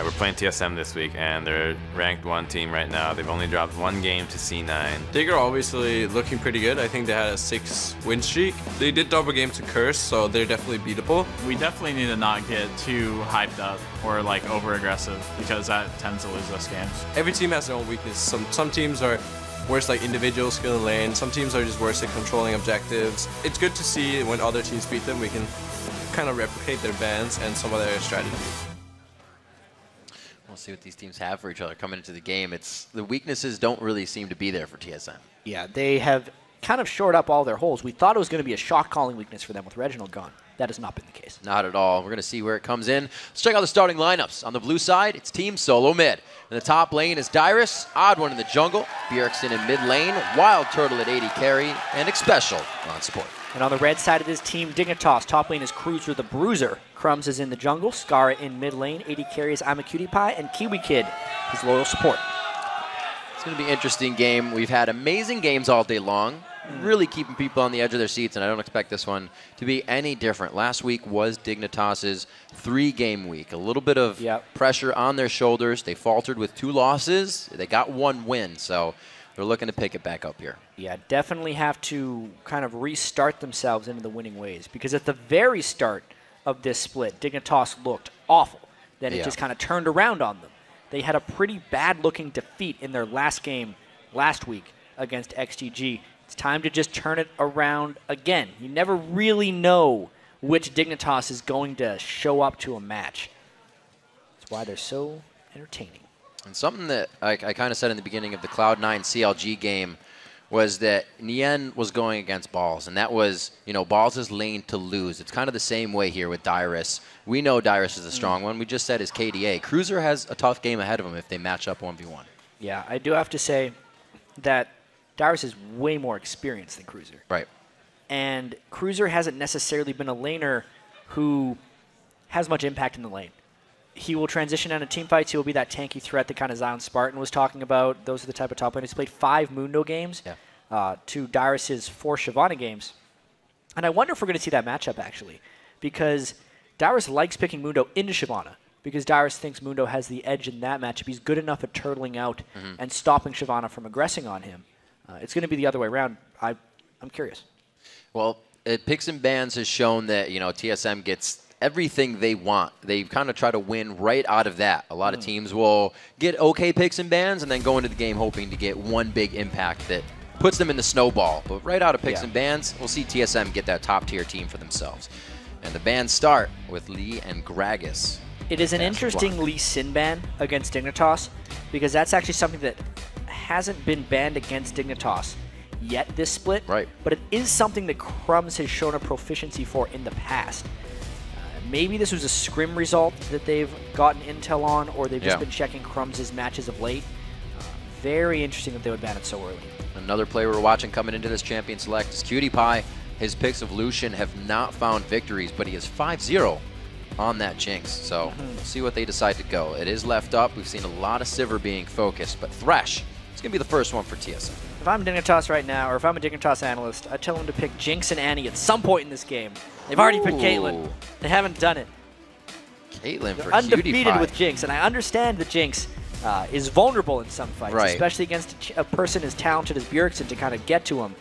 V: We're playing TSM this week, and they're ranked 1 team right now. They've only dropped 1 game to C9.
W: Dig are obviously looking pretty good. I think they had a 6-win streak. They did double game to Curse, so they're definitely beatable.
X: We definitely need to not get too hyped up or like over-aggressive, because that tends to lose us games.
W: Every team has their own weakness. Some teams are worse like individual skill in lane. Some teams are just worse at controlling objectives. It's good to see when other teams beat them, we can kind of replicate their bans and some of their strategies.
A: We'll see what these teams have for each other coming into the game. The weaknesses don't really seem to be there for TSM.
B: Yeah, they have kind of shored up all their holes. We thought it was going to be a shot calling weakness for them with Reginald gone. That has not been the case.
A: Not at all. We're going to see where it comes in. Let's check out the starting lineups. On the blue side, it's Team Solo Mid. In the top lane is Dyrus, Odd One in the jungle, Bjergsen in mid lane, Wild Turtle at AD carry, and Xpecial on support.
B: And on the red side of this team, Dignitas. Top lane is Cruiser the Bruiser. Crumbs is in the jungle, Skara in mid lane, AD carries I'm a Cutie Pie, and Kiwi Kid is loyal support.
A: It's going to be an interesting game. We've had amazing games all day long, really keeping people on the edge of their seats, and I don't expect this one to be any different. Last week was Dignitas's 3-game week. A little bit of pressure on their shoulders. They faltered with 2 losses. They got 1 win, so they're looking to pick it back up here.
B: Yeah, definitely have to kind of restart themselves into the winning ways, because at the very start of this split, Dignitas looked awful. Then it just kind of turned around on them. They had a pretty bad-looking defeat in their last game last week against XTG. It's time to just turn it around again. You never really know which Dignitas is going to show up to a match. That's why they're so entertaining.
A: And something that I kind of said in the beginning of the Cloud9 CLG game was that Nien was going against Balls, and that was, you know, Balls' lane to lose. It's kind of the same way here with Dyrus. We know Dyrus is a strong one. We just said his KDA. Cruiser has a tough game ahead of him if they match up 1v1.
B: Yeah, I do have to say that Dyrus is way more experienced than Cruiser.
A: Right.
B: And Cruiser hasn't necessarily been a laner who has much impact in the lane. He will transition out of team fights. He will be that tanky threat that kind of Zion Spartan was talking about. Those are the type of top laners. He's played 5 Mundo games to Dyrus's 4 Shyvana games. And I wonder if we're going to see that matchup, actually, because Dyrus likes picking Mundo into Shyvana because Dyrus thinks Mundo has the edge in that matchup. He's good enough at turtling out and stopping Shyvana from aggressing on him. It's going to be the other way around. I'm curious.
A: Well, Picks and Bans has shown that, you know, TSM gets everything they want. They kind of try to win right out of that. A lot of teams will get okay picks and bans and then go into the game hoping to get one big impact that puts them in the snowball. But right out of picks and bans, we'll see TSM get that top-tier team for themselves. And the bans start with Lee and Gragas.
B: It is an interesting Lee Sin ban against Dignitas because that's actually something that hasn't been banned against Dignitas yet this split.
A: Right.
B: But it is something that Crumbs has shown a proficiency for in the past. Maybe this was a scrim result that they've gotten intel on, or they've just been checking Crumbs' matches of late. Very interesting that they would ban it so early.
A: Another player we're watching coming into this Champion Select is Cutie Pie. His picks of Lucian have not found victories, but he is 5-0 on that Jinx. So we'll see what they decide to go. It is left up. We've seen a lot of Sivir being focused, but Thresh is going to be the first one for TSM.
B: If I'm Dignitas right now, or if I'm a Dignitas analyst, I tell them to pick Jinx and Annie at some point in this game. They've already picked Caitlyn. They haven't done it.
A: Caitlyn for
B: undefeated with Jinx, and I understand that Jinx is vulnerable in some fights, especially against a person as talented as Bjergsen to kind of get to him.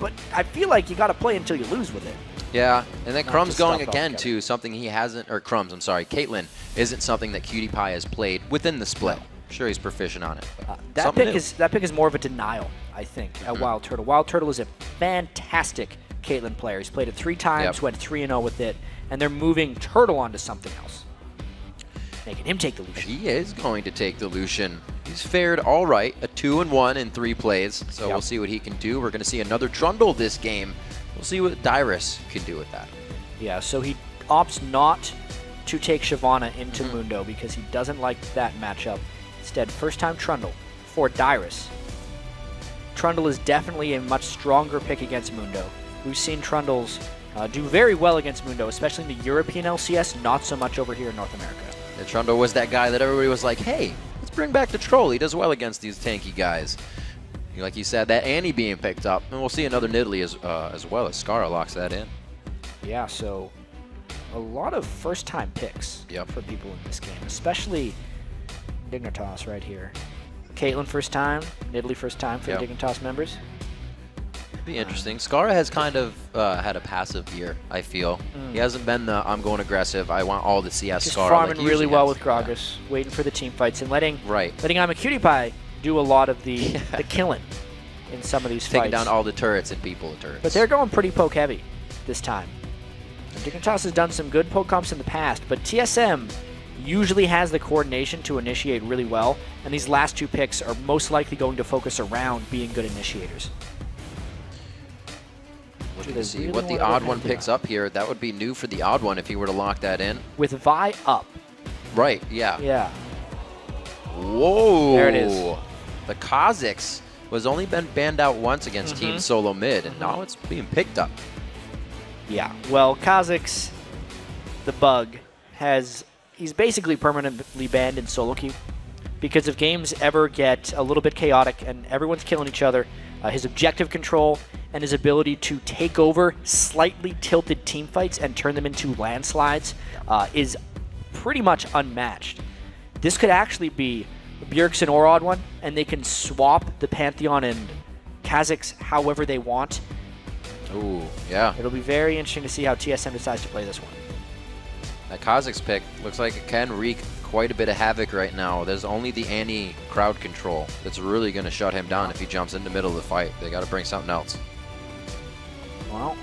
B: But I feel like you got to play until you lose with it.
A: Yeah, and then Crumbs going again to something he hasn't, or Crumbs, I'm sorry, Caitlyn isn't something that Cutie Pie has played within the split. I'm sure he's proficient on it.
B: That pick is more of a denial, I think, at Wild Turtle. Wild Turtle is a fantastic Caitlyn player. He's played it 3 times, went 3-0 with it, and they're moving Turtle onto something else, making him take the Lucian.
A: He is going to take the Lucian. He's fared all right, a 2-1 in 3 plays, so we'll see what he can do. We're going to see another Trundle this game. We'll see what Dyrus can do with that.
B: Yeah, so he opts not to take Shyvana into Mundo because he doesn't like that matchup. Instead, first time Trundle for Dyrus. Trundle is definitely a much stronger pick against Mundo. We've seen Trundles do very well against Mundo, especially in the European LCS, not so much over here in North America.
A: And Trundle was that guy that everybody was like, hey, let's bring back the Troll. He does well against these tanky guys. Like you said, that Annie being picked up, and we'll see another Nidalee as well as Skara locks that in.
B: Yeah, so a lot of first-time picks for people in this game, especially Dignitas right here. Caitlyn first time, Nidalee first time for the Dignitas members.
A: Be interesting. Skara has kind of had a passive year, I feel. He hasn't been the, I'm going aggressive, I want all the CS
B: Just
A: Skara.
B: farming
A: like
B: really well with Gragas, waiting for the team fights and letting I'm a Cutie Pie do a lot of the killing in some of these fights.
A: Taking down all the turrets and people with turrets.
B: But they're going pretty poke heavy this time. Dignitas has done some good poke comps in the past, but TSM usually has the coordination to initiate really well, and these last 2 picks are most likely going to focus around being good initiators.
A: Looking to see what the odd one picks up here. That would be new for the odd one if he were to lock that in.
B: With Vi up.
A: Right, yeah.
B: Yeah.
A: Whoa.
B: There it is.
A: The Kha'Zix was only been banned out once against Team Solo Mid, and now it's being picked up.
B: Yeah, well, Kha'Zix, the bug, he's basically permanently banned in solo queue because if games ever get a little bit chaotic and everyone's killing each other, his objective control and his ability to take over slightly tilted team fights and turn them into landslides is pretty much unmatched. This could actually be Bjergsen or Odd One, and they can swap the Pantheon and Kha'Zix however they want.
A: Ooh, yeah.
B: It'll be very interesting to see how TSM decides to play this one.
A: That Kha'Zix pick looks like it can wreak quite a bit of havoc right now. There's only the Annie crowd control that's really going to shut him down if he jumps in the middle of the fight. They got to bring something else.
B: Well,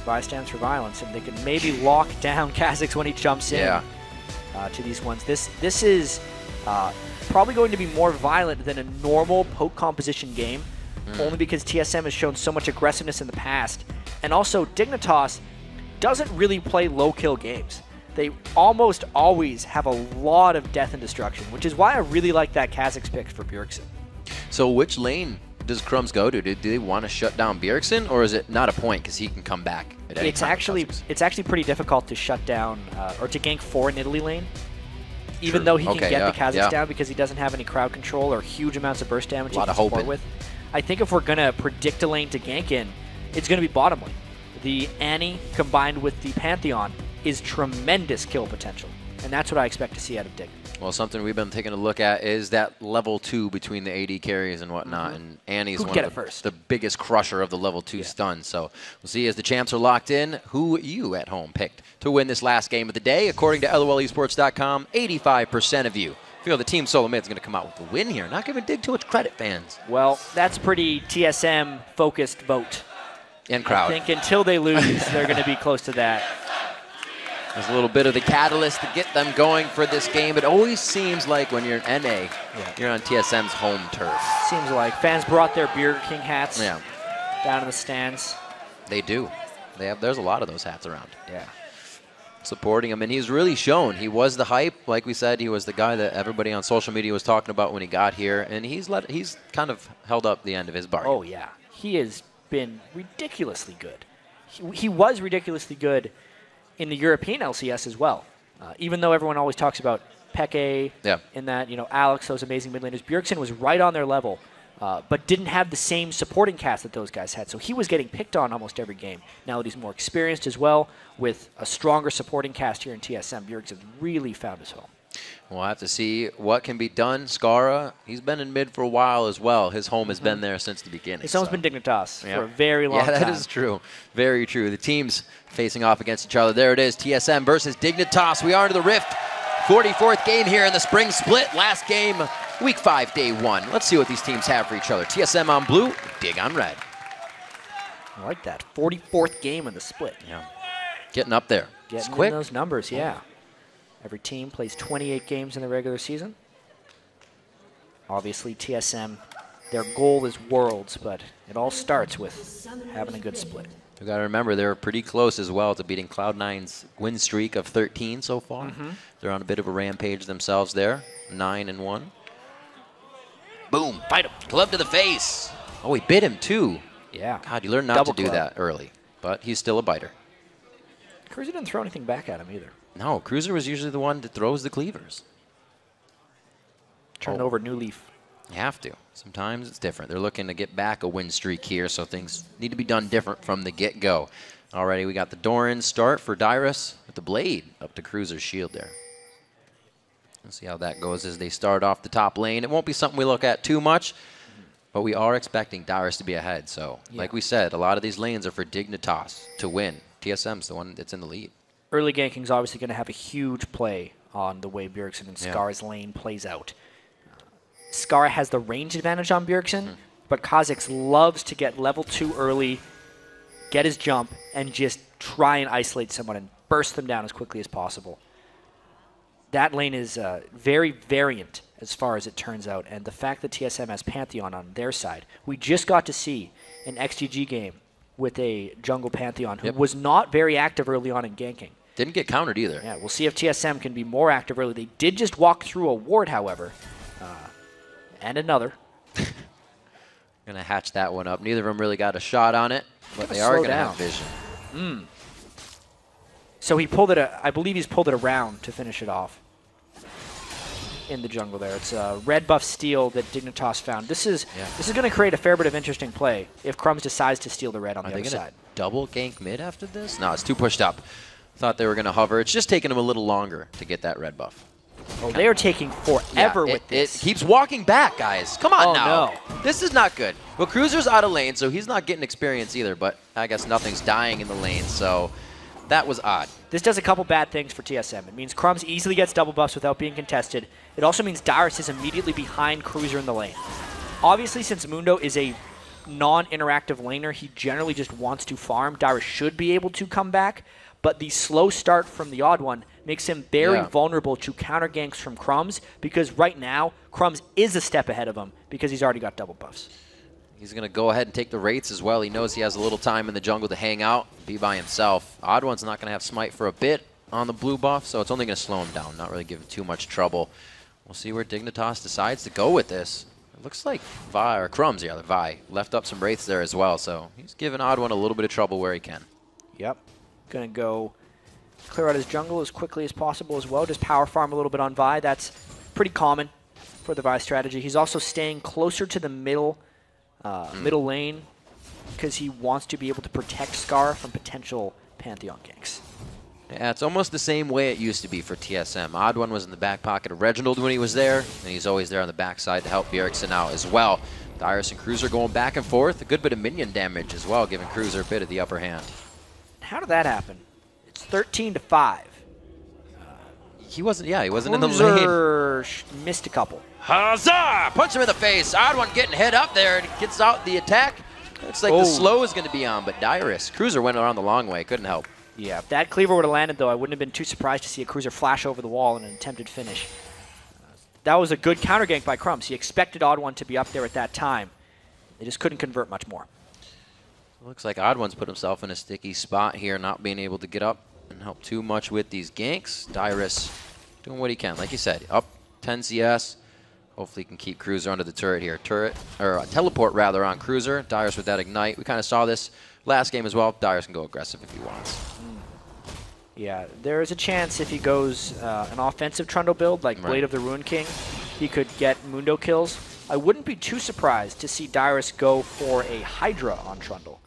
B: Vi stands for violence, and they can maybe lock down Kha'Zix when he jumps in to these ones. This is probably going to be more violent than a normal poke composition game, only because TSM has shown so much aggressiveness in the past. And also, Dignitas doesn't really play low-kill games. They almost always have a lot of death and destruction, which is why I really like that Kha'Zix pick for Bjergsen.
A: So which lane does Crumbs go to? Do they want to shut down Bjergsen, or is it not a point because he can come back at any time?
B: It's actually pretty difficult to shut down or to gank 4 in Italy lane, even though he can get the Kha'Zix down because he doesn't have any crowd control or huge amounts of burst damage he can support with. I think if we're going to predict a lane to gank in, it's going to be bottom lane. The Annie combined with the Pantheon is tremendous kill potential, and that's what I expect to see out of Dig.
A: Well, something we've been taking a look at is that level 2 between the AD carries and whatnot, and Annie's one of the biggest crusher of the level 2 stuns. So we'll see as the champs are locked in who you at home picked to win this last game of the day. According to LOLesports.com, 85% of you feel the Team Solo Mid is going to come out with a win here. Not giving Dig too much credit, fans.
B: Well, that's a pretty TSM-focused vote.
A: And crowd.
B: I think until they lose, they're going to be close to that.
A: There's a little bit of the catalyst to get them going for this game. It always seems like when you're in NA, you're on TSM's home turf.
B: Seems like fans brought their Burger King hats down in the stands.
A: They do. There's a lot of those hats around.
B: Yeah.
A: Supporting him, and he's really shown. He was the hype, like we said. He was the guy that everybody on social media was talking about when he got here, and he's kind of held up the end of his bargain.
B: Oh yeah, he has been ridiculously good. He was ridiculously good in the European LCS as well. Even though everyone always talks about Peke and that, Alex, those amazing mid laners, Bjergsen was right on their level, but didn't have the same supporting cast that those guys had. So he was getting picked on almost every game. Now that he's more experienced as well, with a stronger supporting cast here in TSM, Bjergsen really found his home.
A: We'll have to see what can be done. Skara, he's been in mid for a while as well. His home has been there since the beginning.
B: His home's been Dignitas for a very long time.
A: Yeah, that is true. Very true. The teams facing off against each other. There it is, TSM versus Dignitas. We are into the Rift. 44th game here in the spring split. Last game, week 5, day 1. Let's see what these teams have for each other. TSM on blue, Dig on red.
B: I like that. 44th game in the split.
A: Yeah. Getting up there.
B: Getting in those numbers, yeah. Every team plays 28 games in the regular season. Obviously, TSM, their goal is Worlds, but it all starts with having a good split.
A: We've got to remember they're pretty close as well to beating Cloud9's win streak of 13 so far. They're on a bit of a rampage themselves there, 9-1. Boom, bite him, club to the face. Oh, he bit him too.
B: Yeah.
A: God, you learn not to do that early, but he's still a biter.
B: Cruiser didn't throw anything back at him either.
A: No, Cruiser was usually the one that throws the cleavers.
B: Turn over new leaf.
A: You have to. Sometimes it's different. They're looking to get back a win streak here, so things need to be done different from the get-go. Already we got the Doran start for Dyrus with the blade up to Cruiser's shield there. Let's see how that goes as they start off the top lane. It won't be something we look at too much, but we are expecting Dyrus to be ahead. So, like we said, a lot of these lanes are for Dignitas to win. TSM's the one that's in the lead.
B: Early ganking is obviously going to have a huge play on the way Bjergsen and Skara's lane plays out. Skara has the range advantage on Bjergsen, but Kha'Zix loves to get level 2 early, get his jump, and just try and isolate someone and burst them down as quickly as possible. That lane is very variant as far as it turns out, and the fact that TSM has Pantheon on their side, we just got to see an XGG game with a jungle Pantheon who was not very active early on in ganking.
A: Didn't get countered either.
B: Yeah, we'll see if TSM can be more active early. They did just walk through a ward, however, and another.
A: Going to hatch that one up. Neither of them really got a shot on it, but they are going to have vision.
B: So he pulled it, I believe he's pulled it around to finish it off. in the jungle there. It's a red buff steal that Dignitas found. This is going to create a fair bit of interesting play if Crumbs decides to steal the red on the other side.
A: Double gank mid after this? No, it's too pushed up. Thought they were going to hover. It's just taking them a little longer to get that red buff.
B: Oh, they are taking forever with this.
A: It keeps walking back, guys. Come on now.
B: No.
A: This is not good. Well, Cruiser's out of lane, so he's not getting experience either, but I guess nothing's dying in the lane, so that was odd.
B: This does a couple bad things for TSM. It means Crumbs easily gets double buffs without being contested. It also means Dyrus is immediately behind Cruiser in the lane. Obviously, since Mundo is a non-interactive laner, he generally just wants to farm. Dyrus should be able to come back, but the slow start from the Odd One makes him very vulnerable to counter ganks from Crumbs, because right now, Crumbs is a step ahead of him because he's already got double buffs.
A: He's going to go ahead and take the rates as well. He knows he has a little time in the jungle to hang out, be by himself. Odd One's not going to have Smite for a bit on the blue buff, so it's only going to slow him down, not really give him too much trouble. We'll see where Dignitas decides to go with this. It looks like Vi, or Crumbs, yeah, Vi, left up some wraiths there as well, so he's giving Odd One a little bit of trouble where he can.
B: Yep. Going to go clear out his jungle as quickly as possible as well. Just power farm a little bit on Vi. That's pretty common for the Vi strategy. He's also staying closer to the middle lane because he wants to be able to protect Scar from potential Pantheon ganks.
A: Yeah, it's almost the same way it used to be for TSM. Odd One was in the back pocket of Reginald when he was there, and he's always there on the backside to help Bjergsen out as well. Dyrus and Cruiser going back and forth. A good bit of minion damage as well, giving Cruiser a bit of the upper hand.
B: How did that happen? It's 13-5.
A: He wasn't in the
B: lane. Missed a couple.
A: Huzzah! Punch him in the face. Odd One getting hit up there and gets out the attack. Looks like the slow is going to be on, but Dyrus. Cruiser went around the long way. Couldn't help.
B: Yeah, if that cleaver would have landed, though, I wouldn't have been too surprised to see a Cruiser flash over the wall in an attempted finish. That was a good counter gank by Crumbs. He expected Odd One to be up there at that time. They just couldn't convert much more.
A: Looks like Odd One's put himself in a sticky spot here, not being able to get up and help too much with these ganks. Dyrus doing what he can. Like you said, up 10 CS. Hopefully he can keep Cruiser under the turret here. Teleport rather on Cruiser. Dyrus with that ignite. We kind of saw this last game as well. Dyrus can go aggressive if he wants.
B: Yeah, there is a chance if he goes an offensive Trundle build like Blade of the Ruin King, he could get Mundo kills. I wouldn't be too surprised to see Dyrus go for a Hydra on Trundle.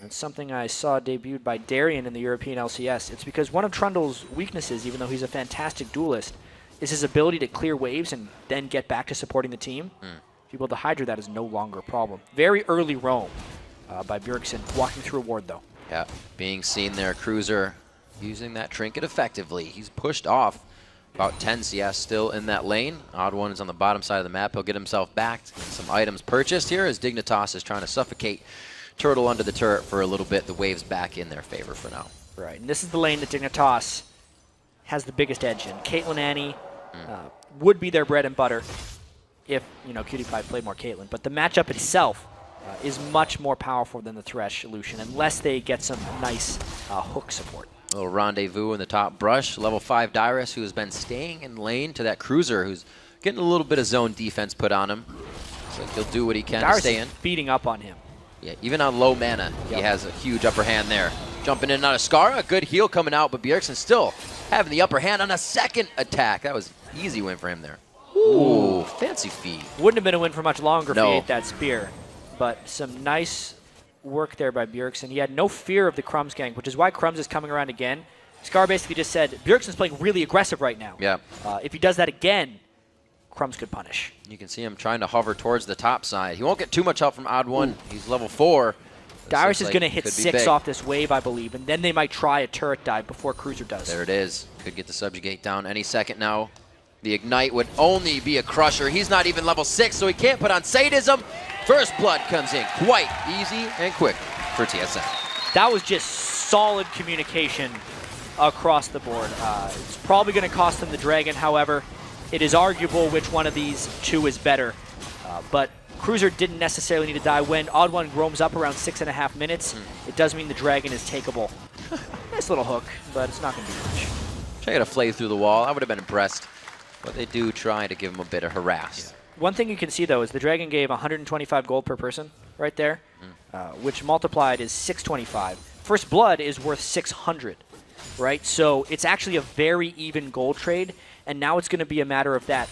B: That's something I saw debuted by Darien in the European LCS. It's because one of Trundle's weaknesses, even though he's a fantastic duelist, is his ability to clear waves and then get back to supporting the team. If you build a Hydra, that is no longer a problem. Very early roam by Bjergsen, walking through a ward, though.
A: Yeah, being seen there, Cruiser using that trinket effectively. He's pushed off about 10 CS still in that lane. Odd One is on the bottom side of the map. He'll get himself back. Some items purchased here as Dignitas is trying to suffocate Turtle under the turret for a little bit. The wave's back in their favor for now.
B: Right, and this is the lane that Dignitas has the biggest edge in. Caitlyn Annie would be their bread and butter if, QT5 played more Caitlyn. But the matchup itself is much more powerful than the Thresh Lucian unless they get some nice hook support.
A: A little rendezvous in the top brush. Level 5 Dyrus, who has been staying in lane to that Cruiser, who's getting a little bit of zone defense put on him. So he'll do what he can to stay in.
B: Dyrus is beating up on him.
A: Yeah, even on low mana, he has a huge upper hand there. Jumping in and out of Scar, a good heal coming out, but Bjergsen still having the upper hand on a second attack. That was an easy win for him there. Ooh, fancy feed.
B: Wouldn't have been a win for much longer if he ate that spear. But some nice work there by Bjergsen. He had no fear of the Crumbs gang, which is why Crumbs is coming around again. Scar basically just said, Bjergsen's playing really aggressive right now.
A: Yeah.
B: If he does that again, Crumbs could punish.
A: You can see him trying to hover towards the top side. He won't get too much help from Odd One. He's level 4.
B: Dyrus is going to hit 6 off this wave, I believe, and then they might try a turret dive before Cruiser does.
A: There it is. Could get the Subjugate down any second now. The Ignite would only be a crusher. He's not even level 6, so he can't put on Sadism. First Blood comes in quite easy and quick for TSM.
B: That was just solid communication across the board. It's probably going to cost them the Dragon, however. It is arguable which one of these two is better, but Cruiser didn't necessarily need to die. When Odd One roams up around 6.5 minutes, it does mean the Dragon is takeable. Nice little hook, but it's not going to be much.
A: Try to flay through the wall. I would have been impressed, but they do try to give him a bit of harass.
B: One thing you can see, though, is the Dragon gave 125 gold per person right there, which multiplied is 625. First Blood is worth 600, right? So it's actually a very even gold trade, and now it's going to be a matter of that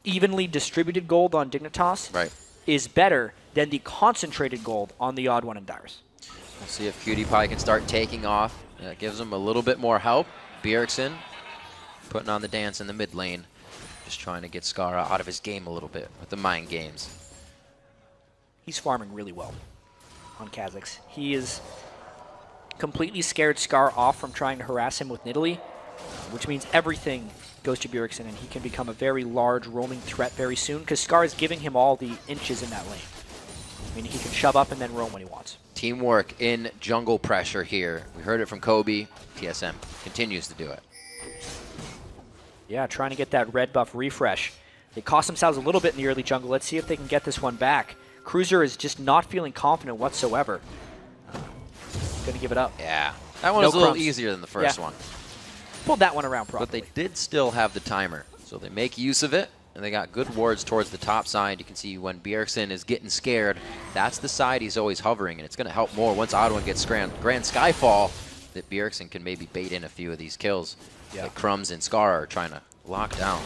B: evenly distributed gold on Dignitas is better than the concentrated gold on the Odd One and Dyrus.
A: We'll see if Cutie Pie can start taking off. That gives him a little bit more help. Bjergsen putting on the dance in the mid lane. Just trying to get Skara out of his game a little bit with the mind games.
B: He's farming really well on Kha'Zix. He is completely scared Scar off from trying to harass him with Nidalee, which means everything goes to Bjergsen, and he can become a very large roaming threat very soon because Scar is giving him all the inches in that lane. I mean, he can shove up and then roam when he wants.
A: Teamwork in jungle pressure here. We heard it from Kobe. TSM continues to do it.
B: Yeah, trying to get that red buff refresh. They cost themselves a little bit in the early jungle. Let's see if they can get this one back. Cruiser is just not feeling confident whatsoever. Going to give it up.
A: Yeah, that one was a little easier than the first one.
B: Pulled that one around properly.
A: But they did still have the timer, so they make use of it, and they got good wards towards the top side. You can see when Bjergsen is getting scared, that's the side he's always hovering, and it's going to help more once Odd One gets Grand Skyfall, that Bjergsen can maybe bait in a few of these kills that Crumbs and Scar are trying to lock down.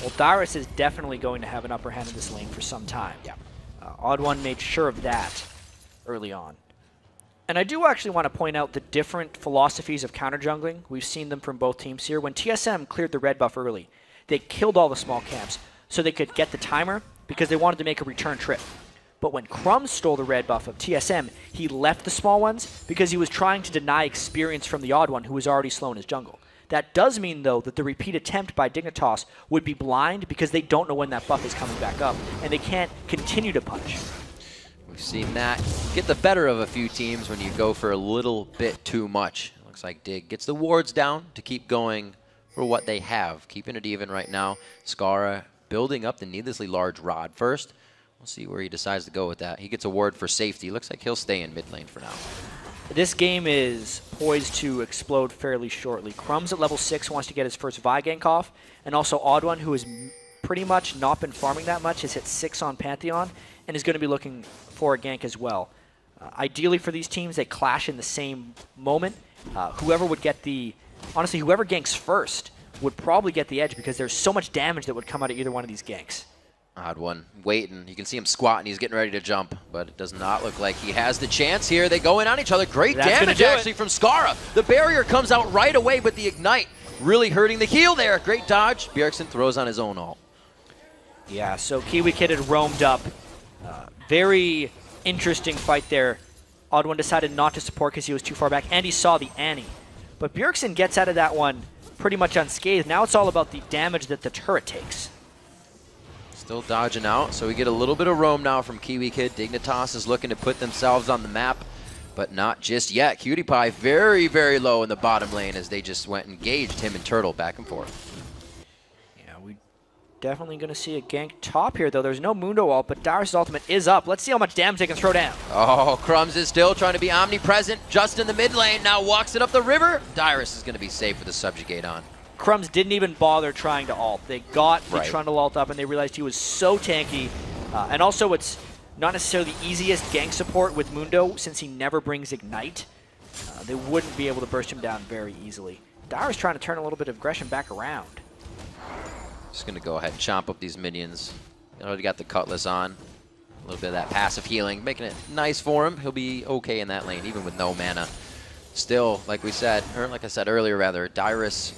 B: Well, Dyrus is definitely going to have an upper hand in this lane for some time. Yeah. Odd One made sure of that early on. And I do actually want to point out the different philosophies of counter jungling. We've seen them from both teams here. When TSM cleared the red buff early, they killed all the small camps so they could get the timer because they wanted to make a return trip. But when Crumbs stole the red buff of TSM, he left the small ones because he was trying to deny experience from the Odd One who was already slow in his jungle. That does mean, though, that the repeat attempt by Dignitas would be blind because they don't know when that buff is coming back up, and they can't continue to punish.
A: We've seen that get the better of a few teams when you go for a little bit too much. Looks like Dig gets the wards down to keep going for what they have, keeping it even right now. Skara building up the needlessly large rod first. We'll see where he decides to go with that. He gets a ward for safety. Looks like he'll stay in mid lane for now.
B: This game is poised to explode fairly shortly. Crumbs at level 6 wants to get his first Vi gank off, and also Odd One, who has pretty much not been farming that much, has hit 6 on Pantheon, and is going to be looking for a gank as well. Ideally for these teams, they clash in the same moment. Whoever would get the... Honestly, whoever ganks first would probably get the edge because there's so much damage that would come out of either one of these ganks.
A: Odd One waiting. You can see him squatting. He's getting ready to jump, but it does not look like he has the chance here. They go in on each other. Great damage actually from Skara. The barrier comes out right away, but the Ignite really hurting the heal there. Great dodge. Bjergsen throws on his own ult.
B: Yeah, so Kiwi Kid had roamed up. Very interesting fight there. Odd One decided not to support because he was too far back, and he saw the Annie. But Bjergsen gets out of that one pretty much unscathed. Now it's all about the damage that the turret takes.
A: Still dodging out, so we get a little bit of roam now from Kiwi Kid. Dignitas is looking to put themselves on the map, but not just yet. Cutie Pie very, very low in the bottom lane as they just went and engaged him and Turtle back and forth.
B: Yeah, we definitely going to see a gank top here, though. There's no Mundo ult, but Dyrus' ultimate is up. Let's see how much damage they can throw down.
A: Oh, Crumbs is still trying to be omnipresent just in the mid lane. Now walks it up the river. Dyrus is going to be safe with the Subjugate on.
B: Crumbs didn't even bother trying to ult. They got the Trundle ult up, and they realized he was so tanky. And also, it's not necessarily the easiest gank support with Mundo, since he never brings Ignite. They wouldn't be able to burst him down very easily. Dyrus trying to turn a little bit of aggression back around.
A: Just going to go ahead and chomp up these minions. Already got the Cutlass on. A little bit of that passive healing, making it nice for him. He'll be okay in that lane, even with no mana. Still, like we said, or like I said earlier, rather, Dyrus...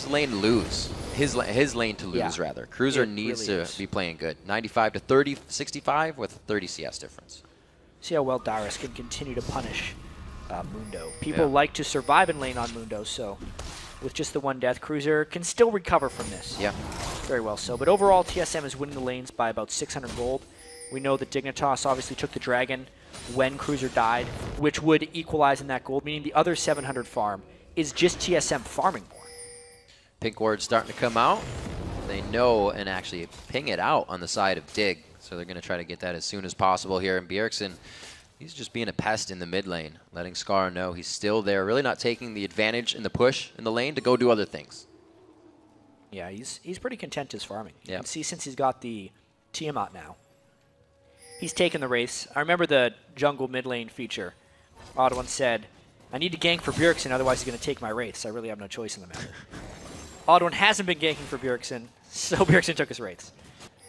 A: lane to lose. His lane to lose, rather. Cruiser needs to be playing good. 95 to 30, 65 with 30 CS difference.
B: See how well Dyrus can continue to punish Mundo. People like to survive in lane on Mundo, so with just the one death, Cruiser can still recover from this.
A: Yeah.
B: Very well so. But overall, TSM is winning the lanes by about 600 gold. We know that Dignitas obviously took the Dragon when Cruiser died, which would equalize in that gold, meaning the other 700 farm is just TSM farming more.
A: Pink ward's starting to come out. They know and actually ping it out on the side of Dig, so they're going to try to get that as soon as possible here. And Bjergsen, he's just being a pest in the mid lane, letting Scar know he's still there, really not taking the advantage in the push in the lane to go do other things.
B: Yeah, he's pretty content his farming. You can see since he's got the Tiamat now, he's taken the race. I remember the jungle mid lane feature. Odd One said, I need to gank for Bjergsen, otherwise he's going to take my wraiths. I really have no choice in the matter. Odd One hasn't been ganking for Bjergsen, So Bjergsen took his rates,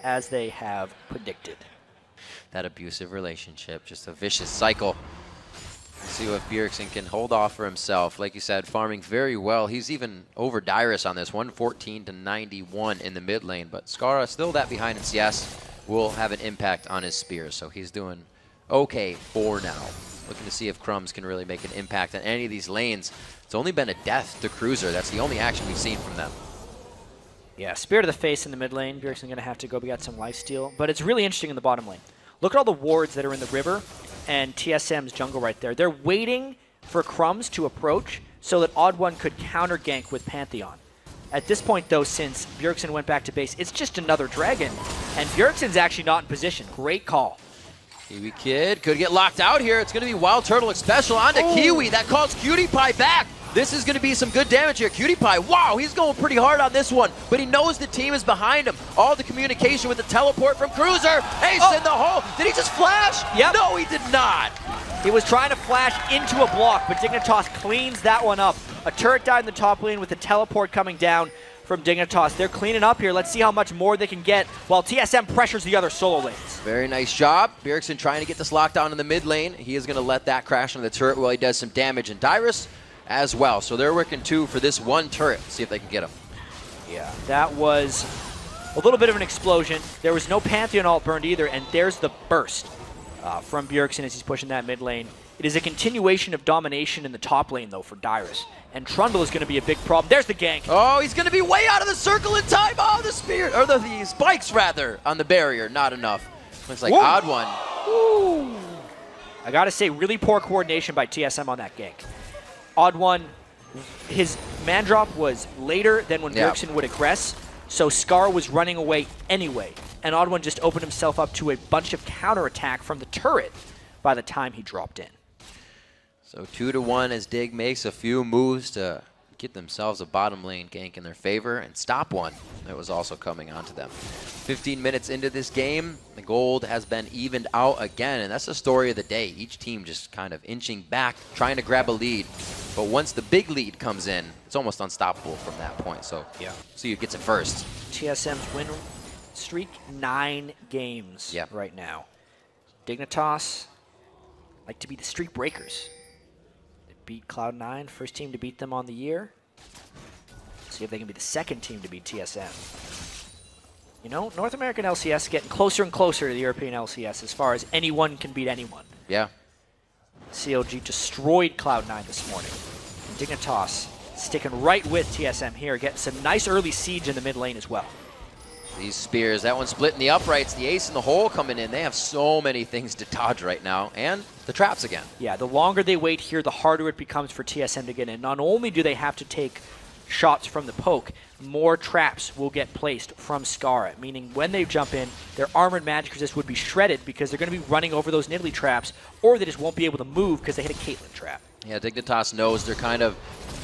B: as they have predicted.
A: That abusive relationship, just a vicious cycle. See what Bjergsen can hold off for himself. Like you said, farming very well. He's even over Dyrus on this, 114 to 91 in the mid lane. But Skara still that behind in CS will have an impact on his spears. So he's doing okay for now. Looking to see if Crumbs can really make an impact on any of these lanes. It's only been a death to Cruiser. That's the only action we've seen from them.
B: Yeah, spear to the face in the mid lane. Bjergsen going to have to go get some lifesteal. But it's really interesting in the bottom lane. Look at all the wards that are in the river and TSM's jungle right there. They're waiting for Crumbs to approach so that Odd One could counter gank with Pantheon. At this point, though, since Bjergsen went back to base, it's just another dragon. And Bjergsen's actually not in position. Great call.
A: Kiwi Kid could get locked out here. It's going to be Wild Turtle special onto Kiwi. That calls Cutie Pie back. This is going to be some good damage here. Cutie Pie, wow, he's going pretty hard on this one, but he knows the team is behind him. All the communication with the teleport from Cruiser. Ace in the hole. Did he just flash?
B: Yep.
A: No, he did not.
B: He was trying to flash into a block, but Dignitas cleans that one up. A turret died in the top lane with the teleport coming down from Dignitas. They're cleaning up here. Let's see how much more they can get while TSM pressures the other solo lanes.
A: Very nice job. Bjergsen trying to get this lockdown in the mid lane. He is going to let that crash into the turret while he does some damage. And Dyrus as well. So they're working two for this one turret. See if they can get him.
B: Yeah, that was a little bit of an explosion. There was no Pantheon ult burned either, and there's the burst from Bjergsen as he's pushing that mid lane. It is a continuation of domination in the top lane, though, for Dyrus. And Trundle is going to be a big problem. There's the gank.
A: Oh, he's going to be way out of the circle in time. Oh, the spear, or the spikes, rather, on the barrier. Not enough. Looks like Odd One.
B: Woo. I got to say, really poor coordination by TSM on that gank. Odd One, his man drop was later than when Bjergsen would aggress, so Scar was running away anyway. And Odd One just opened himself up to a bunch of counterattack from the turret by the time he dropped in.
A: So 2-1 as Dig makes a few moves to get themselves a bottom lane gank in their favor and stop one that was also coming onto them. 15 minutes into this game, the gold has been evened out again, and that's the story of the day. Each team just kind of inching back, trying to grab a lead. But once the big lead comes in, it's almost unstoppable from that point. So see who gets it first.
B: TSM's win streak, 9 games right now. Dignitas like to be the streak breakers. They beat Cloud9, first team to beat them on the year. See if they can be the second team to beat TSM. You know, North American LCS getting closer and closer to the European LCS as far as anyone can beat anyone.
A: Yeah.
B: CLG destroyed Cloud9 this morning. And Dignitas sticking right with TSM here, getting some nice early siege in the mid lane as well.
A: These spears, that one split in the uprights, the ace in the hole coming in. They have so many things to dodge right now, and the traps again.
B: Yeah, the longer they wait here, the harder it becomes for TSM to get in. Not only do they have to take shots from the poke, more traps will get placed from Skara, meaning when they jump in, their armored magic resist would be shredded because they're going to be running over those Nidalee traps, or they just won't be able to move because they hit a Caitlyn trap.
A: Yeah, Dignitas knows they're kind of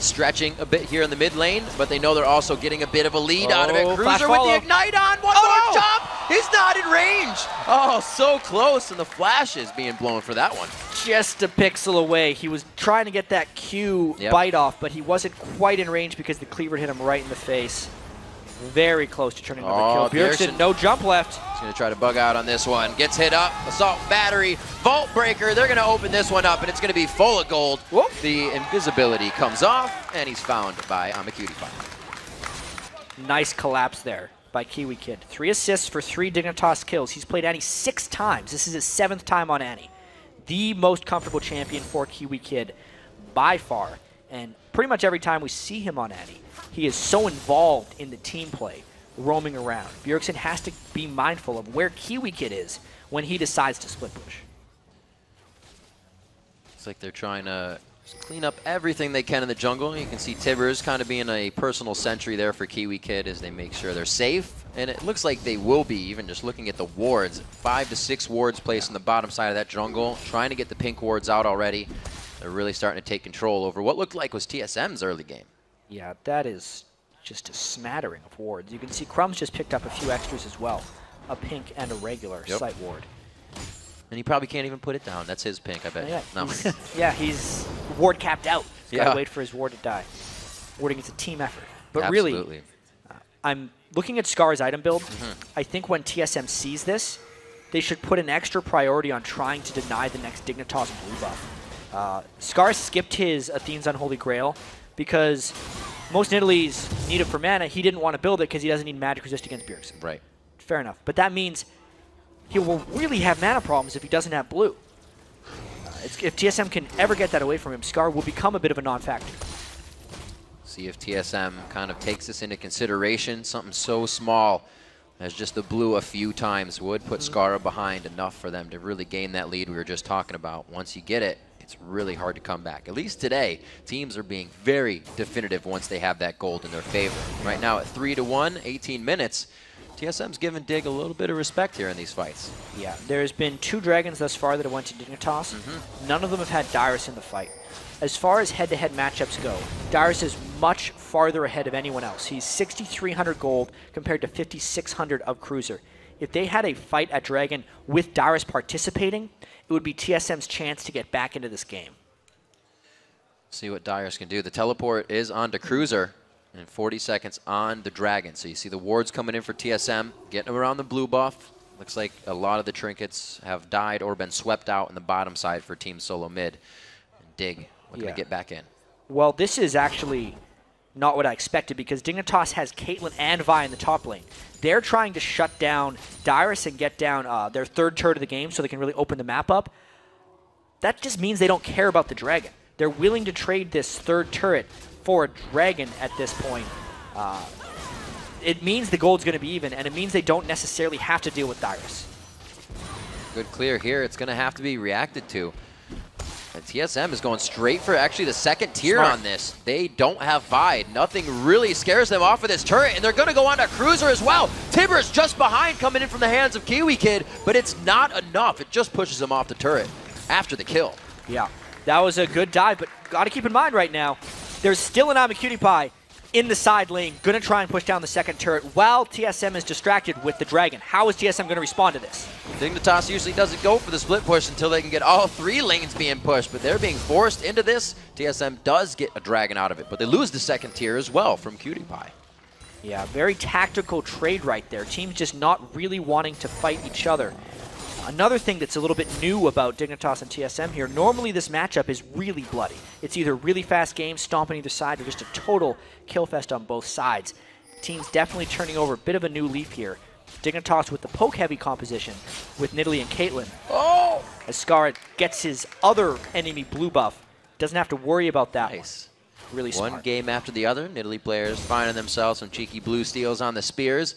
A: stretching a bit here in the mid lane, but they know they're also getting a bit of a lead out of it. Cruiser with the ignite on, one more chop! He's not in range! Oh, so close, and the flash is being blown for that one.
B: Just a pixel away. He was trying to get that Q bite off, but he wasn't quite in range because the cleaver hit him right in the face. Very close to turning another kill. Bjergsen, no jump left.
A: He's going to try to bug out on this one. Gets hit up. Assault battery. Vault breaker. They're going to open this one up, and it's going to be full of gold.
B: Whoop.
A: The invisibility comes off, and he's found by AmaCutiePie.
B: Nice collapse there by Kiwi Kid. 3 assists for 3 Dignitas kills. He's played Annie 6 times. This is his 7th time on Annie. The most comfortable champion for Kiwi Kid by far. And pretty much every time we see him on Annie, he is so involved in the team play, roaming around. Bjergsen has to be mindful of where Kiwi Kid is when he decides to split push.
A: It's like they're trying to clean up everything they can in the jungle. You can see Tibbers kind of being a personal sentry there for Kiwi Kid as they make sure they're safe. And it looks like they will be, even just looking at the wards. 5 to 6 wards placed on the bottom side of that jungle, trying to get the pink wards out already. They're really starting to take control over what looked like was TSM's early game.
B: Yeah, that is just a smattering of wards. You can see Crumbs just picked up a few extras as well. A pink and a regular sight ward.
A: And he probably can't even put it down. That's his pink, I bet.
B: Yeah,
A: No.
B: yeah, he's ward capped out. He's got to wait for his ward to die. Warding is a team effort. But really, I'm looking at Scar's item build, I think when TSM sees this, they should put an extra priority on trying to deny the next Dignitas blue buff. Scar skipped his Athene's Unholy Grail because most Nidalees need it for mana. He didn't want to build it because he doesn't need magic resist against Bjergsen.
A: Right.
B: Fair enough. But that means he will really have mana problems if he doesn't have blue. If TSM can ever get that away from him, Scar will become a bit of a non-factor.
A: See if TSM kind of takes this into consideration. Something so small as just the blue a few times would put Scar behind enough for them to really gain that lead we were just talking about. Once you get it, it's really hard to come back. At least today, teams are being very definitive once they have that gold in their favor. Right now at 3-1, 18 minutes, TSM's given Dig a little bit of respect here in these fights.
B: Yeah, there's been 2 Dragons thus far that have went to Dignitas. None of them have had Dyrus in the fight. As far as head-to-head matchups go, Dyrus is much farther ahead of anyone else. He's 6,300 gold compared to 5,600 of Cruiser. If they had a fight at Dragon with Dyrus participating, it would be TSM's chance to get back into this game.
A: See what Dyrus can do. The teleport is onto Cruiser. And 40 seconds on the Dragon. So you see the wards coming in for TSM, getting around the blue buff. Looks like a lot of the trinkets have died or been swept out in the bottom side for Team Solo Mid. And Dig, looking to get back in.
B: Well, this is actually not what I expected because Dignitas has Caitlyn and Vi in the top lane. They're trying to shut down Dyrus and get down their 3rd turret of the game so they can really open the map up. That just means they don't care about the Dragon. They're willing to trade this 3rd turret for a Dragon at this point. It means the gold's going to be even, and it means they don't necessarily have to deal with Dyrus.
A: Good clear here. It's going to have to be reacted to. And TSM is going straight for actually the 2nd tier on this. They don't have Vi. Nothing really scares them off of this turret, and they're going to go on to Cruiser as well. Tibbers just behind coming in from the hands of Kiwi Kid, but it's not enough. It just pushes him off the turret after the kill.
B: Yeah, that was a good dive, but got to keep in mind right now, there's still an AmaCutiePie in the side lane, going to try and push down the 2nd turret while TSM is distracted with the Dragon. How is TSM going to respond to this?
A: Dignitas usually doesn't go for the split push until they can get all 3 lanes being pushed, but they're being forced into this. TSM does get a Dragon out of it, but they lose the 2nd tier as well from CutiePie.
B: Yeah, very tactical trade right there. Teams just not really wanting to fight each other. Another thing that's a little bit new about Dignitas and TSM here, normally this matchup is really bloody. It's either really fast games, stomping either side, or just a total kill fest on both sides. Teams definitely turning over a bit of a new leaf here. Dignitas with the poke-heavy composition with Nidalee and Caitlyn.
A: Oh!
B: As Scar gets his other enemy blue buff, doesn't have to worry about that one. Really smart.
A: One game after the other, Nidalee players finding themselves some cheeky blue steals on the spears.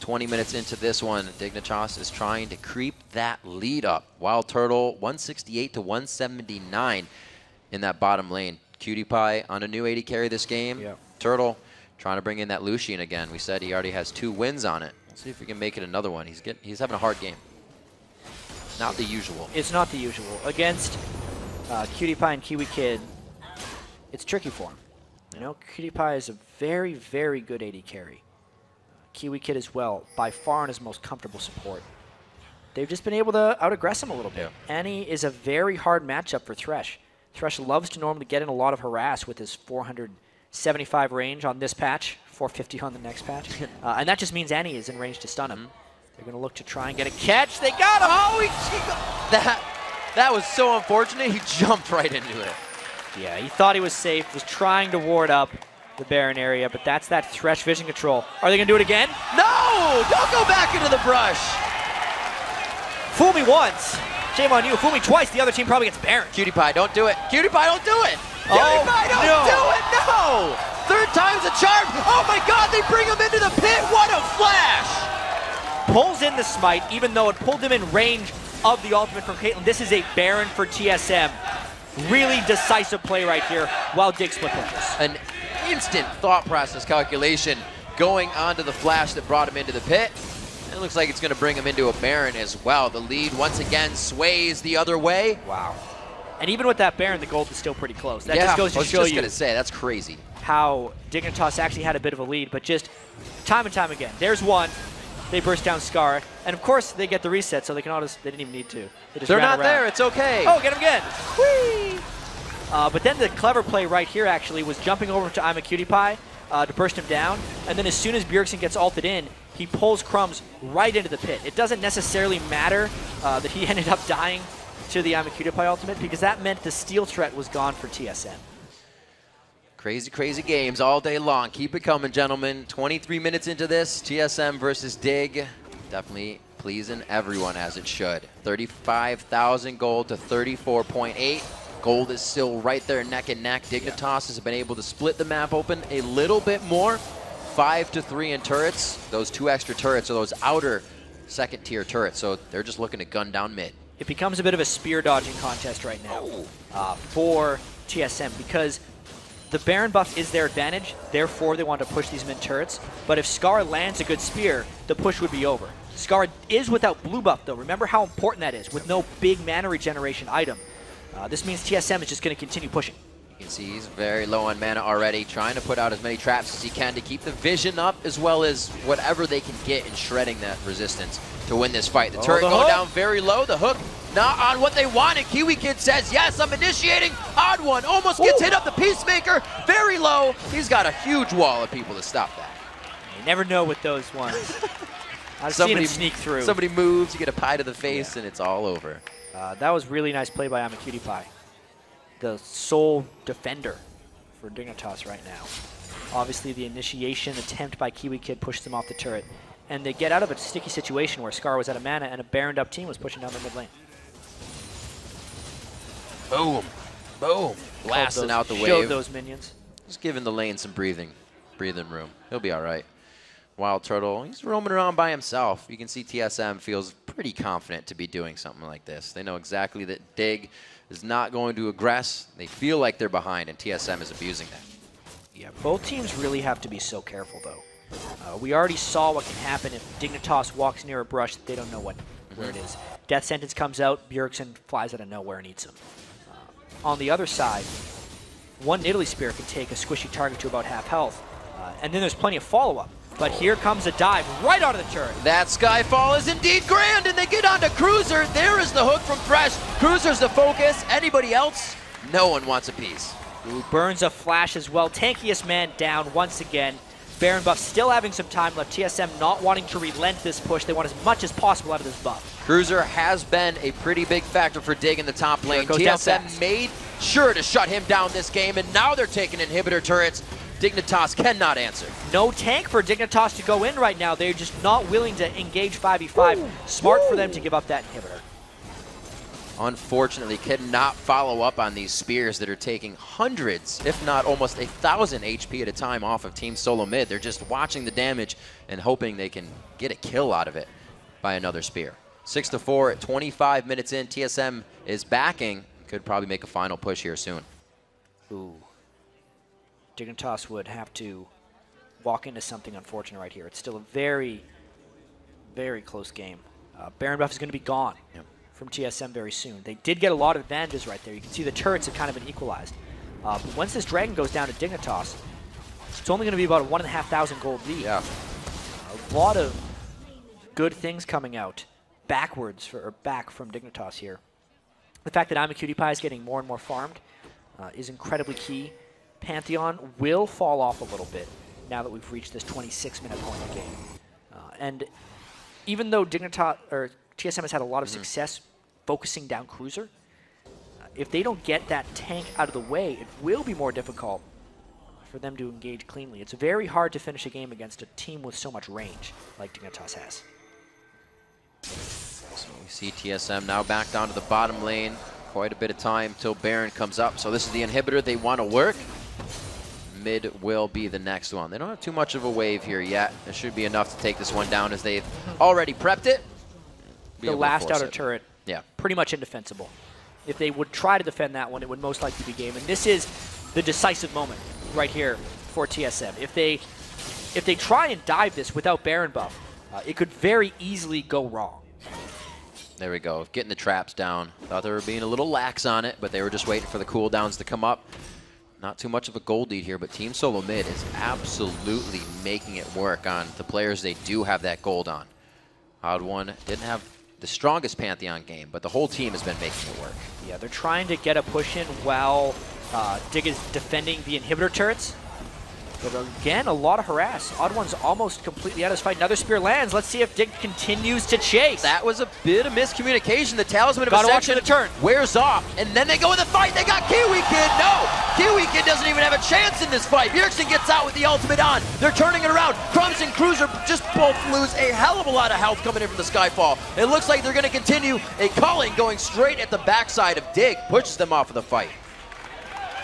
A: 20 minutes into this one, Dignitas is trying to creep that lead up. Wild Turtle, 168 to 179 in that bottom lane. CutiePie on a new 80 carry this game.
B: Yep.
A: Turtle trying to bring in that Lucian again. We said he already has 2 wins on it. Let's see if we can make it another one. He's having a hard game. Not the usual.
B: It's not the usual. Against CutiePie and Kiwi Kid, it's tricky for him. You know, CutiePie is a very, very good 80 carry. Kiwi Kid as well, by far on his most comfortable support. They've just been able to out-aggress him a little bit. Annie is a very hard matchup for Thresh. Thresh loves to normally get in a lot of harass with his 475 range on this patch, 450 on the next patch. And that just means Annie is in range to stun him. They're going to look to try and get a catch. They got him!
A: Oh, that was so unfortunate. He jumped right into it.
B: Yeah, he thought he was safe, was trying to ward up the Baron area, but that's that Thresh vision control. Are they going to do it again?
A: No! Don't go back into the brush!
B: Fool me once. Shame on you. Fool me twice. The other team probably gets Baron.
A: CutiePie, don't do it. CutiePie, don't do it!
B: Oh,
A: CutiePie, don't do it! No! 3rd time's a charm! Oh my god, they bring him into the pit! What a flash!
B: Pulls in the smite, even though it pulled him in range of the ultimate from Caitlyn. This is a Baron for TSM. Really decisive play right here while Dig split pushes.
A: An instant thought process calculation going onto the flash that brought him into the pit. It looks like it's going to bring him into a Baron as well. The lead once again sways the other way.
B: Wow. And even with that Baron, the gold is still pretty close. That just goes to show you.
A: I was just going to say, that's crazy.
B: How Dignitas actually had a bit of a lead, but just time and time again. There's one. They burst down Scar. And of course, they get the reset, so they can all just, they didn't even need to.
A: They're not there. It's okay.
B: Oh, get him again. Whee! But then the clever play right here actually was jumping over to I'm a Cutie Pie, to burst him down, and then as soon as Bjergsen gets ulted in, he pulls Crumbs right into the pit. It doesn't necessarily matter that he ended up dying to the Amacudipai ultimate, because that meant the steal threat was gone for TSM.
A: Crazy, crazy games all day long. Keep it coming, gentlemen. 23 minutes into this, TSM versus Dig. Definitely pleasing everyone, as it should. 35,000 gold to 34.8. Gold is still right there neck and neck. Dignitas has been able to split the map open a little bit more. 5-3 in turrets. Those 2 extra turrets are those outer second tier turrets, so they're just looking to gun down mid.
B: It becomes a bit of a spear dodging contest right now for TSM, because the Baron buff is their advantage, therefore they want to push these mid turrets. But if Scar lands a good spear, the push would be over. Scar is without blue buff though. Remember how important that is, with no big mana regeneration item. This means TSM is just going to continue pushing.
A: You can see he's very low on mana already, trying to put out as many traps as he can to keep the vision up, as well as whatever they can get in shredding that resistance to win this fight. The turret going down very low, the hook not on what they wanted. Kiwi Kid says, yes, I'm initiating. Odd one almost gets hit up. The Peacemaker, very low. He's got a huge wall of people to stop that.
B: You never know with those ones. I've seen him sneak through.
A: Somebody moves, you get a pie to the face, and it's all over.
B: That was really nice play by Amacudipai, the sole defender for Dignitas right now. Obviously, the initiation attempt by Kiwi Kid pushed them off the turret, and they get out of a sticky situation where Scar was out of mana and a Baroned up team was pushing down the mid lane.
A: Boom. Boom. Blasting out the wave.
B: Showed those minions.
A: Just giving the lane some breathing room. He'll be all right. Wild Turtle, he's roaming around by himself. You can see TSM feels pretty confident to be doing something like this. They know exactly that Dig is not going to aggress. They feel like they're behind, and TSM is abusing that.
B: Yeah, both teams really have to be so careful, though. We already saw what can happen if Dignitas walks near a brush that they don't know where it is. Death Sentence comes out, Bjergsen flies out of nowhere and eats him. On the other side, one Nidalee Spear can take a squishy target to about half health, and then there's plenty of follow-up. But here comes a dive right out of the turret.
A: That Skyfall is indeed grand, and they get onto Cruiser. There is the hook from Thresh. Cruiser's the focus. Anybody else? No one wants a piece.
B: Ooh, burns a flash as well. Tankiest man down once again. Baron buff still having some time left. TSM not wanting to relent this push. They want as much as possible out of this buff.
A: Cruiser has been a pretty big factor for Dig in the top lane. TSM made sure to shut him down this game, and now they're taking inhibitor turrets. Dignitas cannot answer.
B: No tank for Dignitas to go in right now. They're just not willing to engage 5v5. Ooh. Smart for them to give up that inhibitor.
A: Unfortunately, cannot follow up on these spears that are taking hundreds, if not almost 1,000 HP at a time off of Team Solo Mid. They're just watching the damage and hoping they can get a kill out of it by another spear. 6-4 at 25 minutes in. TSM is backing. Could probably make a final push here soon.
B: Ooh. Dignitas would have to walk into something unfortunate right here. It's still a very, very close game. Baron buff is going to be gone from TSM very soon. They did get a lot of advantages right there. You can see the turrets have kind of been equalized. But once this Dragon goes down to Dignitas, it's only going to be about a 1,500 gold lead.
A: Yeah.
B: A lot of good things coming out back from Dignitas here. The fact that Amacudipai is getting more and more farmed is incredibly key. Pantheon will fall off a little bit now that we've reached this 26-minute point in the game. And even though Dignitas or TSM has had a lot of success focusing down Cruiser, if they don't get that tank out of the way, it will be more difficult for them to engage cleanly. It's very hard to finish a game against a team with so much range like Dignitas has.
A: So we see TSM now back down to the bottom lane. Quite a bit of time till Baron comes up. So this is the inhibitor they want to work. Mid will be the next one. They don't have too much of a wave here yet. It should be enough to take this one down as they've already prepped it.
B: The last outer turret,
A: yeah,
B: pretty much indefensible. If they would try to defend that one, it would most likely be game. And this is the decisive moment right here for TSM. If they try and dive this without Baron buff, it could very easily go wrong.
A: There we go, getting the traps down. Thought they were being a little lax on it, but they were just waiting for the cooldowns to come up. Not too much of a gold lead here, but Team Solo Mid is absolutely making it work on the players they do have that gold on. Odd One didn't have the strongest Pantheon game, but the whole team has been making it work.
B: Yeah, they're trying to get a push in while Dig is defending the inhibitor turrets. But again, a lot of harass. Odd One's almost completely out of his fight. Another spear lands. Let's see if Dig continues to chase.
A: That was a bit of miscommunication. The Talisman of
B: Gotta watch
A: Ascension
B: the turn.
A: wears off, and then they go in the fight. They got Kiwi Kid. No, Kiwi Kid doesn't even have a chance in this fight. Bjergsen gets out with the ultimate on. They're turning it around. Crumbs and Cruiser just both lose a hell of a lot of health coming in from the Skyfall. It looks like they're going to continue. A Culling going straight at the backside of Dig pushes them off of the fight.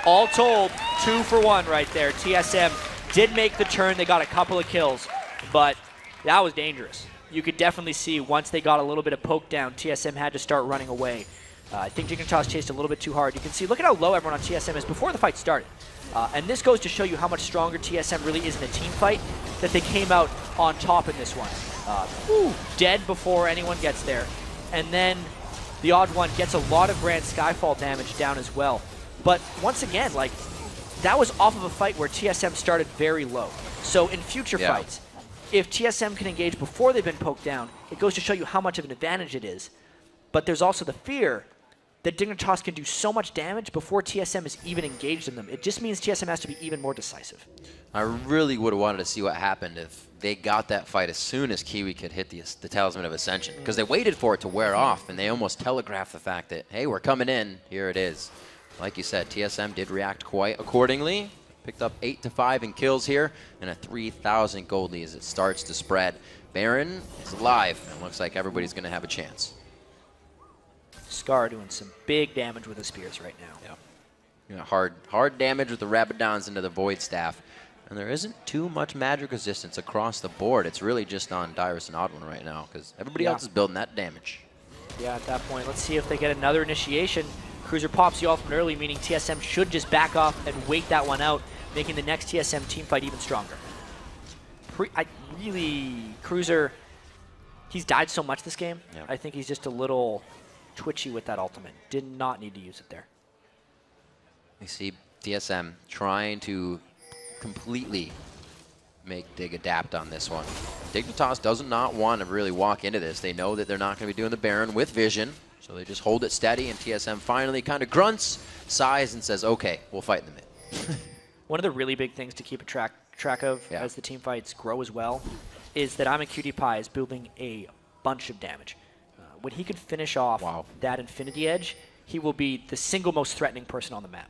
B: All told, 2 for 1 right there. TSM did make the turn. They got a couple of kills, but that was dangerous. You could definitely see once they got a little bit of poke down, TSM had to start running away. I think Dignitas chased a little bit too hard. You can see, look at how low everyone on TSM is before the fight started. And this goes to show you how much stronger TSM really is in a team fight, that they came out on top in this one. Dead before anyone gets there. And then the Odd One gets a lot of Grand Skyfall damage down as well. But once again, like, that was off of a fight where TSM started very low. So in future fights, if TSM can engage before they've been poked down, it goes to show you how much of an advantage it is. But there's also the fear that Dignitas can do so much damage before TSM is even engaged in them. It just means TSM has to be even more decisive.
A: I really would have wanted to see what happened if they got that fight as soon as Kiwi could hit the Talisman of Ascension, because they waited for it to wear off, and they almost telegraphed the fact that, hey, we're coming in, here it is. Like you said, TSM did react quite accordingly. Picked up 8 to 5 in kills here, and a 3,000 gold lead as it starts to spread. Baron is alive, and looks like everybody's going to have a chance.
B: Scar doing some big damage with the spears right now.
A: Yeah. You know, hard damage with the Rabadons into the Void Staff. And there isn't too much magic resistance across the board. It's really just on Dyrus and Oddwin right now, because everybody else is building that damage.
B: Yeah, at that point, let's see if they get another initiation. Cruiser pops the ultimate early, meaning TSM should just back off and wait that one out, making the next TSM team fight even stronger. Cruiser, he's died so much this game. Yep. I think he's just a little twitchy with that ultimate. Did not need to use it there.
A: We see TSM trying to completely make Dig adapt on this one. Dignitas does not want to really walk into this. They know that they're not going to be doing the Baron with vision, so they just hold it steady, and TSM finally kind of grunts, sighs, and says, okay, we'll fight in the mid.
B: One of the really big things to keep a track of as the team fights grow as well is that I'mACutiePie is building a bunch of damage. When he can finish off that Infinity Edge, he will be the single most threatening person on the map.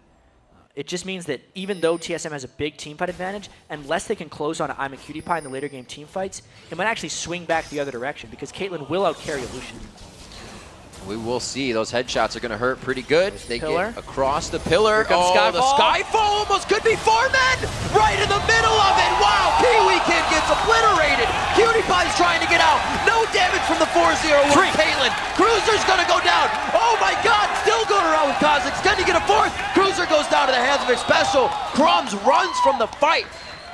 B: It just means that even though TSM has a big team fight advantage, unless they can close on I'mACutiePie in the later game team fights, it might actually swing back the other direction because Caitlyn will outcarry Lucian.
A: We will see. Those headshots are going to hurt pretty good. They get across the pillar.
B: Here comes Skyfall.
A: The Skyfall almost could be 4 men right in the middle of it. Wow, Kiwi Kid gets obliterated. CutiePie's trying to get out. No damage from the 4-0 with Caitlyn. Cruiser's going to go down. Oh my God, still going around with Kha'Zix. Can he get a 4th? Cruiser goes down to the hands of his special. Crumbs runs from the fight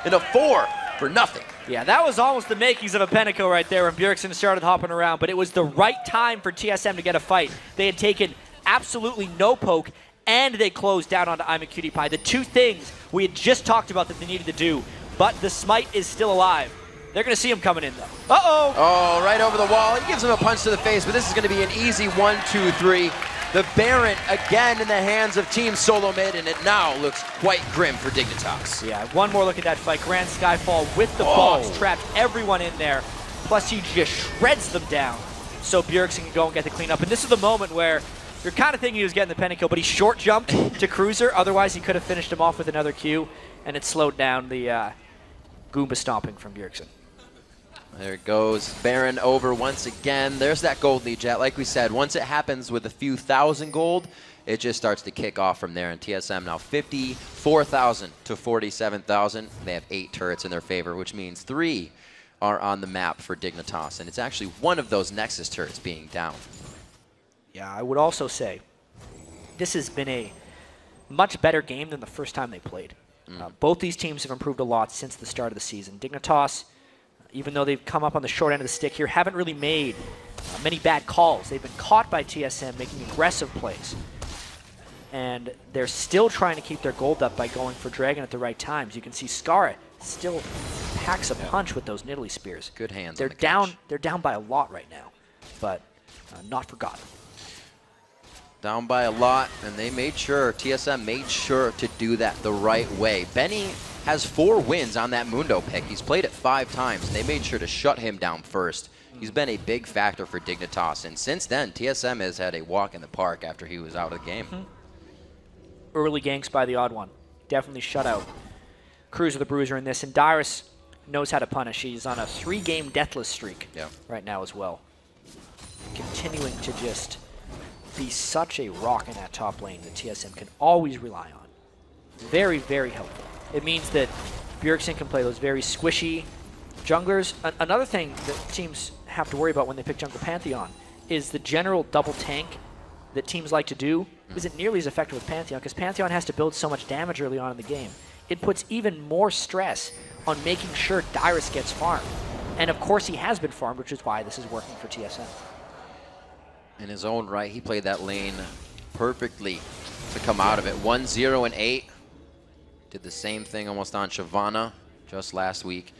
A: in a 4 for nothing.
B: Yeah, that was almost the makings of a Penico right there when Bjergsen started hopping around, but it was the right time for TSM to get a fight. They had taken absolutely no poke, and they closed down onto I'mACutiePie. The two things we had just talked about that they needed to do, but the Smite is still alive. They're going to see him coming in, though. Uh-oh!
A: Oh, right over the wall. He gives him a punch to the face, but this is going to be an easy 1-2-3. The Baron again in the hands of Team Solo Mid, and it now looks quite grim for Dignitas.
B: Yeah, one more look at that fight. Grand Skyfall with the box, trapped everyone in there. Plus, he just shreds them down. So Bjergsen can go and get the cleanup. And this is the moment where you're kind of thinking he was getting the Penico, but he short jumped to Cruiser. Otherwise, he could have finished him off with another Q, and it slowed down the Goomba stomping from Bjergsen.
A: There it goes. Baron over once again. There's that gold lead, Jet. Like we said, once it happens with a few thousand gold, it just starts to kick off from there. And TSM now 54,000 to 47,000. They have 8 turrets in their favor, which means 3 are on the map for Dignitas. And it's actually one of those Nexus turrets being down.
B: Yeah, I would also say this has been a much better game than the first time they played. Both these teams have improved a lot since the start of the season. Dignitas, even though they've come up on the short end of the stick here, haven't really made many bad calls. They've been caught by TSM making aggressive plays. And they're still trying to keep their gold up by going for Dragon at the right times. You can see Skara still packs a punch with those Nidalee spears.
A: Good hands.
B: They're down by a lot right now, but not forgotten.
A: Down by a lot, and they made sure, TSM made sure to do that the right way. Benny has 4 wins on that Mundo pick. He's played it 5 times, and they made sure to shut him down first. He's been a big factor for Dignitas, and since then, TSM has had a walk in the park after he was out of the game.
B: Early ganks by the odd one. Definitely shut out. Cruiser the Bruiser in this, and Dyrus knows how to punish. He's on a 3-game deathless streak right now as well. Continuing to just be such a rock in that top lane that TSM can always rely on. Very, very helpful. It means that Bjergsen can play those very squishy junglers. Another thing that teams have to worry about when they pick Jungle Pantheon is the general double tank that teams like to do isn't nearly as effective with Pantheon, because Pantheon has to build so much damage early on in the game. It puts even more stress on making sure Dyrus gets farmed. And of course he has been farmed, which is why this is working for TSM.
A: In his own right, he played that lane perfectly to come out of it. 1-0 and 8. Did the same thing almost on Shyvana just last week.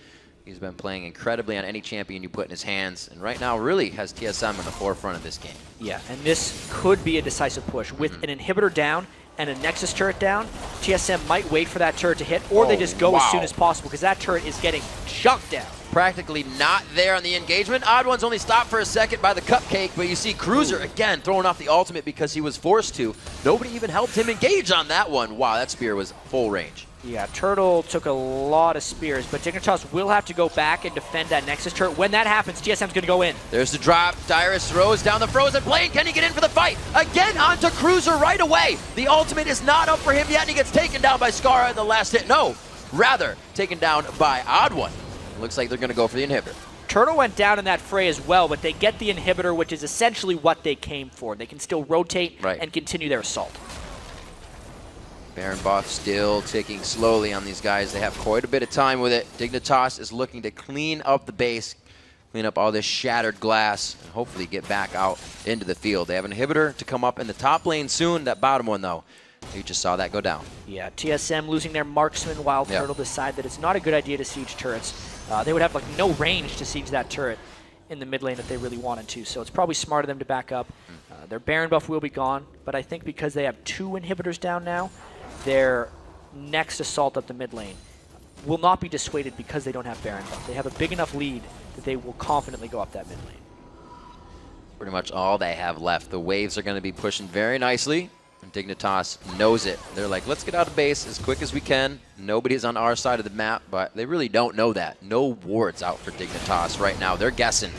A: He's been playing incredibly on any champion you put in his hands, and right now really has TSM in the forefront of this game.
B: Yeah, and this could be a decisive push. With an inhibitor down and a Nexus turret down, TSM might wait for that turret to hit, or they just go as soon as possible, because that turret is getting chunked down.
A: Practically not there on the engagement. Odd One's only stopped for a second by the cupcake, but you see Cruiser again throwing off the ultimate because he was forced to. Nobody even helped him engage on that one. Wow, that spear was full range.
B: Yeah, Turtle took a lot of spears, but Dignitas will have to go back and defend that Nexus turret. When that happens, TSM's going to go in.
A: There's the drop. Dyrus throws down the frozen plane. Can he get in for the fight? Again onto Cruiser right away. The ultimate is not up for him yet, and he gets taken down by Skara in the last hit. No, rather taken down by Odd One. It looks like they're going to go for the inhibitor.
B: Turtle went down in that fray as well, but they get the inhibitor, which is essentially what they came for. They can still rotate and continue their assault.
A: Baron buff still ticking slowly on these guys. They have quite a bit of time with it. Dignitas is looking to clean up the base, clean up all this shattered glass, and hopefully get back out into the field. They have an inhibitor to come up in the top lane soon. That bottom one, though, you just saw that go down.
B: Yeah, TSM losing their marksman while Turtle decide that it's not a good idea to siege turrets. They would have like no range to siege that turret in the mid lane if they really wanted to, so it's probably smart of them to back up. Their Baron buff will be gone, but I think because they have 2 inhibitors down now, their next assault up the mid lane will not be dissuaded because they don't have Baron buff. They have a big enough lead that they will confidently go up that mid lane.
A: Pretty much all they have left. The waves are going to be pushing very nicely, and Dignitas knows it. They're like, let's get out of base as quick as we can. Nobody's on our side of the map, but they really don't know that. No wards out for Dignitas right now. They're guessing,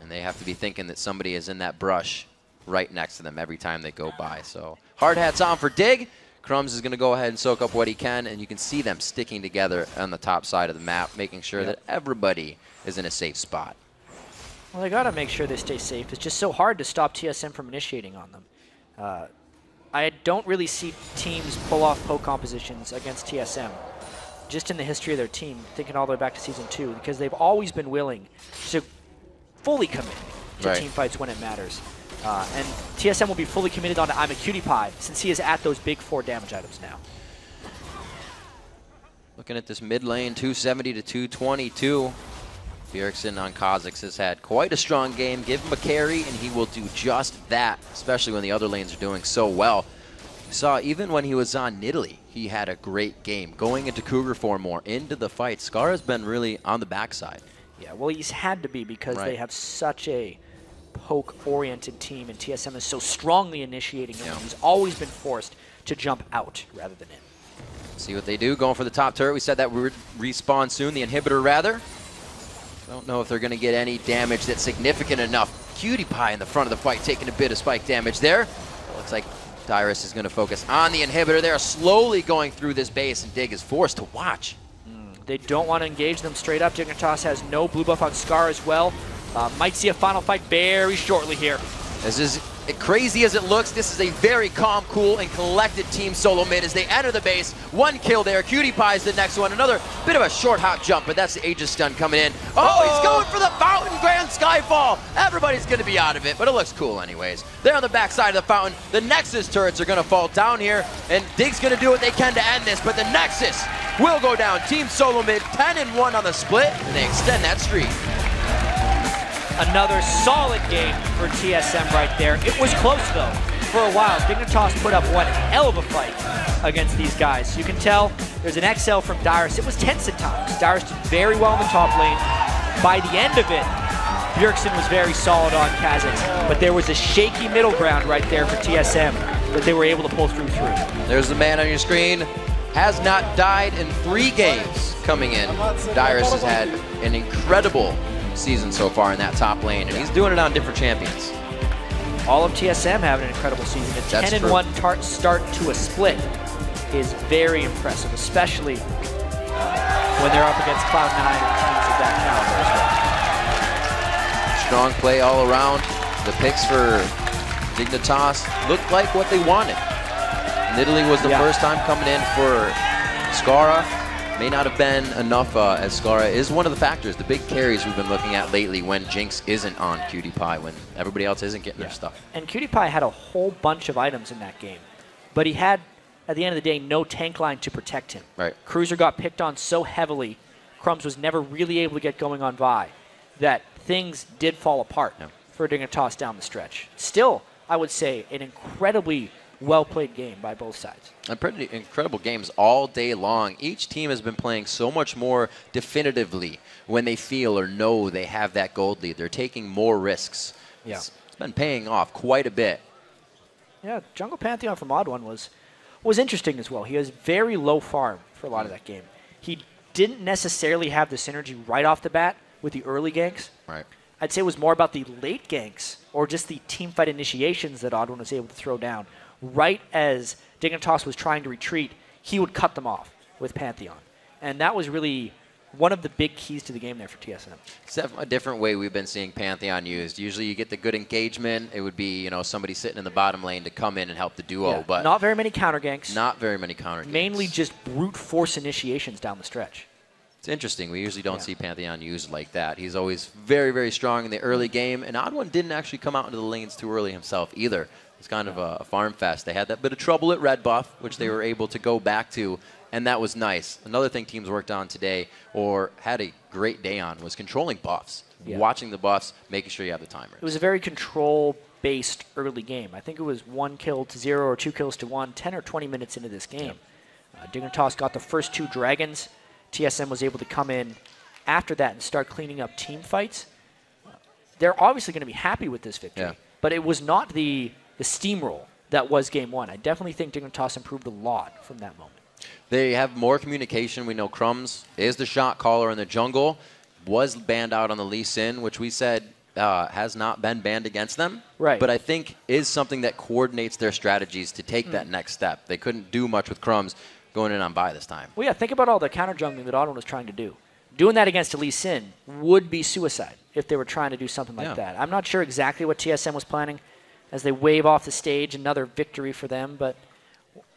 A: and they have to be thinking that somebody is in that brush right next to them every time they go by. So hard hats on for Dig. Crumbs is going to go ahead and soak up what he can, and you can see them sticking together on the top side of the map, making sure that everybody is in a safe spot.
B: Well, they got to make sure they stay safe. It's just so hard to stop TSM from initiating on them. I don't really see teams pull off poke compositions against TSM, just in the history of their team, thinking all the way back to Season 2, because they've always been willing to fully commit to team fights when it matters. And TSM will be fully committed on I'm a Cutie Pie, since he is at those big 4 damage items now.
A: Looking at this mid lane, 270 to 222. Bjergsen on Kha'Zix has had quite a strong game. Give him a carry, and he will do just that, especially when the other lanes are doing so well. You saw even when he was on Nidalee, he had a great game. Going into Cougar form more, into the fight. Skara's been really on the backside.
B: Yeah, well, he's had to be because they have such a poke-oriented team, and TSM is so strongly initiating him. He's always been forced to jump out rather than in.
A: See what they do, going for the top turret. We said that we would respawn soon, the inhibitor rather. Don't know if they're going to get any damage that's significant enough. Cutie Pie in the front of the fight taking a bit of spike damage there. It looks like Dyrus is going to focus on the inhibitor. They're slowly going through this base, and Dig is forced to watch.
B: They don't want to engage them straight up. Dignitas has no blue buff on Scar as well. Might see a final fight very shortly here.
A: This is crazy as it looks. This is a very calm, cool, and collected team solo mid as they enter the base. 1 kill there. Cutie Pie's the next one. Another bit of a short hop jump, but that's the Aegis stun coming in. Oh, he's going for the fountain Grand Skyfall. Everybody's going to be out of it, but it looks cool anyways. They're on the back side of the fountain. The Nexus turrets are going to fall down here, and Dig's going to do what they can to end this, but the Nexus will go down. Team solo mid, 10-1 on the split, and they extend that streak.
B: Another solid game for TSM right there. It was close, though. for a while, Dignitas put up one hell of a fight against these guys. You can tell there's an XL from Dyrus. It was tense at times. Dyrus did very well in the top lane. By the end of it, Bjergsen was very solid on Kha'Zix, but there was a shaky middle ground right there for TSM that they were able to pull through.
A: There's the man on your screen. Has not died in 3 games coming in. Dyrus has had an incredible season so far in that top lane, and he's doing it on different champions.
B: All of TSM having an incredible season. A 10-1 start to a split is very impressive, especially when they're up against Cloud9 and teams of that caliber as well.
A: Strong play all around. The picks for Dignitas looked like what they wanted. Nidalee was the first time coming in for Skara. May not have been enough, as Skara is one of the factors, the big carries we've been looking at lately when Jinx isn't on Cutie Pie, when everybody else isn't getting their stuff.
B: And Cutie Pie had a whole bunch of items in that game, but he had, at the end of the day, no tank line to protect him.
A: Right.
B: Cruiser got picked on so heavily, Crumbs was never really able to get going on Vi, that things did fall apart for Dignitas down the stretch. Still, I would say, an incredibly well-played game by both sides.
A: And pretty incredible games all day long. Each team has been playing so much more definitively when they feel or know they have that gold lead. They're taking more risks.
B: Yeah.
A: It's been paying off quite a bit.
B: Yeah, Jungle Pantheon from Odd One was interesting as well. He has very low farm for a lot of that game. He didn't necessarily have the synergy right off the bat with the early ganks.
A: Right.
B: I'd say it was more about the late ganks or just the teamfight initiations that Odd One was able to throw down. Right as Dignitas was trying to retreat, he would cut them off with Pantheon. And that was really one of the big keys to the game there for TSM.
A: It's a different way we've been seeing Pantheon used. Usually you get the good engagement. It would be, somebody sitting in the bottom lane to come in and help the duo.
B: Yeah,
A: but
B: not very many counter ganks.
A: Not very many counter ganks.
B: Mainly just brute force initiations down the stretch.
A: It's interesting. We usually don't see Pantheon used like that. He's always very, very strong in the early game. And Odd One didn't actually come out into the lanes too early himself either. It's kind of a farm fest. They had that bit of trouble at red buff, which they were able to go back to, and that was nice. Another thing teams worked on today, or had a great day on, was controlling buffs.
B: Yeah.
A: Watching the buffs, making sure you have the timers.
B: It was a very control-based early game. I think it was 1 kill to 0 or 2 kills to 1, 10 or 20 minutes into this game. Dignitas got the first 2 dragons. TSM was able to come in after that and start cleaning up team fights. They're obviously going to be happy with this victory, but it was not the steamroll that was game 1. I definitely think Dignitas improved a lot from that moment.
A: They have more communication. We know Crumbs is the shot caller in the jungle, was banned out on the Lee Sin, which we said has not been banned against them.
B: Right.
A: But I think is something that coordinates their strategies to take that next step. They couldn't do much with Crumbs going in on bye this time.
B: Well, yeah, think about all the counter jungling that Odd One was trying to do. Doing that against a Lee Sin would be suicide if they were trying to do something like that. I'm not sure exactly what TSM was planning as they wave off the stage, another victory for them, but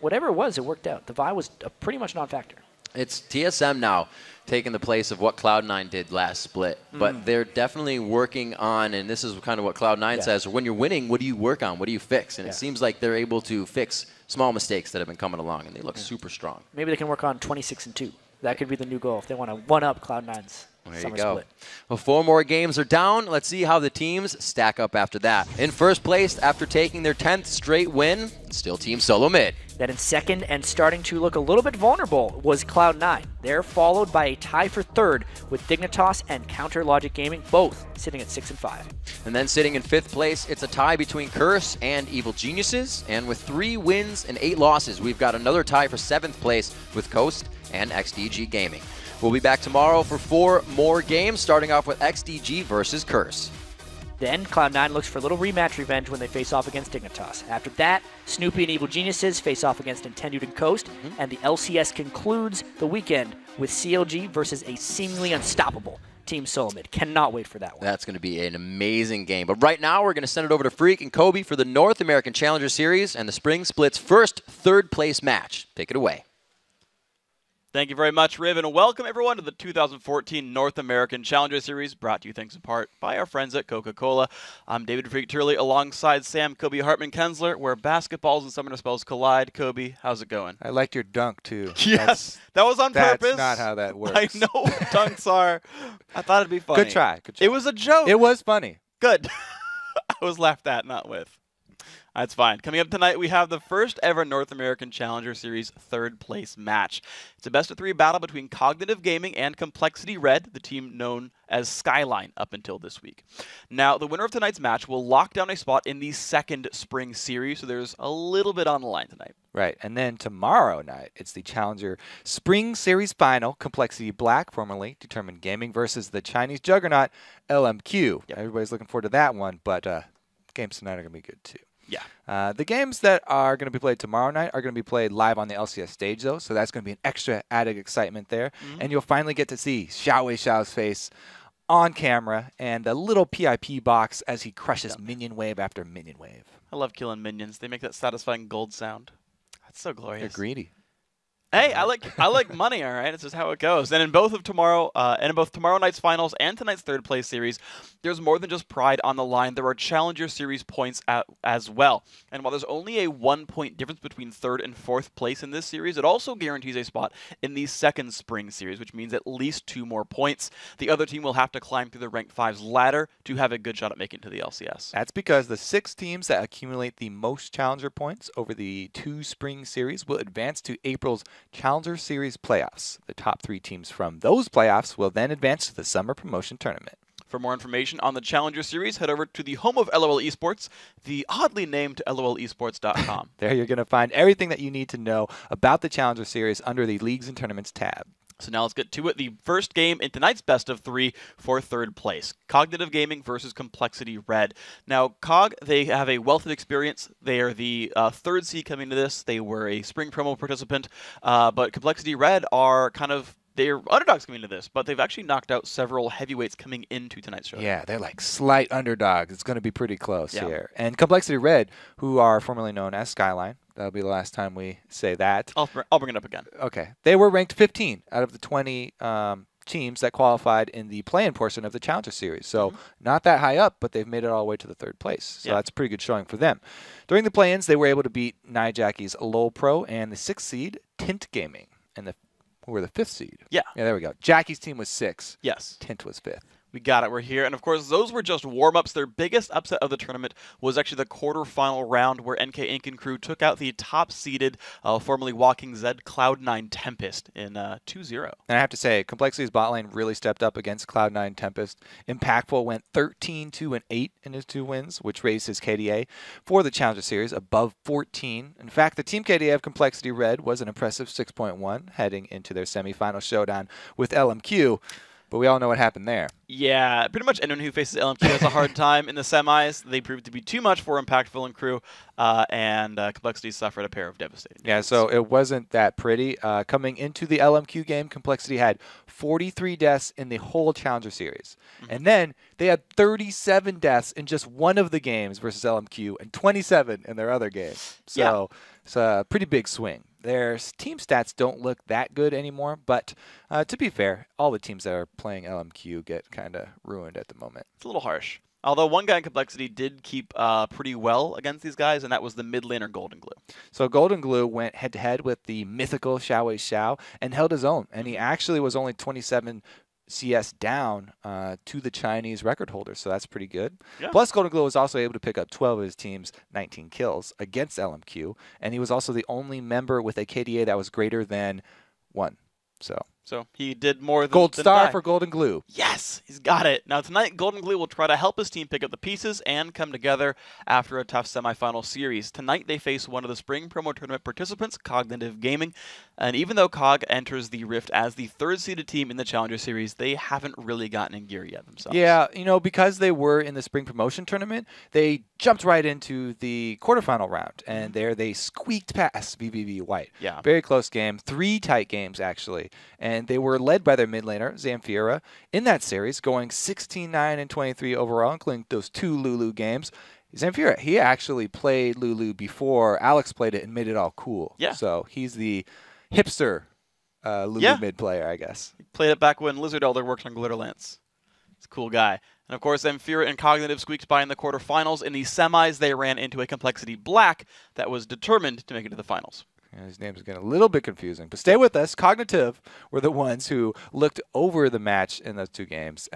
B: whatever it was, it worked out. The Vi was pretty much non-factor.
A: It's TSM now taking the place of what Cloud9 did last split, but they're definitely working on, and this is kind of what Cloud9 says, when you're winning, what do you work on? What do you fix? And it seems like they're able to fix small mistakes that have been coming along, and they look super strong.
B: Maybe they can work on 26-2. That could be the new goal if they want to one-up Cloud9's summer split.
A: Well, 4 more games are down. Let's see how the teams stack up after that. In first place, after taking their 10th straight win, still Team Solo Mid.
B: Then in second and starting to look a little bit vulnerable was Cloud9. They're followed by a tie for third with Dignitas and Counter Logic Gaming, both sitting at 6 and 5.
A: And then sitting in 5th place, it's a tie between Curse and Evil Geniuses. And with 3 wins and 8 losses, we've got another tie for 7th place with Coast and XDG Gaming. We'll be back tomorrow for 4 more games, starting off with XDG versus Curse.
B: Then Cloud9 looks for a little rematch revenge when they face off against Dignitas. After that, Snoopy and Evil Geniuses face off against Intendude and Coast, and the LCS concludes the weekend with CLG versus a seemingly unstoppable Team Solo Mid. Cannot wait for that one.
A: That's going to be an amazing game. But right now, we're going to send it over to Freak and Kobe for the North American Challenger Series and the Spring Split's first third-place match. Take it away.
C: Thank you very much, Riv, and welcome everyone to the 2014 North American Challenger Series, brought to you thanks in part by our friends at Coca-Cola. I'm David Freak Turley alongside Sam Kobe Hartman-Kensler, where basketballs and summoner spells collide. Kobe, how's it going?
J: I liked your dunk, too.
C: Yes, that was on purpose.
J: That's not how that works.
C: I know dunks are. I thought it'd be funny.
J: Good try.
C: It was a joke.
J: It was funny.
C: Good. I was laughed at, not with. That's fine. Coming up tonight, we have the first ever North American Challenger Series third place match. It's a best-of-3 battle between Cognitive Gaming and Complexity Red, the team known as Skyline up until this week. Now, the winner of tonight's match will lock down a spot in the second Spring Series, so there's a little bit on the line tonight.
J: Right, and then tomorrow night, it's the Challenger Spring Series Final, Complexity Black, formerly Determined Gaming, versus the Chinese juggernaut LMQ. Yep. Everybody's looking forward to that one, but games tonight are going to be good too.
C: Yeah.
J: The games that are going to be played tomorrow night are going to be played live on the LCS stage, though, so that's going to be an extra added excitement there. And you'll finally get to see Xiao's face on camera and the little PIP box as he crushes minion wave after minion wave.
C: I love killing minions. They make that satisfying gold sound. That's so glorious.
J: They're greedy.
C: Hey, I like money, all right? It's just how it goes. And in both tomorrow night's finals and tonight's third place series, there's more than just pride on the line. There are Challenger Series points as well. And while there's only a 1-point difference between third and fourth place in this series, it also guarantees a spot in the second Spring Series, which means at least 2 more points. The other team will have to climb through the Rank 5's ladder to have a good shot at making it to the LCS.
J: That's because the 6 teams that accumulate the most Challenger points over the 2 Spring Series will advance to April's Challenger Series playoffs. The top 3 teams from those playoffs will then advance to the Summer Promotion Tournament.
C: For more information on the Challenger Series, head over to the home of LOL Esports, the oddly named lolesports.com.
J: There you're going to find everything that you need to know about the Challenger Series under the Leagues and Tournaments tab.
C: So now let's get to it. The first game in tonight's best of 3 for third place. Cognitive Gaming versus Complexity Red. Now, Cog, they have a wealth of experience. They are the third seed coming to this. They were a spring promo participant. But Complexity Red are they're underdogs coming into this, but they've actually knocked out several heavyweights coming into tonight's show.
J: Yeah, they're like slight underdogs. It's going to be pretty close here. And Complexity Red, who are formerly known as Skyline, that'll be the last time we say that.
C: I'll bring it up again.
J: Okay. They were ranked 15 out of the 20 teams that qualified in the play-in portion of the Challenger Series. So not that high up, but they've made it all the way to the third place. So that's a pretty good showing for them. During the play-ins, they were able to beat Nijacki's Lowell Pro and the 6th seed, Tint Gaming, and who were the 5th seed.
C: Yeah.
J: Yeah, there we go. Jackie's team was 6.
C: Yes.
J: Tint was 5th.
C: We got it. We're here. And, of course, those were just warm-ups. Their biggest upset of the tournament was actually the quarterfinal round where NK Inc. and crew took out the top-seeded, formerly Walking Zed Cloud9 Tempest in 2-0.
J: And I have to say, Complexity's bot lane really stepped up against Cloud9 Tempest. Impactful went 13-2-8 in his 2 wins, which raised his KDA for the Challenger Series above 14. In fact, the team KDA of Complexity Red was an impressive 6.1 heading into their semifinal showdown with LMQ. But we all know what happened there.
C: Yeah, pretty much anyone who faces LMQ has a hard time in the semis. They proved to be too much for Impactful and crew, and Complexity suffered a pair of devastating
J: defeats. Yeah, so it wasn't that pretty. Coming into the LMQ game, Complexity had 43 deaths in the whole Challenger Series. And then they had 37 deaths in just one of the games versus LMQ and 27 in their other game. So it's a pretty big swing. Their team stats don't look that good anymore, but to be fair, all the teams that are playing LMQ get kind of ruined at the moment.
C: It's a little harsh. Although one guy in Complexity did keep pretty well against these guys, and that was the mid laner Golden Glue.
J: So Golden Glue went head-to-head with the mythical Xiao and held his own, and he actually was only 27 CS down to the Chinese record holder, so that's pretty good. Yeah. Plus, Golden Glue was also able to pick up 12 of his team's 19 kills against LMQ, and he was also the only member with a KDA that was greater than 1.
C: So he did more than
J: Gold star
C: die.
J: for Golden Glue.
C: Yes, he's got it. Now tonight, Golden Glue will try to help his team pick up the pieces and come together after a tough semifinal series. Tonight they face one of the Spring Promo Tournament participants, Cognitive Gaming. And even though Cog enters the Rift as the 3rd-seeded team in the Challenger Series, they haven't really gotten in gear yet themselves.
J: Yeah, because they were in the Spring Promotion Tournament, they jumped right into the quarterfinal round. And there they squeaked past VVV White.
C: Yeah.
J: Very close game. 3 tight games, actually. And they were led by their mid laner, Zamfira, in that series, going 16-9-23 overall, including those 2 Lulu games. Zamfira, he actually played Lulu before Alex played it and made it all cool.
C: Yeah.
J: So he's the hipster Lulu mid player, I guess.
C: He played it back when Lizard Elder worked on Glitterlance. He's a cool guy. And of course, Zamfira and Cognitive squeaked by in the quarterfinals. In the semis, they ran into a Complexity Black that was determined to make it to the finals.
G: His name is getting a little bit confusing, but stay with us. Cognitive were the ones who looked over the match in those 2 games.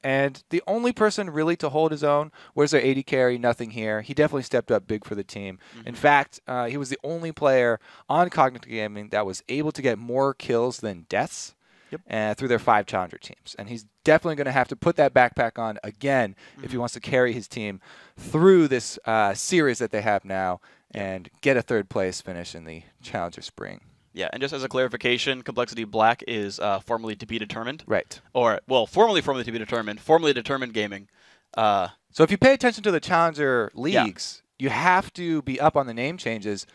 G: And the only person really to hold his own was their AD carry, nothing here. He definitely stepped up big for the team. In fact, he was the only player on Cognitive Gaming that was able to get more kills than deaths through their 5 challenger teams. And he's definitely going to have to put that backpack on again if he wants to carry his team through this series that they have now and get a 3rd place finish in the Challenger Spring.
C: Yeah, and just as a clarification, Complexity Black is formerly to be determined.
G: Right.
C: Or, well, formerly to be determined, formerly determined gaming.
G: So if you pay attention to the Challenger leagues, you have to be up on the name changes.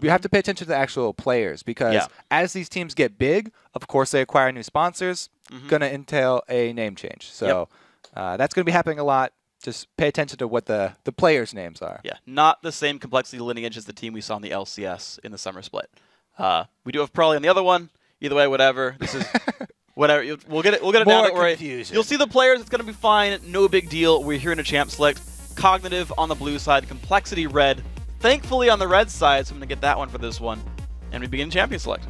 G: You have to pay attention to the actual players because as these teams get big, of course they acquire new sponsors, going to entail a name change. So that's going to be happening a lot. Just pay attention to what the players' names are.
C: Yeah, not the same complexity lineage as the team we saw in the LCS in the summer split. We do have Probably on the other one. Either way, whatever. This is whatever. We'll get it down. Don't worry. You'll see the players. It's going to be fine. No big deal. We're here in a champ select. Cognitive on the blue side. Complexity red. Thankfully on the red side, so I'm going to get that one for this one. And we begin champion select.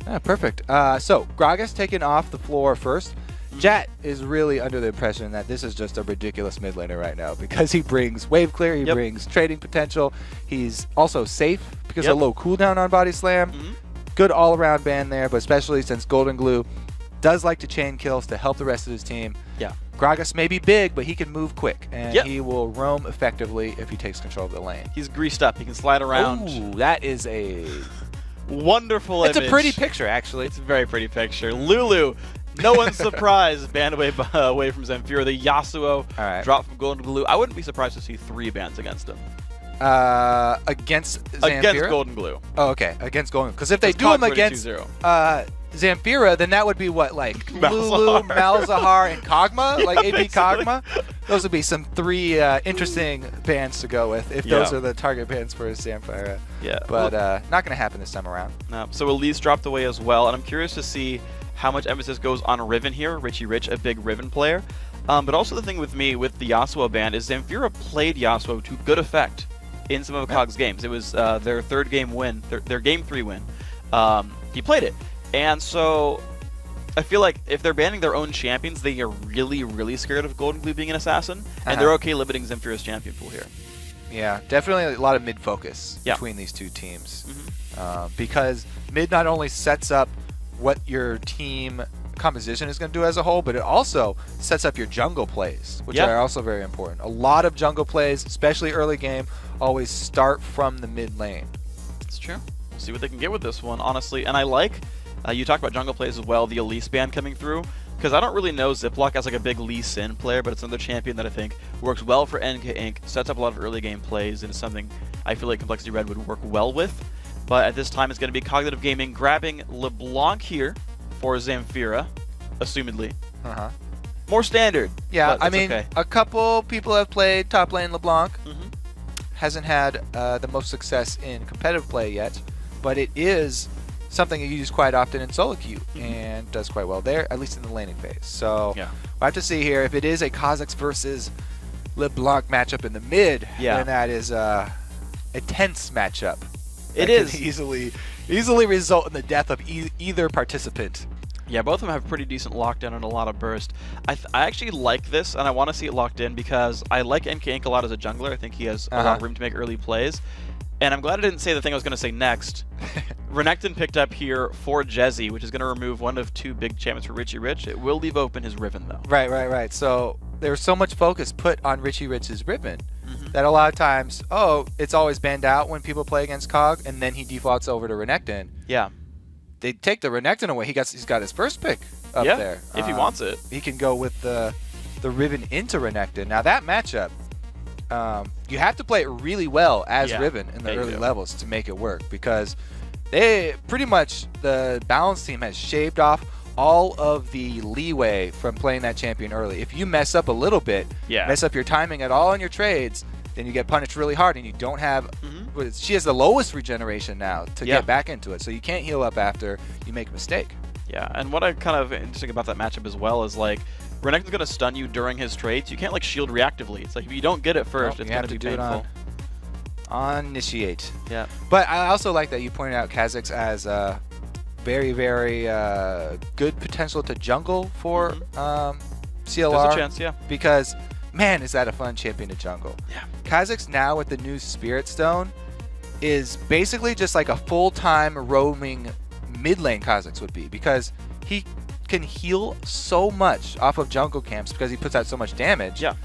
G: Yeah, perfect. So Gragas taking off the floor first. Jat is really under the impression that this is just a ridiculous mid laner right now because he brings wave clear, he brings trading potential. He's also safe because of low cooldown on Body Slam. Good all-around ban there, but especially since Golden Glue does like to chain kills to help the rest of his team.
C: Yeah.
G: Gragas may be big, but he can move quick, and he will roam effectively if he takes control of the lane.
C: He's greased up. He can slide around.
G: Ooh, that is a
C: wonderful image.
G: It's a pretty picture, actually.
C: It's a very pretty picture. Lulu. No one's surprised. Banned away from Zamfira. The Yasuo dropped from Golden Glue. I wouldn't be surprised to see 3 bans against him.
G: Against Zamfira?
C: Against Golden Glue.
G: Oh, okay. Against Golden Glue. Because if they do him against Zamfira, then that would be what? Like Lulu, Malzahar, and Kog'Maw? Like AP Kog'Maw? Those would be some 3 interesting bans to go with if those are the target bans for Zamfira.
C: Yeah.
G: But not going to happen this time around.
C: No. So Elise dropped away as well, and I'm curious to see how much emphasis goes on Riven here. Richie Rich, a big Riven player. But also the thing with me with the Yasuo ban is Zamfira played Yasuo to good effect in some of Cog's games. It was their 3rd game win, their game 3 win. He played it. And so I feel like if they're banning their own champions, they are really, really scared of Golden Glue being an assassin. And they're okay limiting Zamfira's champion pool here.
G: Yeah, definitely a lot of mid-focus between these 2 teams. Because mid not only sets up what your team composition is going to do as a whole, but it also sets up your jungle plays, which are also very important. A lot of jungle plays, especially early game, always start from the mid lane.
C: It's true. We'll see what they can get with this one, honestly. And I like, you talked about jungle plays as well, the Elise ban coming through, because I don't really know Ziploc as like a big Lee Sin player, but it's another champion that I think works well for NK Inc., sets up a lot of early game plays, and is something I feel like Complexity Red would work well with. But at this time, it's going to be Cognitive Gaming grabbing LeBlanc here for Zamfira, assumedly. More standard.
G: Yeah, I mean, a couple people have played top lane LeBlanc. Hasn't had the most success in competitive play yet, but it is something you use quite often in solo queue and does quite well there, at least in the laning phase. So we'll have to see here if it is a Kha'Zix versus LeBlanc matchup in the mid, then that is a tense matchup.
C: It is
G: easily result in the death of either participant.
C: Yeah, both of them have pretty decent lockdown and a lot of burst. I actually like this, and I want to see it locked in because I like NK Inc. a lot as a jungler. I think he has a lot of room to make early plays. And I'm glad I didn't say the thing I was going to say next. Renekton picked up here for Jezzy, which is going to remove one of 2 big champions for Richie Rich. It will leave open his Riven, though.
G: Right. So there's so much focus put on Richie Rich's Riven that a lot of times, it's always banned out when people play against Cog, and then he defaults over to Renekton.
C: Yeah.
G: They take the Renekton away. He's got his first pick up there.
C: If he wants it.
G: He can go with the Riven into Renekton. Now that matchup, you have to play it really well as Riven in the early levels to make it work, because they pretty much, the balance team has shaved off all of the leeway from playing that champion early. If you mess up a little bit, mess up your timing at all on your trades, then you get punished really hard, and you don't have she has the lowest regeneration now to get back into it, so you can't heal up after you make a mistake.
C: Yeah, and what I kind of interesting about that matchup as well is, like, Renekton's going to stun you during his trades. You can't, like, shield reactively. It's like if you don't get it first, it's going to be painful.
G: On initiate.
C: Yeah.
G: But I also like that you pointed out Kha'Zix as very, very good potential to jungle for CLR.
C: There's a chance, yeah.
G: Because, man, is that a fun champion to jungle.
C: Yeah.
G: Kha'Zix now with the new Spirit Stone is basically just like a full-time roaming mid lane Kha'Zix would be, because he can heal so much off of jungle camps because he puts out so much damage.
C: Yeah.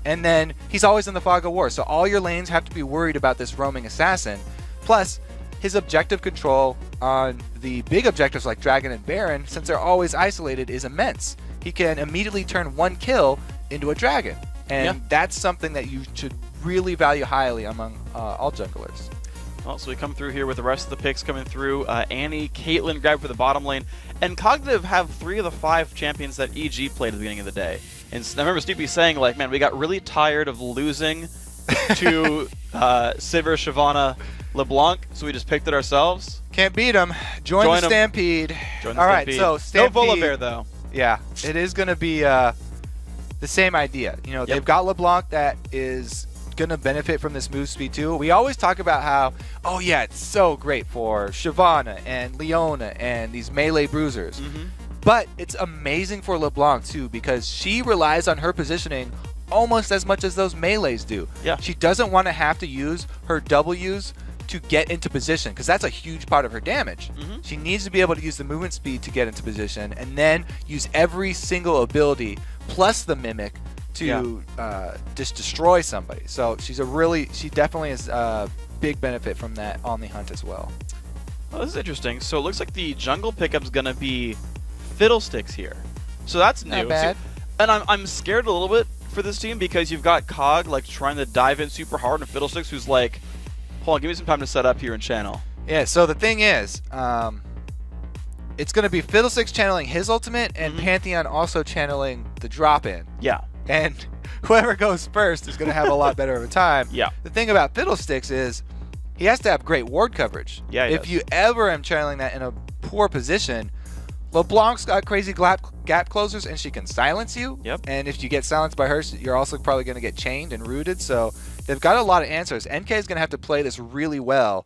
G: And then he's always in the fog of war, so all your lanes have to be worried about this roaming assassin. Plus, his objective control on the big objectives like Dragon and Baron, since they're always isolated, is immense. He can immediately turn one kill into a dragon. And that's something that you should really value highly among all junglers.
C: Well, so we come through here with the rest of the picks coming through. Annie, Caitlyn grabbed for the bottom lane. And Cognitive have 3 of the 5 champions that EG played at the beginning of the day. And I remember Snoopy saying, like, man, we got really tired of losing to Sivir, Shyvana, LeBlanc, so we just picked it ourselves.
G: Can't beat them. Join the Stampede.
C: Join the
G: All
C: Stampede.
G: right, so Stampede.
C: No Volibear, though.
G: Yeah, it is going to be the same idea. You know, they've got LeBlanc that is going to benefit from this move speed too. We always talk about how, oh yeah, it's so great for Shyvana and Leona and these melee bruisers. But it's amazing for LeBlanc too, because she relies on her positioning almost as much as those melees do.
C: Yeah.
G: She doesn't want to have to use her W's to get into position, because that's a huge part of her damage. She needs to be able to use the movement speed to get into position, and then use every single ability plus the Mimic to just destroy somebody. So she definitely is a big benefit from that on the hunt as well.
C: Well, this is interesting. So it looks like the jungle pickup's going to be Fiddlesticks here. So that's new.
G: Not bad.
C: And I'm scared a little bit for this team, because you've got Cog like trying to dive in super hard, and Fiddlesticks who's like, hold on, give me some time to set up here and channel.
G: Yeah, so the thing is, it's going to be Fiddlesticks channeling his ultimate, and Pantheon also channeling the drop-in.
C: Yeah.
G: And whoever goes first is going to have a lot better of a time.
C: Yeah.
G: The thing about Fiddlesticks is he has to have great ward coverage.
C: Yeah,
G: if you ever am channeling that in a poor position, LeBlanc's got crazy gap closers, and she can silence you.
C: Yep.
G: And if you get silenced by her, you're also probably going to get chained and rooted. So they've got a lot of answers. NK is going to have to play this really well.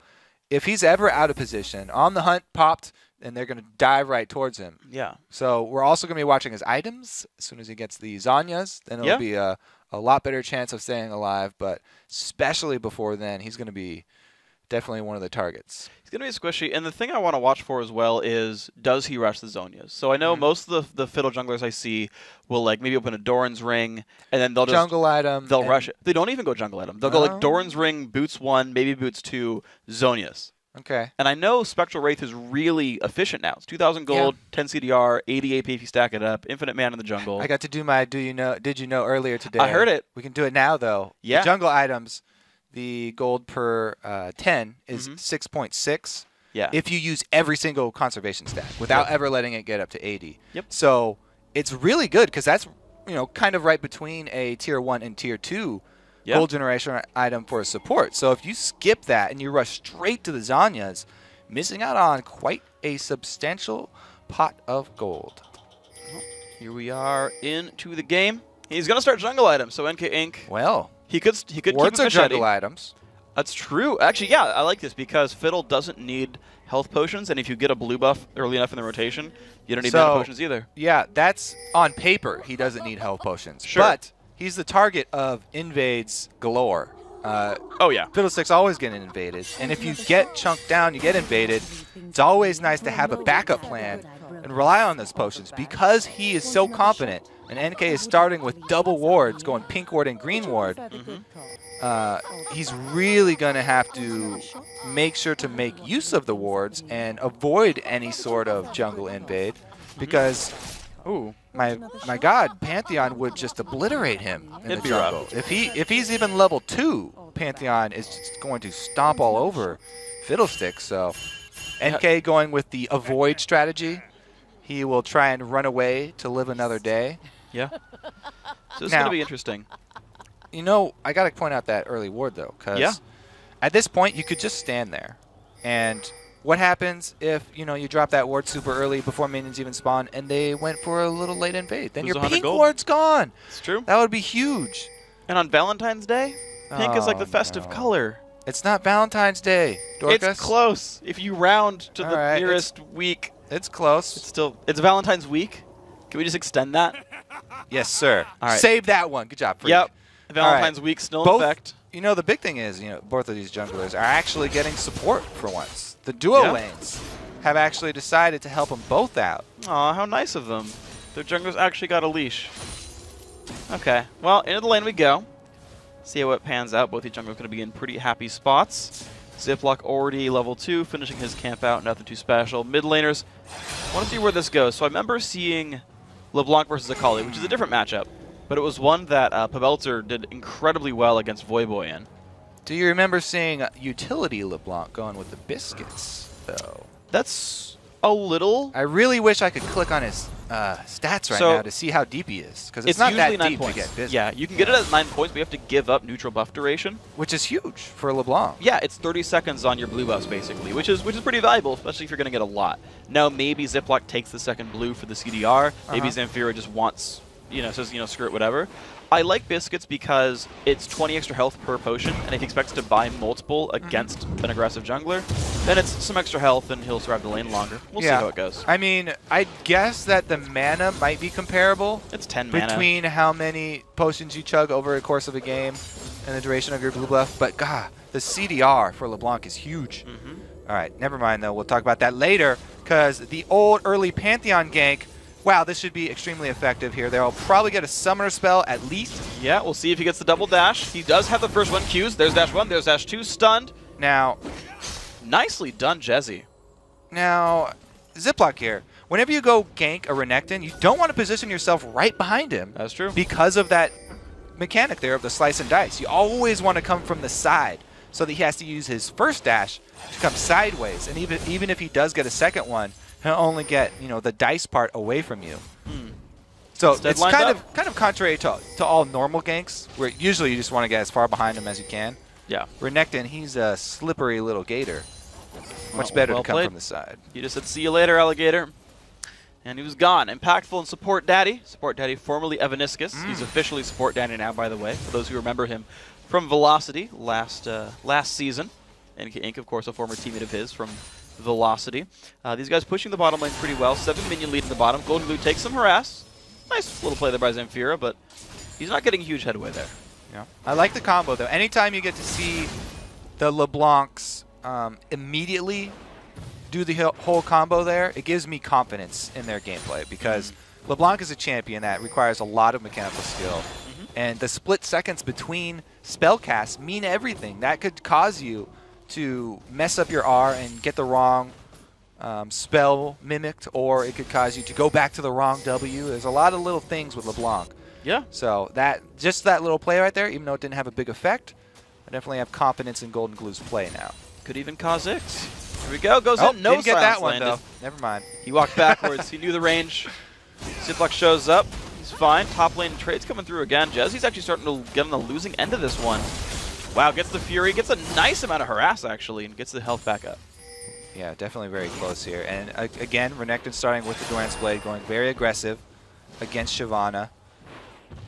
G: If he's ever out of position, on the hunt, popped, and they're going to dive right towards him.
C: Yeah.
G: So we're also going to be watching his items. As soon as he gets the Zanyas, then it'll be a lot better chance of staying alive. But especially before then, he's going to be definitely one of the targets.
C: He's going to be squishy. And the thing I want to watch for as well is, does he rush the Zonias? So I know most of the Fiddle junglers I see will like maybe open a Doran's Ring, and then they'll just
G: jungle item.
C: They'll rush it. They don't even go jungle item. They'll go like Doran's Ring, Boots 1, maybe Boots 2, Zonias.
G: Okay.
C: And I know Spectral Wraith is really efficient now. It's 2,000 gold, 10 CDR, 80 AP if you stack it up, infinite mana in the jungle.
G: I got to do my did you know earlier today.
C: I heard it.
G: We can do it now, though.
C: Yeah.
G: The jungle items, the gold per 10 is 6.6.
C: Yeah.
G: If you use every single conservation stack without ever letting it get up to 80.
C: Yep.
G: So it's really good, because that's kind of right between a tier 1 and tier 2 gold generation item for support. So if you skip that and you rush straight to the Zanyas, missing out on quite a substantial pot of gold.
C: Here we are into the game. He's going to start jungle items, so NK Inc.
G: Well,
C: he could keep
G: wards
C: a
G: are jungle items.
C: That's true. Actually, yeah, I like this, because Fiddle doesn't need health potions, and if you get a blue buff early enough in the rotation, you don't need mana potions either.
G: Yeah, that's on paper. He doesn't need health potions.
C: Sure.
G: But he's the target of invades galore.
C: Oh, yeah.
G: Fiddlestick's always getting invaded. And if you get chunked down, you get invaded, it's always nice to have a backup plan and rely on those potions, because he is so competent. And NK is starting with double wards, going pink ward and green ward. He's really going to have to make sure to make use of the wards and avoid any sort of jungle invade, because my God, Pantheon would just obliterate him in the jungle. If he's even level 2, Pantheon is just going to stomp all over Fiddlesticks. So NK going with the avoid strategy. He will try and run away to live another day.
C: Yeah. So this is going to be interesting.
G: I got to point out that early ward, though, because at this point, you could just stand there. And what happens if, you drop that ward super early before minions even spawn, and they went for a little late invade? Then your pink ward's gone.
C: It's true.
G: That would be huge.
C: And on Valentine's Day, pink is like the festive color.
G: It's not Valentine's Day, Dorcas.
C: It's close. If you round to the nearest week.
G: It's close.
C: It's Valentine's week. Can we just extend that?
G: Yes, sir.
C: All right.
G: Save that one. Good job, Freak.
C: Yep. Valentine's week still in effect.
G: You know, the big thing is, both of these junglers are actually getting support for once. The duo lanes have actually decided to help them both out.
C: Aw, how nice of them. Their junglers actually got a leash. Okay. Well, into the lane we go. See how it pans out. Both these junglers are going to be in pretty happy spots. Ziploc already level 2, finishing his camp out. Nothing too special. Mid laners, I want to see where this goes. So I remember seeing LeBlanc versus Akali, which is a different matchup. But it was one that Pabelter did incredibly well against Voyboy in.
G: Do you remember seeing utility LeBlanc going with the biscuits, though?
C: That's a little.
G: I really wish I could click on his stats right now to see how deep he is, because it's not
C: usually
G: that
C: 9
G: deep
C: points.
G: to get biscuits.
C: Yeah, you can get it at 9 points, but you have to give up neutral buff duration,
G: which is huge for LeBlanc.
C: Yeah, it's 30 seconds on your blue buffs basically, which is pretty valuable, especially if you're going to get a lot. Now maybe Ziploc takes the second blue for the CDR. Maybe Zamfira just wants, says screw it, whatever. I like biscuits because it's 20 extra health per potion, and if he expects to buy multiple against an aggressive jungler, then it's some extra health and he'll survive the lane longer. We'll see how it goes.
G: I mean, I guess that the mana might be comparable.
C: It's 10 mana.
G: Between how many potions you chug over the course of a game and the duration of your blue buff, but God, the CDR for LeBlanc is huge. All right, never mind though. We'll talk about that later, because the old early Pantheon gank, wow, this should be extremely effective here. They'll probably get a summoner spell at least.
C: Yeah, we'll see if he gets the double dash. He does have the first one Qs. There's dash 1, there's dash 2, stunned.
G: Now,
C: nicely done, Jezzy.
G: Now, Ziploc here. Whenever you go gank a Renekton, you don't want to position yourself right behind him.
C: That's true.
G: Because of that mechanic there of the slice and dice. You always want to come from the side, so that he has to use his first dash to come sideways. And even if he does get a second one, he'll only get the dice part away from you. So it's kind of contrary to all normal ganks, where usually you just want to get as far behind him as you can.
C: Yeah.
G: Renekton, he's a slippery little gator. Much better to come from the side.
C: He just said, "See you later, alligator," and he was gone. Impactful and Support Daddy. Support Daddy, formerly Evaniscus. He's officially Support Daddy now, by the way, for those who remember him from Velocity last season. And Inc, of course, a former teammate of his from Velocity. These guys pushing the bottom lane pretty well. 7 minion lead in the bottom. Golden Blue takes some harass. Nice little play there by Zamfira, but he's not getting huge headway there.
G: Yeah, I like the combo though. Anytime you get to see the LeBlancs immediately do the whole combo there, it gives me confidence in their gameplay, because LeBlanc is a champion that requires a lot of mechanical skill. And the split seconds between spell casts mean everything. That could cause you to mess up your R and get the wrong spell mimicked, or it could cause you to go back to the wrong W. There's a lot of little things with LeBlanc.
C: Yeah.
G: So just that little play right there, even though it didn't have a big effect, I definitely have confidence in Golden Glue's play now.
C: Could even cause X. Here we go. Goes in. No
G: didn't get that
C: silence
G: one
C: landed.
G: though. Never mind.
C: He walked backwards. He knew the range. Ziploc shows up. He's fine. Top lane trades coming through again. Jezzy's actually starting to get on the losing end of this one. Wow, gets the Fury. Gets a nice amount of harass, actually, and gets the health back up.
G: Yeah, definitely very close here. And again, Renekton starting with the Durance Blade, going very aggressive against Shyvana.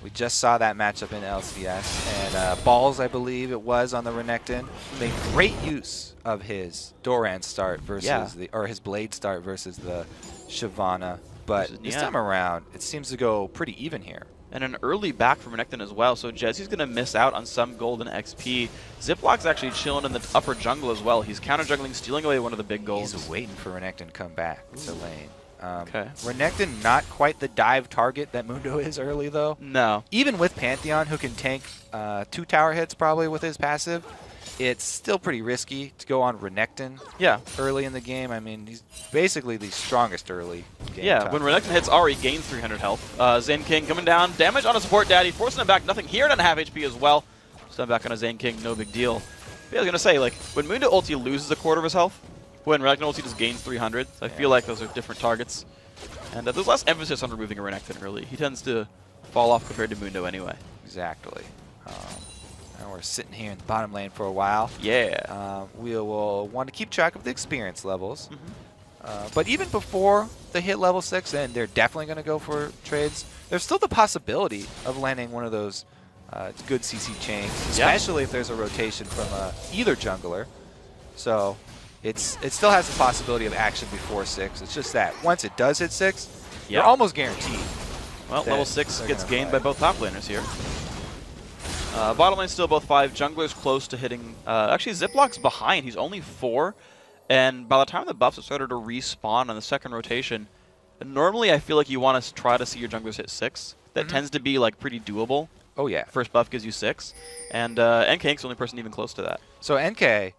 G: We just saw that matchup in LCS. And Balls, I believe it was, on the Renekton, made great use of his Durance start versus or his Blade start versus the Shyvana. But this time around, it seems to go pretty even here.
C: And an early back from Renekton as well, so Jezzy's going to miss out on some golden XP. Ziploc's actually chilling in the upper jungle as well. He's counter-jungling, stealing away one of the big golds.
G: He's waiting for Renekton to come back to lane.
C: Okay.
G: Renekton, not quite the dive target that Mundo is early, though.
C: No.
G: Even with Pantheon, who can tank 2 tower hits probably with his passive, it's still pretty risky to go on Renekton early in the game. I mean, he's basically the strongest early game.
C: Yeah, when Renekton hits Ari, gains 300 health. Zane King coming down. Damage on a Support Daddy, forcing him back. Nothing here, doesn't have HP as well. Stun back on a Zane King, no big deal. But I was going to say, like, when Mundo ulti loses a quarter of his health, when Renekton ulti just gains 300, I feel like those are different targets. And there's less emphasis on removing a Renekton early. He tends to fall off compared to Mundo anyway.
G: Exactly. Now we're sitting here in the bottom lane for a while.
C: Yeah.
G: We will want to keep track of the experience levels. But even before they hit level 6, and they're definitely going to go for trades, there's still the possibility of landing one of those It's good CC chains, especially if there's a rotation from either jungler. So it still has the possibility of action before 6. It's just that once it does hit 6, you're almost guaranteed.
C: Well, level 6 gets gained by both top laners here. Bottom lane still both 5. Jungler's close to hitting. Actually, Ziplock's behind. He's only 4. And by the time the buffs have started to respawn on the second rotation, normally I feel like you want to try to see your junglers hit 6. That tends to be like pretty doable.
G: Oh, yeah.
C: First buff gives you 6. And NK Ink's the only person even close to that.
G: So NK,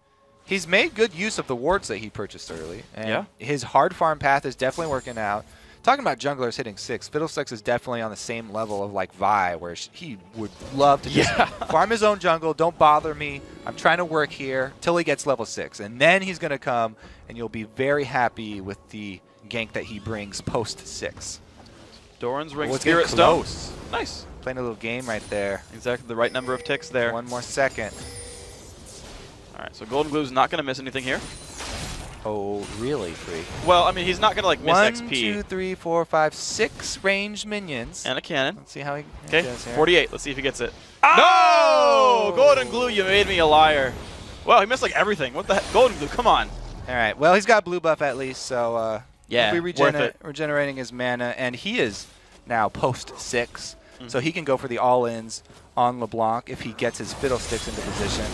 G: he's made good use of the wards that he purchased early. And his hard farm path is definitely working out. Talking about junglers hitting 6, Fiddlesticks is definitely on the same level of like Vi, where he would love to just farm his own jungle, don't bother me, I'm trying to work here, till he gets level 6. And then he's going to come, and you'll be very happy with the gank that he brings post 6.
C: Doran's ring Spirit Stone. Nice.
G: Playing a little game right there.
C: Exactly the right number of ticks there.
G: 1 more second.
C: All right, so Golden Glue's not going to miss anything here.
G: Oh, really, Free?
C: Well, I mean, he's not going to like miss XP.
G: 1, 2, 3, 4, 5, 6 ranged minions.
C: And a cannon.
G: Let's see how he
C: does here. 48. Let's see if he gets it. Oh! No! Golden Glue, you made me a liar. Well, he missed like everything. What the heck? Golden Glue, come on.
G: All right. Well, he's got blue buff at least, so
C: yeah,
G: he'll be regenerating his mana, and he is now post 6, so he can go for the all-ins on LeBlanc if he gets his Fiddlesticks into position.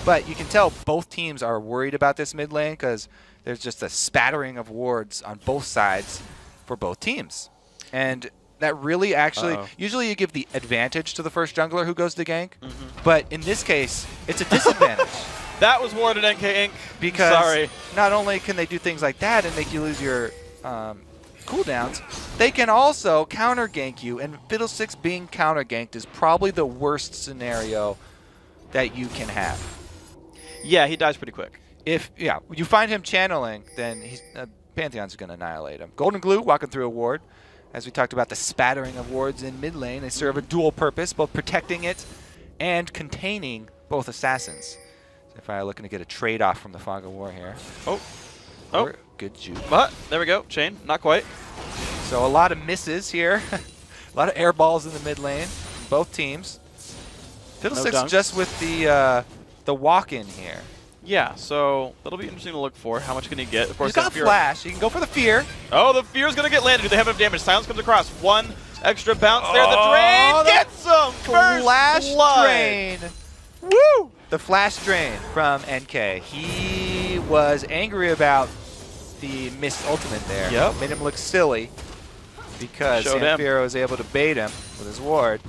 G: But you can tell both teams are worried about this mid lane because there's just a spattering of wards on both sides for both teams. And that really actually, usually you give the advantage to the first jungler who goes to gank, but in this case, it's a disadvantage.
C: That was warded NK Inc.
G: Because not only can they do things like that and make you lose your cooldowns, they can also counter gank you, and Fiddlesticks being counter ganked is probably the worst scenario that you can have.
C: Yeah, he dies pretty quick.
G: If you find him channeling, then he's, Pantheon's going to annihilate him. Golden Glue walking through a ward. As we talked about the spattering of wards in mid lane, they serve a dual purpose, both protecting it and containing both assassins. So if I'm looking to get a trade off from the Fog of War here.
C: Oh,
G: good juke.
C: But there we go, chain, not quite.
G: So a lot of misses here. A lot of air balls in the mid lane, both teams. Fiddlesticks just with the walk-in here.
C: Yeah, so that'll be interesting to look for. How much can he get? Of course,
G: he's got flash. He can go for the fear.
C: Oh, the fear's going to get landed. Do they have enough damage? Silence comes across. 1 extra bounce there. The drain gets him.
G: Flash
C: blood.
G: Drain. Woo! The flash drain from NK. He was angry about the missed ultimate there.
C: Yep.
G: Made him look silly because Samphira was able to bait him with his ward.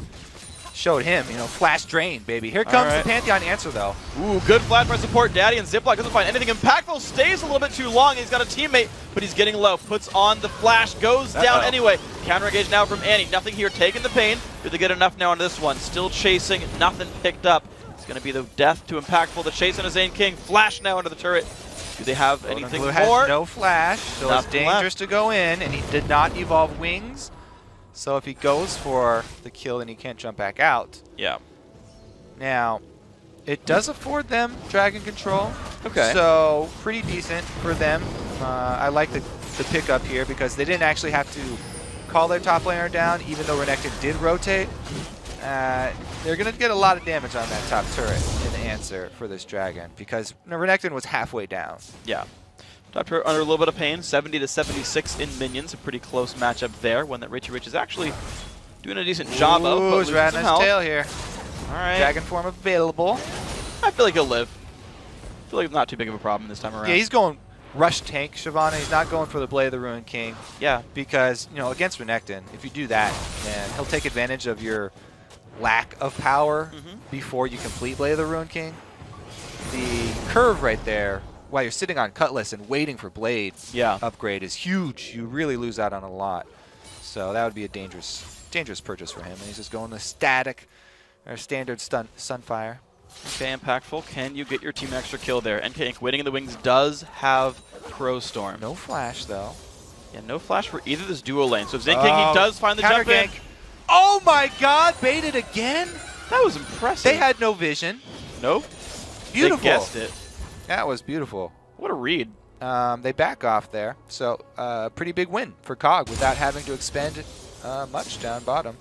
G: Showed him, flash drain, baby. Here comes the Pantheon answer, though.
C: Ooh, good flat for support. Daddy and Ziploc doesn't find anything impactful. Stays a little bit too long. He's got a teammate, but he's getting low. Puts on the flash, goes down anyway. Counter engage now from Annie. Nothing here, taking the pain. Do they get enough now on this one? Still chasing, nothing picked up. It's going to be the death to impactful. The chase on a Zane King. Flash now into the turret. Do they have anything more?
G: Has no flash, so it's dangerous to go in, and he did not evolve wings. So if he goes for the kill, then he can't jump back out.
C: Yeah.
G: Now, it does afford them dragon control.
C: Okay.
G: So pretty decent for them. I like the pickup here because they didn't actually have to call their top laner down, even though Renekton did rotate. They're going to get a lot of damage on that top turret in the answer for this dragon because Renekton was halfway down.
C: Yeah. Top turret under a little bit of pain, 70 to 76 in minions, a pretty close matchup there. One that Richie Rich is actually doing a decent job of.
G: Ooh, he's riding his tail here.
C: All right.
G: Dragon form available.
C: I feel like he'll live. I feel like it's not too big of a problem this time around.
G: Yeah, he's going rush tank, Shyvana. He's not going for the Blade of the Ruined King.
C: Yeah.
G: Because, against Renekton, if you do that, then he'll take advantage of your lack of power before you complete Blade of the Ruined King. The curve right there, while you're sitting on Cutlass and waiting for Blade upgrade, is huge. You really lose out on a lot. So that would be a dangerous purchase for him. And he's just going the static or standard Sunfire.
C: Okay, impactful. Can you get your team an extra kill there? NK Inc. waiting in the wings does have Crow Storm.
G: No flash, though.
C: Yeah, no flash for either of this duo lane. So if Zen King, he does find the jump in.
G: Oh my god, baited again?
C: That was impressive.
G: They had no vision.
C: Nope.
G: Beautiful.
C: They guessed it.
G: That was beautiful.
C: What a read.
G: They back off there. So pretty big win for COG without having to expend much down bottom.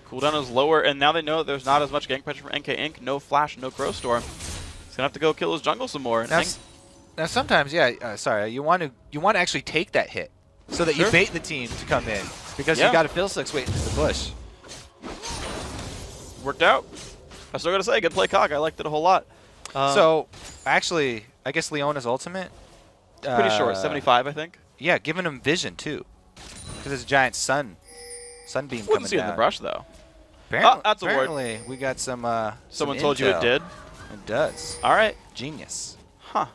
C: Cooldown is lower, and now they know there's not as much gank pressure from NK Inc. No Flash, no Crow Storm. He's gonna have to go kill his jungle some more.
G: Now sometimes, sorry, you want to actually take that hit so that you bait the team to come in because you got a Fiddlesticks waiting in the bush.
C: Worked out. I still gotta say, good play, Cog. I liked it a whole lot.
G: So actually, I guess Leona's ultimate.
C: Pretty short, 75, I think.
G: Yeah, giving him vision too, because there's a giant sunbeam coming down.
C: Wouldn't see it in the brush though.
G: Apparently,
C: that's a word.
G: Apparently, we got some.
C: Someone
G: some
C: told you it
G: intel.
C: did.
G: It does.
C: All right.
G: Genius.
C: Huh.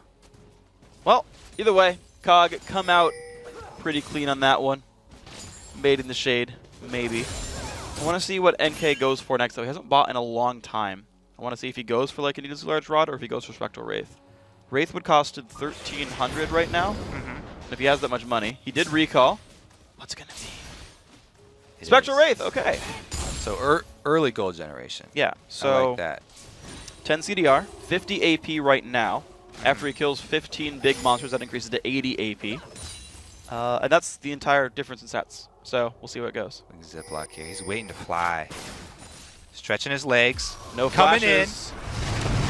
C: Well, either way, Cog come out pretty clean on that one. Made in the shade, maybe. I want to see what NK goes for next, though. He hasn't bought in a long time. I want to see if he goes for like a Needless Large Rod or if he goes for Spectral Wraith. Wraith would cost 1,300 right now. If he has that much money. He did recall. What's it going to be? Spectral Wraith, okay.
G: So early gold generation.
C: Yeah, so
G: I like that.
C: 10 CDR, 50 AP right now. After he kills 15 big monsters, that increases to 80 AP. And that's the entire difference in stats. So we'll see how it goes.
G: Ziploc here. He's waiting to fly. Stretching his legs.
C: No
G: coming
C: flashes.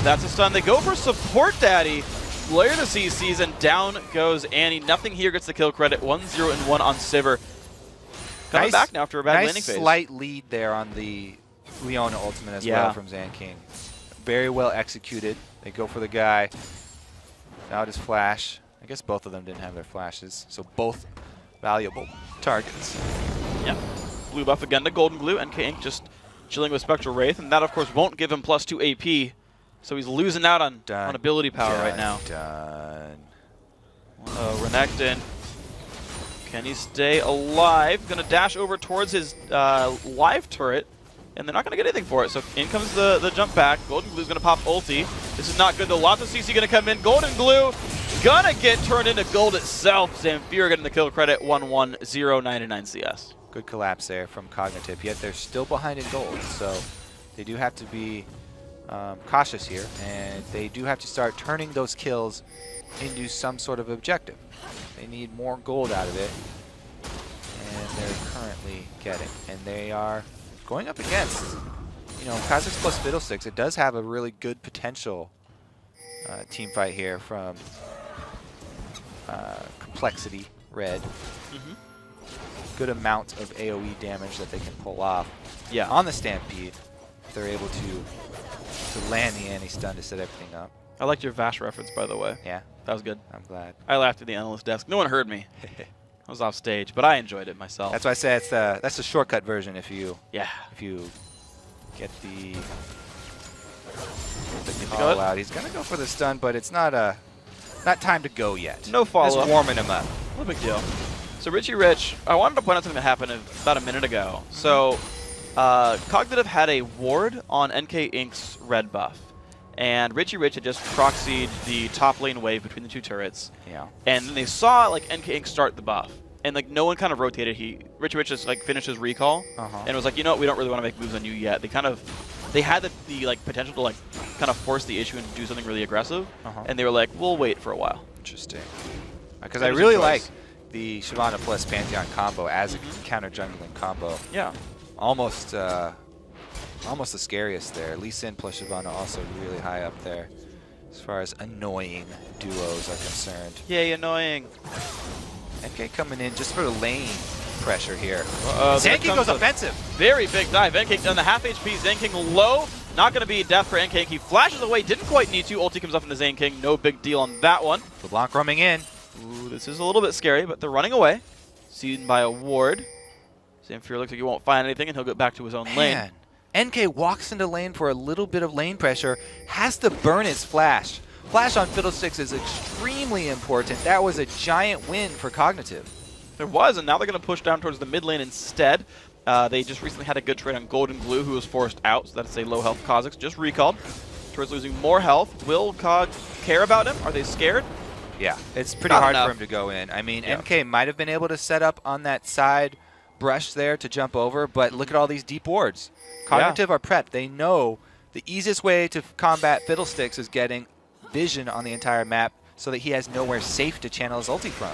C: That's a stun. They go for Support Daddy. Player of the season. Down goes Annie. Nothing here gets the kill credit. 1-0 and 1 on Sivir. Coming back now after a bad landing phase.
G: Nice slight lead there on the Leona ultimate as well from Zan King. Very well executed. They go for the guy. Now his flash. I guess both of them didn't have their flashes, so both valuable targets.
C: Yep. Blue buff again to Golden Glue. NK Inc. just chilling with Spectral Wraith, and that, of course, won't give him +2 AP, so he's losing out on ability power right now. Renekton. Can he stay alive? Going to dash over towards his live turret, and they're not going to get anything for it. So in comes the jump back. Golden Glue's going to pop ulti. This is not good, though. Lots of CC going to come in. Golden Glue going to get turned into gold itself. Zamfir getting the kill credit. 1-1, 99 CS.
G: Good collapse there from Cognitive, yet they're still behind in gold. So they do have to be cautious here, and they do have to start turning those kills into some sort of objective. They need more gold out of it, and they're currently getting. And they are going up against, Kha'Zix plus Fiddlesticks. It does have a really good potential team fight here from Complexity Red. Good amount of AoE damage that they can pull off on the Stampede if they're able to land the anti-stun to set everything up.
C: I liked your Vash reference, by the way.
G: Yeah.
C: That was good.
G: I'm glad.
C: I laughed at the analyst desk. No one heard me. I was off stage, but I enjoyed it myself.
G: That's why I said that's the shortcut version if you get the call out. He's gonna go for the stun, but it's not time to go yet.
C: No follow-up.
G: Just warming him up.
C: No big deal. So Richie Rich, I wanted to point out something that happened about a minute ago. So Cognitive had a ward on NK Inc.'s red buff. And Richie Rich had just proxied the top lane wave between the two turrets.
G: Yeah.
C: And then they saw NK Inc. start the buff. And no one kind of rotated. Richie Rich just finished his recall and was like, we don't really want to make moves on you yet. They had the potential to kind of force the issue and do something really aggressive. And they were like, we'll wait for a while.
G: Interesting. Because I really like the Shyvana plus Pantheon combo as a counter jungling combo.
C: Yeah.
G: Almost the scariest there. Lee Sin plus Shyvana also really high up there as far as annoying duos are concerned.
C: Yay, annoying.
G: NK coming in just for the lane pressure here.
C: Zenking
G: goes offensive.
C: Very big dive. NK on the half HP. Zenking low. Not going to be death for NK. He flashes away. Didn't quite need to. Ulti comes up into Zenking. No big deal on that one.
G: LeBlanc roaming in.
C: Ooh, this is a little bit scary, but they're running away. Seen by a ward. Zamfir looks like he won't find anything, and he'll get back to his own lane.
G: NK walks into lane for a little bit of lane pressure. Has to burn his flash. Flash on Fiddlesticks is extremely important. That was a giant win for Cognitive.
C: There was, and now they're going to push down towards the mid lane instead. They just recently had a good trade on Golden Glue, who was forced out, so that's a low health Kha'Zix, just recalled. Towards losing more health. Will Cog care about him? Are they scared?
G: Yeah, it's pretty hard for him to go in. I mean, MK might have been able to set up on that side brush there to jump over, but look at all these deep wards. Cognitive are prepped. They know the easiest way to combat Fiddlesticks is getting vision on the entire map so that he has nowhere safe to channel his ulti from.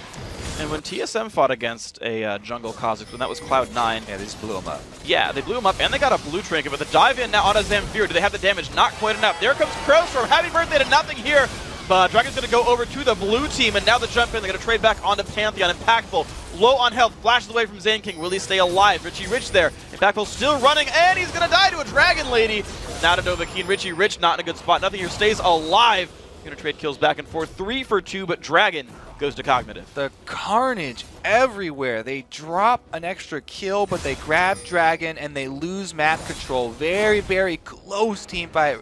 C: And when TSM fought against a jungle Kha'Zix, when that was Cloud9.
G: Yeah, they just blew him up.
C: Yeah, they blew him up, and they got a blue trinket, but the dive in now on a Zamfir. Do they have the damage? Not quite enough. There comes Crowstorm. Happy birthday to nothing here. But Dragon's going to go over to the blue team, and now the jump in. They're going to trade back onto Pantheon. Impactful, low on health, flashes away from Zane King. Will he stay alive? Richie Rich there. Impactful still running, and he's going to die to a Dragon Lady. Now to Dovahkiin. Richie Rich not in a good spot. Nothing here stays alive. Going to trade kills back and forth. 3 for 2, but Dragon goes to Cognitive.
G: The carnage everywhere. They drop an extra kill, but they grab Dragon, and they lose map control. Very, very close team fight.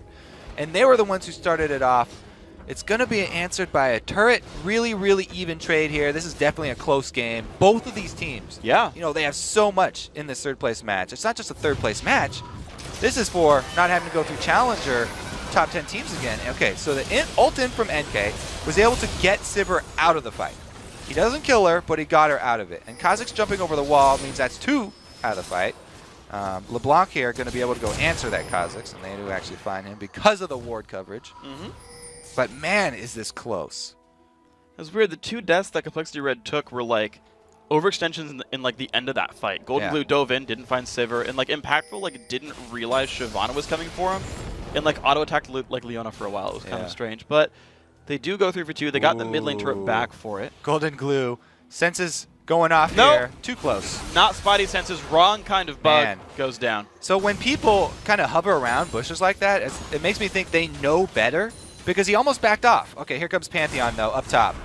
G: And they were the ones who started it off. It's going to be answered by a turret. Really, really even trade here. This is definitely a close game. Both of these teams,
C: yeah,
G: you know, they have so much in this third-place match. It's not just a third-place match. This is for not having to go through Challenger top 10 teams again. Okay, so the ult in from NK was able to get Sivir out of the fight. He doesn't kill her, but he got her out of it. And Kha'Zix jumping over the wall means that's 2 out of the fight. LeBlanc here going to be able to go answer that Kha'Zix, and they do actually find him because of the ward coverage. But man, is this close.
C: It was weird. The 2 deaths that Complexity Red took were like overextensions in like the end of that fight. Golden Blue dove in, didn't find Sivir, and like Impactful like didn't realize Shyvana was coming for him, and like auto attacked like Leona for a while. It was kind of strange, but they do go 3 for 2. They got the mid lane turret back for it.
G: Golden Glue senses going off here. Too close.
C: Not Spidey senses. Wrong kind of bug. Goes down.
G: So when people kind of hover around bushes like that, it makes me think they know better. Because he almost backed off. Okay, here comes Pantheon, though, up top.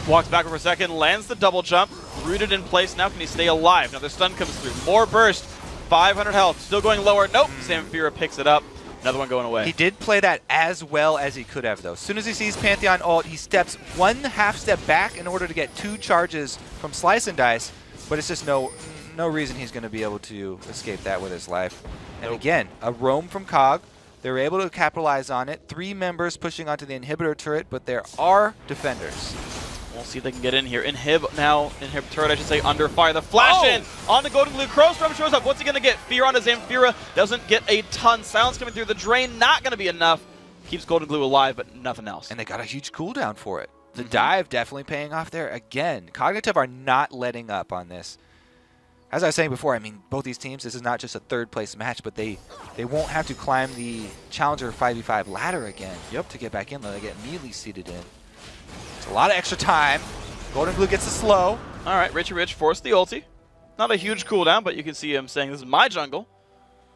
C: Walks back for a second, lands the double jump, rooted in place. Now can he stay alive? Another stun comes through. More burst. 500 health. Still going lower. Nope. Zamfira picks it up. Another one going away.
G: He did play that as well as he could have, though. As soon as he sees Pantheon ult, he steps 1 half step back in order to get 2 charges from Slice and Dice. But it's just no reason he's going to be able to escape that with his life. And again, a roam from Cog. They were able to capitalize on it. 3 members pushing onto the inhibitor turret, but there are defenders.
C: We'll see if they can get in here. Inhib turret, I should say, under fire. The flash in on the Golden Glue. Crowstorm shows up. What's he going to get? Fear on his Zamfira. Doesn't get a ton. Silence coming through the drain. Not going to be enough. Keeps Golden Glue alive, but nothing else.
G: And they got a huge cooldown for it. The dive definitely paying off there. Again, Cognitive are not letting up on this. As I was saying before, I mean, both these teams, this is not just a third-place match, but they won't have to climb the Challenger 5v5 ladder again to get back in. They get immediately seated in. It's a lot of extra time. Golden Glue gets the slow.
C: All right, Richie Rich forced the ulti. Not a huge cooldown, but you can see him saying, this is my jungle.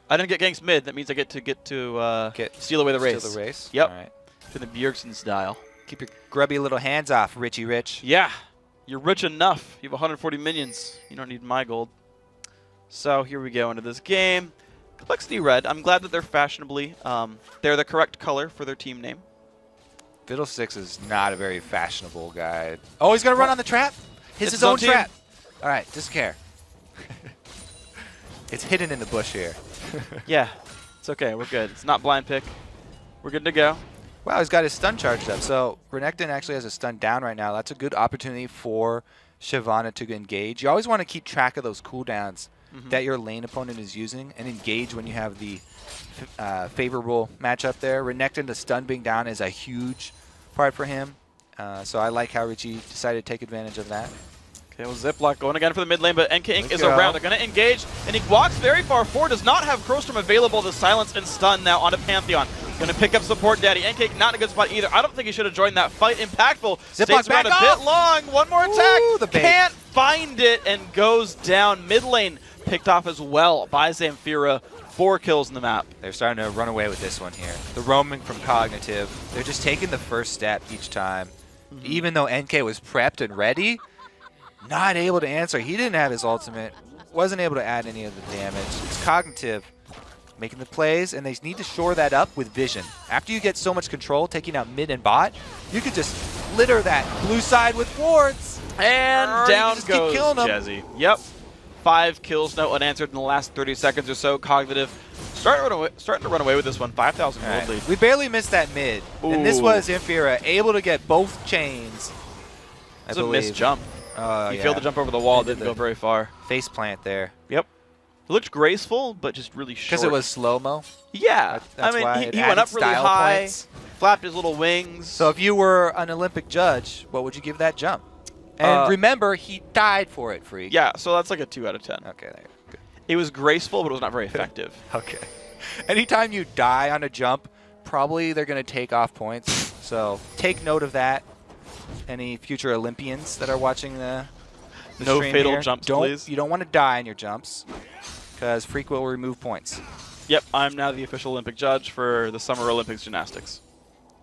C: I didn't get ganks mid. That means I get to steal away the race.
G: Steal the race?
C: Yep.
G: All right.
C: To the Bjergsen style.
G: Keep your grubby little hands off, Richie Rich.
C: Yeah. You're rich enough. You have 140 minions. You don't need my gold. So here we go into this game. Complexity Red, I'm glad that they're fashionably, they're the correct color for their team name.
G: Fiddlesticks is not a very fashionable guy. Oh, he's going to run on the trap? It's his own trap. All right, doesn't care. It's hidden in the bush here.
C: Yeah, it's okay. We're good. It's not blind pick. We're good to go.
G: Wow, he's got his stun charged up. So Renekton actually has a stun down right now. That's a good opportunity for Shyvana to engage. You always want to keep track of those cooldowns that your lane opponent is using and engage when you have the favorable matchup there. Renekton, the stun being down is a huge part for him. So I like how Richie decided to take advantage of that.
C: Okay, well, Ziploc going again for the mid lane, but NK Inc. is around. They're going to engage, and he walks very far forward. Does not have Crowstorm available to silence and stun now onto Pantheon. Going to pick up support Daddy. NK not in a good spot either. I don't think he should have joined that fight. Impactful.
G: Ziploc back
C: around a bit long. One more attack.
G: The bait.
C: Can't find it and goes down. Mid lane picked off as well by Zamfira. 4 kills in the map.
G: They're starting to run away with this one here. The roaming from Cognitive. They're just taking the first step each time. Even though NK was prepped and ready, not able to answer. He didn't have his ultimate. Wasn't able to add any of the damage. It's Cognitive making the plays, and they need to shore that up with vision. After you get so much control, taking out mid and bot, you could just litter that blue side with wards.
C: And down goes
G: Jezzy.
C: Yep. 5 kills, no unanswered in the last 30 seconds or so. Cognitive starting to run away with this one. 5,000 gold lead.
G: We barely missed that mid. And this was Infira able to get both chains.
C: It's a missed jump. He failed to jump over the wall, didn't go very far.
G: Face plant there.
C: Yep. It looked graceful, but just really short.
G: Because it was slow-mo?
C: Yeah.
G: That's
C: I mean,
G: why
C: he went up really high. flapped his little wings.
G: So if you were an Olympic judge, what would you give that jump? And remember, he died for it, Freak.
C: Yeah, so that's like a 2 out of 10.
G: Okay, there you go.
C: It was graceful, but it was not very effective.
G: Okay. Anytime you die on a jump, probably they're going to take off points. So take note of that. Any future Olympians that are watching the
C: no
G: stream
C: fatal
G: here,
C: jumps, please.
G: You don't want to die on your jumps because Freak will remove points.
C: Yep, I'm now the official Olympic judge for the Summer Olympics gymnastics.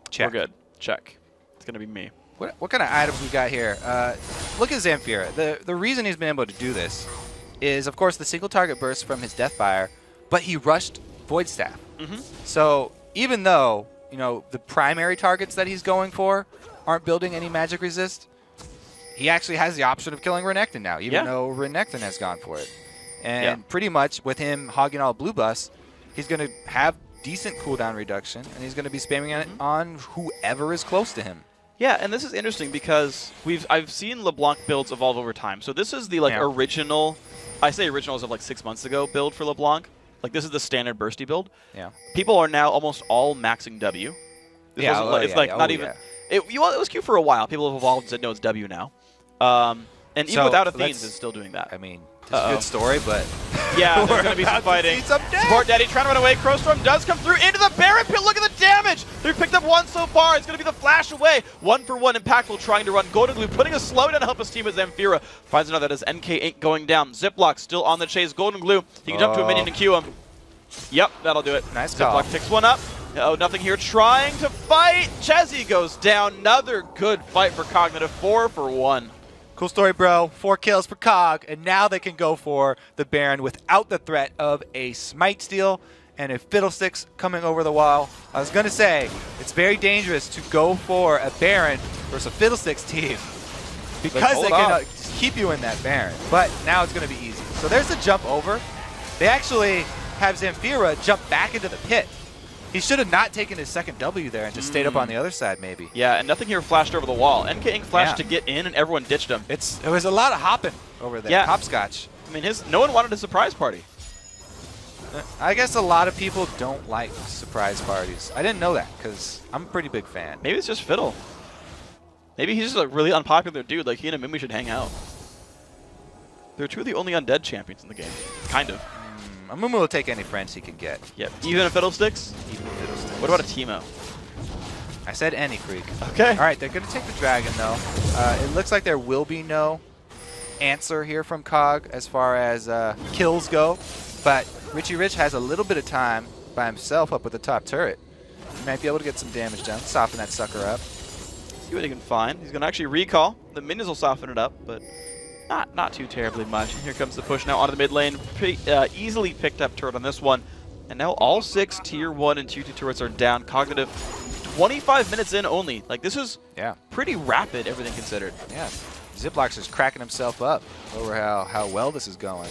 G: Check.
C: We're good. Check. It's going to be me.
G: What kind of items we got here? Look at Zamfira. The reason he's been able to do this is, of course, the single target burst from his Deathfire, but he rushed Void Staff. So even though, you know, the primary targets that he's going for aren't building any magic resist, he actually has the option of killing Renekton now, even though Renekton has gone for it. And pretty much with him hogging all blue buffs, he's going to have decent cooldown reduction, and he's going to be spamming it on whoever is close to him.
C: Yeah, and this is interesting because I've seen LeBlanc builds evolve over time. So this is the original, I say original as of like 6 months ago build for LeBlanc. Like this is the standard bursty build.
G: Yeah.
C: People are now almost all maxing W. This it's like not even. It was cute for a while. People have evolved and said no, it's W now. And even without Athenes, it's still doing that.
G: I mean, it's a good story, but
C: yeah, there's going to be some fighting. Support Daddy trying to run away. Crowstorm does come through into the Baron pit. Look at the damage. They've picked up one so far. It's going to be the flash away. 1-for-1 impactful trying to run Golden Glue, putting a slowdown to help his team as Zamfira finds another as NK ain't going down. Ziploc still on the chase. Golden Glue. He can jump to a minion and Q him. Yep, that'll do it.
G: Nice call.
C: Ziploc picks one up. Oh, nothing here. Trying to fight. Chezzy goes down. Another good fight for Cognitive. 4-for-1.
G: Cool story, bro. 4 kills for Cog, and now they can go for the Baron without the threat of a Smite Steal and a Fiddlesticks coming over the wall. I was going to say, it's very dangerous to go for a Baron versus a Fiddlesticks team because they can keep you in that Baron. But now it's going to be easy. So there's the jump over. They actually have Zamfira jump back into the pit. He should have not taken his second W there and just stayed up on the other side, maybe.
C: Yeah, and nothing here flashed over the wall. NK Inc. flashed to get in, and everyone ditched him.
G: It was a lot of hopping over there.
C: Yeah.
G: Hopscotch.
C: I mean, no one wanted a surprise party.
G: I guess a lot of people don't like surprise parties. I didn't know that, because I'm a pretty big fan.
C: Maybe it's just Fiddle. Maybe he's just a really unpopular dude. Like, he and Mimi should hang out. They're two of the only undead champions in the game. Kind of.
G: Amumu will take any friends he can get.
C: Yep. Even a Fiddlesticks?
G: Even Fiddlesticks.
C: What about a Teemo?
G: I said any, Freak.
C: Okay.
G: All right, they're going to take the Dragon, though. It looks like there will be no answer here from Cog as far as kills go. But Richie Rich has a little bit of time by himself up with the top turret. He might be able to get some damage done, soften that sucker up.
C: See what he can find. He's going to actually recall. The minions will soften it up, but not too terribly much. Here comes the push now onto the mid lane. Easily picked up turret on this one. And now all 6 tier 1 and tier 2 turrets are down. Cognitive 25 minutes in only. Like, this is pretty rapid, everything considered.
G: Yeah. Ziploc's just cracking himself up over how well this is going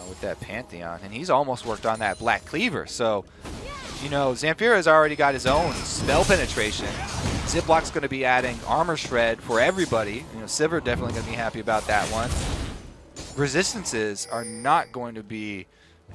G: with that Pantheon. And he's almost worked on that Black Cleaver. So, you know, Zamfira's already got his own spell penetration. Ziploc's going to be adding Armor Shred for everybody. You know, Sivir definitely going to be happy about that one. Resistances are not going to be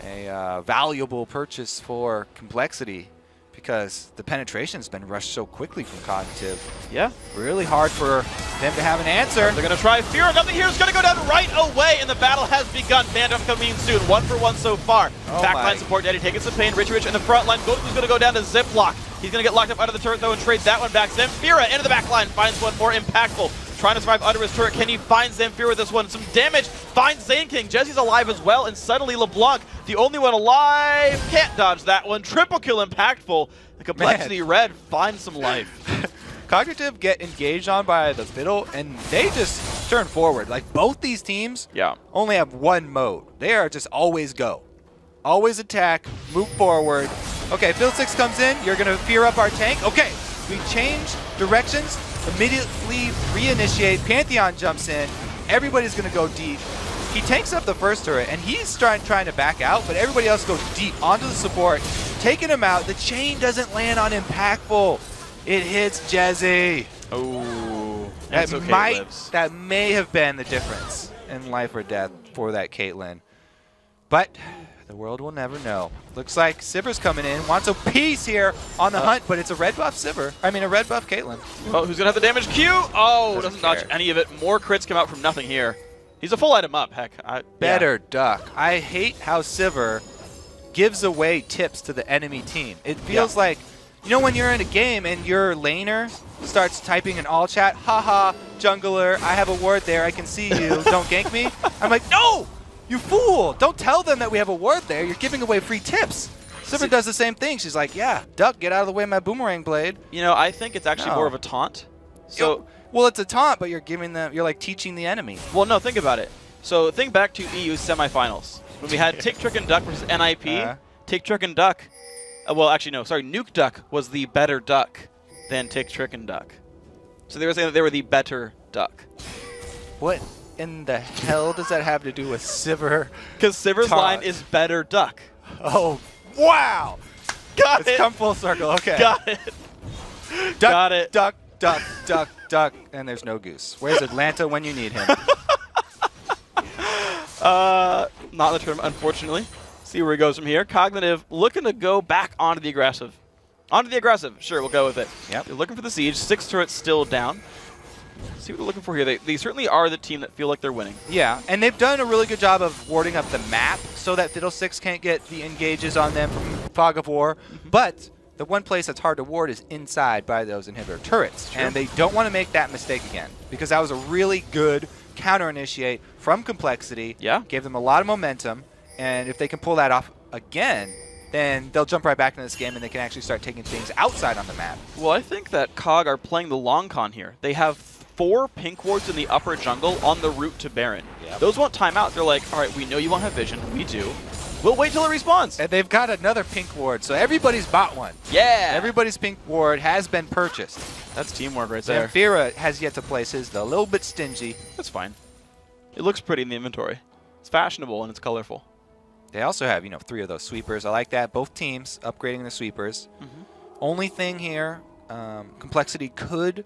G: a valuable purchase for Complexity because the penetration's been rushed so quickly from Cognitive.
C: Yeah.
G: Really hard for them to have an answer.
C: They're going to try Fear. Nothing here is going to go down right away, and the battle has begun. Bandom coming in soon. 1-for-1 so far. Backline support, Daddy taking some pain. Rich in the front line. Golden's going to go down to Ziploc. He's going to get locked up under the turret, though, and trade that one back. Zamfira into the back line. Finds one more impactful. Trying to survive under his turret. Can he find Zamfira with this one? Some damage. Finds Zane King. Jesse's alive as well, and suddenly LeBlanc, the only one alive, can't dodge that one. Triple kill impactful. The Complexity Red finds some life.
G: Cognitive get engaged on by the Fiddle, and they just turn forward. Like, both these teams only have one mode. They are just always go. Always attack, move forward. Okay, Fiddlesticks comes in. You're going to fear up our tank. Okay, we change directions. Immediately reinitiate. Pantheon jumps in. Everybody's going to go deep. He takes up the first turret, and he's trying to back out, but everybody else goes deep onto the support, taking him out. The chain doesn't land on Impactful. It hits Jezzy.
C: Oh,
G: that may have been the difference in life or death for that Caitlyn. But the world will never know. Looks like Sivver's coming in. Wants a piece here on the hunt, but it's a red buff Sivver. I mean, a red buff Caitlyn.
C: Oh, who's going to have the damage Q? Oh, doesn't dodge any of it. More crits come out from nothing here. He's a full item up, heck.
G: Better duck. I hate how Sivver gives away tips to the enemy team. It feels like, you know, when you're in a game and your laner starts typing in all chat, haha, jungler, I have a ward there, I can see you, don't gank me. I'm like, no, you fool. Don't tell them that we have a ward there. You're giving away free tips. Sivver does the same thing. She's like, yeah, duck, get out of the way of my boomerang blade.
C: You know, I think it's actually more of a taunt. So,
G: well, it's a taunt, but you're giving them, you're like teaching the enemy.
C: Well, no, think about it. So think back to EU semifinals. When we had Tick, Trick, and Duck versus NIP, Tick, Trick, and Duck. Well, actually, no. Sorry, Nuke Duck was the better Duck than Tick, Trick, and Duck. So they were saying that they were the better Duck.
G: What in the hell does that have to do with Sivver?
C: Because Sivver's line is better Duck.
G: Oh, wow.
C: Got it.
G: It's come full circle. Okay.
C: Got it.
G: Duck,
C: Got it.
G: Duck, duck, duck, duck, and there's no goose. Where's Atlanta when you need him?
C: Not in the tournament, unfortunately. See where he goes from here. Cognitive looking to go back onto the aggressive. Onto the aggressive. Sure, we'll go with it.
G: Yep.
C: They're looking for the siege. 6 turrets still down. See what they're looking for here. They certainly are the team that feel like they're winning.
G: Yeah, and they've done a really good job of warding up the map so that Fiddlesticks can't get the engages on them from Fog of War. But the one place that's hard to ward is inside by those inhibitor turrets.
C: Sure.
G: And they don't want to make that mistake again because that was a really good counter-initiate from Complexity.
C: Yeah.
G: Gave them a lot of momentum. And if they can pull that off again, then they'll jump right back into this game and they can actually start taking things outside on the map.
C: Well, I think that COG are playing the long con here. They have 4 pink wards in the upper jungle on the route to Baron.
G: Yep.
C: Those won't time out. They're like, all right, we know you won't have vision. We do. We'll wait till it respawns.
G: And they've got another pink ward, so everybody's bought one.
C: Yeah.
G: Everybody's pink ward has been purchased.
C: That's teamwork right there.
G: Zamfira has yet to place his, a little bit stingy.
C: That's fine. It looks pretty in the inventory. It's fashionable and it's colorful.
G: They also have, 3 of those sweepers. I like that. Both teams upgrading the sweepers. Only thing here, Complexity could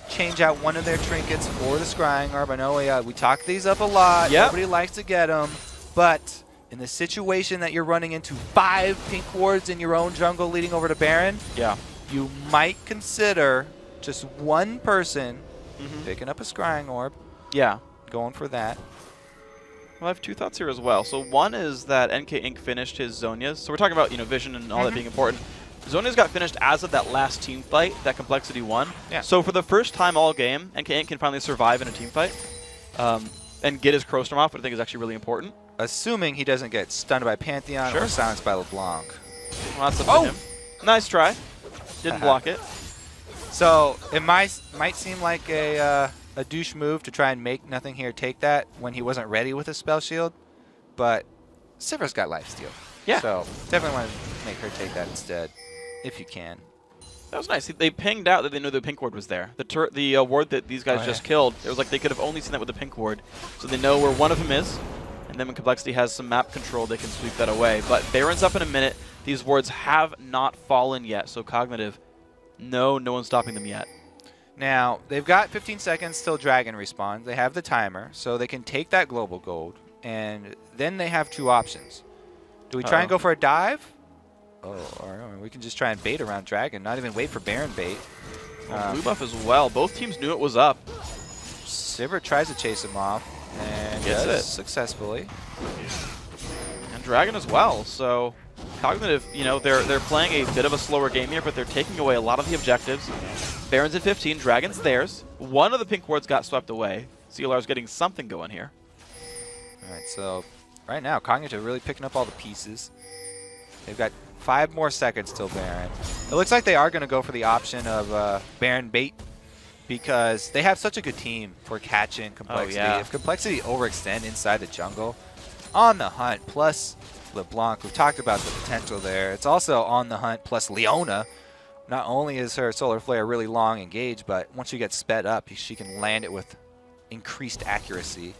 G: change out one of their trinkets for the Scrying Orb. I know we talk these up a lot.
C: Yep.
G: Nobody likes to get them. But in the situation that you're running into 5 pink wards in your own jungle leading over to Baron, you might consider just one person picking up a Scrying Orb.
C: Yeah.
G: Going for that.
C: Well, I have 2 thoughts here as well. So one is that NK Inc. finished his Zhonya's. So we're talking about, vision and all that being important. Zhonya's got finished as of that last team fight that Complexity won.
G: Yeah.
C: So for the first time all game, NK Inc. can finally survive in a team fight and get his Crowstorm off, which I think is actually really important.
G: Assuming he doesn't get stunned by Pantheon or silenced by LeBlanc.
C: Well, that's up to him. Nice try. Didn't block it.
G: So it might seem like a douche move to try and make Nothing Here take that when he wasn't ready with his spell shield, but Sivver's got lifesteal.
C: Yeah.
G: So definitely want to make her take that instead, if you can.
C: That was nice. They pinged out that they knew the pink ward was there. The ward that these guys just killed, it was like they could have only seen that with the pink ward. So they know where one of them is, and then when Complexity has some map control, they can sweep that away. But Baron's up in a minute. These wards have not fallen yet, so Cognitive, no one's stopping them yet.
G: Now, they've got 15 seconds till Dragon respawns. They have the timer, so they can take that global gold, and then they have 2 options. Do we try and go for a dive? Oh, or we can just try and bait around Dragon, not even wait for Baron bait.
C: Blue buff as well. Both teams knew it was up.
G: Sivver tries to chase him off, and
C: gets it
G: successfully.
C: And Dragon as well, so Cognitive, they're playing a bit of a slower game here, but they're taking away a lot of the objectives. Baron's at 15, Dragon's theirs. One of the pink wards got swept away. CLR's getting something going here.
G: All right, so right now, Cognitive really picking up all the pieces. They've got 5 more seconds till Baron. It looks like they are going to go for the option of Baron bait because they have such a good team for catching Complexity. If Complexity overextend inside the jungle, on the hunt, plus LeBlanc, we've talked about the potential there. It's also on the hunt, plus Leona. Not only is her Solar Flare really long engaged, but once she gets sped up, she can land it with increased accuracy.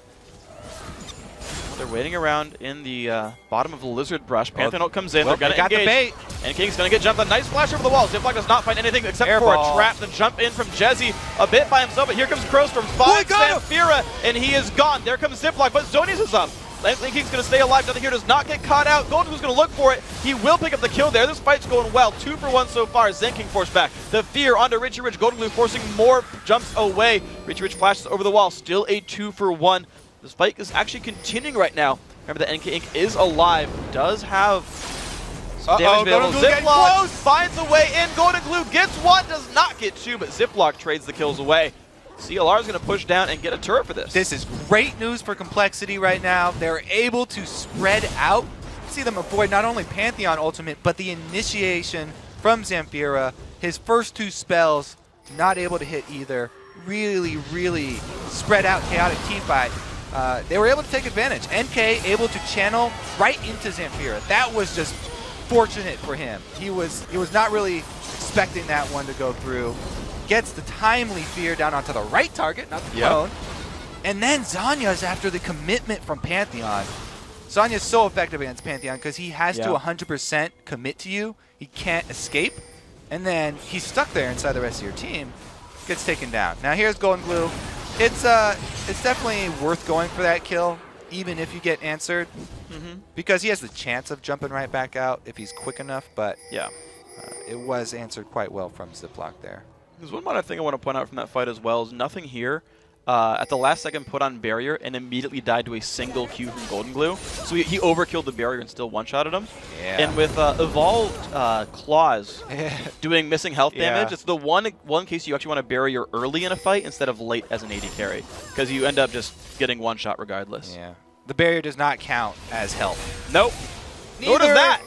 C: They're waiting around in the bottom of the Lizard Brush. Pantheon comes in.
G: Well,
C: they're going to engage.
G: The bait.
C: And King's going to get jumped. A nice flash over the wall. Ziploc does not find anything except for a trap. The jump in from Jezzy a bit by himself. But here comes Crowstorm. 5 Zamfira, and he is gone. There comes Ziploc, but Zonius is up. Link King's going to stay alive. Nothing here does not get caught out. Golden Glue's going to look for it. He will pick up the kill there. This fight's going well. 2 for 1 so far. Zen King forced back. The fear onto Richie Rich. Golden Glue forcing more jumps away. Richie Rich flashes over the wall. Still a 2 for 1. This fight is actually continuing right now. Remember that NK Inc. is alive. Does have damage available. Ziploc finds a way in. Golden Glue gets 1. Does not get 2, but Ziploc trades the kills away. CLR is going to push down and get a turret for this.
G: This is great news for Complexity right now. They're able to spread out. See them avoid not only Pantheon ultimate, but the initiation from Zamfira. His first 2 spells, not able to hit either. Really, really spread out chaotic team fight. They were able to take advantage. NK able to channel right into Zamfira. That was just fortunate for him. He was not really expecting that one to go through. Gets the timely fear down onto the right target, not the clone. And then Zanya's after the commitment from Pantheon. Zanya's so effective against Pantheon because he has to 100% commit to you. He can't escape. And then he's stuck there inside the rest of your team. Gets taken down. Now here's Golden Glue. It's definitely worth going for that kill, even if you get answered. Because he has the chance of jumping right back out if he's quick enough. But it was answered quite well from Ziploc there.
C: There's one more thing I want to point out from that fight as well is nothing here. At the last second put on barrier and immediately died to a single Q from Golden Glue. So he overkilled the barrier and still one-shotted him. And with Evolved Claws doing missing health damage, it's the one case you actually want to barrier early in a fight instead of late as an AD carry. Because you end up just getting one shot regardless.
G: Yeah. The barrier does not count as health.
C: Nope. Nor does that.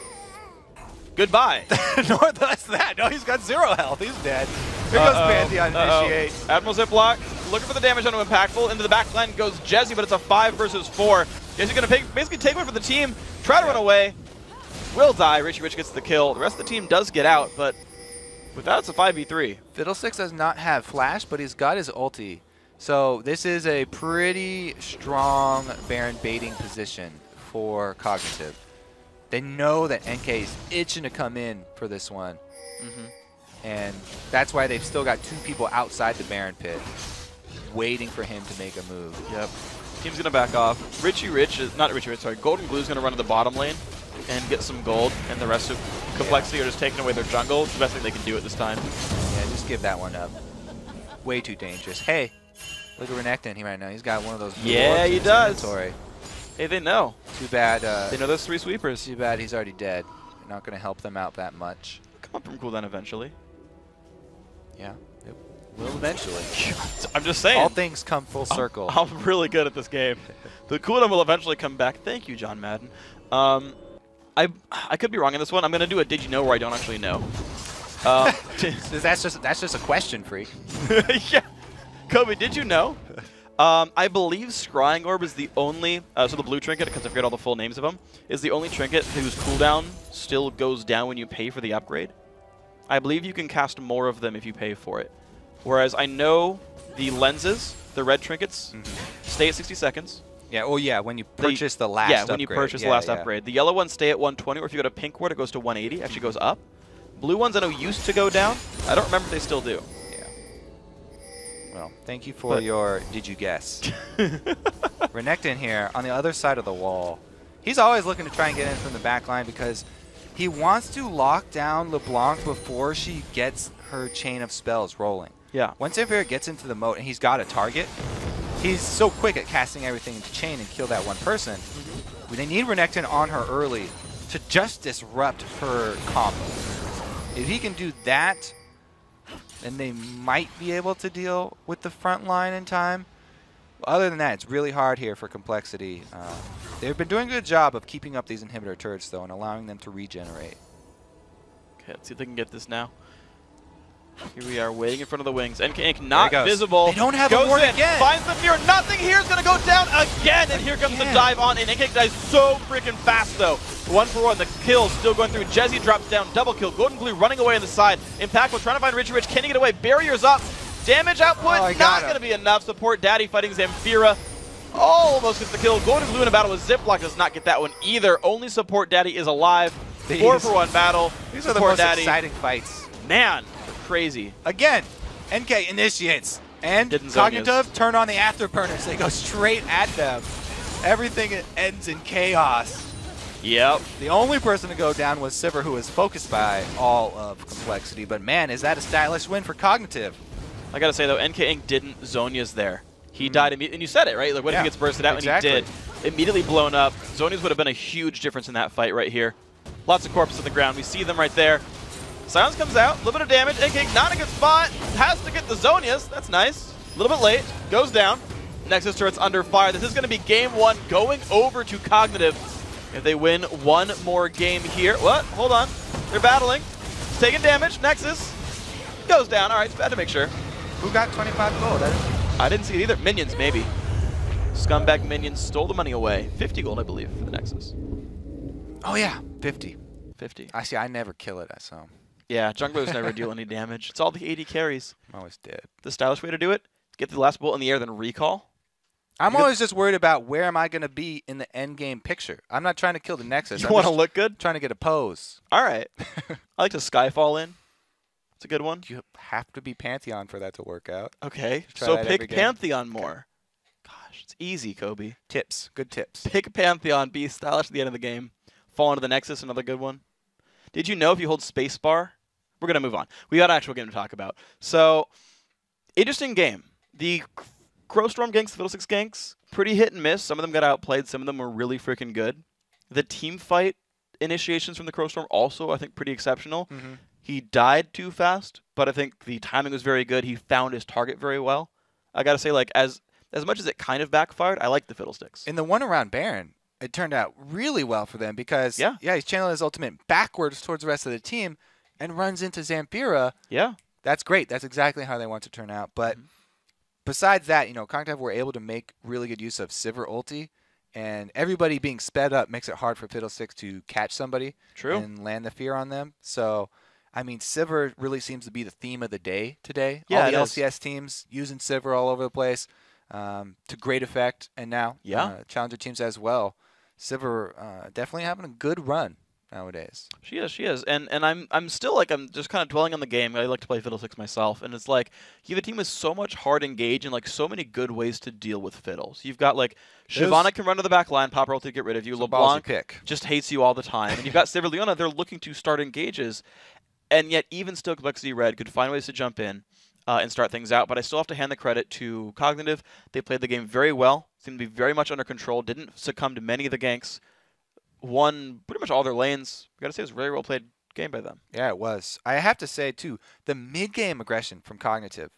C: Goodbye.
G: Nor does that. No, he's got 0 health. He's dead. Here goes Pantheon initiate.
C: Admiral Ziploc looking for the damage onto Impactful. Into the back line goes Jesse, but it's a 5 versus 4. Jesse's going to basically take one for the team, try to run away. Will die. Richie Rich gets the kill. The rest of the team does get out, but with that, it's a 5v3.
G: Fiddlesticks does not have flash, but he's got his ulti. So this is a pretty strong Baron baiting position for Cognitive. They know that NK is itching to come in for this one. And that's why they've still got 2 people outside the Baron pit waiting for him to make a move.
C: Yep. Team's going to back off. Richie Rich, not Richie Rich, sorry, Golden Glue's going to run to the bottom lane and get some gold, and the rest of Complexity are just taking away their jungle. It's the best thing they can do at this time.
G: Yeah, just give that one up. Way too dangerous. Hey, look at Renekton here right now. He's got one of those.
C: Yeah, he does.
G: Inventory.
C: Hey, they know.
G: Too bad.
C: They know those 3 sweepers.
G: Too bad he's already dead. They're not going to help them out that much.
C: Come up from cooldown eventually.
G: Yeah, it will eventually.
C: I'm just saying.
G: All things come full circle.
C: I'm really good at this game. The cooldown will eventually come back. Thank you, John Madden. I could be wrong on this one. I'm going to do a did you know where I don't actually know.
G: That's just a question, freak.
C: Yeah. Kobe, did you know? I believe Scrying Orb is the only, so the blue trinket, because I forget all the full names of them, is the only trinket whose cooldown still goes down when you pay for the upgrade. I believe you can cast more of them if you pay for it. Whereas I know the lenses, the red trinkets, stay at 60 seconds.
G: Yeah, well, yeah, when you purchase the last upgrade.
C: Yeah, when you purchase the last upgrade. The yellow ones stay at 120, or if you go to pink ward, it goes to 180, actually goes up. Blue ones I know used to go down. I don't remember if they still do.
G: Yeah. Well, thank you for your did you guess. Renekton here on the other side of the wall. He's always looking to try and get in from the back line because he wants to lock down LeBlanc before she gets her chain of spells rolling.
C: Yeah.
G: Once Zamfira gets into the moat and he's got a target, he's so quick at casting everything into chain and kill that one person. They need Renekton on her early to just disrupt her combo. If he can do that, then they might be able to deal with the front line in time. Other than that, it's really hard here for Complexity. They've been doing a good job of keeping up these inhibitor turrets, though, and allowing them to regenerate.
C: Okay, let's see if they can get this now. Here we are, waiting in front of the wings. NK Inc. not visible.
G: They don't have
C: goes
G: a ward
C: in,
G: again.
C: finds the fear. Nothing here is going to go down again. And here comes the dive on. And NK Inc. dies so freaking fast, though. 1 for 1. The kill still going through. Jesse drops down. Double kill. Golden Glue running away on the side. Impactful trying to find Richie Rich. Can he get away? Barriers up. Damage output not going to be enough. Support Daddy fighting Zamfira. Almost gets the kill. Golden Glue in a battle with Ziploc does not get that one either. Only Support Daddy is alive. 4 for 1 battle.
G: These are the most exciting fights.
C: Man, crazy.
G: Again, NK initiates. And Cognitive turn on the afterburners. They go straight at them. everything ends in chaos.
C: Yep.
G: The only person to go down was Sivir, who was focused by all of Complexity. But man, is that a stylish win for Cognitive.
C: I gotta say though, NK Inc. didn't Zhonya's there. He died immediately, and you said it, right? Like, what if he gets bursted out?
G: Exactly.
C: And he did. Immediately blown up. Zhonya's would have been a huge difference in that fight right here. Lots of corpses on the ground. We see them right there. Silence comes out, a little bit of damage. NK Inc. not a good spot. Has to get the Zhonya's. That's nice. A little bit late. Goes down. Nexus turret's under fire. This is gonna be game 1 going over to Cognitive. If they win one more game here. What? Hold on. They're battling. Taking damage. Nexus goes down. All right, just had to make sure.
G: Who got 25 gold?
C: I didn't see it either. Minions, maybe. Scumbag Minions stole the money away. 50 gold, I believe, for the Nexus.
G: Oh, yeah. 50.
C: 50.
G: Actually, I never kill it, so.
C: Yeah, junglers never deal any damage. It's all the 80 carries.
G: I'm always dead.
C: The stylish way to do it, get the last bullet in the air, then recall.
G: I'm always just worried about where am I going to be in the end game picture. I'm not trying to kill the Nexus.
C: You want to look good?
G: Trying to get a pose.
C: All right. I like to Skyfall in. It's a good one.
G: You have to be Pantheon for that to work out.
C: Okay, so pick Pantheon more. Gosh, it's easy, Kobe.
G: Tips. Good tips.
C: Pick Pantheon, be stylish at the end of the game. Fall into the Nexus, another good one. Did you know if you hold spacebar? We're going to move on. We got an actual game to talk about. So, interesting game. The Crowstorm ganks, the Fiddlesticks ganks, pretty hit and miss. Some of them got outplayed. Some of them were really freaking good. The team fight initiations from the Crowstorm also, I think, pretty exceptional. He died too fast, but I think the timing was very good. He found his target very well. I got to say, like, as much as it kind of backfired, I like the Fiddlesticks.
G: In the one around Baron, it turned out really well for them because, yeah, he's channeling his ultimate backwards towards the rest of the team and runs into Zamfira.
C: Yeah.
G: That's great. That's exactly how they want to turn out. But besides that, you know, Cognitive were able to make really good use of Sivir ulti, and everybody being sped up makes it hard for Fiddlesticks to catch somebody and land the fear on them. So, I mean, Sivir really seems to be the theme of the day today.
C: Yeah,
G: all the LCS teams using Sivir all over the place to great effect, and now Challenger teams as well. Sivir definitely having a good run nowadays.
C: She is. And I'm still like, I'm just kind of dwelling on the game. I like to play Fiddlesticks myself, and it's like you have a team with so much hard engage and like so many good ways to deal with Fiddles. You've got like Shyvana can run to the back line, pop her ult to get rid of you. LeBlanc just hates you all the time. And you've got Sivir Leona, they're looking to start engages, and yet even still Complexity Red could find ways to jump in and start things out. But I still have to hand the credit to Cognitive. They played the game very well, seemed to be very much under control, didn't succumb to many of the ganks. Won pretty much all their lanes. We got to say it was a very well played game by them.
G: Yeah, it was. I have to say, too, the mid-game aggression from Cognitive,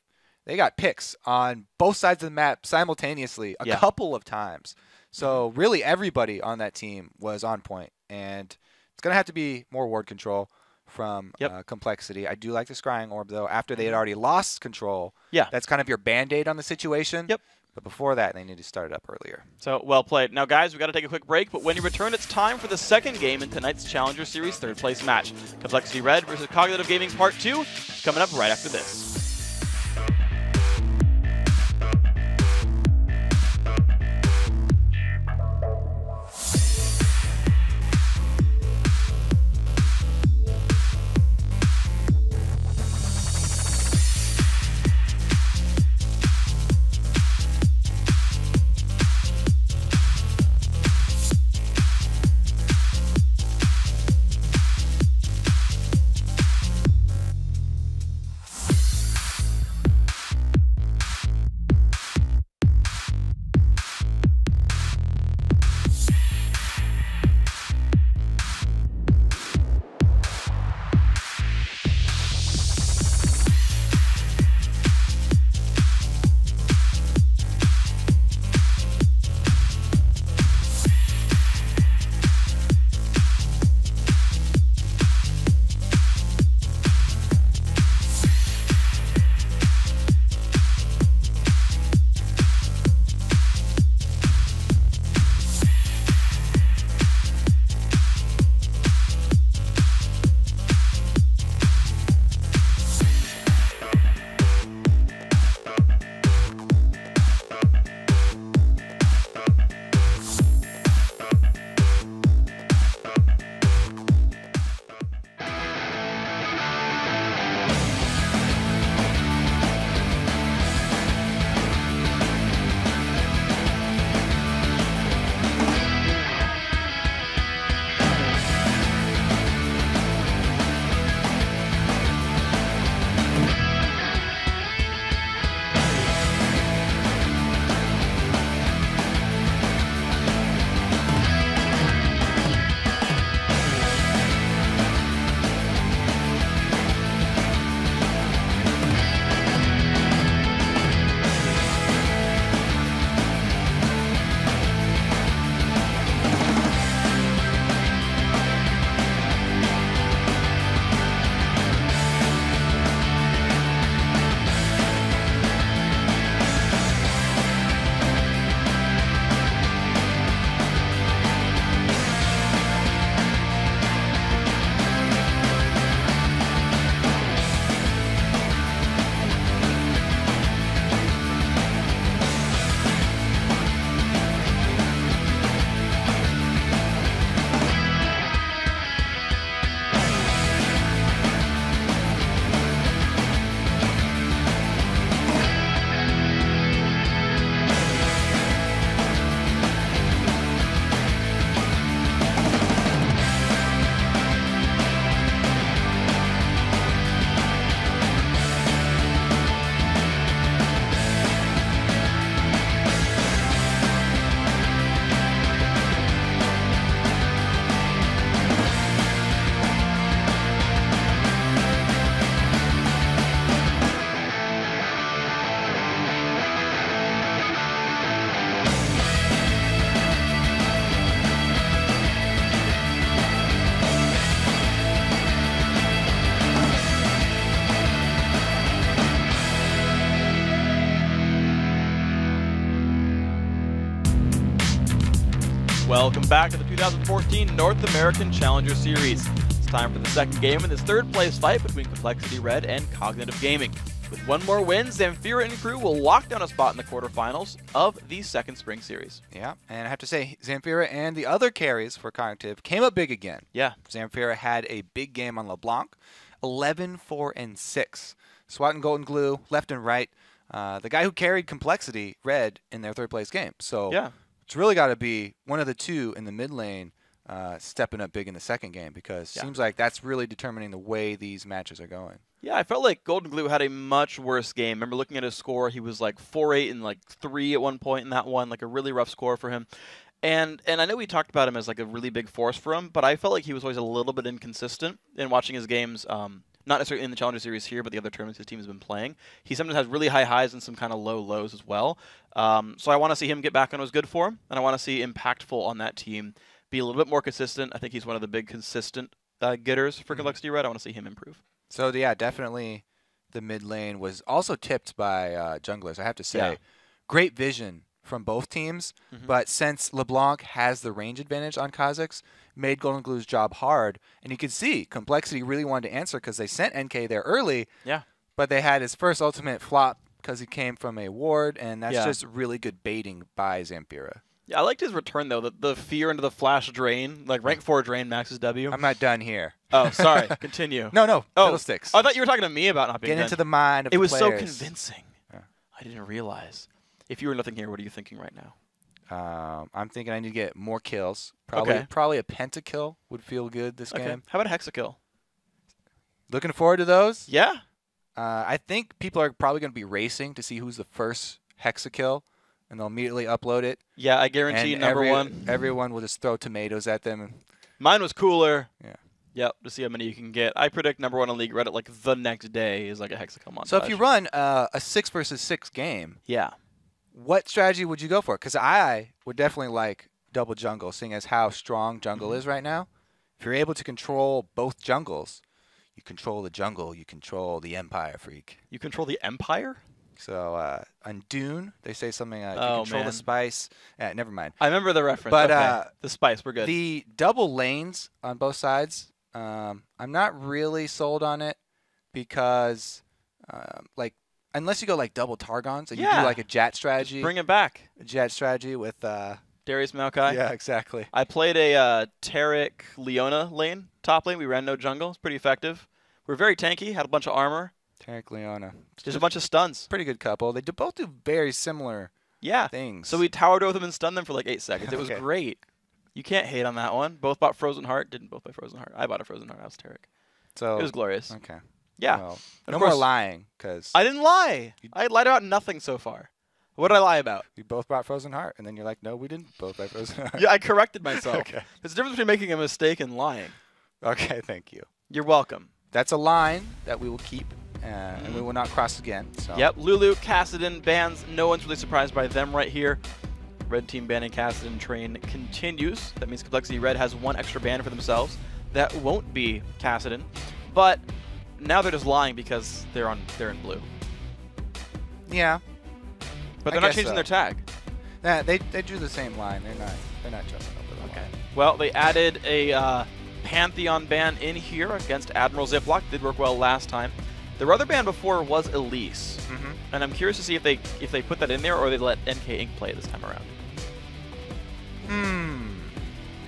G: they got picks on both sides of the map simultaneously a couple of times. So really everybody on that team was on point. And it's going to have to be more ward control from Complexity. I do like the Scrying Orb, though. After they had already lost control, that's kind of your Band-Aid on the situation. But before that, they need to start it up earlier.
C: So, well played. Now, guys, we've got to take a quick break, but when you return, it's time for the second game in tonight's Challenger Series third-place match. Complexity Red versus Cognitive Gaming Part 2, coming up right after this. Welcome back to the 2014 North American Challenger Series. It's time for the second game in this third place fight between Complexity Red and Cognitive Gaming. With one more win, Zamfira and crew will lock down a spot in the quarterfinals of the second spring series.
G: Yeah, and I have to say, Zamfira and the other carries for Cognitive came up big again.
C: Yeah.
G: Zamfira had a big game on LeBlanc, 11-4-6. SWAT and Golden Glue, left and right. The guy who carried Complexity, Red, in their third place game. So
C: yeah.
G: It's really got to be one of the two in the mid lane stepping up big in the second game, because it seems like that's really determining the way these matches are going.
C: Yeah, I felt like Golden Glue had a much worse game. Remember looking at his score, he was like 4-8 and like 3 at one point in that one, like a really rough score for him. And I know we talked about him as like a really big force for him, but I felt like he was always a little bit inconsistent in watching his games, not necessarily in the Challenger Series here, but the other tournaments his team has been playing. He sometimes has really high highs and some kind of low lows as well. So I want to see him get back on what was good for him, and I want to see impactful on that team, be a little bit more consistent. I think he's one of the big consistent getters for Complexity Red. I want to see him improve.
G: So yeah, definitely the mid lane was also tipped by junglers, I have to say.
C: Yeah.
G: Great vision from both teams, but since LeBlanc has the range advantage on Kha'Zix, made Golden Glue's job hard. And you could see Complexity really wanted to answer because they sent NK there early.
C: Yeah.
G: But they had his first ultimate flop because he came from a ward, and that's just really good baiting by Zamfira.
C: Yeah, I liked his return, though. The fear into the flash drain, like rank 4 drain maxes W.
G: I'm not done here.
C: Oh, sorry. Continue.
G: No,
C: oh,
G: fiddlesticks.
C: I thought you were talking to me about not being
G: Get
C: done.
G: into the mind of
C: It
G: the
C: was so
G: players.
C: convincing. Yeah. I didn't realize. If you were nothing here, what are you thinking right now?
G: I'm thinking I need to get more kills. Probably a pentakill would feel good this game.
C: How about a hexakill?
G: Looking forward to those.
C: Yeah.
G: I think people are probably going to be racing to see who's the first hexakill, and they'll immediately upload it.
C: Yeah, I guarantee
G: and
C: number one.
G: Everyone will just throw tomatoes at them.
C: Mine was cooler.
G: Yeah.
C: Yep, to see how many you can get. I predict number one on League Reddit like the next day is like a hexakill montage.
G: So if you run a 6 versus 6 game,
C: yeah,
G: what strategy would you go for? Because I would definitely like double jungle, seeing as how strong jungle is right now. If you're able to control both jungles, you control the jungle, you control the Empire, freak.
C: You control the Empire?
G: So on Dune, they say something like
C: Oh,
G: you control
C: man.
G: the spice. Never mind.
C: I remember the reference.
G: But
C: okay. The spice, we're good.
G: The double lanes on both sides, I'm not really sold on it because, like, unless you go like double Targons and you do like a Jet strategy.
C: Just bring it back.
G: A Jet strategy with
C: Darius Maokai.
G: Yeah, exactly.
C: I played a Taric Leona lane, top lane. We ran no jungle. It's pretty effective. We're very tanky. Had a bunch of armor.
G: Taric Leona.
C: There's a bunch of stuns.
G: Pretty good couple. They both do very similar things.
C: So we towered over them and stunned them for like 8 seconds. It was great. You can't hate on that one. Both bought Frozen Heart. Didn't both buy Frozen Heart. I bought a Frozen Heart. I was Taric.
G: So
C: it was glorious.
G: Okay.
C: Yeah.
G: Well,
C: And
G: no
C: of
G: more
C: course,
G: lying, because
C: I didn't lie. I lied about nothing so far. What did I lie about?
G: We both bought Frozen Heart, and then you're like, no, we didn't both buy Frozen Heart.
C: Yeah, I corrected myself.
G: Okay.
C: There's a difference between making a mistake and lying.
G: Okay, thank you.
C: You're welcome.
G: That's a line that we will keep, and we will not cross again. So.
C: Yep, Lulu, Kassadin bans. No one's really surprised by them right here. Red team banning Kassadin train continues. That means Complexity Red has one extra ban for themselves. That won't be Kassadin, but now they're just lying because they're in blue.
G: Yeah.
C: But they're not changing their tag.
G: Nah, they drew the same line. They're not jumping over the line.
C: Well, they added a Pantheon ban in here against Admiral Ziploc. Did work well last time. Their other ban before was Elise, and I'm curious to see if they put that in there or they let NK Inc. play this time around.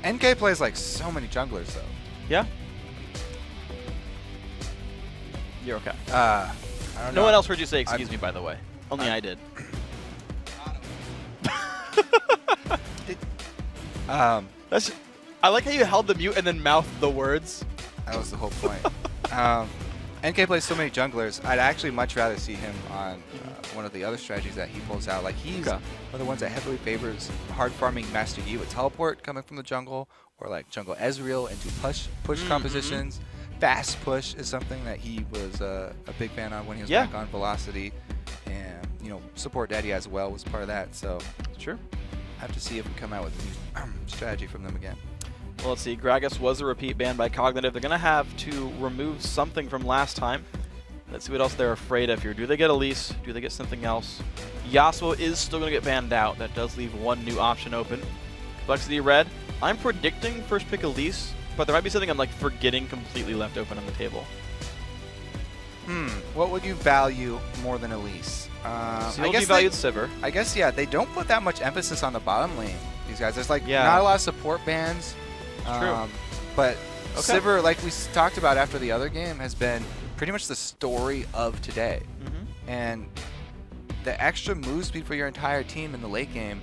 G: NK plays like so many junglers though.
C: Yeah. You're okay.
G: I don't know.
C: No one else heard you say excuse me, by the way. Only I did. I like how you held the mute and then mouthed the words.
G: That was the whole point. NK plays so many junglers. I'd actually much rather see him on one of the other strategies that he pulls out. Like he's one of the ones that heavily favors hard farming Master Yi with teleport coming from the jungle, or like jungle Ezreal into push compositions. Fast push is something that he was a big fan on when he was back on Velocity, and support Daddy as well was part of that. So
C: sure,
G: I have to see if we come out with a new strategy from them again.
C: Well, let's see. Gragas was a repeat ban by Cognitive. They're going to have to remove something from last time. Let's see what else they're afraid of here. Do they get Elise? Do they get something else? Yasuo is still going to get banned out. That does leave one new option open. Complexity Red I'm predicting first pick Elise, but there might be something I'm like forgetting completely left open on the table.
G: What would you value more than Elise? I guess
C: valued Sivir.
G: I guess, yeah, they don't put that much emphasis on the bottom lane, these guys. There's like
C: Yeah.
G: not a lot of support bans.
C: True.
G: But
C: Okay.
G: Sivir, like we talked about after the other game, has been pretty much the story of today. And the extra move speed for your entire team in the late game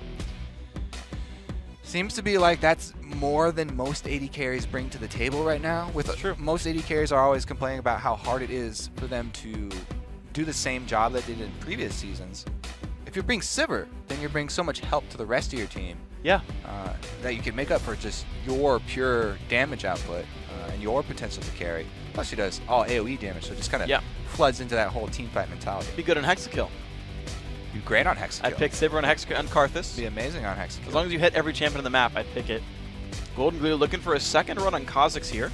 G: seems to be like that's more than most AD carries bring to the table right now. Most AD carries are always complaining about how hard it is for them to do the same job that they did in previous seasons. If you bring Sivir, then you bring so much help to the rest of your team.
C: Yeah.
G: That you can make up for just your pure damage output and your potential to carry. Plus, she does all AoE damage, so it just kind of floods into that whole team fight mentality.
C: Be good on Hexakill.
G: Be great on Hexakill.
C: I'd pick Sivir on Hexakill and Karthus.
G: Be amazing on Hexakill.
C: As long as you hit every champion on the map, I'd pick it. Golden Glue looking for a second run on Kha'Zix here.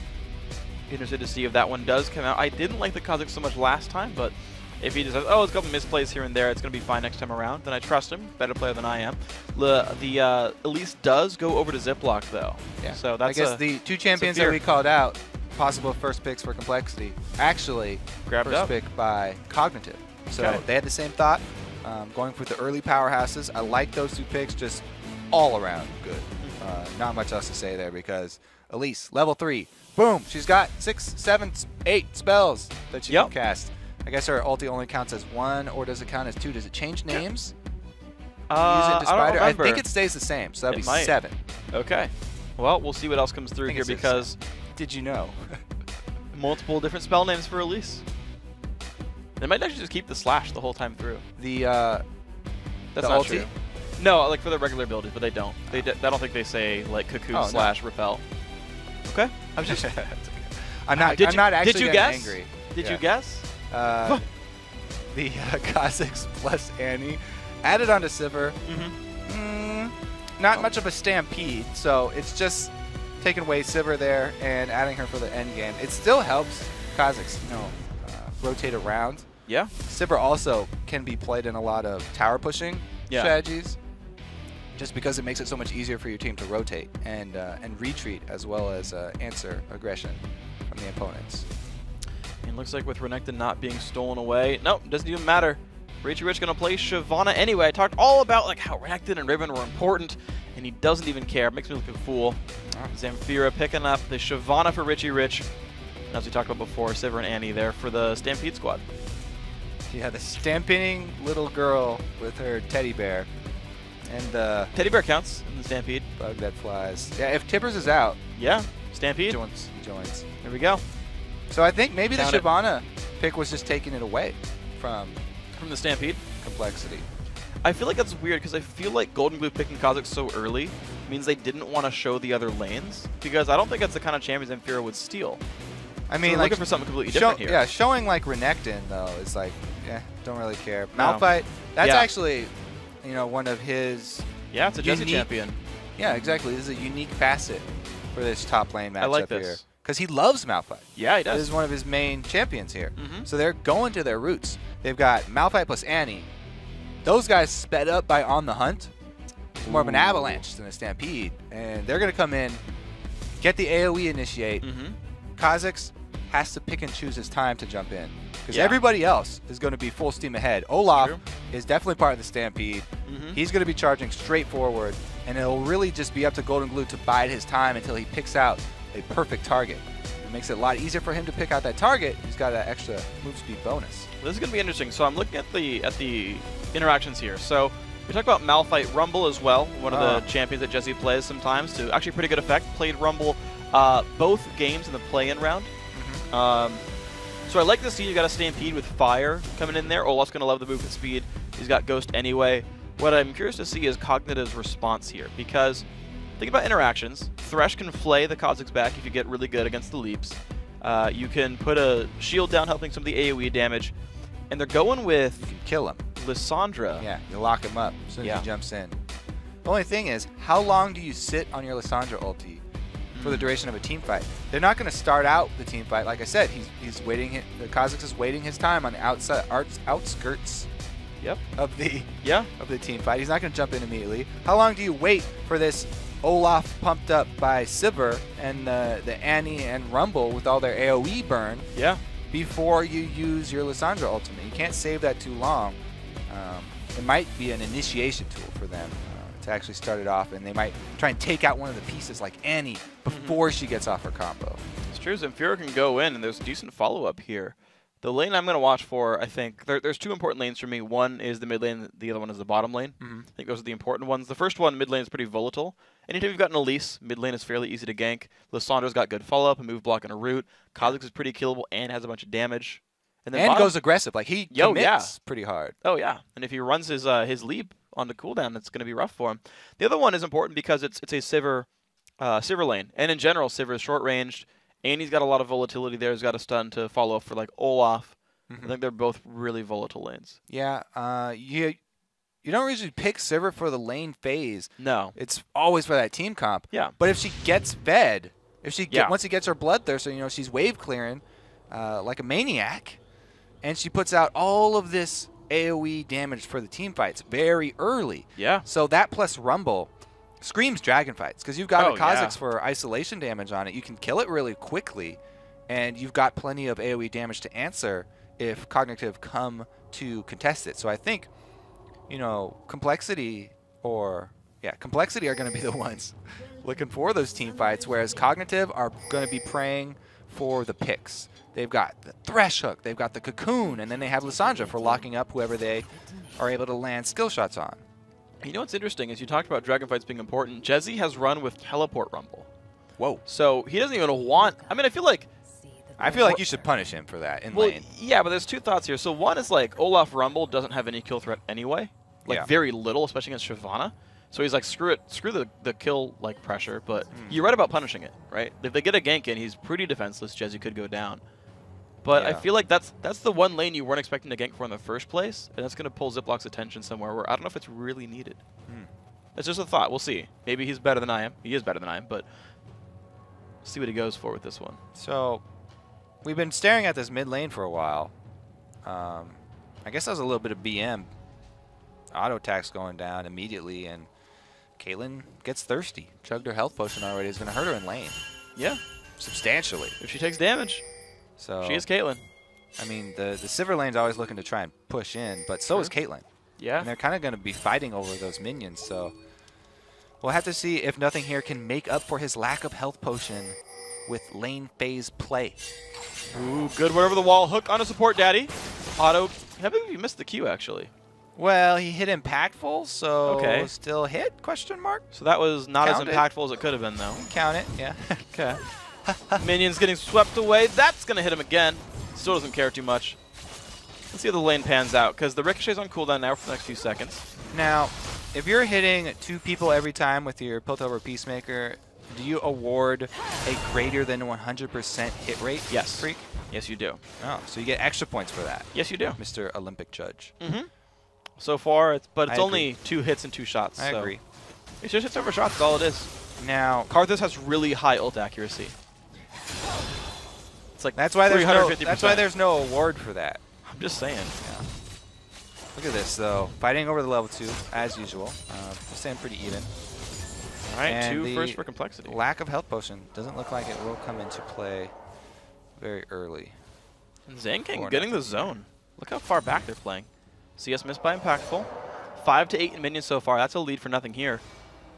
C: Interested to see if that one does come out. I didn't like the Kha'Zix so much last time, but if he just says, oh, it's a couple misplays here and there, it's going to be fine next time around, then I trust him. Better player than I am. The Elise does go over to Ziploc, though.
G: Yeah.
C: So that's
G: I guess the two champions that we called out, possible first picks for Complexity, actually
C: grabbed
G: first
C: up.
G: pick by Cognitive. So
C: Okay.
G: they had the same thought, going for the early powerhouses. I like those two picks, just all around good. Not much else to say there because Elise, level 3, boom, she's got 6, 7, 8 spells that she can cast. I guess her ulti only counts as 1, or does it count as 2? Does it change names? Use it
C: I don't
G: I
C: remember.
G: think it stays the same, so that'd
C: It
G: be
C: might.
G: 7.
C: Okay. Well, we'll see what else comes through
G: think
C: here
G: it says
C: because...
G: Did you know?
C: multiple different spell names for Elise. They might actually just keep the slash the whole time through.
G: That's
C: That's not true. No, like for the regular abilities, but they don't. I don't think they say like Cocoon slash repel. Okay. I'm just.
G: I'm not.
C: Did
G: I'm
C: you,
G: not actually
C: did you
G: getting
C: guess?
G: angry.
C: Did
G: Yeah.
C: you guess?
G: The Kha'Zix plus Annie added onto Sivir. Not much of a stampede, so it's just taking away Sivir there and adding her for the end game. It still helps Kha'Zix, rotate around.
C: Yeah.
G: Sivir also can be played in a lot of tower pushing strategies, just because it makes it so much easier for your team to rotate and retreat as well as answer aggression from the opponents.
C: And looks like with Renekton not being stolen away, nope, doesn't even matter. Richie Rich gonna play Shyvana anyway. I talked all about like how Renekton and Riven were important, and he doesn't even care. Makes me look a fool. Zamfira picking up the Shyvana for Richie Rich. As we talked about before, Sivir and Annie there for the Stampede squad.
G: Yeah, the stamping little girl with her teddy bear. And the
C: teddy bear counts in the Stampede.
G: Bug that flies. Yeah, if Tibbers is out.
C: Yeah, Stampede.
G: Joins.
C: There we go.
G: So I think maybe
C: Count
G: the
C: it.
G: Shyvana pick was just taking it away from
C: the Stampede
G: complexity.
C: I feel like that's weird because I feel like Golden Glue picking Kha'Zix so early means they didn't want to show the other lanes because I don't think that's the kind of champion Zamfira would steal.
G: I mean,
C: so
G: like
C: looking for something completely different here.
G: Yeah, showing like Renekton though is like, don't really care.
C: No.
G: Malphite, that's
C: Yeah.
G: actually, one of his.
C: Yeah, it's a Jesse champion.
G: Yeah, exactly. This is a unique facet for this top lane matchup
C: I like
G: here.
C: this.
G: Because he loves Malphite.
C: Yeah, he does.
G: This is one of his main champions here.
C: Mhm.
G: So they're going to their roots. They've got Malphite plus Annie. Those guys sped up by On the Hunt. It's more of an avalanche than a stampede. And they're going to come in, get the AoE initiate. Kha'Zix has to pick and choose his time to jump in. Because everybody else is going to be full steam ahead. Olaf is definitely part of the stampede. He's going to be charging straight forward. And it'll really just be up to Golden Glue to bide his time until he picks out a perfect target. It makes it a lot easier for him to pick out that target. He's got that extra move speed bonus.
C: This is going to be interesting. So I'm looking at the interactions here. So we talked about Malphite Rumble as well, one of the champions that Jesse plays sometimes to actually pretty good effect. Played Rumble both games in the play-in round. So I like to see you got a Stampede with Fire coming in there. Olaf's going to love the movement speed. He's got Ghost anyway. What I'm curious to see is Cognitive's response here because think about interactions. Thresh can flay the Kha'Zix back if you get really good against the leaps. You can put a shield down helping some of the AoE damage. And they're going with... You
G: can kill him.
C: Lissandra.
G: Yeah, you lock him up as soon as he jumps in. The only thing is, how long do you sit on your Lissandra ulti for the duration of a team fight? They're not going to start out the team fight. Like I said, he's waiting. The Kha'Zix is waiting his time on the outskirts of the team fight. He's not going to jump in immediately. How long do you wait for this Olaf pumped up by Sivir and the Annie and Rumble with all their AoE burn.
C: Yeah.
G: Before you use your Lissandra ultimate. You can't save that too long. It might be an initiation tool for them to actually start it off, and they might try and take out one of the pieces like Annie before she gets off her combo.
C: It's true. Zamfira can go in, and there's a decent follow-up here. The lane I'm going to watch for, I think, there's two important lanes for me. One is the mid lane, the other one is the bottom lane. I think those are the important ones. The first one, mid lane, is pretty volatile. Anytime you've got an Elise, mid lane is fairly easy to gank. Lissandra's got good follow-up, a move block, and a root. Kha'Zix is pretty killable and has a bunch of damage. And then
G: goes aggressive. Like, he commits pretty hard.
C: Oh, yeah. And if he runs his leap on the cooldown, it's going to be rough for him. The other one is important because it's a Sivir lane. And in general, Sivir is short-ranged. Annie's got a lot of volatility there. He's got a stun to follow up for, like, Olaf. I think they're both really volatile lanes.
G: Yeah. You don't usually pick Sivir for the lane phase.
C: No.
G: It's always for that team comp.
C: Yeah.
G: But if she gets fed, once she gets her bloodthirst, so she's wave clearing like a maniac, and she puts out all of this AoE damage for the team fights very early.
C: Yeah.
G: So that plus Rumble screams dragon fights because you've got a Kha'Zix for isolation damage on it. You can kill it really quickly, and you've got plenty of AoE damage to answer if Cognitive come to contest it. So I think, Complexity are going to be the ones looking for those team fights, whereas Cognitive are going to be praying for the picks. They've got the Thresh Hook, they've got the Cocoon, and then they have Lissandra for locking up whoever they are able to land skill shots on.
C: You know what's interesting is you talked about dragon fights being important. Jezzy has run with Teleport Rumble.
G: Whoa.
C: So he doesn't even want... I mean, I feel like
G: you should punish him for that in lane.
C: Yeah, but there's two thoughts here. So one is like Olaf Rumble doesn't have any kill threat anyway. Like very little, especially against Shyvana. So he's like, screw it, screw the kill pressure. But you're right about punishing it, right? If they get a gank in, he's pretty defenseless. Jezzy could go down. But I feel like that's the one lane you weren't expecting to gank for in the first place, and that's going to pull Ziplock's attention somewhere where I don't know if it's really needed. It's just a thought. We'll see. Maybe he's better than I am. He is better than I am, but see what he goes for with this one.
G: So we've been staring at this mid lane for a while. I guess that was a little bit of BM. Auto attacks going down immediately, and Caitlyn gets thirsty. Chugged her health potion already. Is going to hurt her in lane.
C: Yeah.
G: Substantially.
C: If she takes damage.
G: So
C: she is Caitlyn.
G: I mean, the Sivir lane's always looking to try and push in, but so is Caitlyn.
C: Yeah.
G: And they're kind of going to be fighting over those minions, so we'll have to see if nothing here can make up for his lack of health potion with lane phase play.
C: Ooh, good word over the wall. Hook on a support daddy. Auto. I think he missed the Q, actually.
G: Well, he hit impactful, so still hit, question mark?
C: So that was not as impactful as it could have been, though.
G: Count it, yeah.
C: Okay. Minions getting swept away. That's going to hit him again. Still doesn't care too much. Let's see how the lane pans out, because the Ricochet's on cooldown now for the next few seconds.
G: Now, if you're hitting 2 people every time with your Piltover Peacemaker, do you award a greater than 100% hit rate?
C: Yes.
G: Freak?
C: Yes, you do.
G: Oh, so you get extra points for that.
C: Yes, you do.
G: Mr. Olympic Judge.
C: So far, it's only 2 hits and 2 shots.
G: I agree.
C: It's just hits over shots, that's all it is.
G: Now,
C: Karthus has really high ult accuracy. It's like
G: that's why there's no award for that.
C: I'm just saying.
G: Yeah. Look at this, though. Fighting over the level 2, as usual. Staying pretty even.
C: All right, 2 first for complexity.
G: Lack of health potion doesn't look like it will come into play very early.
C: And Zanking getting the zone. Look how far back they're playing. CS missed by impactful. 5 to 8 in minions so far. That's a lead for nothing here.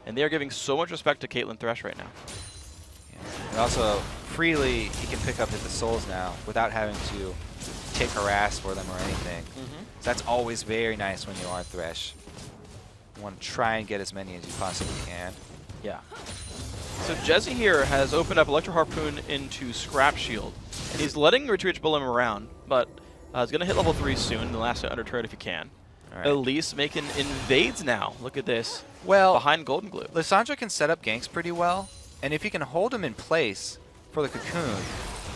C: And they are giving so much respect to Caitlyn Thresh right now.
G: And also, freely, he can pick up hit the souls now without having to take harass for them or anything. So that's always very nice when you are Thresh. You want to try and get as many as you possibly can.
C: Yeah. So Jezzy here has opened up Electro Harpoon into Scrap Shield. And he's letting Rich bull him around, but he's going to hit level 3 soon, the last under turret if he can. Right. Elise making invades now. Look at this.
G: Well,
C: behind Golden Glue.
G: Lissandra can set up ganks pretty well, and if you can hold him in place for the Cocoon,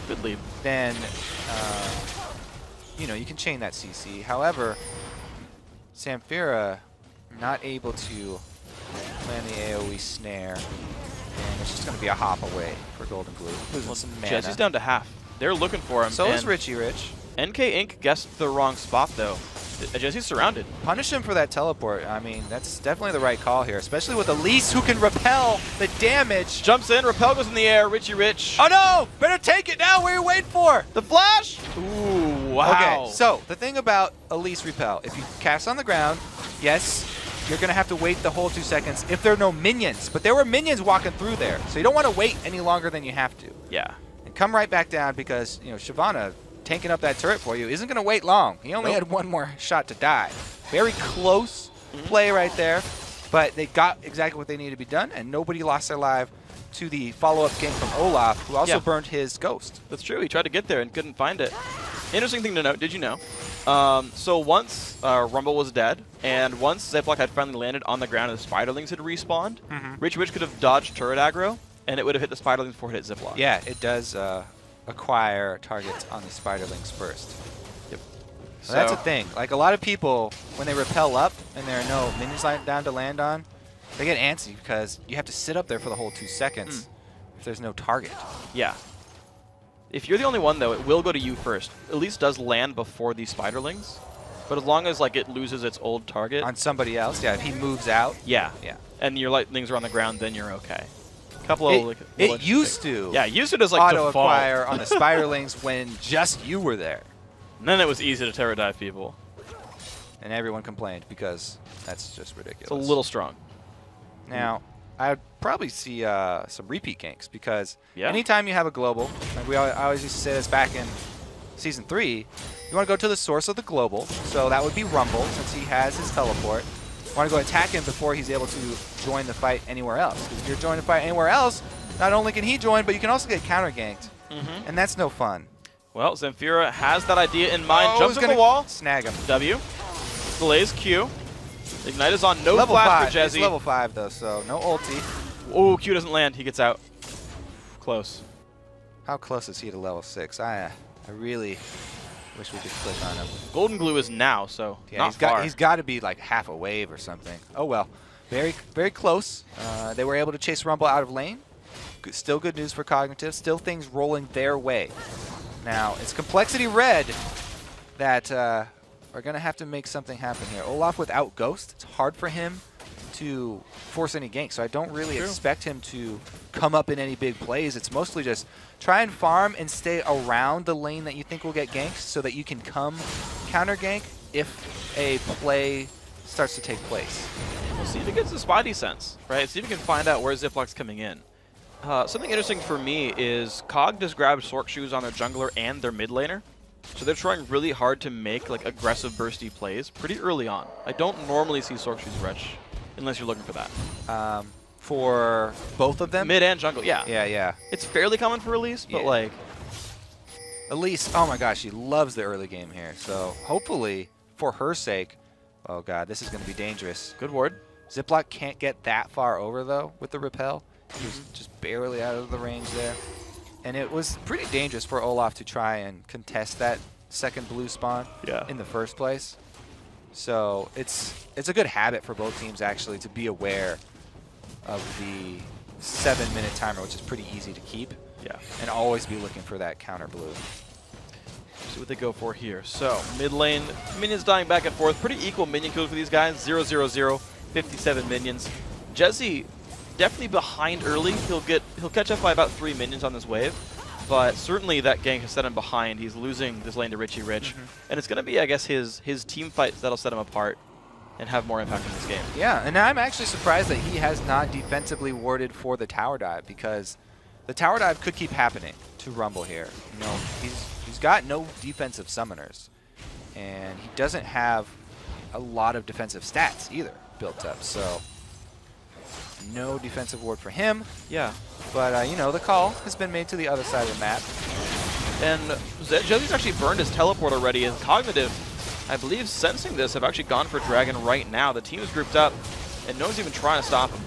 C: good lead.
G: Then you can chain that CC. However, Zamfira not able to land the AoE snare, and it's just going to be a hop away for Golden Glue. Losing some mana.
C: Jesse's down to half. They're looking for him.
G: So is Richie Rich.
C: NK Inc. guessed the wrong spot, though. Jesse's surrounded.
G: Punish him for that teleport. I mean, that's definitely the right call here, especially with Elise who can repel the damage.
C: Jumps in, repel goes in the air, Richie Rich.
G: Oh no! Better take it now. What are you waiting for?
C: The flash? Ooh, wow.
G: Okay, so the thing about Elise repel, if you cast on the ground, yes, you're going to have to wait the whole 2 seconds if there are no minions. But there were minions walking through there, so you don't want to wait any longer than you have to.
C: Yeah.
G: And come right back down because, you know, Shyvana tanking up that turret for you isn't going to wait long. He only had one more shot to die. Very close play right there, but they got exactly what they needed to be done, and nobody lost their life to the follow-up gank from Olaf, who also burned his ghost.
C: That's true. He tried to get there and couldn't find it. Interesting thing to note, did you know? So once Rumble was dead, and once Ziploc had finally landed on the ground and the Spiderlings had respawned, Richie Rich could have dodged turret aggro, and it would have hit the Spiderlings before it hit Ziploc.
G: Yeah, it does acquire targets on the Spiderlings first.
C: Yep.
G: So that's a thing. Like, a lot of people, when they rappel up and there are no minions down to land on, they get antsy because you have to sit up there for the whole 2 seconds if there's no target.
C: Yeah. If you're the only one, though, it will go to you first. Elise does land before these Spiderlings, but as long as like it loses its old target
G: on somebody else, yeah. If he moves out,
C: yeah, and your lightnings are on the ground, then you're okay. Couple of
G: it used to,
C: yeah, used to just like
G: auto acquire on the Spiderlings when just you were there,
C: and then it was easy to terror dive people,
G: and everyone complained because that's just ridiculous.
C: It's a little strong.
G: Now, I'd probably see some repeat ganks because anytime you have a global, like I always used to say this back in Season 3, you want to go to the source of the global, so that would be Rumble since he has his teleport. You want to go attack him before he's able to join the fight anywhere else. Because if you're joining the fight anywhere else, not only can he join, but you can also get counter ganked, and that's no fun.
C: Well, Zamfira has that idea in mind.
G: Oh,
C: jumps in the wall.
G: Snag him.
C: W. Delays Q. Ignite is on. No
G: level
C: flash
G: 5.
C: for Jezzy.
G: It's level 5 though, so no ulti.
C: Oh, Q doesn't land. He gets out. Close.
G: How close is he to level 6? I really wish we could click on him.
C: Golden glue is now, so
G: yeah,
C: not far.
G: He's got to be like half a wave or something. Oh well, very close. They were able to chase Rumble out of lane. Still good news for Cognitive. Still things rolling their way. Now it's Complexity Red that are going to have to make something happen here. Olaf without Ghost, it's hard for him to force any ganks, so I don't really expect him to come up in any big plays. It's mostly just try and farm and stay around the lane that you think will get ganked so that you can come counter gank if a play starts to take place.
C: We'll see if he gets the spidey sense, right? See if he can find out where Ziploc's coming in. Something interesting for me is Cog just grabbed Sork Shoes on their jungler and their mid laner. So they're trying really hard to make like aggressive bursty plays pretty early on. I don't normally see Sork Shoes Wretch unless you're looking for that.
G: For both of them?
C: Mid and jungle, yeah.
G: Yeah.
C: It's fairly common for Elise, but like...
G: Elise, oh my gosh, she loves the early game here. So hopefully, for her sake, oh god, this is going to be dangerous.
C: Good ward.
G: Ziploc can't get that far over though with the repel. He was just barely out of the range there. And it was pretty dangerous for Olaf to try and contest that second blue spawn in the first place. So it's a good habit for both teams actually to be aware of the 7-minute timer, which is pretty easy to keep.
C: Yeah.
G: And always be looking for that counter blue.
C: See what they go for here. So mid lane, minions dying back and forth. Pretty equal minion kills for these guys. 0-0-0, 57 minions. Jesse definitely behind early. He'll catch up by about 3 minions on this wave. But certainly that gank has set him behind. He's losing this lane to Richie Rich. And it's going to be, I guess, his team fights that'll set him apart and have more impact in this game.
G: Yeah, and I'm actually surprised that he has not defensively warded for the tower dive because the tower dive could keep happening to Rumble here. You know, he's got no defensive summoners, and he doesn't have a lot of defensive stats either built up. So no defensive ward for him.
C: Yeah.
G: But, you know, the call has been made to the other side of the map.
C: And Jesse's actually burned his teleport already, and Cognitive, I believe, sensing this, have actually gone for Dragon right now. The team is grouped up, and no one's even trying to stop him.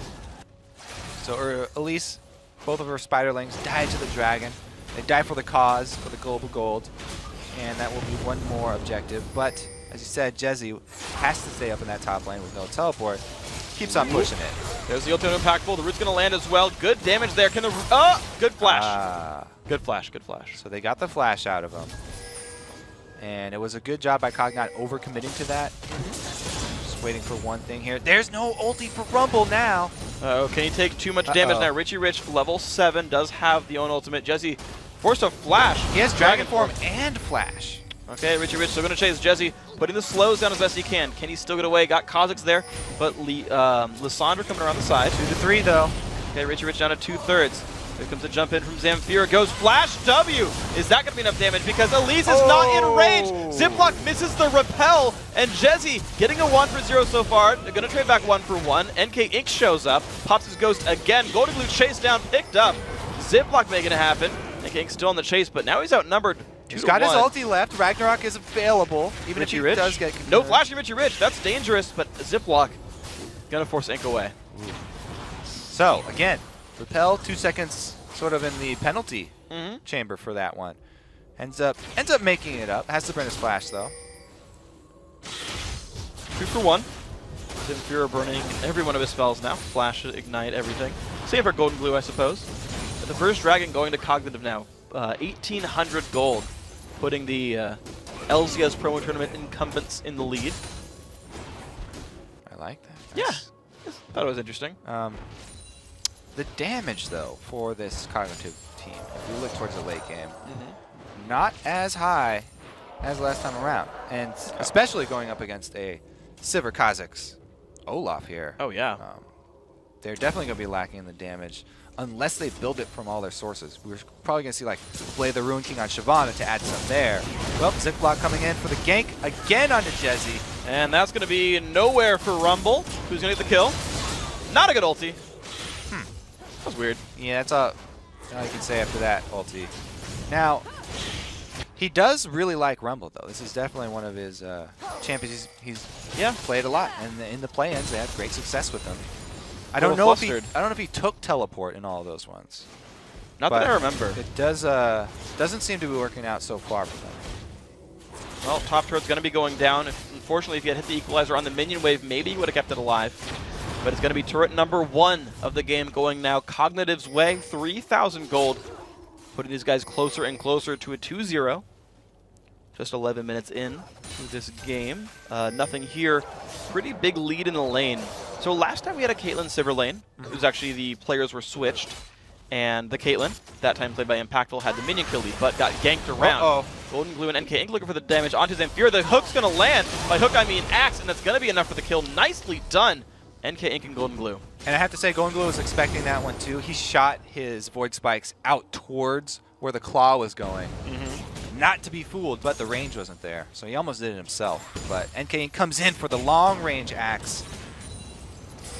G: So Elise, both of her Spiderlings die to the Dragon. They die for the cause, for the global gold, and that will be one more objective. But, as you said, Jesse has to stay up in that top lane with no teleport. Keeps on pushing it.
C: There's the ultimate impactful. The root's going to land as well. Good damage there. Can the good flash. Good flash. Good flash.
G: So they got the flash out of him. And it was a good job by Cog not overcommitting to that. Just waiting for one thing here. There's no ulti for Rumble now.
C: Can he take too much damage now? Richie Rich, level 7, does have the own ultimate. Jesse forced a flash.
G: He has Dragon Form and Flash.
C: Okay, Richie Rich still going to chase Jesse, putting the slows down as best he can. Can he still get away? Got Kha'Zix there, but Lysandra coming around the side.
G: 2-3 though.
C: Okay, Richie Rich down to 2/3. Here comes a jump in from Zamfira. Goes Flash W. Is that going to be enough damage? Because Elise is not in range. Ziploc misses the repel. And Jesse getting a 1 for 0 so far. They're going to trade back 1 for 1. NK Inc. shows up. Pops his ghost again. Golden Blue chase down. Picked up. Ziploc making it happen. NK Inc. still on the chase, but now he's outnumbered.
G: He's got his ulti left. Ragnarok is available. Even if he does get confirmed.
C: No flashing Richie Rich. That's dangerous, but Ziploc going to force Inc. away.
G: So, again, repel 2 seconds sort of in the penalty chamber for that one. Ends up making it up. Has to burn his flash though.
C: 2 for 1. Zamfira burning every one of his spells now. Flash, ignite, everything. Same for Golden Blue, I suppose. But the first dragon going to Cognitive now. 1,800 gold, putting the LCS promo tournament incumbents in the lead.
G: I like that.
C: Yeah, thought it was interesting.
G: The damage, though, for this Cognitive team, if we look towards the late game, not as high as last time around. And especially going up against a Sivir Kha'Zix Olaf here.
C: Oh, yeah.
G: They're definitely going to be lacking in the damage unless they build it from all their sources. We're probably going to see, like, Blade the Ruin King on Shyvana to add some there. Well, Ziploc coming in for the gank again onto Jesse.
C: And that's going to be nowhere for Rumble, who's going to get the kill. Not a good ulti. That was weird.
G: Yeah, that's all I can say after that ulti. Now, he does really like Rumble, though. This is definitely one of his champions he's played a lot. And in the play-ins, they had great success with him. I don't know if he took teleport in all of those ones.
C: Not that I remember.
G: It does doesn't seem to be working out so far for them.
C: Well, top turret's going to be going down. Unfortunately, if he had hit the equalizer on the minion wave, maybe he would have kept it alive. But it's going to be turret number 1 of the game going now Cognitive's way. 3,000 gold, putting these guys closer and closer to a 2-0. Just 11 minutes in to this game. Nothing here. Pretty big lead in the lane. So last time we had a Caitlyn Sivir lane. It was actually the players were switched. And the Caitlyn, that time played by Impactful, had the minion kill lead, but got ganked around. Golden Glue and NK Inc. looking for the damage onto Zamfira. The hook's going to land. By hook, I mean axe, and that's going to be enough for the kill. Nicely done. NK Inc. and Golden Glue.
G: And I have to say, Golden Glue was expecting that one too. He shot his Void Spikes out towards where the claw was going. Not to be fooled, but the range wasn't there. So he almost did it himself. But NK Inc. comes in for the long range axe.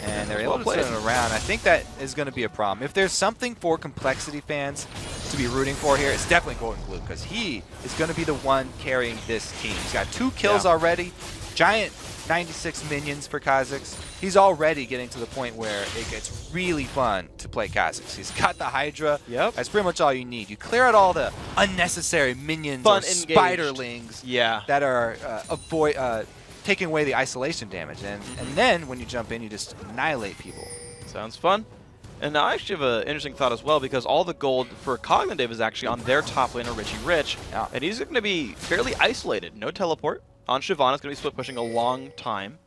G: And they're able to turn it around. I think that is going to be a problem. If there's something for Complexity fans to be rooting for here, it's definitely Golden Glue, because he is going to be the one carrying this team. He's got 2 kills already. Giant 96 minions for Kha'Zix. He's already getting to the point where it gets really fun to play Kha'Zix. He's got the Hydra.
C: Yep.
G: That's pretty much all you need. You clear out all the unnecessary minions or spiderlings that are taking away the isolation damage. And then when you jump in, you just annihilate people.
C: Sounds fun. And I actually have an interesting thought as well, because all the gold for Cognitive is actually on their top laner, Richie Rich. And he's going to be fairly isolated. No teleport. On Shyvana is going to be split pushing a long time.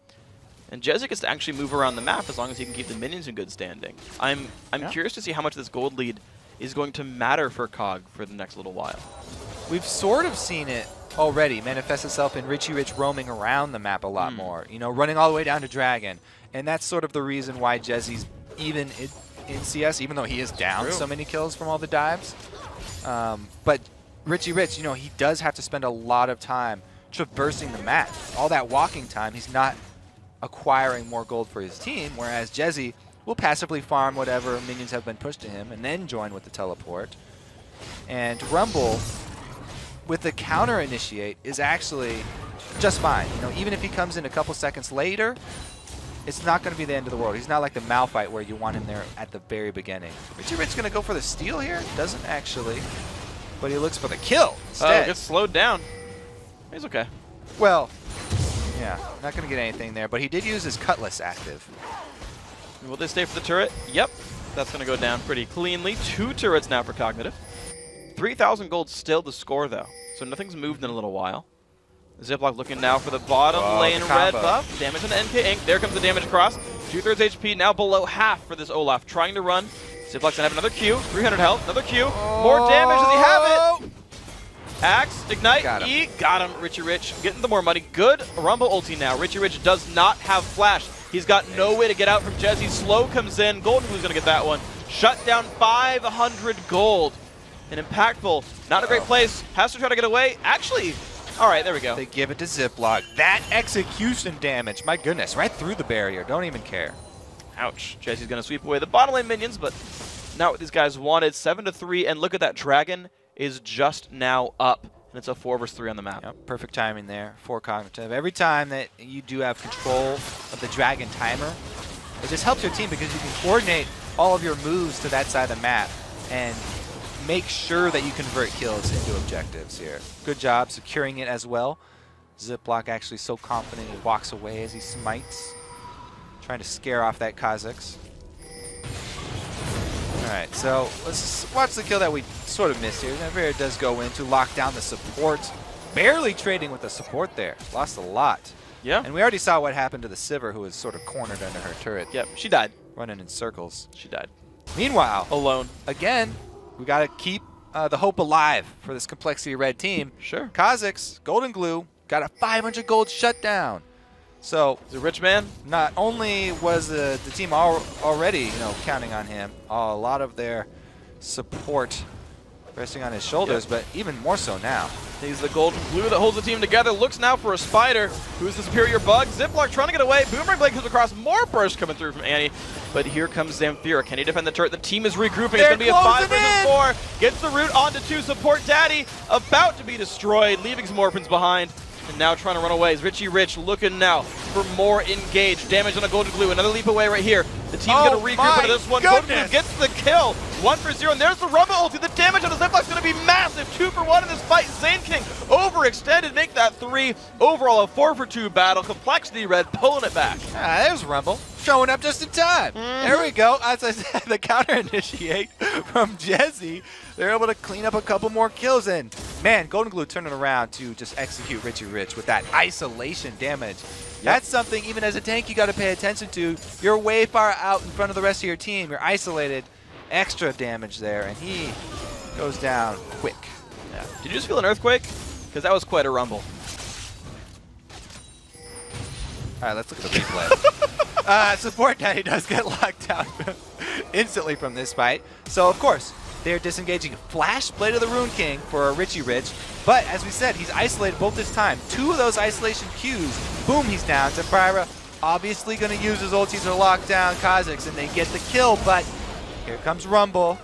C: And Jezza gets to actually move around the map as long as he can keep the minions in good standing. I'm curious to see how much this gold lead is going to matter for Cog for the next little while.
G: We've sort of seen it already manifest itself in Richie Rich roaming around the map a lot more. You know, running all the way down to Dragon. And that's sort of the reason why Jezzy's even in CS, even though he is down so many kills from all the dives. But Richie Rich, you know, he does have to spend a lot of time traversing the map. All that walking time, he's not acquiring more gold for his team, whereas Jezzy will passively farm whatever minions have been pushed to him and then join with the teleport. And Rumble, with the counter initiate, is actually just fine. You know, even if he comes in a couple seconds later, it's not going to be the end of the world. He's not like the Malphite where you want him there at the very beginning. Richie Rich going to go for the steal here? Doesn't actually, but he looks for the kill instead.
C: Gets slowed down. He's okay.
G: Well, yeah, not going to get anything there, but he did use his Cutlass active.
C: Will they stay for the turret? Yep. That's going to go down pretty cleanly. 2 turrets now for Cognitive. 3,000 gold still the score, though, so nothing's moved in a little while. Ziploc looking now for the bottom lane red buff. Damage on the NK Ink. There comes the damage across. 2/3 HP, now below half for this Olaf. Trying to run. Ziploc's gonna have another Q. 300 health, another Q. More damage. Does he have it? Axe, Ignite, E. Got him. Richie Rich getting the more money. Good Rumble ulti now. Richie Rich does not have flash. He's got no way to get out from Jesse. Slow comes in. Golden Blue's gonna get that one. Shut down 500 gold. And impactful. Not a great place. Has to try to get away. Actually, all right, there we go.
G: They give it to Ziploc. That execution damage, my goodness, right through the barrier. Don't even care.
C: Ouch. Jesse's going to sweep away the bottom lane minions, but not what these guys wanted. 7-3, and look at that. Dragon is just now up, and it's a 4 versus 3 on the map.
G: Yep, perfect timing there for Cognitive. Every time that you do have control of the Dragon timer, it just helps your team because you can coordinate all of your moves to that side of the map and make sure that you convert kills into objectives here. Good job securing it as well. Ziploc actually so confident he walks away as he smites, trying to scare off that Kha'Zix. Alright, so let's watch the kill that we sort of missed here. Navarre does go in to lock down the support. Barely trading with the support there. Lost a lot.
C: Yeah.
G: And we already saw what happened to the Sivir, who was sort of cornered under her turret.
C: Yep, she died.
G: Running in circles.
C: She died.
G: Meanwhile,
C: alone.
G: Again, we got to keep the hope alive for this Complexity Red team.
C: Sure.
G: Kha'Zix, Golden Glue, got a 500 gold shutdown. So
C: the rich man.
G: Not only was the team already counting on him, a lot of their support resting on his shoulders, but even more so now.
C: He's the Golden Glue that holds the team together. Looks now for a Spider, who's the superior bug. Ziploc trying to get away. Boomerang Blade comes across. More burst coming through from Annie. But here comes Zamfira. Can he defend the turret? The team is regrouping. It's going to be a 5 versus 4. Gets the root onto 2. Support Daddy about to be destroyed, leaving some orphans behind. And now trying to run away is Richie Rich looking now for more engaged. Damage on a Golden Glue. Another leap away right here. The team's going to regroup into this one. Golden Glue gets the kill. 1 for 0. And there's the Rumble ulti. The damage on the Ziploc's going to be massive. 2 for 1 in this fight. Zane King overextended. Make that 3. Overall, a 4 for 2 battle. Complexity Red pulling it back.
G: Ah, there's Rumble. Showing up just in time. There we go. As I said, the counter initiate from Jesse. They're able to clean up a couple more kills. And man, Golden Glue turning around to just execute Richie Rich with that isolation damage. Yep. That's something, even as a tank, you got to pay attention to. You're way far out in front of the rest of your team. You're isolated. Extra damage there, and he goes down quick.
C: Yeah. Did you just feel an earthquake? Because that was quite a rumble.
G: All right, let's look at the replay. Support Daddy does get locked out instantly from this fight. So, of course, they're disengaging Flash, Blade of the Rune King for Richie Rich. But, as we said, he's isolated both this time. 2 of those isolation Qs. Boom, he's down. Zamfira obviously going to use his ulti to lock down Kha'Zix, and they get the kill. But here comes Rumble,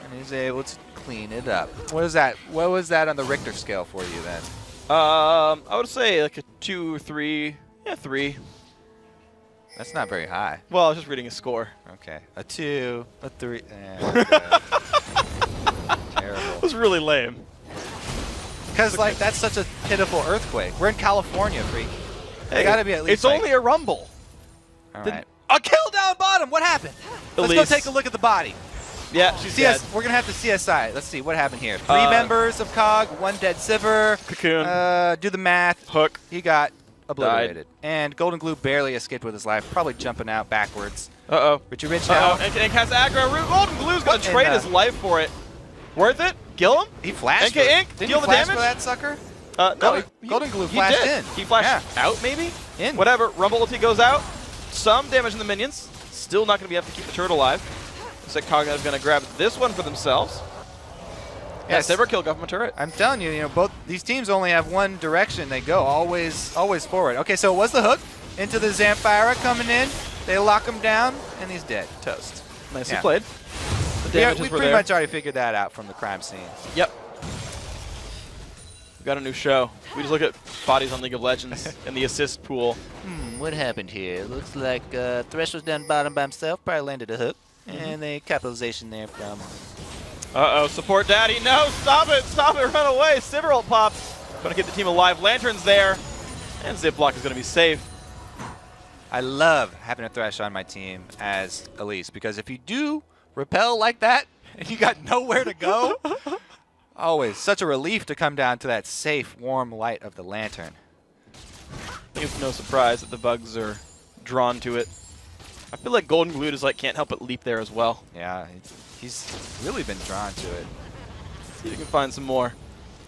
G: and he's able to clean it up. What is that? What was that on the Richter scale for you then?
C: I would say like a 2 or 3. Yeah, 3.
G: That's not very high.
C: Well, I was just reading a score.
G: Okay. A 2, a 3. Terrible.
C: It was really lame.
G: Because, like, that's such a pitiful earthquake. We're in California, freak. They got to be at least.
C: It's only a rumble.
G: All right. A kill down bottom. What happened? Let's go take a look at the body.
C: Yeah, she's dead.
G: We're going to have to CSI. Let's see what happened here. 3 members of COG, 1 dead Sivir.
C: Cocoon.
G: Do the math.
C: Hook.
G: He got obliterated. And Golden Glue barely escaped with his life, probably jumping out backwards.
C: Uh-oh.
G: Richie Rich now.
C: And has aggro. Golden Glue's going to trade his life for it. Worth it? Kill him?
G: He flashed.
C: NK Ink?
G: Didn't
C: deal
G: he
C: the
G: flash
C: damage?
G: for that sucker?
C: No.
G: Golden Glue flashed in.
C: He flashed out, maybe?
G: In.
C: Whatever. Rumble ulti goes out. Some damage in the minions. Still not going to be able to keep the turret alive. Looks like Cognitive's going to grab this one for themselves.
G: Yes.
C: Yeah, Saber kill government turret.
G: I'm telling you, both these teams only have one direction they go, always forward. Okay, so it was the hook into the Zamfira coming in. They lock him down, and he's dead. Toast.
C: Nicely played.
G: We pretty much already figured that out from the crime scene.
C: Yep. We've got a new show. We just look at bodies on League of Legends in the assist pool.
G: What happened here? Looks like Thresh was down bottom by himself, probably landed a hook, and a capitalization there from...
C: Uh-oh, support Daddy. No, stop it, run away. Sivir ult pop. Going to keep the team alive. Lantern's there, and Ziploc is going to be safe.
G: I love having a Thresh on my team as Elise, because if you do repel like that, and you got nowhere to go, Always such a relief to come down to that safe, warm light of the lantern.
C: It's no surprise that the bugs are drawn to it. I feel like Golden Glue just can't help but leap there as well.
G: Yeah, he's really been drawn to it.
C: See if you can find some more.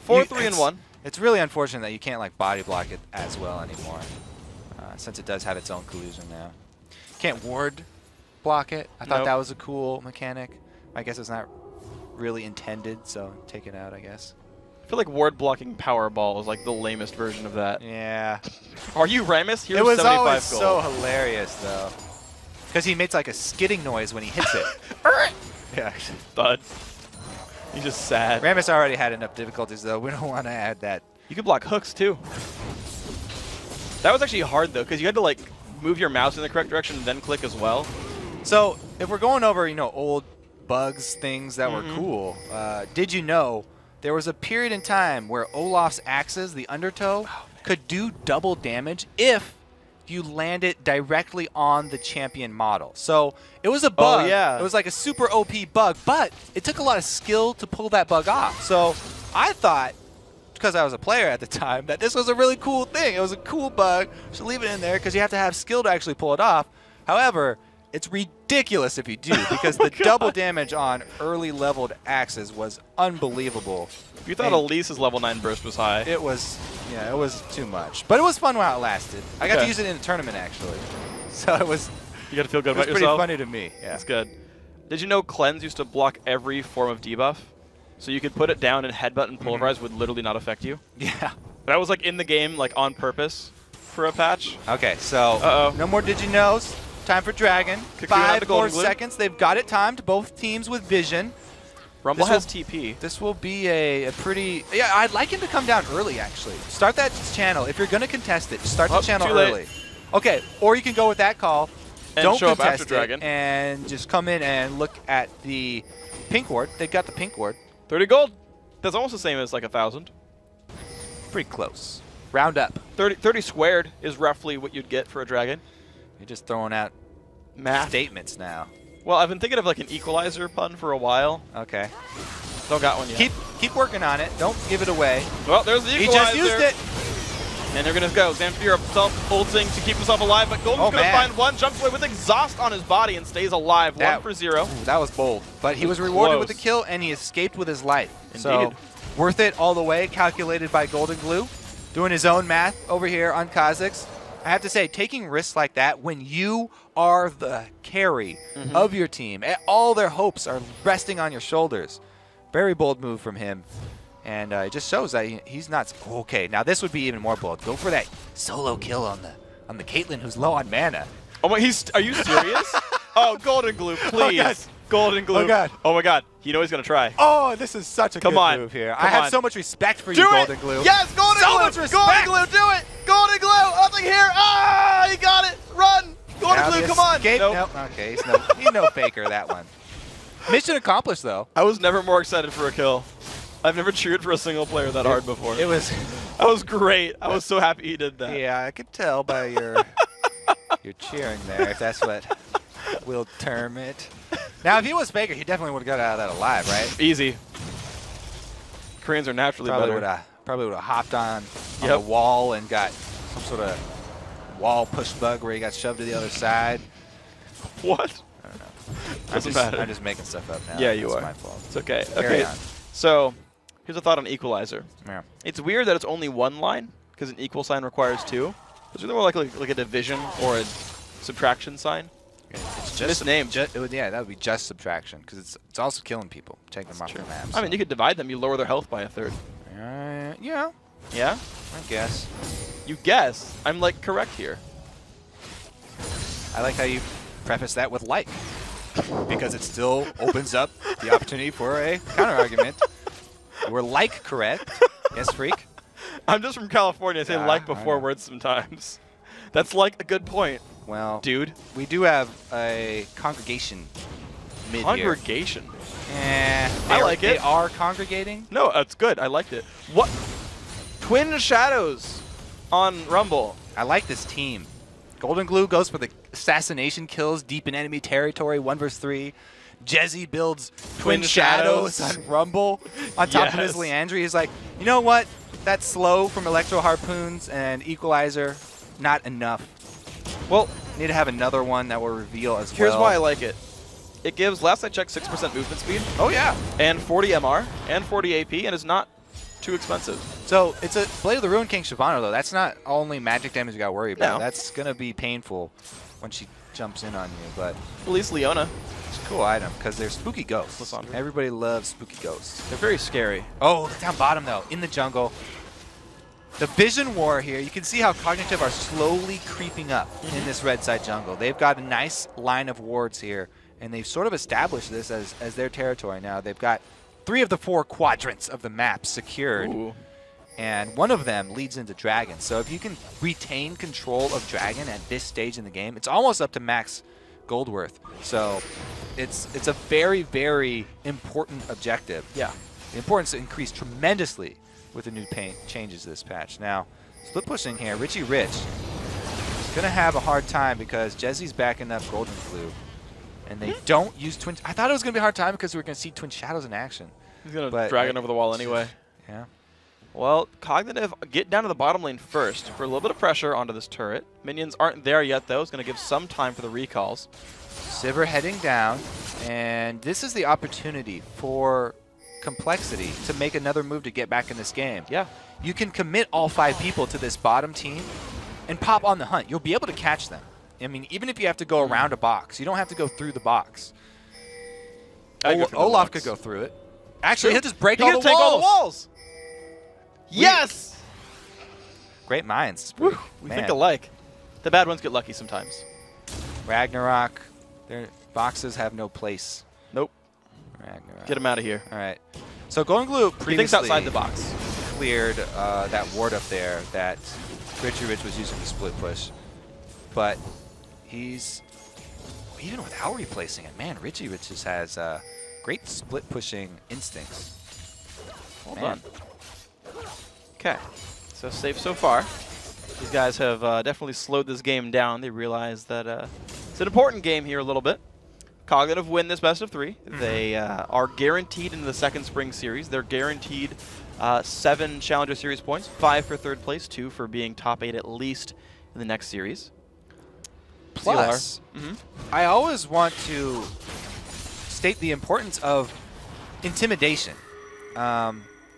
C: 4, 3, and 1.
G: It's really unfortunate that you can't body block it as well anymore, since it does have its own collusion now. Can't ward block it. I thought that was a cool mechanic. I guess it's not really intended, so take it out, I guess.
C: I feel like ward blocking Powerball is the lamest version of that.
G: Yeah.
C: Are you Ramus? Here's
G: it was
C: 75
G: always
C: gold.
G: so hilarious, though. Because he makes a skidding noise when he hits it. Yeah.
C: Thud. He's just sad.
G: Ramus already had enough difficulties, though. We don't want to add that.
C: You could block hooks, too. That was actually hard, though, because you had to, move your mouse in the correct direction and then click as well.
G: So, if we're going over, old bugs, things that were cool, did you know there was a period in time where Olaf's axes, the undertow, could do double damage if you land it directly on the champion model. So it was a bug.
C: Oh, yeah.
G: It was like a super OP bug, but it took a lot of skill to pull that bug off. So I thought, because I was a player at the time, that this was a really cool thing. It was a cool bug. Should leave it in there because you have to have skill to actually pull it off. However, it's ridiculous if you do, because the double damage on early leveled axes was unbelievable.
C: You thought Elise's level 9 burst was high.
G: It was, yeah, it was too much. But it was fun while it lasted. I got to use it in a tournament, actually. So it was...
C: You got to feel good about yourself?
G: It was pretty funny to me, yeah.
C: That's good. Did you know Cleanse used to block every form of debuff? So you could put it down and headbutt and pulverize would literally not affect you?
G: Yeah.
C: That was in the game, on purpose for a patch.
G: Okay, so no more Did You Knows. Time for Dragon. 5 more seconds. They've got it timed. Both teams with vision.
C: Rumble has TP.
G: This will be a pretty... Yeah, I'd like him to come down early, actually. Start that channel. If you're going to contest it, start the channel early. Okay, or you can go with that call.
C: And
G: don't
C: show up
G: contest
C: after Dragon.
G: And just come in and look at the pink ward. They've got the pink ward.
C: 30 gold. That's almost the same as 1,000.
G: Pretty close. Round up.
C: 30 squared is roughly what you'd get for a Dragon.
G: You're just throwing out
C: math
G: statements now.
C: Well, I've been thinking of an equalizer pun for a while.
G: Okay.
C: Don't got one yet.
G: Keep working on it. Don't give it away.
C: Well, there's the equalizer.
G: He just used it.
C: And they're going to go. Zamfir ulting to keep himself alive, but Golden's going to find one, jumps away with exhaust on his body and stays alive. 1 for 0.
G: Ooh, that was bold. But he was rewarded with a kill, and he escaped with his life.
C: Indeed.
G: So, worth it all the way, calculated by Golden Glue. Doing his own math over here on Kha'Zix. I have to say, taking risks like that when you are the carry of your team, all their hopes are resting on your shoulders. Very bold move from him. And it just shows that he's not... Okay, now this would be even more bold. Go for that solo kill on the Caitlyn who's low on mana.
C: Oh my, are you serious? Oh, Golden Glue, please.
G: Oh, God.
C: Golden Glue.
G: Oh, God.
C: Oh, my God. You know he's going to try.
G: Oh, this is such a good move here. I have so much respect for you, Golden Glue.
C: Yes, Golden Glue.
G: So much respect.
C: Golden Glue, do it. Golden Glue, up here. Ah, he got it. Run. Golden Glue, come on.
G: Nope. Okay, he's no faker, that one. Mission accomplished, though.
C: I was never more excited for a kill. I've never cheered for a single player that hard before.
G: It was...
C: That was great. I was so happy he did that.
G: Yeah, I could tell by your cheering there, if that's what we'll term it. Now, if he was faker, he definitely would have got out of that alive, right?
C: Easy. Koreans are naturally better.
G: Probably would have hopped on the wall and got some sort of wall push bug where he got shoved to the other side.
C: What?
G: I don't know.
C: Doesn't matter.
G: I'm just making stuff up now.
C: Yeah, you are.
G: That's my fault.
C: It's okay.
G: Carry on.
C: So, here's a thought on equalizer.
G: Yeah.
C: It's weird that it's only one line because an equal sign requires 2. It's really more like a division or a subtraction sign.
G: It's
C: just name.
G: Yeah, that would be just subtraction because it's also killing people, taking them off the map.
C: I mean, you could divide them. You lower their health by a third.
G: Yeah.
C: Yeah?
G: I guess.
C: You guess. I'm correct here.
G: I like how you preface that with like, because it still opens up the opportunity for a counter argument. We're correct. Yes, freak.
C: I'm just from California. I say before words sometimes. That's a good point.
G: Well,
C: dude,
G: we do have a congregation mid
C: Congregation?
G: I
C: like it.
G: They are congregating?
C: No, that's good. I liked it. What? Twin Shadows on Rumble.
G: I like this team. Golden Glue goes for the assassination kills deep in enemy territory, 1 versus 3. Jezzy builds Twin Shadows on Rumble on top of his Leandry. He's like, you know what? That slow from Electro Harpoons and Equalizer, not enough. Well, need to have another one that will reveal as well.
C: Here's why I like it. It gives, last I checked, 6% movement speed.
G: Oh, yeah.
C: And 40 MR and 40 AP, and it's not too expensive.
G: So it's a Blade of the Ruined King Shyvana, though. That's not only magic damage you got to worry about.
C: No.
G: That's going to be painful when she jumps in on you. But
C: at least Leona.
G: It's a cool item because they're spooky ghosts. Lysandra. Everybody loves spooky ghosts.
C: They're very scary.
G: Oh, down bottom, though, in the jungle. The Vision War here, you can see how Cognitive are slowly creeping up in this red side jungle. They've got a nice line of wards here, and they've sort of established this as their territory now. They've got 3 of the 4 quadrants of the map secured, and one of them leads into Dragon. So if you can retain control of Dragon at this stage in the game, it's almost up to max gold worth. So it's a very, very important objective.
C: Yeah.
G: The importance increased tremendously with the new changes this patch. Now, split pushing here, Richie Rich is going to have a hard time because Jezzy's backing up Golden Flue. And they don't use Twin... I thought it was going to be a hard time because we were going to see Twin Shadows in action.
C: He's going to drag it over the wall anyway.
G: Yeah.
C: Well, Cognitive get down to the bottom lane first for a little bit of pressure onto this turret. Minions aren't there yet, though. It's going to give some time for the recalls.
G: Sivir heading down, and this is the opportunity for Complexity to make another move to get back in this game.
C: Yeah.
G: You can commit all 5 people to this bottom team and pop on the hunt. You'll be able to catch them. I mean, even if you have to go around a box, you don't have to go through the box. Olaf could go through it. Actually, he'll just break all the walls.
C: All the walls. Yes!
G: Great minds.
C: Woo. We think alike. The bad ones get lucky sometimes.
G: Ragnarok. Their boxes have no place.
C: Nope.
G: Ragnarok.
C: Get him out of here.
G: All right. So Golden Glue previously
C: he thinks outside the box.
G: Cleared that ward up there that Richie Rich was using to split push. But he's, even without replacing it, man, Richie Rich just has great split pushing instincts.
C: Hold on. Okay. So safe so far. These guys have definitely slowed this game down. They realize that it's an important game here a little bit. Cognitive win this best of 3. They are guaranteed in the second spring series. They're guaranteed 7 Challenger Series points, 5 for 3rd place, 2 for being top 8 at least in the next series.
G: Plus, I always want to state the importance of intimidation.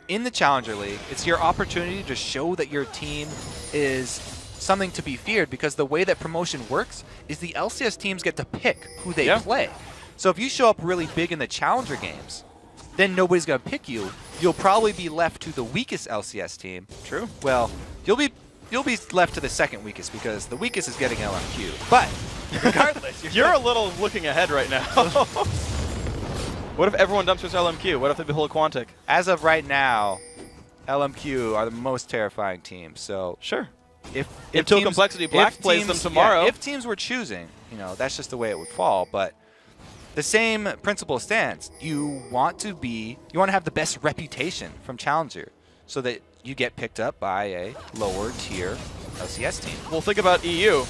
G: In the Challenger League, it's your opportunity to show that your team is something to be feared, because the way that promotion works is the LCS teams get to pick who they play. So if you show up really big in the Challenger games, then nobody's going to pick you. You'll probably be left to the weakest LCS team.
C: True.
G: Well, you'll be left to the second weakest because the weakest is getting LMQ. But regardless,
C: you're a little looking ahead right now. What if everyone dumps his LMQ? What if they pull a Quantic?
G: As of right now, LMQ are the most terrifying team. So
C: sure.
G: If
C: Until
G: teams,
C: Complexity Black plays them tomorrow.
G: Yeah, if teams were choosing, you know, that's just the way it would fall. But the same principle stands. You want to have the best reputation from Challenger so that you get picked up by a lower tier LCS team.
C: Well, think about EU.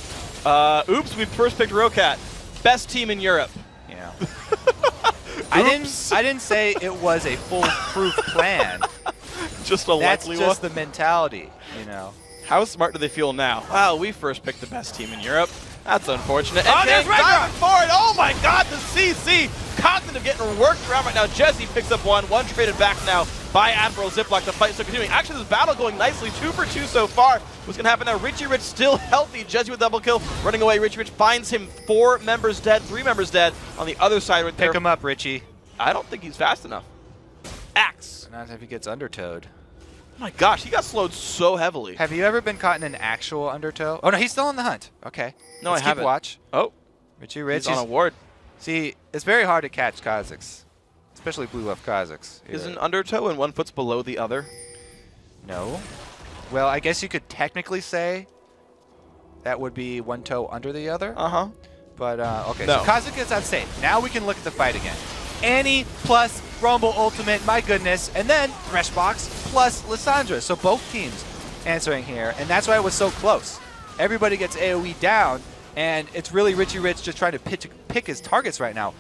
C: Oops, we first picked Rocat. Best team in Europe.
G: Yeah. I didn't say it was a foolproof plan.
C: Just a likely one.
G: That's just the mentality, you know.
C: How smart do they feel now? Wow, we first picked the best team in Europe. That's unfortunate.
F: Oh, there's
C: diving forward. Oh my God, the CC. Cognitive getting worked around right now. Jezzy picks up one traded back now by Admiral Ziploc. The fight still continuing. Actually, this battle going nicely. 2 for 2 so far. What's going to happen now? Richie Rich still healthy. Jezzy with double kill. Running away. Richie Rich finds him 4 members dead, 3 members dead on the other side right there.
G: Pick him up, Richie.
C: I don't think he's fast enough. Axe.
G: Not if he gets undertowed.
C: Oh my gosh, he got slowed so heavily.
G: Have you ever been caught in an actual undertow? Oh no, he's still on the hunt. Okay.
C: No,
G: Let's
C: I haven't.
G: Keep watch.
C: Oh.
G: Richie Rich
C: is on a ward.
G: See, it's very hard to catch Kazakhs, especially blue left Kazakhs.
C: Is an undertow and 1 foot's below the other?
G: No. Well, I guess you could technically say that would be 1 toe under the other.
C: Uh-huh.
G: But, okay,
C: no.
G: so Kazakh gets unsafe. Now we can look at the fight again. Annie plus Rumble Ultimate, my goodness, and then Threshbox plus Lysandra. So both teams answering here, and that's why it was so close. Everybody gets AoE down, and it's really Richie Rich just trying to pick his targets right now.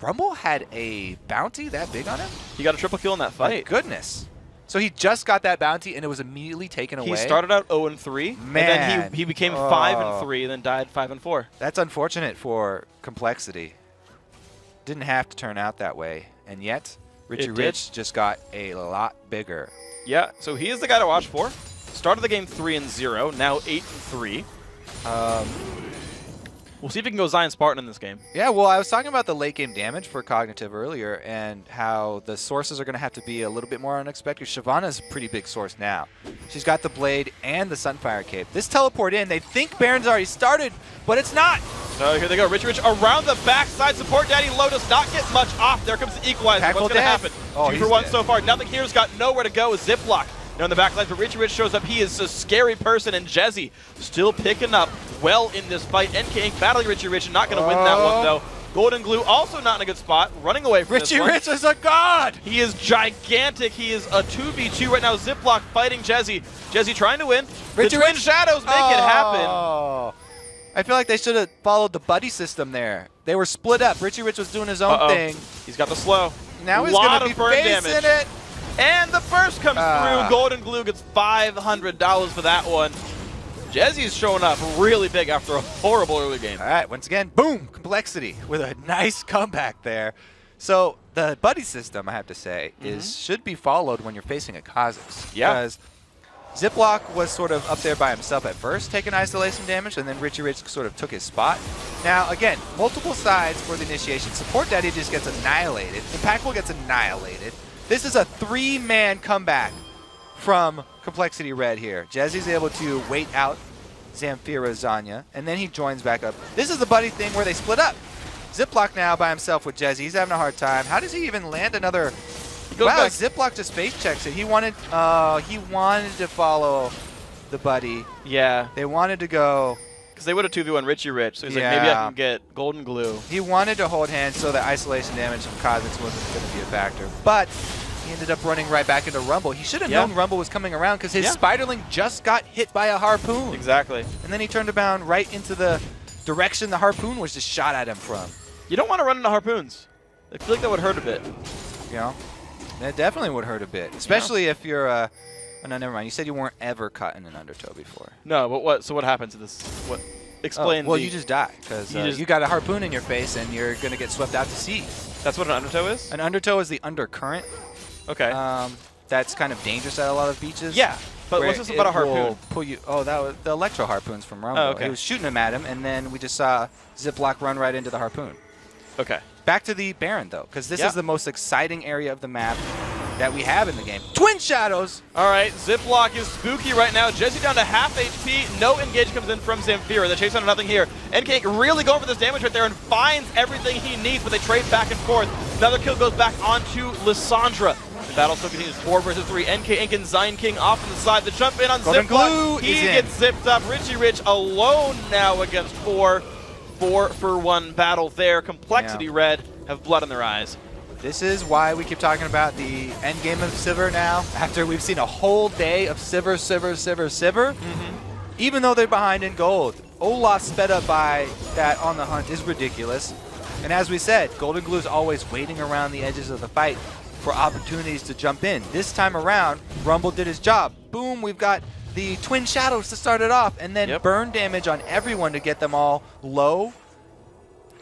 G: Rumble had a bounty that big on him?
C: He got a triple kill in that fight.
G: My goodness. So he just got that bounty and it was immediately taken away?
C: He started out 0-3, and then he became 5-3, and then died 5-4.
G: That's unfortunate for Complexity. Didn't have to turn out that way, and yet Richie Rich just got a lot bigger.
C: Yeah, so he is the guy to watch for. Started the game 3-0, now 8-3. We'll see if he can go Zion Spartan in this game.
G: Yeah, well, I was talking about the late game damage for Cognitive earlier and how the sources are going to have to be a little bit more unexpected. Shyvana's a pretty big source now. She's got the Blade and the Sunfire Cape. This teleport in, they think Baron's already started, but it's not.
C: So here they go. Richie Rich around the backside. Support Daddy Low does not get much off. There comes the equalizer.
G: Tackle
C: What's going to happen?
G: Oh,
C: 2 for 1 so far. Nothing here's got nowhere to go. Ziploc. Now in the back line, but Richie Rich shows up. He is a scary person, and Jezzy still picking up well in this fight. NK Inc. battling Richie Rich and not going to win that one, though. Golden Glue also not in a good spot, running away from
G: Richie Rich is a god!
C: He is gigantic. He is a 2v2 right now. Ziploc fighting Jezzy. Jezzy trying to win.
G: Richie
C: the Twin Shadows make it happen.
G: I feel like they should have followed the buddy system there. They were split up. Richie Rich was doing his own thing.
C: He's got the slow.
G: Now he's going to be facing it.
C: And the first comes through. Golden Glue gets $500 for that one. Jezzy's showing up really big after a horrible early game.
G: All right, once again, boom, Complexity with a nice comeback there. So the buddy system, I have to say, should be followed when you're facing a Kha'Zix.
C: Yeah.
G: Because Ziploc was sort of up there by himself at first, taking isolation damage, and then Richie Rich sort of took his spot. Now, again, multiple sides for the initiation. Support Daddy just gets annihilated. Impactful gets annihilated. This is a 3-man comeback from Complexity Red here. Jezzy's able to wait out Zamfira Zanya, and then he joins back up. This is the buddy thing where they split up. Ziploc now by himself with Jezzy. He's having a hard time. How does he even land another? Wow, Ziploc just face checks it. He wanted to follow the buddy.
C: Yeah.
G: They wanted to go.
C: Because they would have 2v1 Richie Rich, so he's like, maybe I can get Golden Glue.
G: He wanted to hold hands so that isolation damage from Kha'Zix wasn't going to be a factor. But he ended up running right back into Rumble. He should have known Rumble was coming around because his Spiderling just got hit by a harpoon.
C: Exactly.
G: And then he turned around right into the direction the harpoon was just shot at him from.
C: You don't want to run into harpoons. I feel like that would hurt a bit.
G: You know? That definitely would hurt a bit, especially if you're oh, no, never mind. You said you weren't ever caught in an undertow before.
C: No, but what? So what happens to this? What? Explain.
G: Well, you just die because you got a harpoon in your face and you're going to get swept out to sea.
C: That's what an undertow is?
G: An undertow is the undercurrent.
C: Okay.
G: That's kind of dangerous at a lot of beaches.
C: Yeah, but what's this about a harpoon?
G: Pull you. Oh, that was the electro harpoons from Rumble.
C: Oh, okay.
G: He was shooting him at him, and then we just saw Ziploc run right into the harpoon.
C: Okay.
G: Back to the Baron, though, because this is the most exciting area of the map that we have in the game. Twin Shadows!
C: All right, Ziploc is spooky right now. Jezzy down to half HP. No engage comes in from Zamfira. They chase on nothing here. NK really going for this damage right there and finds everything he needs, but they trade back and forth. Another kill goes back onto Lissandra. The battle still continues 4 versus 3. NK Inc. and Zion King off on the side. The jump in on Ziploc. He gets zipped up. Richie Rich alone now against 4. 4-for-1 battle there. Complexity Red have blood in their eyes.
G: This is why we keep talking about the end game of Sivir now, after we've seen a whole day of Sivir. Even though they're behind in gold. Olaf sped up by that on the hunt is ridiculous. And as we said, Golden Glue is always waiting around the edges of the fight for opportunities to jump in. This time around, Rumble did his job. Boom, we've got the Twin Shadows to start it off, and then burn damage on everyone to get them all low.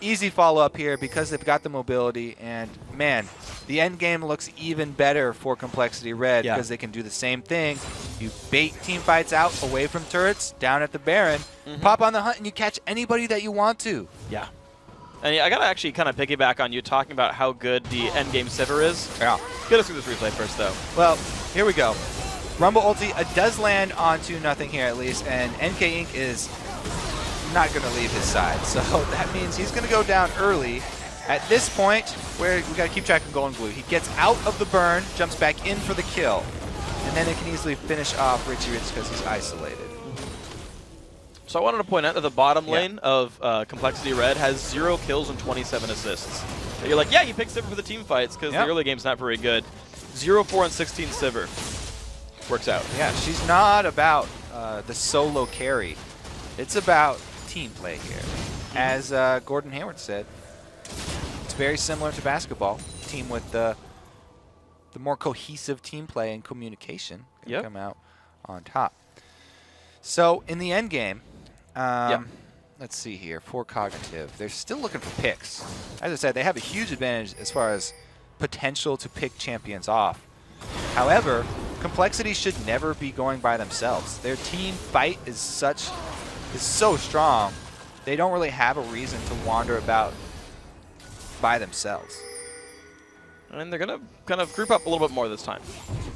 G: Easy follow-up here because they've got the mobility, and man, the end game looks even better for Complexity Red because they can do the same thing. You bait team fights out away from turrets, down at the Baron, pop on the hunt, and you catch anybody that you want to.
C: Yeah. And I got to actually kind of piggyback on you talking about how good the endgame Sivir is.
G: Yeah.
C: Get us through this replay first, though.
G: Well, here we go. Rumble ulti does land onto nothing here at least, and NK Inc. is not going to leave his side. So that means he's going to go down early. At this point, where we got to keep track of Golden Glue, he gets out of the burn, jumps back in for the kill, and then it can easily finish off Richie Rich because he's isolated.
C: So I wanted to point out that the bottom lane of Complexity Red has 0 kills and 27 assists. So you're like, yeah, you picked Sivir for the team fights because the early game's not very good. 0, 4, and 16 Sivir. Works out.
G: Yeah, she's not about the solo carry. It's about team play here. As Gordon Hayward said, it's very similar to basketball. Team with the more cohesive team play and communication can come out on top. So in the end game, let's see here, for Cognitive, they're still looking for picks. As I said, they have a huge advantage as far as potential to pick champions off. However, Complexity should never be going by themselves. Their team fight is so strong, they don't really have a reason to wander about by themselves.
C: And they're going to kind of group up a little bit more this time.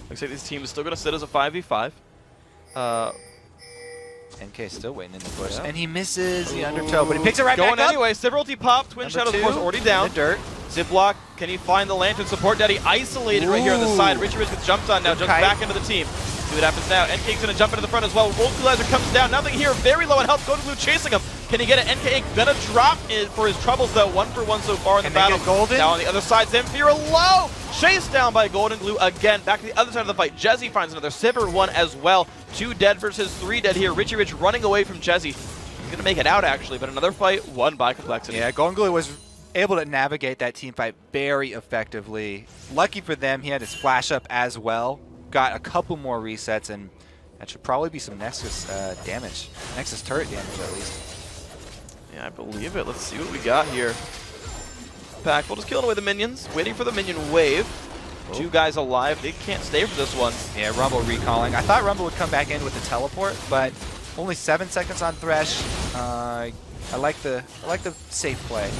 C: Looks like this team is still going to sit as a 5v5.
G: NK still waiting in the push, and he misses the undertow, but he picks it right
C: going
G: back up.
C: Anyway, Sivir ulti pop, Twin Shadows of course already down.
G: In the dirt.
C: Ziploc, can he find the Lantern support? Daddy isolated right here on the side. Richie Rich gets jumped on now, jumps back into the team. See what happens now. NK's going to jump into the front as well. Wolf Equalizer comes down. Nothing here. Very low on health. Golden Glue chasing him. Can he get it? NK going to drop it for his troubles, though. 1-for-1 so far in the battle.
G: Golden?
C: Now on the other side, Zamfira low. Chased down by Golden Glue again. Back to the other side of the fight. Jezzy finds another Sivir one as well. 2 dead versus 3 dead here. Richie Rich running away from Jezzy. He's going to make it out, actually, but another fight won by Complexity.
G: Yeah, Golden Glue was able to navigate that team fight very effectively. Lucky for them, he had his flash up as well. Got a couple more resets, and that should probably be some Nexus damage. Nexus turret damage, at least.
C: Yeah, I believe it. Let's see what we got here. Packful just killing away the minions, waiting for the minion wave. 2 guys alive. They can't stay for this one.
G: Yeah, Rumble recalling. I thought Rumble would come back in with the teleport, but only 7 seconds on Thresh. I like the safe play.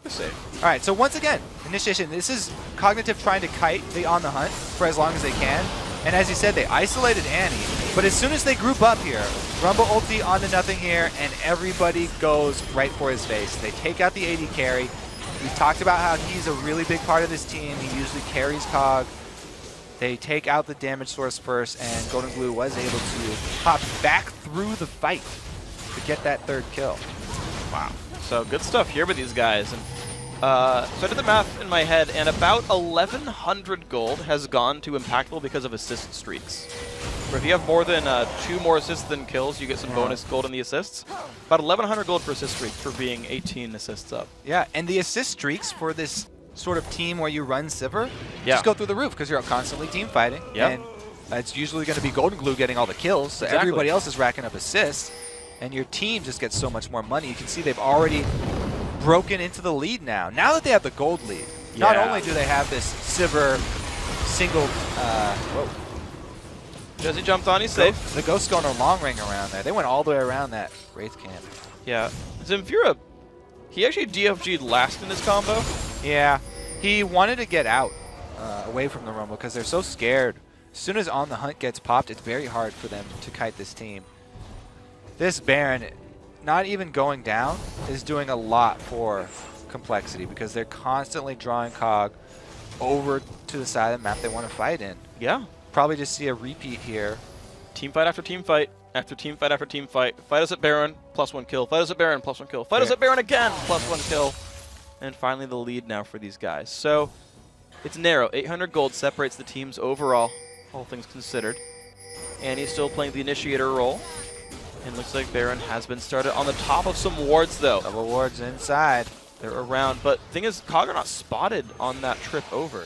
C: Safe.
G: All right, so once again, initiation. This is Cognitive trying to kite the On the Hunt for as long as they can. And as you said, they isolated Annie. But as soon as they group up here, Rumble ulti onto nothing here, and everybody goes right for his face. They take out the AD carry. We talked about how he's a really big part of this team. He usually carries Cog. They take out the damage source first, and Golden Glue was able to pop back through the fight to get that 3rd kill.
C: Wow. So good stuff here with these guys. And so I did the math in my head, and about 1,100 gold has gone to Impactful because of assist streaks. Where if you have more than 2 more assists than kills, you get some bonus gold in the assists. About 1,100 gold per assist streak for being 18 assists up.
G: Yeah, and the assist streaks for this sort of team where you run Sivir just go through the roof because you're constantly team fighting. And it's usually going to be Golden Glue getting all the kills, so everybody else is racking up assists. And your team just gets so much more money. You can see they've already broken into the lead now. Now that they have the gold lead, not only do they have this Sivir single... whoa.
C: Jezzy jumped on, he's safe.
G: The Ghost's going a long ring around there. They went all the way around that Wraith camp.
C: Yeah. Zamfira, he actually DFG'd last in this combo.
G: Yeah. He wanted to get out away from the Rumble because they're so scared. As soon as On the Hunt gets popped, it's very hard for them to kite this team. This Baron, not even going down, is doing a lot for Complexity because they're constantly drawing Cog over to the side of the map they want to fight in.
C: Yeah.
G: Probably just see a repeat here.
C: Team fight after team fight, after team fight after team fight. Fight us at Baron, +1 kill. Fight us at Baron, +1 kill. Fight us at Baron again, +1 kill. And finally the lead now for these guys. So it's narrow. 800 gold separates the teams overall, all things considered. And he's still playing the initiator role. And looks like Baron has been started on the top of some wards, though.
G: Double wards inside.
C: They're around. But thing is, Cog are not spotted on that trip over.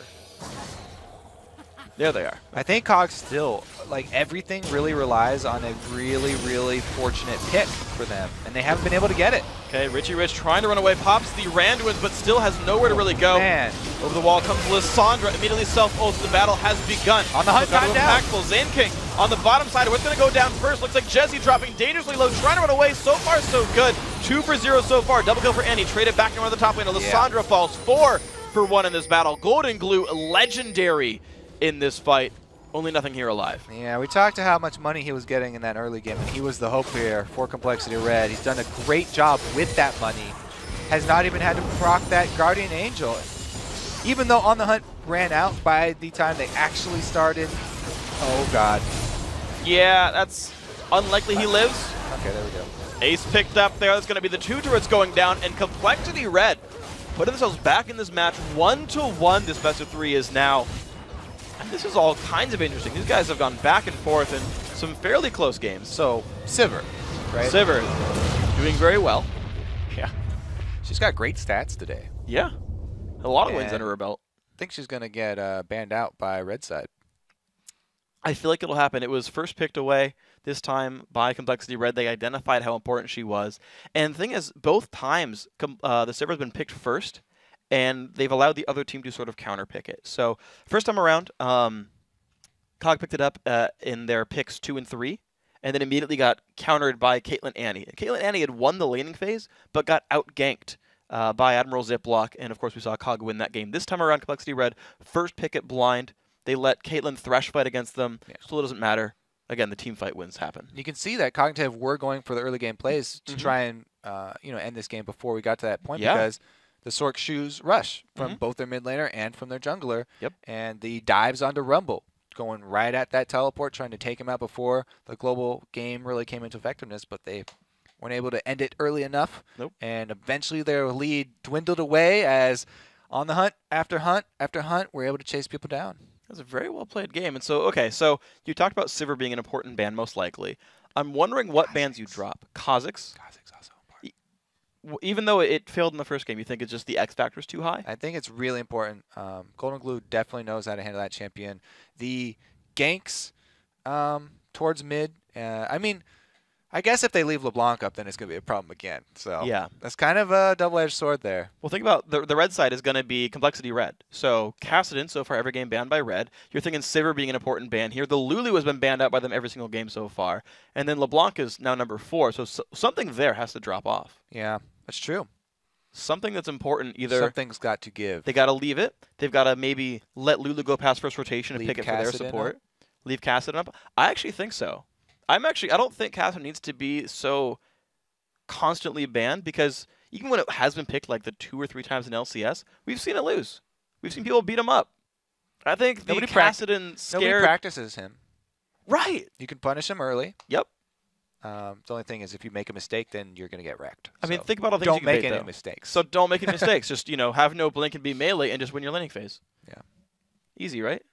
C: There they are.
G: I think Cog still, like, everything really relies on a really, really fortunate pick for them. And they haven't been able to get it.
C: Okay, Richie Rich trying to run away. Pops the Randuins, but still has nowhere to really go.
G: Man.
C: Over the wall comes Lissandra. Immediately self-ults. The battle has begun.
G: On the hunt, time down.
C: Impactful. Zane King on the bottom side. What's going to go down first? Looks like Jezzy dropping dangerously low, trying to run away. So far, so good. 2 for 0 so far. Double kill for Annie. Traded back in one of the top lane. Lissandra falls 4 for 1 in this battle. Golden Glue, legendary in this fight. Only nothing here alive.
G: Yeah, we talked to how much money he was getting in that early game, and he was the hope here for Complexity Red. He's done a great job with that money. Has not even had to proc that Guardian Angel. Even though On the Hunt ran out by the time they actually started. Oh, God.
C: Yeah, that's unlikely he lives.
G: Okay, there we go.
C: Ace picked up there. That's going to be the 2 turrets going down, and Complexity Red putting themselves back in this match. 1-1 this best of 3 is now. And this is all kinds of interesting. These guys have gone back and forth in some fairly close games.
G: So, Sivir, right?
C: Sivir doing very well.
G: Yeah. She's got great stats today.
C: Yeah. A lot of wins under her belt.
G: I think she's going to get banned out by Red Side.
C: I feel like it'll happen. It was first picked away this time by Complexity Red. They identified how important she was. And the thing is, both times the server's been picked first, and they've allowed the other team to sort of counter-pick it. So first time around, Cog picked it up in their picks 2 and 3, and then immediately got countered by Caitlyn Annie. And Caitlyn Annie had won the laning phase, but got out-ganked by Admiral Ziploc, and of course we saw Cog win that game. This time around, Complexity Red, first pick it blind. They let Caitlyn Thresh fight against them. Yeah. Still doesn't matter. Again, the team fight wins happen.
G: You can see that Cognitive were going for the early game plays to try and end this game before we got to that point because the Sork shoes rush from both their mid laner and from their jungler.
C: Yep.
G: And the dives onto Rumble, going right at that teleport, trying to take him out before the global game really came into effectiveness, but they weren't able to end it early enough.
C: Nope.
G: And eventually their lead dwindled away as on the hunt after hunt after hunt, we're able to chase people down.
C: That was a very well-played game. And so, okay, so you talked about Sivir being an important ban, most likely. I'm wondering what bans you drop. Kha'Zix?
G: Kha'Zix also important.
C: Even though it failed in the first game, you think it's just the X factor is too high?
G: I think it's really important. Golden Glue definitely knows how to handle that champion. The ganks towards mid, I guess if they leave LeBlanc up, then it's going to be a problem again. So
C: yeah,
G: that's kind of a double-edged sword there.
C: Well, think about the red side is going to be Complexity Red. So Kassadin, so far, every game banned by Red. You're thinking Sivir being an important ban here. The Lulu has been banned out by them every single game so far. And then LeBlanc is now number 4. So something there has to drop off.
G: Yeah, that's true.
C: Something that's important, either
G: something's got to give.
C: They got to leave it. They've got to maybe let Lulu go past first rotation and pick it for their support.
G: Up.
C: Leave Kassadin up. I actually think so. I don't think Kassadin needs to be so constantly banned because even when it has been picked like the 2 or 3 times in LCS, we've seen it lose. We've seen people beat him up. I think the Kassadin scared...
G: Nobody practices him.
C: Right.
G: You can punish him early.
C: Yep.
G: The only thing is if you make a mistake, then you're going to get wrecked.
C: I mean, think about all the things you can
G: make
C: bait,
G: any
C: though.
G: mistakes.
C: So don't make any mistakes. Just, have no blink and be melee and just win your laning phase.
G: Yeah.
C: Easy, right?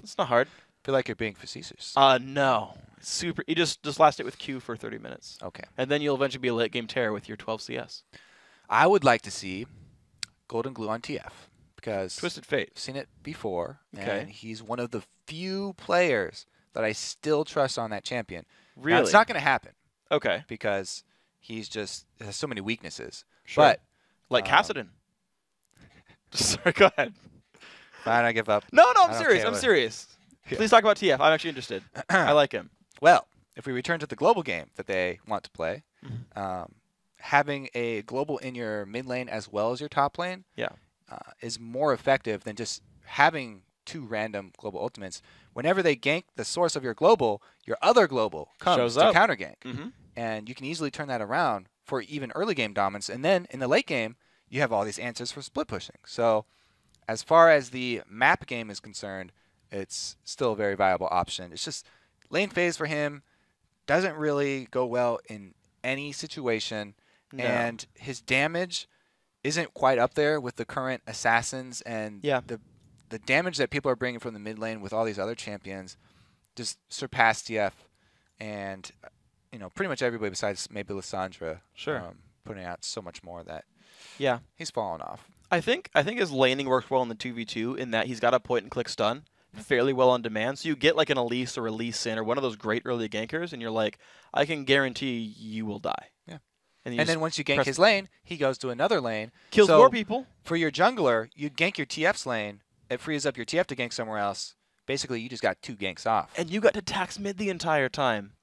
C: It's not hard.
G: I feel like you're being facetious.
C: No. Super. You just last it with Q for 30 minutes.
G: Okay.
C: And then you'll eventually be a late game terror with your 12 CS.
G: I would like to see Golden Glue on TF because
C: Twisted Fate.
G: I've seen it before,
C: okay.
G: And he's one of the few players that I still trust on that champion.
C: Really?
G: Now, it's not going to happen.
C: Okay.
G: Because he's just has so many weaknesses.
C: Sure.
G: But
C: like Kassadin. Sorry, go ahead.
G: Fine, I give up.
C: No, I'm serious. I'm serious. Please talk about TF. I'm actually interested. I like him.
G: Well, if we return to the global game that they want to play, having a global in your mid lane as well as your top lane is more effective than just having 2 random global ultimates. Whenever they gank the source of your global, your other global comes to counter gank. And you can easily turn that around for even early game dominance. And then in the late game, you have all these answers for split pushing. So as far as the map game is concerned, it's still a very viable option. It's just lane phase for him doesn't really go well in any situation. No. And his damage isn't quite up there with the current assassins. And the damage that people are bringing from the mid lane with all these other champions just surpass TF. And, pretty much everybody besides maybe Lissandra putting out so much more that he's fallen off.
C: I think his laning works well in the 2v2 in that he's got a point-and-click stun fairly well on demand. So you get like an Elise or a Lee Sin or one of those great early gankers, and you're like, I can guarantee you will die.
G: Yeah. And then once you gank his lane, he goes to another lane.
C: Kills more people.
G: For your jungler, you gank your TF's lane. It frees up your TF to gank somewhere else. Basically, you just got 2 ganks off.
C: And you got to tax mid the entire time.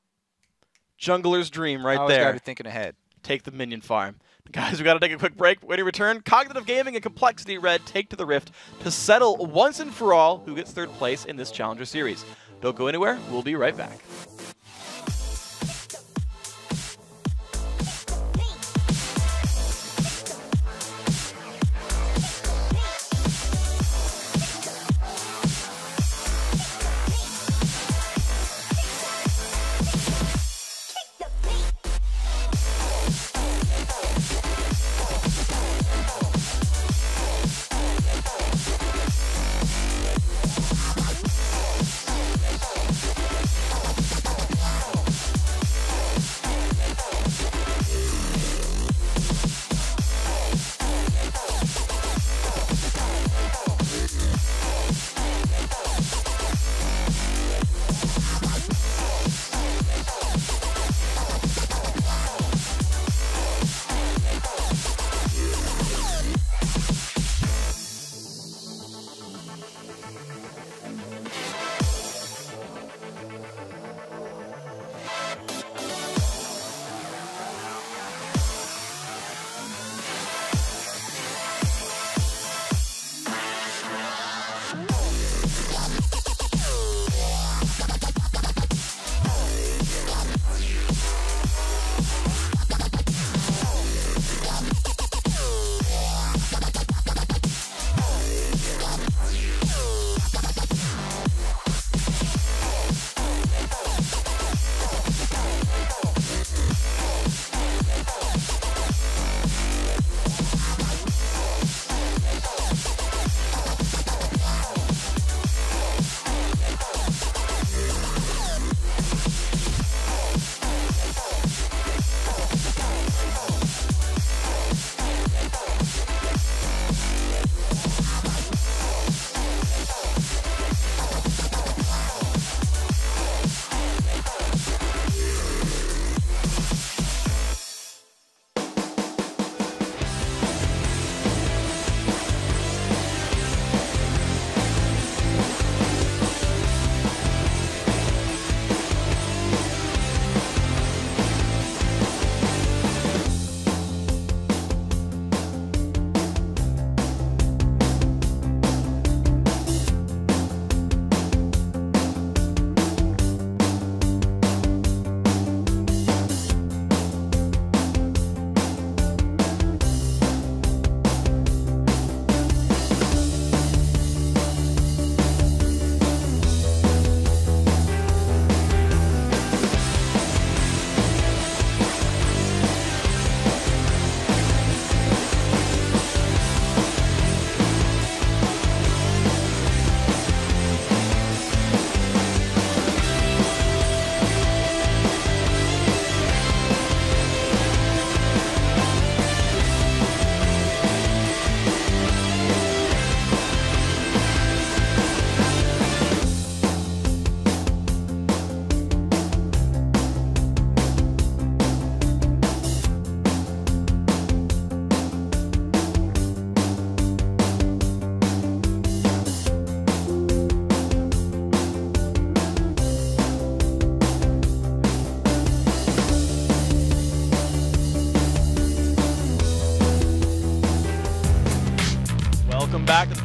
C: Jungler's dream right
G: Always
C: there.
G: Gotta be thinking ahead.
C: Take the minion farm. Guys, we got to take a quick break. When we return, Cognitive Gaming and Complexity Red take to the Rift to settle once and for all who gets 3rd place in this Challenger Series. Don't go anywhere. We'll be right back.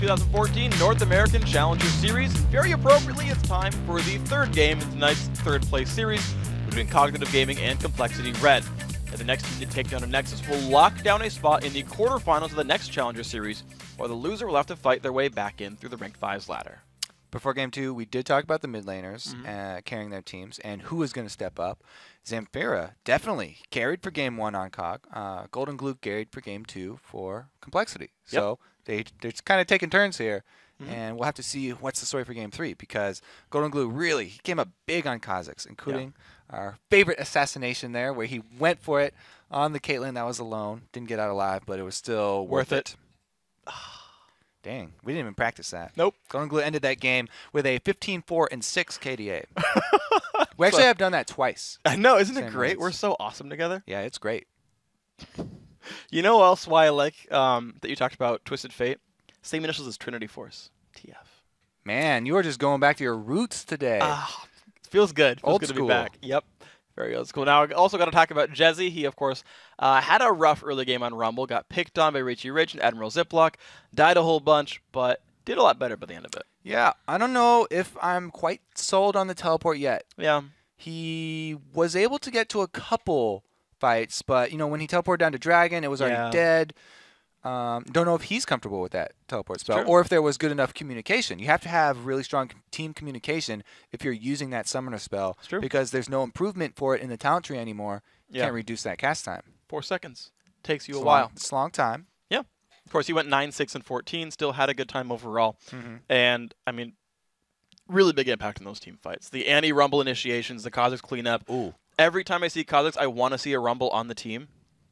C: 2014 North American Challenger Series. Very appropriately, it's time for the third game in tonight's third place series between Cognitive Gaming and Complexity Red. And the next team to take down a Nexus will lock down a spot in the quarterfinals of the next Challenger Series, while the loser will have to fight their way back in through the Ranked 5's ladder.
G: Before Game 2, we did talk about the mid laners carrying their teams and who was going to step up. Zamfira definitely carried for Game 1 on COG. Golden Glue carried for Game 2 for Complexity. So they're just kind of taking turns here. And we'll have to see what's the story for Game 3, because Golden Glue really came up big on Kha'Zix, including our favorite assassination there, where he went for it on the Caitlyn that was alone. Didn't get out alive, but it was still worth it. Dang, we didn't even practice that.
C: Nope.
G: Golden Glue ended that game with a 15-4-6 KDA. We actually have done that twice.
C: I know, isn't it
G: Same
C: great?
G: runs.
C: We're so awesome together.
G: Yeah, it's great.
C: You know else why I like that you talked about Twisted Fate? Same initials as Trinity Force. TF.
G: Man, you are just going back to your roots today.
C: Feels good. Feels
G: Old
C: good
G: school.
C: to be back. Yep. Very old school. Now, I also got to talk about Jezzy. He, of course, had a rough early game on Rumble. Got picked on by Richie Rich and Admiral Ziploc. Died a whole bunch, but did a lot better by the end of it.
G: Yeah, I don't know if I'm quite sold on the teleport yet.
C: Yeah.
G: He was able to get to a couple fights, but, you know, when he teleported down to Dragon, it was already dead. Don't know if he's comfortable with that teleport spell, or if there was good enough communication. You have to have really strong team communication if you're using that summoner spell, because there's no improvement for it in the talent tree anymore. You can't reduce that cast time.
C: 4 seconds. Takes you a while.
G: It's a long time.
C: Yeah. Of course, he went 9-6-14, still had a good time overall. And, I mean, really big impact in those team fights. The anti-Rumble initiations, the Kha'Zix cleanup. Every time I see Kha'Zix, I want to see a Rumble on the team.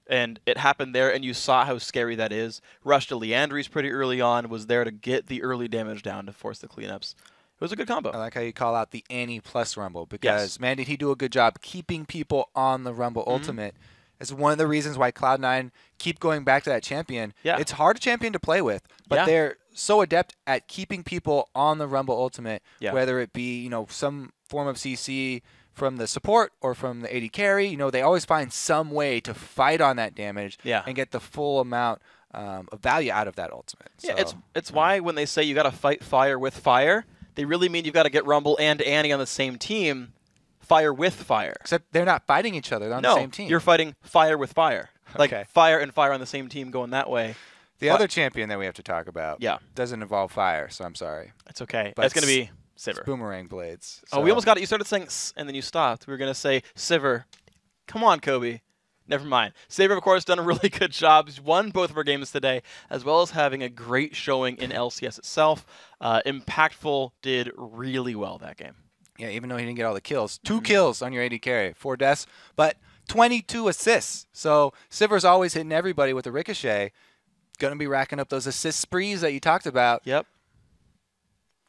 C: And it happened there, and you saw how scary that is. Rushed to Leandries pretty early on, was there to get the early damage down to force the cleanups. It was a good combo.
G: I like how you call out the Annie plus Rumble, because, man, did he do a good job keeping people on the Rumble Ultimate. It's one of the reasons why Cloud9 keep going back to that champion. It's hard a champion to play with, but they're so adept at keeping people on the Rumble Ultimate, whether it be, you know, some form of CC from the support or from the AD carry. You know, they always find some way to fight on that damage and get the full amount of value out of that ultimate.
C: Yeah, it's why when they say you got to fight fire with fire, they really mean you've got to get Rumble and Annie on the same team, fire with fire.
G: Except they're not fighting each other. They're on the same team.
C: You're fighting fire with fire. Like fire and fire on the same team going that way.
G: The other champion that we have to talk about doesn't involve fire, so I'm sorry.
C: It's okay.
G: But
C: it's going to be Sivir.
G: Boomerang blades.
C: Oh, we almost got it. You started saying S, and then you stopped. We were going to say Sivir. Come on, Kobe. Never mind. Sivir, of course, done a really good job. He's won both of our games today, as well as having a great showing in LCS itself. Impactful, did really well that game.
G: Yeah, even though he didn't get all the kills. 2 kills on your AD carry, 4 deaths, but 22 assists. So Sivir's always hitting everybody with a ricochet. Going to be racking up those assist sprees that you talked about.
C: Yep.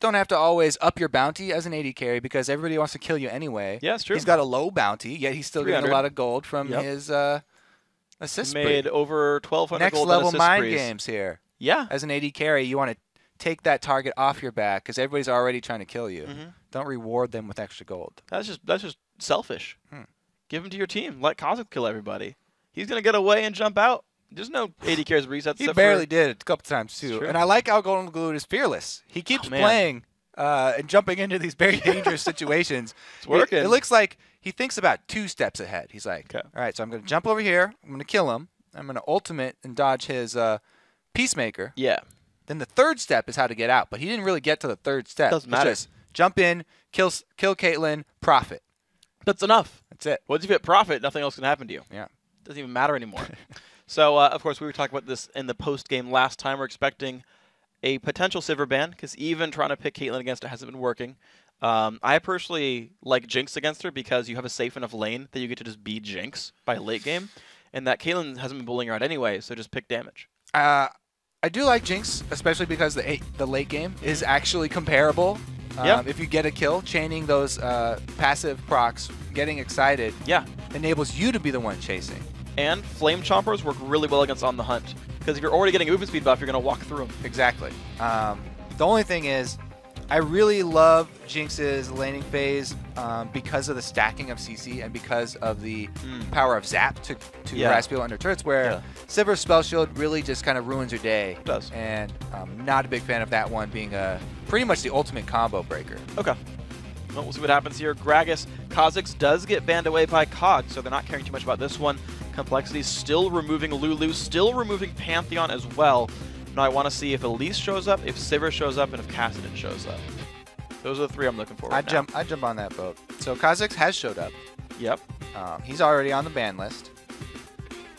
G: Don't have to always up your bounty as an AD carry, because everybody wants to kill you anyway.
C: Yeah, it's true.
G: He's got a low bounty, yet he's still getting a lot of gold from his assist spree.
C: Made over 1,200 gold
G: Next level
C: assist
G: mind
C: sprees.
G: games here.
C: Yeah.
G: As an AD carry, you want to take that target off your back, because everybody's already trying to kill you. Don't reward them with extra gold.
C: That's just selfish. Give him to your team. Let Kha'Zix kill everybody. He's going to get away and jump out. There's no AD carries resets.
G: He barely did it a couple times, too. And I like how Golden Glue is fearless. He keeps playing and jumping into these very dangerous situations.
C: It's working.
G: It looks like he thinks about 2 steps ahead. He's like, all right, so I'm going to jump over here. I'm going to kill him. I'm going to ultimate and dodge his Peacemaker.
C: Yeah.
G: Then the 3rd step is how to get out. But he didn't really get to the 3rd step.
C: Doesn't matter.
G: It's just jump in, kill Caitlyn, profit.
C: That's enough.
G: That's it.
C: Once you hit profit, nothing else can happen to you.
G: Yeah.
C: Doesn't even matter anymore. So, of course, we were talking about this in the post-game last time. We're expecting a potential Sivir ban, because even trying to pick Caitlyn against it hasn't been working. I personally like Jinx against her, because you have a safe enough lane that you get to just be Jinx by late game, and that Caitlyn hasn't been bullying around anyway, so just pick damage.
G: I do like Jinx, especially because the late game is actually comparable. If you get a kill, chaining those passive procs, getting excited, enables you to be the one chasing.
C: And Flame Chompers work really well against On the Hunt, because if you're already getting a movement speed buff, you're going to walk through them.
G: Exactly. The only thing is, I really love Jinx's laning phase because of the stacking of CC and because of the power of Zap to harass people under turrets, where Sivir's Spell Shield really just kind of ruins your day.
C: It does.
G: And I'm not a big fan of that one being pretty much the ultimate combo breaker.
C: Okay. Well, we'll see what happens here. Gragas, Kha'Zix does get banned away by Cog, so they're not caring too much about this one. Complexity still removing Lulu, still removing Pantheon as well. Now I want to see if Elise shows up, if Sivir shows up, and if Kassadin shows up. Those are the three I'm looking for right now.
G: I'd jump on that boat. So Kha'Zix has showed up.
C: Yep.
G: He's already on the ban list.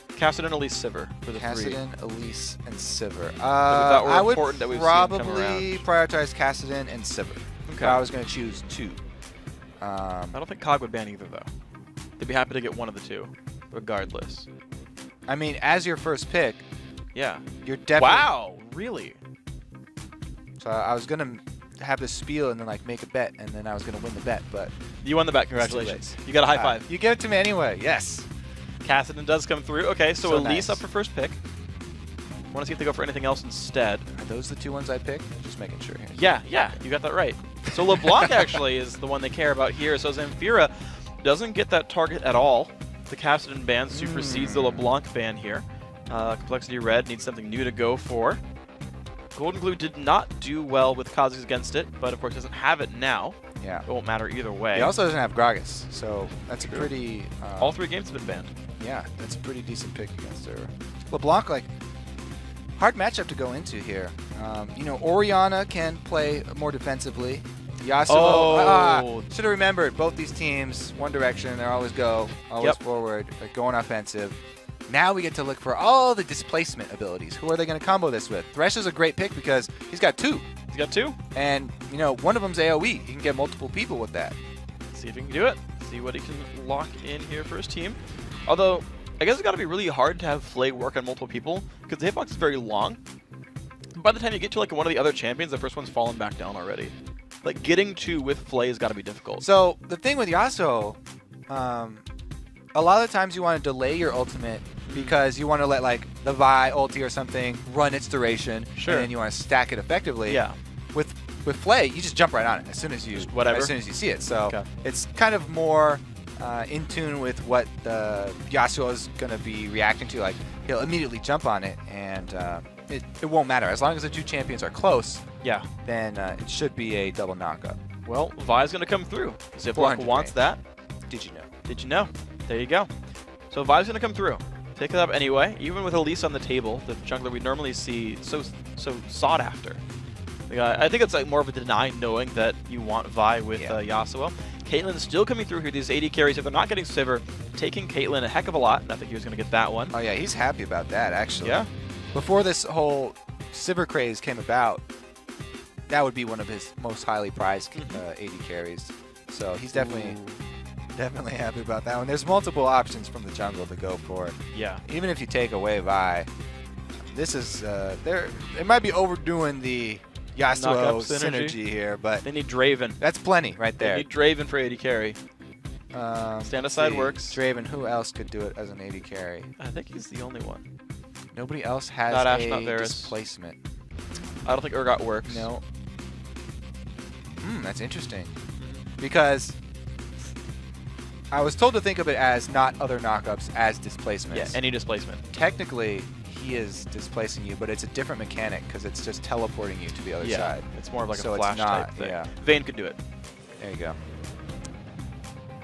C: Kassadin, Elise, Sivir for the three.
G: Kassadin, Elise, and Sivir.
C: I
G: would probably prioritize Kassadin and Sivir. Okay. If I was going to choose two.
C: I don't think Cog would ban either, though. They'd be happy to get one of the two, regardless.
G: I mean, as your first pick,
C: yeah,
G: you're definitely...
C: Wow, really?
G: So I was going to have this spiel and then like make a bet, and then I was going to win the bet, but...
C: You won the bet, congratulations. You got a high five.
G: You give it to me anyway, yes.
C: Kassadin does come through. Okay, so Elise
G: nice.
C: up for first pick. Want to see if they go for anything else instead.
G: Are those the two ones I picked? Just making sure here.
C: Yeah, you got that right. So LeBlanc actually is the one they care about here. So Zamfira doesn't get that target at all. The Kassadin ban supersedes the LeBlanc ban here. Complexity Red needs something new to go for. Golden Glue did not do well with Kha'Zix against it, but of course doesn't have it now.
G: Yeah.
C: It won't matter either way.
G: He also doesn't have Gragas, so that's a pretty...
C: all three games have been banned.
G: Yeah, that's a pretty decent pick against her. LeBlanc, like, hard matchup to go into here. You know, Orianna can play more defensively. Yasuo, should have remembered, both these teams, one direction, they always forward, like going offensive. Now we get to look for all the displacement abilities. Who are they going to combo this with? Thresh is a great pick because he's got two.
C: He's got two.
G: And, you know, one of them's AoE. He can get multiple people with that.
C: See if he can do it. See what he can lock in here for his team. Although, I guess it's got to be really hard to have Flay work on multiple people because the hitbox is very long. By the time you get to like one of the other champions, the first one's fallen back down already. Like getting two with Flay has got to be difficult.
G: So the thing with Yasuo, a lot of the times you want to delay your ultimate because you want to let like the Vi ulti or something run its duration, and then you want to stack it effectively.
C: Yeah.
G: With Flay, you just jump right on it as soon as you see it. So it's kind of more in tune with what the Yasuo is going to be reacting to. Like he'll immediately jump on it, and it won't matter as long as the two champions are close.
C: Yeah.
G: Then it should be a double knockup.
C: Well, Vi's going to come through. Ziploc wants that.
G: Did you know?
C: Did you know? There you go. So Vi's going to come through. Pick it up anyway. Even with Elise on the table, the jungler we normally see so sought after. I think it's like more of a deny knowing that you want Vi with Yasuo. Caitlyn's still coming through here. These AD carries, if they're not getting Sivir, taking Caitlyn a heck of a lot. And I think he was going to get that one.
G: Oh yeah, he's happy about that actually.
C: Yeah.
G: Before this whole Sivir craze came about, that would be one of his most highly prized AD carries. So he's definitely happy about that one. There's multiple options from the jungle to go for.
C: Yeah.
G: Even if you take away Vi, this is it might be overdoing the Yasuo synergy here, but
C: they need Draven.
G: That's plenty right there.
C: They need Draven for AD carry. Stand aside works.
G: Draven. Who else could do it as an AD carry?
C: I think he's the only one.
G: Nobody else has
C: not Ashe,
G: a
C: not
G: displacement.
C: I don't think Urgot works.
G: No. That's interesting. Because I was told to think of it as not other knockups, as displacements.
C: Yeah, any displacement.
G: Technically, he is displacing you, but it's a different mechanic because it's just teleporting you to the other side.
C: It's more of like
G: so
C: a flash type thing.
G: Yeah.
C: Vayne could do it.
G: There you go.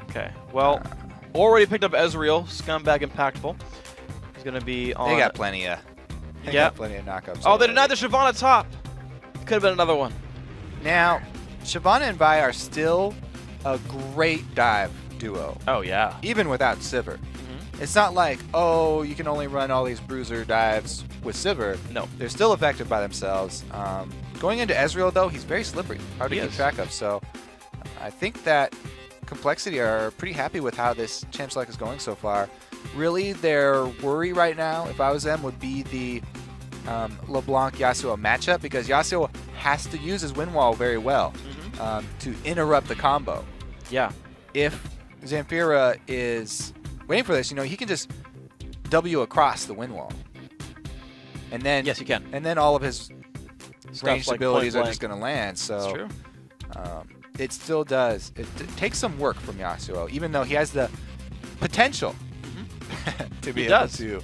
C: Okay. Well, already picked up Ezreal, Scumbag Impactful. He's going to be on...
G: They got plenty of... They got plenty of knockups.
C: Oh, they denied the Shyvana top. Could have been another one.
G: Now, Shyvana and Vi are still a great dive duo.
C: Oh, yeah.
G: Even without Sivir. It's not like, oh, you can only run all these bruiser dives with Sivir.
C: No.
G: They're still effective by themselves. Going into Ezreal, though, he's very slippery. Hard to keep track of. So I think that Complexity are pretty happy with how this champ select is going so far. Really, their worry right now, if I was them, would be the LeBlanc-Yasuo matchup, because Yasuo has to use his wind wall very well to interrupt the combo.
C: Yeah.
G: If Zamfira is waiting for this, you know, he can just W across the wind wall. And then
C: yes, he can.
G: And then all of his ranged
C: like
G: abilities are just going to land. So
C: that's true.
G: it still does. It takes some work from Yasuo, even though he has the potential to be able to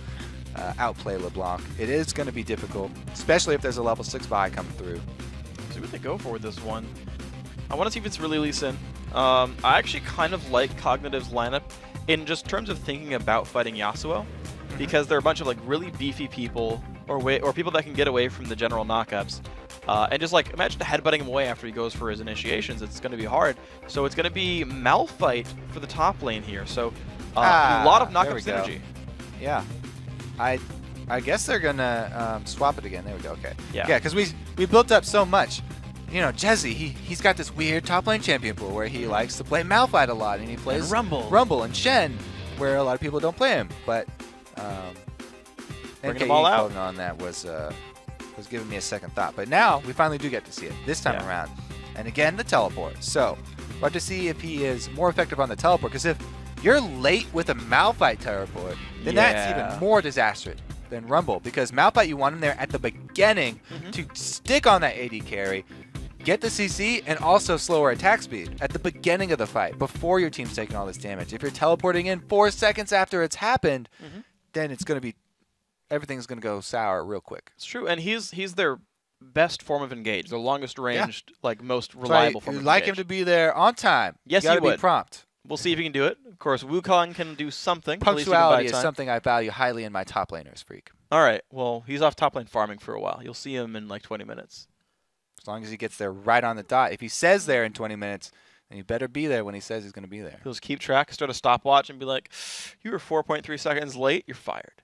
G: outplay LeBlanc. It is going to be difficult, especially if there's a level 6 buy coming through.
C: See what they go for with this one. I want to see if it's really Lee Sin. I actually kind of like Cognitive's lineup in just terms of thinking about fighting Yasuo, because they're a bunch of like really beefy people or people that can get away from the general knockups. And just like imagine headbutting him away after he goes for his initiations. It's going to be hard. So it's going to be Malphite for the top lane here. So a lot of knockup synergy.
G: Yeah. I guess they're gonna swap it again. There we go. Okay.
C: Yeah.
G: Yeah, because we built up so much. You know, Jesse, he's got this weird top lane champion pool where he likes to play Malphite a lot, and he plays Rumble and Shen, where a lot of people don't play him. But
C: bringing them all out
G: on that was giving me a second thought. But now we finally do get to see it this time around. And again, the teleport. So we'll have to see if he is more effective on the teleport. Because if you're late with a Malphite teleport, then that's even more disastrous than Rumble. Because Malphite, you want him there at the beginning to stick on that AD carry, get the CC, and also slower attack speed at the beginning of the fight before your team's taking all this damage. If you're teleporting in 4 seconds after it's happened, then it's going to be everything's going to go sour real quick.
C: It's true, and he's their best form of engage, the longest ranged, like most reliable form of engage.
G: You'd like him to be there on time.
C: Yes,
G: you gotta
C: would.
G: Be prompt.
C: We'll see if he can do it. Of course, Wukong can do something.
G: Punctuality is something I value highly in my top laners, Freak.
C: All right, well, he's off top lane farming for a while. You'll see him in like 20 minutes.
G: As long as he gets there right on the dot. If he says there in 20 minutes, then you better be there when he says he's going to be there.
C: He'll just keep track, start a stopwatch, and be like, you were 4.3 seconds late, you're fired.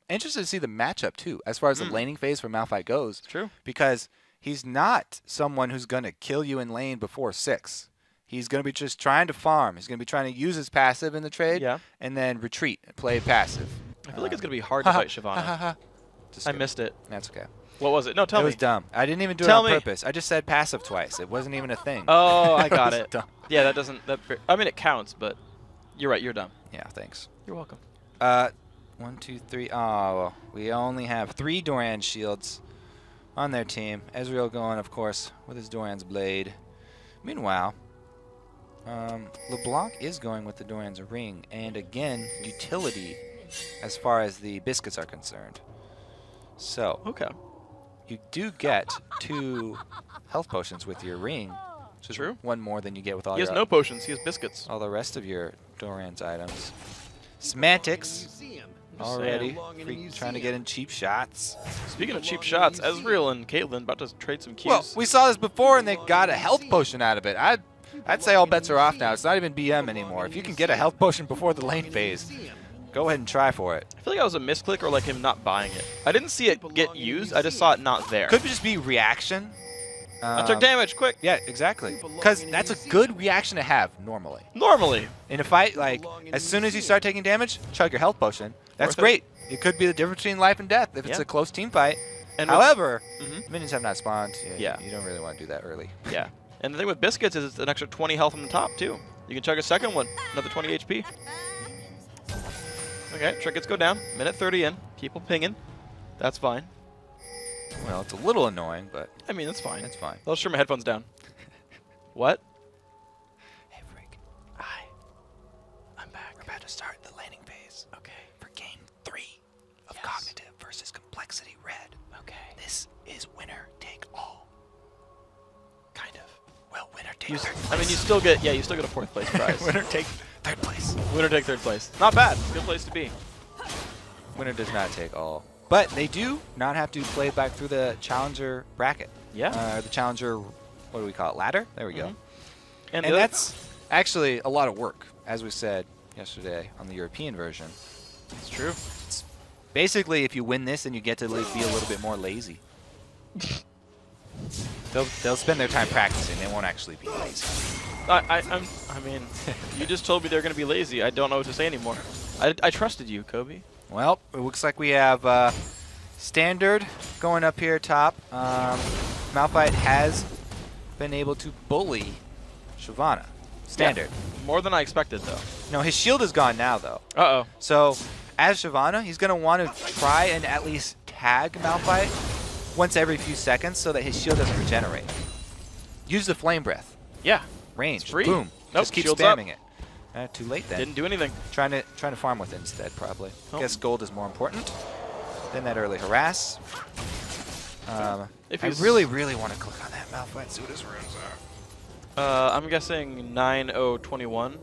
G: Interested to see the matchup, too, as far as the laning phase for Malphite goes.
C: It's true.
G: Because he's not someone who's going to kill you in lane before 6. He's going to be just trying to farm. He's going to be trying to use his passive in the trade and then retreat and play passive.
C: I feel like it's going to be hard to fight Shyvana. I missed it.
G: That's okay.
C: What was it? No, tell me.
G: It was dumb. I didn't even do it on purpose. I just said passive twice. It wasn't even a thing.
C: Oh, I got it. Yeah, that doesn't. I mean, it counts, but you're right. You're dumb.
G: Yeah, thanks.
C: You're welcome.
G: 1, 2, 3. Oh, we only have 3 Doran shields on their team. Ezreal going, of course, with his Doran's blade. Meanwhile, LeBlanc is going with the Doran's ring, and again, utility as far as the biscuits are concerned. So, you do get 2 health potions with your ring, which is one more than you get with all your...
C: He has no potions, he has biscuits.
G: All the rest of your Doran's items. Semantics already trying to get in cheap shots.
C: Speaking of cheap shots, Ezreal and Caitlyn about to trade some keys.
G: Well, we saw this before, and they got a health potion out of it. I'd say all bets are off now. It's not even BM anymore. If you can get a health potion before the lane phase, go ahead and try for it.
C: I feel like that was a misclick or like him not buying it. I didn't see it get used. I just saw it not there.
G: Could just be reaction.
C: I took damage, quick.
G: Yeah, exactly. Because that's a good reaction to have normally.
C: Normally.
G: In a fight, like, as soon as you start taking damage, chug your health potion. That's great. It could be the difference between life and death if it's a close team fight. And however, minions have not spawned. You don't really want to do that early.
C: Yeah. And the thing with biscuits is it's an extra 20 health on the top, too. You can chug a second one, another 20 HP. Okay, trinkets go down. Minute 30 in. People pinging. That's fine.
G: Well, it's a little annoying, but...
C: I mean, that's fine.
G: It's fine.
C: I'll just turn my headphones down. What?
G: Hey, Freak. I'm back. We're about to start the laning phase. Okay. For game 3 of Cognitive versus Complexity Red. Okay. This is winner take all. Kind of. Well, winner take third place.
C: I mean, you still get a 4th place prize.
G: Winner take 3rd place.
C: Winner take 3rd place. Not bad. Good place to be.
G: Winner does not take all. But they do not have to play back through the challenger bracket.
C: Yeah.
G: The challenger, what do we call it? Ladder? There we go.
C: And
G: that's actually a lot of work, as we said yesterday on the European version.
C: It's true.
G: It's basically, if you win this, then you get to be a little bit more lazy. They'll spend their time practicing. They won't actually be lazy.
C: I mean, you just told me they're going to be lazy. I don't know what to say anymore. I trusted you, Kobe.
G: Well, it looks like we have Standard going up here top. Malphite has been able to bully Shyvana. Standard.
C: Yeah, more than I expected, though.
G: No, his shield is gone now, though.
C: Uh-oh.
G: So, as Shyvana, he's going to want to try and at least tag Malphite once every few seconds so that his shield doesn't regenerate. Use the Flame Breath.
C: Yeah.
G: Range.
C: It's free.
G: Boom.
C: Nope,
G: Just keep
C: shields
G: spamming
C: up.
G: it. Too late then.
C: Didn't do anything.
G: Trying to farm with it instead, probably.
C: Oh.
G: Guess gold is more important than that early harass. I really want to click on that Malphite, see what his runes are.
C: I'm guessing 9021.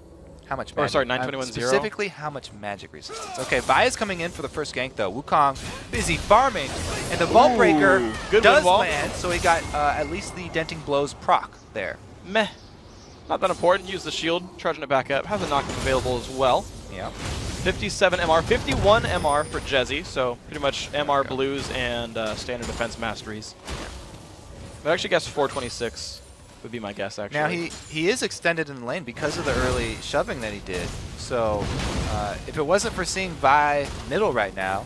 G: How much
C: magic? Or sorry, 9210.
G: Specifically, how much magic resistance? Okay, Vi is coming in for the first gank, though. Wukong busy farming, and the Vault Breaker does land, so he got at least the Denting Blows proc there.
C: Meh. Not that important. Use the shield, charging it back up. Has a knockback available as well.
G: Yeah.
C: 57 MR, 51 MR for Jezzy, so pretty much MR blues and standard defense masteries. But I actually guess 426 would be my guess, actually.
G: Now, he is extended in the lane because of the early shoving that he did. So if it wasn't for seeing Vi middle right now,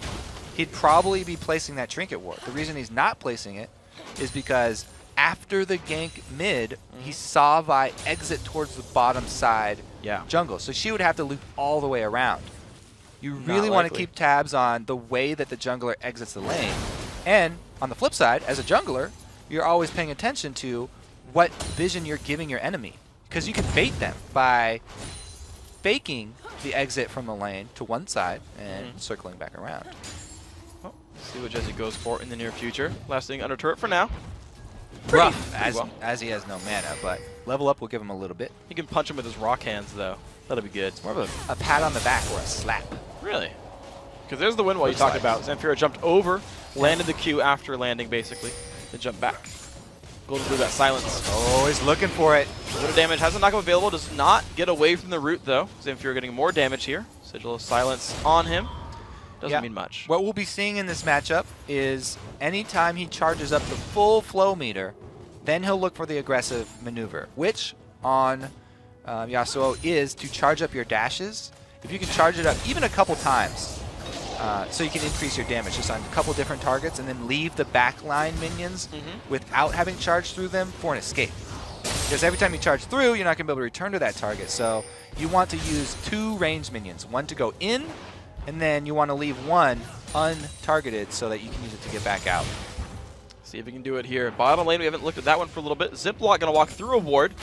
G: he'd probably be placing that Trinket Ward. The reason he's not placing it is because after the gank mid, he saw Vi exit towards the bottom side jungle. So she would have to loop all the way around. You really want to keep tabs on the way that the jungler exits the lane. And on the flip side, as a jungler, you're always paying attention to what vision you're giving your enemy. Because you can bait them by faking the exit from the lane to one side and circling back around.
C: Oh, see what Jezzy goes for in the near future. Last thing under turret for now.
G: Rough, as he has no mana, but level up will give him a little bit.
C: You can punch him with his rock hands, though. That'll be good.
G: It's more of a pat on the back or a slap.
C: Really? Because there's the win while you talked about. Zamfira jumped over, landed the Q after landing, basically, then jumped back. Golden Blue got silenced.
G: Oh, he's looking for it.
C: A little damage. Has a knockup available. Does not get away from the root, though. Zamfira getting more damage here. Sigil of Silence on him. Doesn't mean much.
G: What we'll be seeing in this matchup is anytime he charges up the full flow meter, then he'll look for the aggressive maneuver, which on Yasuo is to charge up your dashes. If you can charge it up even a couple times, so you can increase your damage just on a couple different targets and then leave the backline minions without having charged through them for an escape. Because every time you charge through, you're not going to be able to return to that target. So you want to use 2 ranged minions, one to go in, and then you want to leave one untargeted so that you can use it to get back out.
C: See if we can do it here. Bottom lane, we haven't looked at that one for a little bit. Ziploc going to walk through a ward.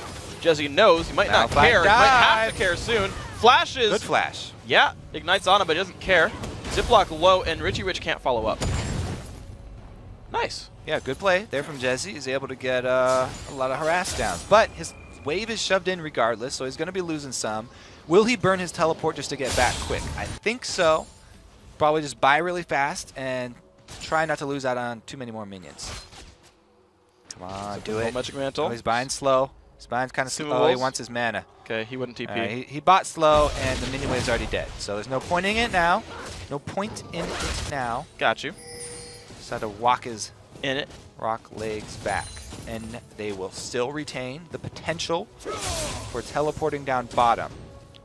C: Jezzy knows. He might not care. He might have to care soon. Flashes.
G: Good flash.
C: Yeah, ignites on him, but he doesn't care. Ziploc low, and Richie Rich can't follow up. Nice.
G: Yeah, good play there from Jezzy. He's able to get a lot of harass down. But his wave is shoved in regardless, so he's going to be losing some. Will he burn his teleport just to get back quick? I think so. Probably just buy really fast and try not to lose out on too many more minions. Come on, do it.
C: Magic Mantle.
G: Oh, he's buying slow. He's buying kind of slow. Oh, he wants his mana.
C: Okay, he wouldn't TP.
G: He bought slow, and the minion wave's already dead. So there's no point in it now. No point in it now.
C: Got you.
G: Just had to walk his rock legs back. And they will still retain the potential for teleporting down bottom,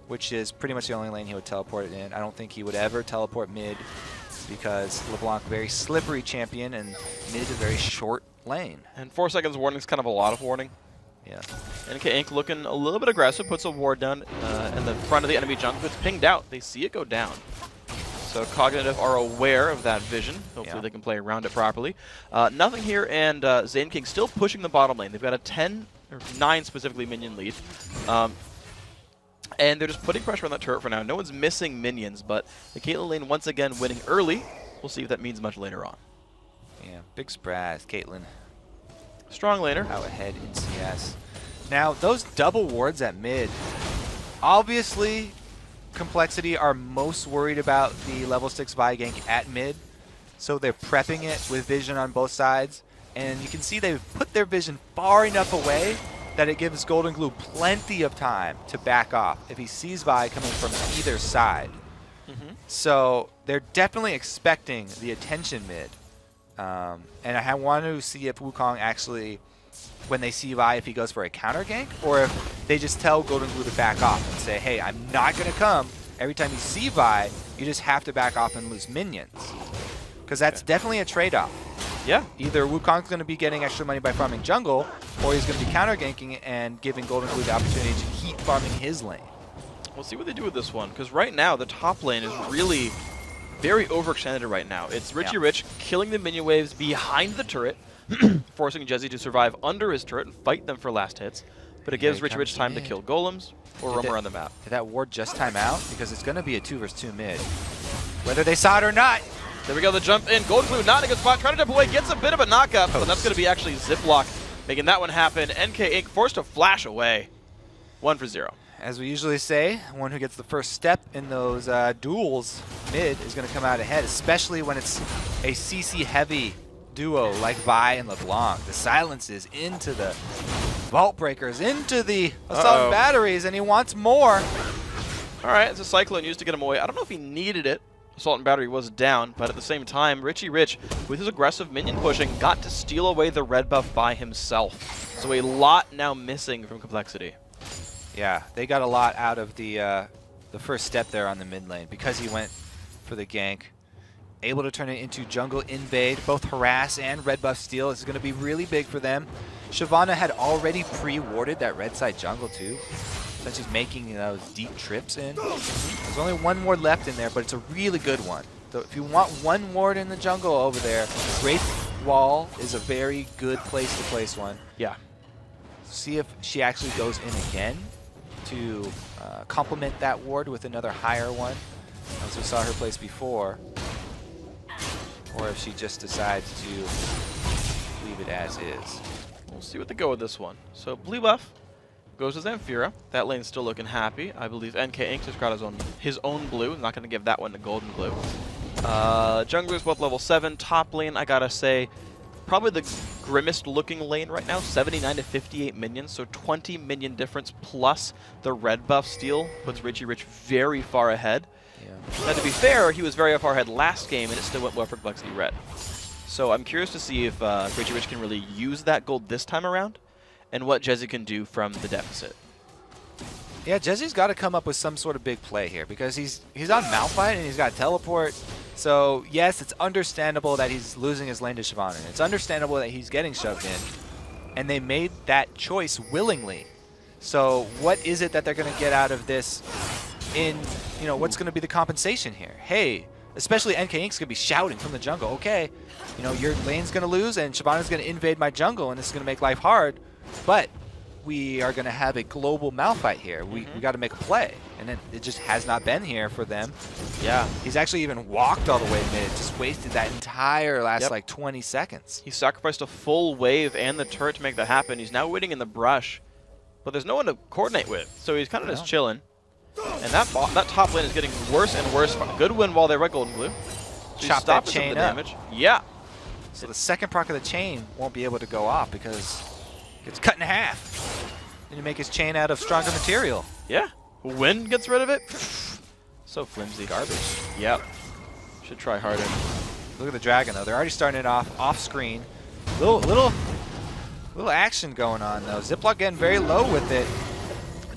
G: which is pretty much the only lane he would teleport it in. I don't think he would ever teleport mid because LeBlanc, very slippery champion, and mid a very short lane.
C: And 4 seconds warning is kind of a lot of warning.
G: Yeah.
C: NK Inc. looking a little bit aggressive, puts a ward down in the front of the enemy jungle. It's pinged out. They see it go down. So Cognitive are aware of that vision. Hopefully they can play around it properly. Nothing here, and Zane King still pushing the bottom lane. They've got a 10, or 9 specifically minion lead. And they're just putting pressure on that turret for now. No one's missing minions, but the Caitlyn lane once again winning early. We'll see if that means much later on.
G: Yeah, big surprise, Caitlyn.
C: Strong laner.
G: Out ahead in CS. Now, those double wards at mid, obviously, Complexity are most worried about the level 6 Vi gank at mid, so they're prepping it with vision on both sides. And you can see they've put their vision far enough away that it gives Golden Glue plenty of time to back off if he sees Vi coming from either side. So they're definitely expecting the attention mid. And I want to see if Wukong actually, when they see Vi, if he goes for a counter gank, or if they just tell Golden Glue to back off and say, hey, I'm not going to come. Every time you see Vi, you just have to back off and lose minions. Because that's definitely a trade-off.
C: Yeah.
G: Either Wukong's going to be getting extra money by farming jungle, or he's going to be counter ganking and giving Golden Glue the opportunity to keep farming his lane.
C: We'll see what they do with this one, because right now the top lane is really very overextended right now. It's Richie Rich killing the minion waves behind the turret, forcing Jezzy to survive under his turret and fight them for last hits. but it gives Richie Rich time to kill golems or roam around the map.
G: Did that ward just time out? Because it's going to be a 2 versus 2 mid. Whether they saw it or not.
C: There we go, the jump in. Golden Blue not in a good spot. Trying to jump away, gets a bit of a knockup, but that's going to be actually Ziploc making that one happen. NK Inc. forced to flash away. 1 for 0.
G: As we usually say, one who gets the first step in those duels mid is going to come out ahead, especially when it's a CC-heavy duo like Vi and LeBlanc. The silences into the Vault Breakers, into the Assault Batteries, and he wants more.
C: All right, it's a Cyclone used to get him away. I don't know if he needed it. Assault and Battery was down, but at the same time, Richie Rich, with his aggressive minion pushing, got to steal away the red buff by himself. So a lot now missing from Complexity.
G: Yeah, they got a lot out of the first step there on the mid lane because he went for the gank. Able to turn it into jungle invade, both harass and red buff steal. This is going to be really big for them. Shyvana had already pre-warded that red side jungle too, since she's making those deep trips in. There's only one ward left in there, but it's a really good one. So if you want one ward in the jungle over there, Wraith Wall is a very good place to place one.
C: Yeah.
G: See if she actually goes in again to complement that ward with another higher one, as we saw her place before, or if she just decides to leave it as is.
C: We'll see what they go with this one. So blue buff goes to Zamfira. That lane's still looking happy. I believe NK Inc. just got his own blue. Not going to give that one to Golden Blue. Junglers both level 7. Top lane, I gotta say, probably the grimmest looking lane right now, 79 to 58 minions, so 20 minion difference plus the red buff steal puts Richie Rich very far ahead. Yeah. Now to be fair, he was very far ahead last game and it still went well for Complexity Red. So I'm curious to see if Richie Rich can really use that gold this time around and what Jezzy can do from the deficit.
G: Yeah, Jezzy's got to come up with some sort of big play here because he's on Malphite and he's got teleport. So yes, it's understandable that he's losing his lane to Shyvana. It's understandable that he's getting shoved in, and they made that choice willingly. So what is it that they're going to get out of this? What's going to be the compensation here? Hey, especially NK Inc.'s going to be shouting from the jungle. Okay, your lane's going to lose, and Shyvana's going to invade my jungle, and this is going to make life hard. But we are going to have a global Malphite here. We got to make a play. And it just has not been here for them.
C: Yeah.
G: He's actually even walked all the way mid. Just wasted that entire last, 20 seconds.
C: He sacrificed a full wave and the turret to make that happen. He's now waiting in the brush. But there's no one to coordinate with. So he's kind of just chilling. And that top lane is getting worse and worse. Good win while they were Golden Blue. So
G: Chop that chain up.
C: Damage. Yeah.
G: So the second proc of the chain won't be able to go off because it gets cut in half. And you make his chain out of stronger material.
C: Yeah. Wind gets rid of it. So flimsy.
G: Garbage.
C: Yep. Should try harder.
G: Look at the dragon though. They're already starting it off screen. Little action going on though. Ziploc getting very low with it.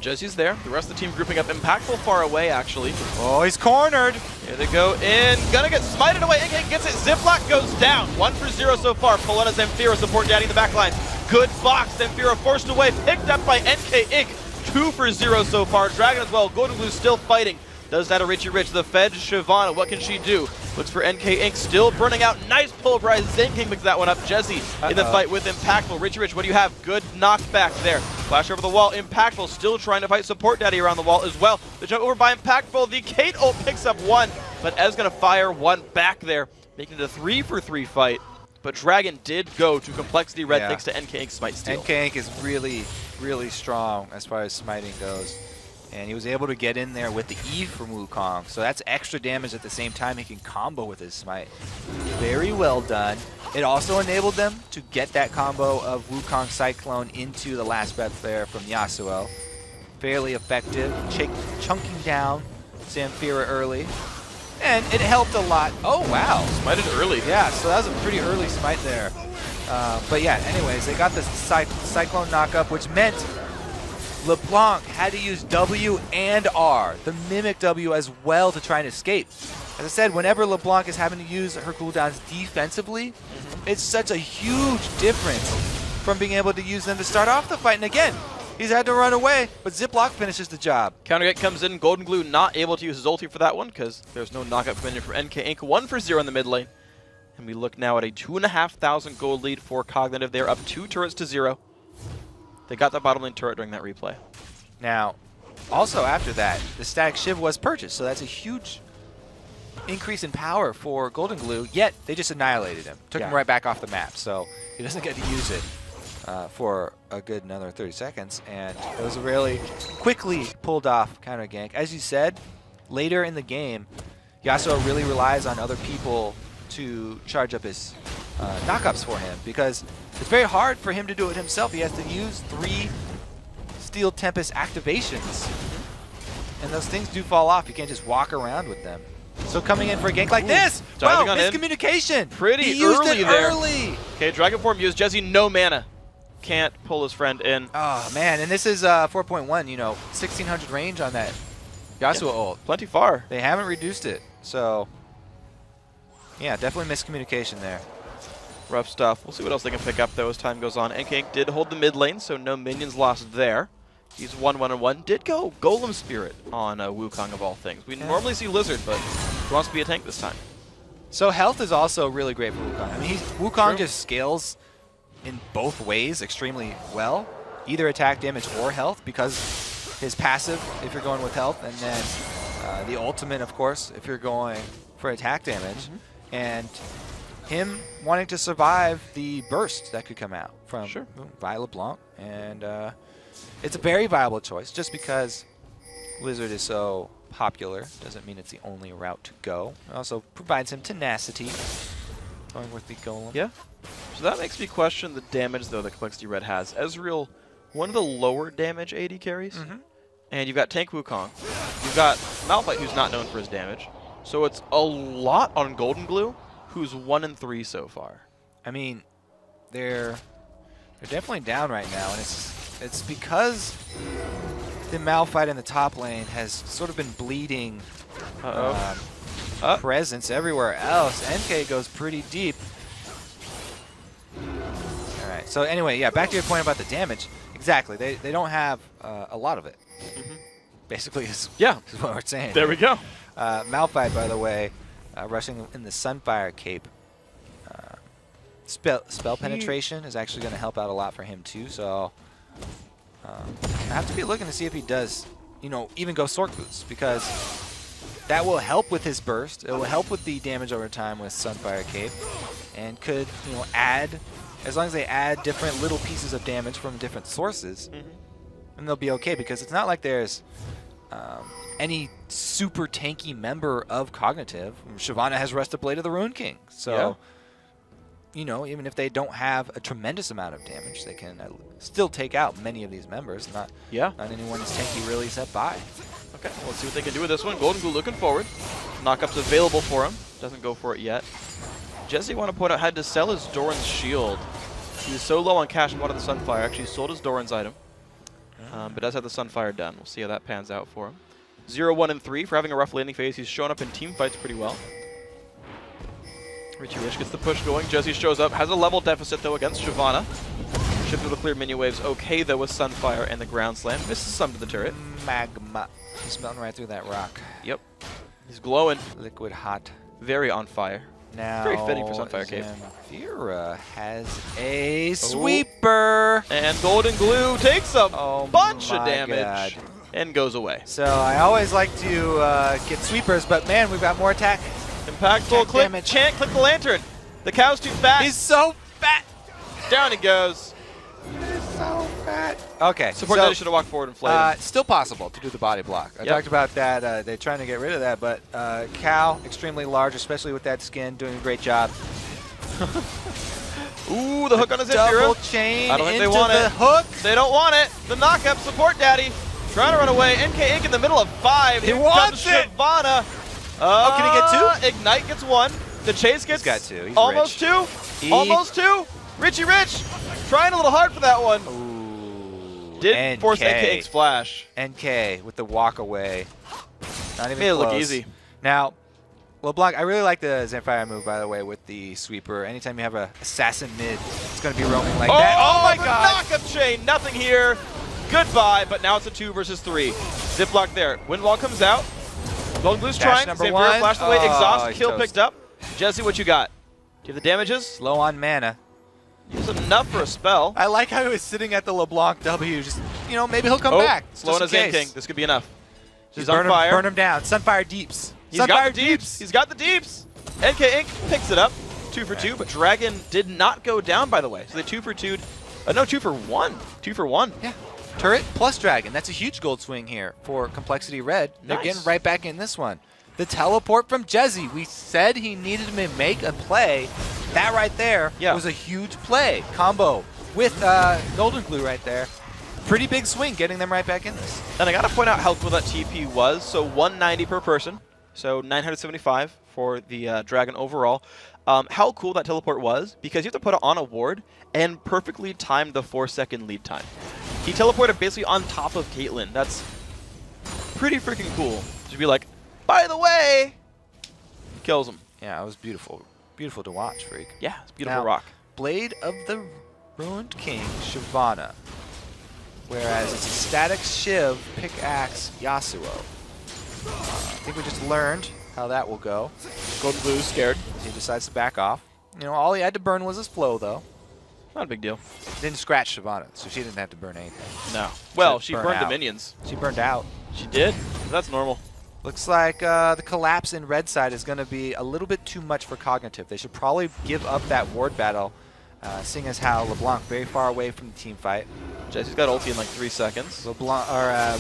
C: Jesse's there. The rest of the team grouping up. Impactful far away actually.
G: Oh, he's cornered.
C: Here they go in. Gonna get smited away. NK gets it. Ziploc goes down. 1 for 0 so far. Poletta Zamfira support daddy in the back line. Good box. Zamfira forced away. Picked up by NK Inc. 2 for 0 so far. Dragon as well. Golden Blue still fighting. Does that to Richie Rich. The Fed, Shyvana. What can she do? Looks for NK Inc. Still burning out. Nice pulverize. Zen King picks that one up. Jesse in the fight with Impactful. Richie Rich, what do you have? Good knockback there. Flash over the wall. Impactful still trying to fight Support Daddy around the wall as well. The jump over by Impactful. The Kate ult picks up 1, but Ez going to fire 1 back there, making it a 3 for 3 fight. But Dragon did go to Complexity Red thanks to NK Inc. Smite Steal.
G: NK Inc. is really strong as far as smiting goes. And he was able to get in there with the E from Wukong. So that's extra damage at the same time he can combo with his smite. Very well done. It also enabled them to get that combo of Wukong Cyclone into the last breath there from Yasuo. Fairly effective. Chunking down Zamfira early. And it helped a lot. Oh, wow.
C: Smited early.
G: Yeah, so that was a pretty early smite there. But yeah, anyways, they got this Cyclone knockup, which meant LeBlanc had to use W and R, the Mimic W as well, to try and escape. As I said, whenever LeBlanc is having to use her cooldowns defensively, it's such a huge difference from being able to use them to start off the fight. And again, he's had to run away, but Ziploc finishes the job.
C: Counter hit comes in. Golden Glue not able to use his ulti for that one because there's no knockup coming in for NK Inc. 1 for 0 in the mid lane. And we look now at a 2,500 gold lead for Cognitive. They're up 2 turrets to 0. They got that bottom lane turret during that replay.
G: Now, also after that, the Static Shiv was purchased, so that's a huge increase in power for Golden Glue, yet they just annihilated him. Took him right back off the map, so he doesn't get to use it for a good another 30 seconds, and it was a really quickly pulled off counter gank. As you said, later in the game, Yasuo really relies on other people to charge up his knockups for him, because it's very hard for him to do it himself. He has to use 3 Steel Tempest activations, and those things do fall off. You can't just walk around with them. So coming in for a gank like this, wow, miscommunication.
C: Pretty
G: he used
C: early
G: it
C: there.
G: Early.
C: Okay, Dragon Form used. Jesse, no mana. Can't pull his friend in.
G: Oh, man, and this is 4.1, you know, 1600 range on that Yasuo ult.
C: Plenty far.
G: They haven't reduced it, so yeah, definitely miscommunication there.
C: Rough stuff. We'll see what else they can pick up, though, as time goes on. NK did hold the mid lane, so no minions lost there. He's 1-1-1. Did go Golem Spirit on Wukong, of all things. We normally see Lizard, but he wants to be a tank this time.
G: So health is also really great for Wukong. I mean, Wukong just scales in both ways extremely well, either attack damage or health, because his passive, if you're going with health, and then the ultimate, of course, if you're going for attack damage, and him wanting to survive the burst that could come out from Violet Blanc, and it's a very viable choice. Just because Lizard is so popular doesn't mean it's the only route to go. It also provides him tenacity, going with the Golem.
C: Yeah. So that makes me question the damage, though, that Complexity Red has. Ezreal, one of the lower damage AD carries. And you've got Tank Wukong. You've got Malphite, who's not known for his damage. So it's a lot on Golden Glue, who's 1-3 so far.
G: I mean, they're definitely down right now, and it's because the Malphite in the top lane has sort of been bleeding presence everywhere else. NK goes pretty deep. All right, so anyway, yeah, back to your point about the damage. Exactly, they don't have a lot of it. Basically, is what we're saying.
C: There we go.
G: Malphite, by the way, rushing in the Sunfire Cape. Spell penetration is actually going to help out a lot for him too, so I have to be looking to see if he does, you know, even go Sork Boots, because that will help with his burst. It will help with the damage over time with Sunfire Cape, and could, you know, add, as long as they add different little pieces of damage from different sources, and they'll be okay, because it's not like there's any super tanky member of Cognitive. Shyvana has Rest of Blade of the Rune King, so you know, even if they don't have a tremendous amount of damage, they can still take out many of these members. Not anyone is tanky really set by.
C: Okay, well, let's see what they can do with this one. Golden Glue looking forward. Knockup's available for him. Doesn't go for it yet. Jesse, want to point out, had to sell his Doran's shield. He was so low on cash and wanted the Sunfire. Actually sold his Doran's item, but does have the Sunfire done. We'll see how that pans out for him. 0-1-3 for having a rough landing phase. He's shown up in team fights pretty well. Richie Rich gets the push going. Jesse shows up, has a level deficit though against Shyvana. Shifted to clear minion waves. Okay though with Sunfire and the ground slam. Misses some to the turret.
G: Magma. He's melting right through that rock.
C: Yep. He's glowing.
G: Liquid hot.
C: Very on fire.
G: Now
C: very fitting for Sunfire Cape.
G: Zamfira has a sweeper.
C: And Golden Glue takes a bunch of damage.
G: God.
C: And goes away.
G: So I always like to get sweepers, but man, we've got more attack.
C: Impactful click.
G: Damage.
C: Chant, click the lantern. The cow's too fat.
G: He's so fat.
C: Down he goes.
G: He's so fat. Okay.
C: Support that he should have walked forward and flayed him.
G: Still possible to do the body block. I talked about that. They're trying to get rid of that, but cow, extremely large, especially with that skin, doing a great job.
C: Ooh, the hook on his
G: double
C: Zamfira.
G: chain.
C: I don't think
G: into
C: they want
G: the
C: it.
G: Hook.
C: They don't want it. The knockup, support daddy. Trying to run away. NK Inc. in the middle of 5.
G: He wants it.
C: Shyvana.
G: Oh, can he get 2?
C: Ignite gets 1. The chase gets
G: He's got 2. He's
C: almost
G: rich.
C: 2. Almost 2. Richie Rich trying a little hard for that one.
G: Ooh.
C: Did force NK Inc.'s flash.
G: NK with the walk away. Not even
C: Made it
G: close.
C: look easy.
G: Now, LeBlanc, I really like the Zamfire move, by the way, with the sweeper. Anytime you have an assassin mid, it's going to be roaming like that. Oh my god!
C: Knockup chain. Nothing here. Goodbye, but now it's a 2 versus 3. Ziplock there. Windwall comes out. Golden Blue's trying. Zamfira flashed away. Exhaust kill picked up. Jesse, what you got? Do you have the damages?
G: Low on mana.
C: Use enough for a spell.
G: I like how he was sitting at the LeBlanc W. Just, you know, maybe he'll come
C: Oh,
G: back.
C: Slow on his in king. This could be enough.
G: Just
C: He's on fire.
G: Burn him down. Sunfire deeps.
C: He's
G: Sunfire
C: got the deeps. He's got the deeps. NK Inc. picks it up. 2 for 2, but Dragon did not go down, by the way. So they 2 for 2'd. No, 2 for 1. 2 for 1.
G: Yeah. Turret plus Dragon. That's a huge gold swing here for Complexity Red. They're getting right back in this one. The teleport from Jezzy. We said he needed to make a play. That right there was a huge play. Combo with Golden Glue right there. Pretty big swing getting them right back in this.
C: And I got to point out how cool that TP was. So 190 per person. So 975 for the Dragon overall. How cool that teleport was, because you have to put it on a ward and perfectly time the 4-second lead time. He teleported basically on top of Caitlyn. That's pretty freaking cool. To be like, by the way, kills him.
G: Yeah, it was beautiful. Beautiful to watch, Freak.
C: Yeah, it's beautiful
G: now,
C: rock.
G: Blade of the Ruined King, Shyvana. Whereas it's a static Shiv, pickaxe, Yasuo. I think we just learned how that will go.
C: Golden Blue's scared.
G: He decides to back off. You know, all he had to burn was his flow, though.
C: Not a big deal.
G: Didn't scratch Shyvana, so she didn't have to burn anything.
C: No. Well, she burned the minions.
G: She burned out.
C: She did. That's normal.
G: Looks like the collapse in red side is going to be a little bit too much for Cognitive. They should probably give up that ward battle, seeing as how LeBlanc very far away from the team fight.
C: Jesse's got ulti in like 3 seconds.
G: LeBlanc,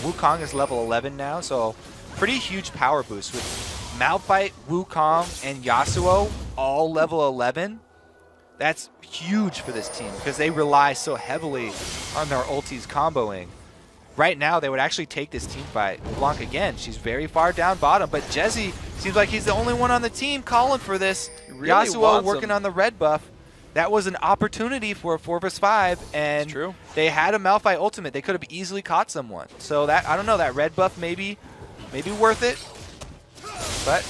G: Wukong is level 11 now, so pretty huge power boost with Malphite, Wukong, and Yasuo all level 11. That's huge for this team because they rely so heavily on their ultis comboing. Right now, they would actually take this team fight. LeBlanc again, she's very far down bottom, but Jezzy seems like he's the only one on the team calling for this.
C: Really
G: Yasuo working on the red buff. That was an opportunity for a 4 vs 5, and they had a Malphite ultimate. They could have easily caught someone. So that, I don't know, that red buff maybe worth it. But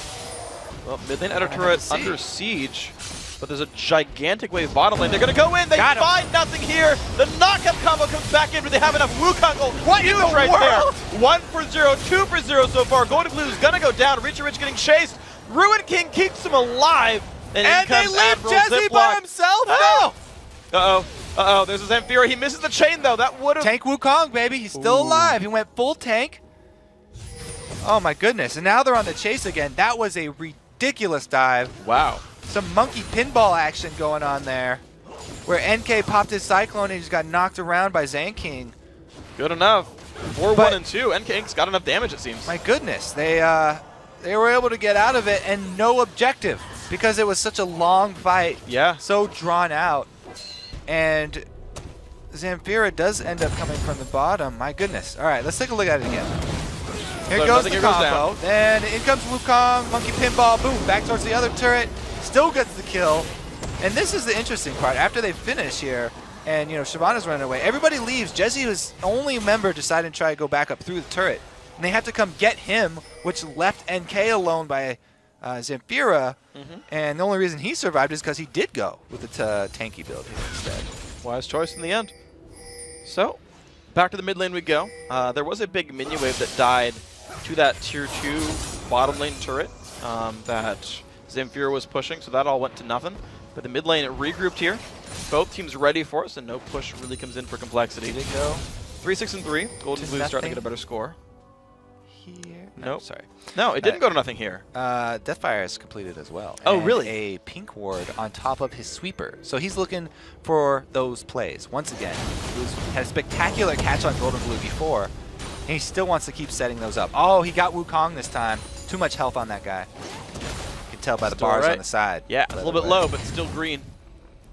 C: well, mid lane outer turret under siege, but there's a gigantic wave bottom lane. They're gonna go in. They find nothing here. The knockup combo comes back in, but they have enough Wukong. What huge right world? There. 1 for 0, 2 for 0 so far. Golden Glue is gonna go down. Richie Rich getting chased. Ruined King keeps him alive. And
G: they leave Jezzy by himself? No!
C: Uh-oh. Uh-oh. There's a Zamfira. He misses the chain, though. That would have...
G: Tank Wukong, baby. He's still alive. He went full tank. Oh, my goodness. And now they're on the chase again. That was a ridiculous dive.
C: Wow.
G: Some monkey pinball action going on there, where NK popped his Cyclone and he just got knocked around by Zanking.
C: Good enough. 4-1 and 2. NK Inc.'s got enough damage, it seems.
G: My goodness. They were able to get out of it and no objective because it was such a long fight.
C: Yeah.
G: So drawn out. And Zamfira does end up coming from the bottom. My goodness. All right, let's take a look at it again. Here goes the combo. Then in comes Wukong, monkey pinball, boom, back towards the other turret. Still gets the kill. And this is the interesting part. After they finish here, and you know, Shyvana's running away, everybody leaves. Jezzy was the only member deciding to try to go back up through the turret. And they had to come get him, which left NK alone by Zamfira. And the only reason he survived is because he did go with the tanky build here instead.
C: Wise choice in the end. So, back to the mid lane we go. There was a big minion wave that died to that tier 2 bottom lane turret that Zamfira was pushing, so that all went to nothing. But the mid lane regrouped here. Both teams ready for us, and no push really comes in for Complexity.
G: Did it go?
C: 3-6-3. Golden Blue's starting to get a better score.
G: Here?
C: Nope.
G: Sorry.
C: No, it didn't go to nothing here.
G: Deathfire is completed as well.
C: Oh,
G: and
C: really?
G: A pink ward on top of his sweeper. So he's looking for those plays. Once again, he had a spectacular catch on Golden Blue before, and he still wants to keep setting those up. Oh, he got Wukong this time. Too much health on that guy. You can tell by the bars on the side.
C: Yeah, a little bit low, but still green.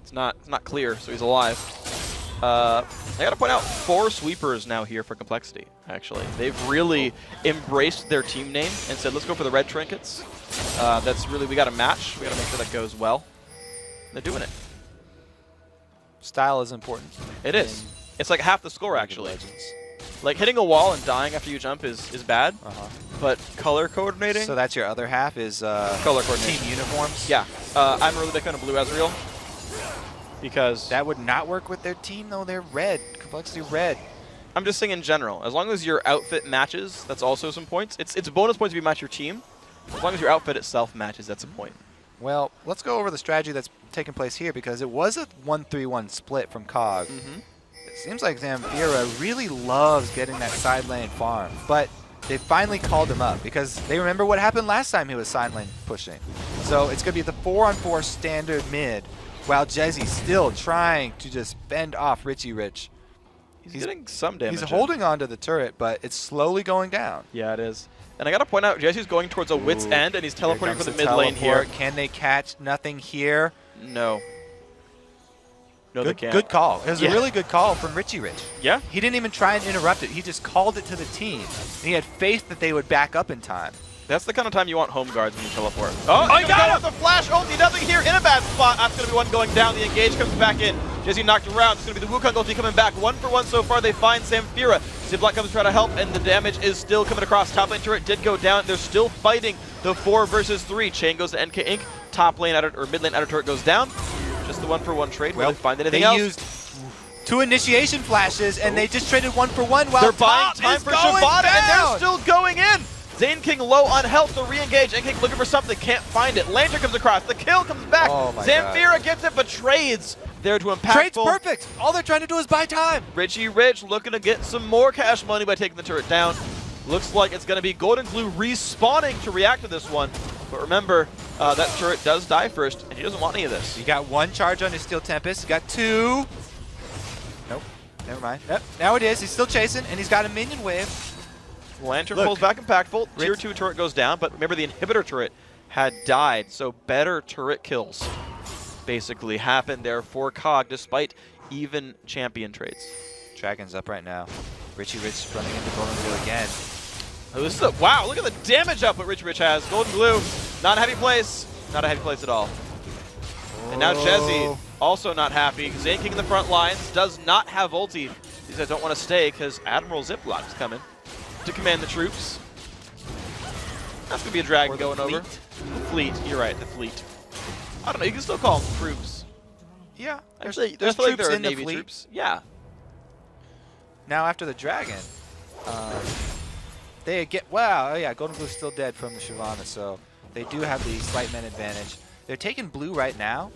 C: It's not clear, so he's alive. I gotta point out 4 sweepers now here for Complexity, actually. They've really embraced their team name and said, let's go for the red trinkets. That's really, we gotta match. We gotta make sure that goes well. They're doing it.
G: Style is important.
C: It is. It's like half the score, actually. Like, hitting a wall and dying after you jump is bad, but color coordinating...
G: So that's your other half is
C: color coordinating.
G: Team uniforms?
C: Yeah. I'm a really big fan of Blue Ezreal. Because
G: that would not work with their team, though. They're red. Complexity red.
C: I'm just saying in general. As long as your outfit matches, that's also some points. It's bonus points if you match your team. As long as your outfit itself matches, that's a point.
G: Well, let's go over the strategy that's taking place here because it was a 1-3-1 split from Cog. It seems like Zamfira really loves getting that side lane farm, but they finally called him up because they remember what happened last time he was side lane pushing. So it's going to be the 4-on-4 standard mid while Jezzy's still trying to just fend off Richie Rich.
C: He's getting some damage.
G: He's holding on to the turret, but it's slowly going down.
C: Yeah, it is. And I got to point out, Jesse's going towards a wit's end, and he's teleporting for the mid lane here.
G: Can they catch? Nothing here.
C: No. No, they can't.
G: Good call. It was a really good call from Richie Rich.
C: Yeah.
G: He didn't even try and interrupt it. He just called it to the team. And he had faith that they would back up in time.
C: That's the kind of time you want home guards when you teleport. Oh, he got it with the flash ulti. Nothing here in a bad spot. That's going to be one going down. The engage comes back in. Jesse knocked around. It's going to be the Wukong ulti coming back. 1-for-1 so far. They find Zamfira. Ziploc comes to try to help, and the damage is still coming across. Top lane turret did go down. They're still fighting the 4 versus 3. Chain goes to NK Inc. Top lane or mid lane outer turret goes down. Just the 1-for-1 trade. Will they find anything else?
G: They used 2 initiation flashes, and they just traded 1-for-1 while
C: they're buying time for Shyvana, and they're still going in. Zane King low on health to re-engage. Zane King looking for something, can't find it. Lantern comes across, the kill comes back. Zamfira gets it, but trades there to impactful.
G: Trade's perfect. All they're trying to do is buy time.
C: Richie Rich looking to get some more cash money by taking the turret down. Looks like it's going to be Golden Glue respawning to react to this one. But remember, that turret does die first, and he doesn't want any of this.
G: He got 1 charge on his Steel Tempest. He got 2. Nope. Never mind. Yep. Now it is. He's still chasing, and he's got a minion wave.
C: Lantern pulls back impactful. Tier 2 turret goes down, but remember the inhibitor turret had died, so better turret kills basically happened there for Cog despite even champion trades.
G: Dragon's up right now. Richie Rich running into Golden Glue again.
C: Oh, this is wow, look at the damage output Richie Rich has. Golden Glue, not a heavy place. Not a heavy place at all. And now Jezzy, also not happy. Zane King in the front lines, does not have ulti. These guys don't want to stay because Admiral Ziploc is coming to command the troops. That's going to be a dragon going over. Fleet, you're right, the fleet. I don't know, you can still call them troops.
G: Yeah,
C: actually,
G: there's
C: troops
G: troops in the
C: Navy
G: fleet.
C: Troops. Yeah.
G: Now after the dragon, they get, wow, oh yeah, Golden Glue's still dead from the Shyvana, so they do have the slight men advantage. They're taking blue right now.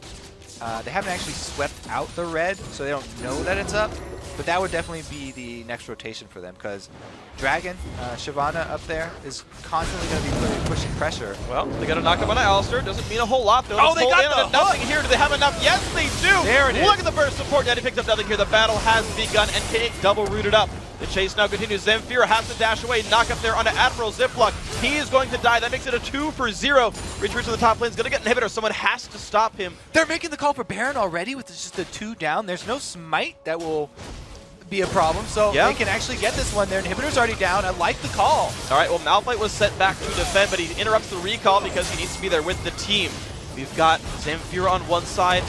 G: They haven't actually swept out the red, so they don't know that it's up. But that would definitely be the next rotation for them, because Dragon, Shyvana up there, is constantly going to be pushing pressure.
C: Well, they got a knock up on Alistair. Doesn't mean a whole lot, though.
G: Oh, they got the
C: nothing here. Do they have enough? Yes, they do.
G: There it is.
C: Look at the burst support. Daddy picks up nothing here. The battle has begun, and King double rooted up. The chase now continues. Zamfira has to dash away. Knock up there onto Admiral Ziploc. He is going to die. That makes it a 2-for-0. Rich Rich on the top lane is going to get an inhibitor. Someone has to stop him.
G: They're making the call for Baron already with just the 2 down. There's no smite that will be a problem, so they can actually get this one. Their inhibitor's already down. I like the call.
C: All right, well, Malphite was sent back to defend, but he interrupts the recall because he needs to be there with the team. We've got Zamfira on one side,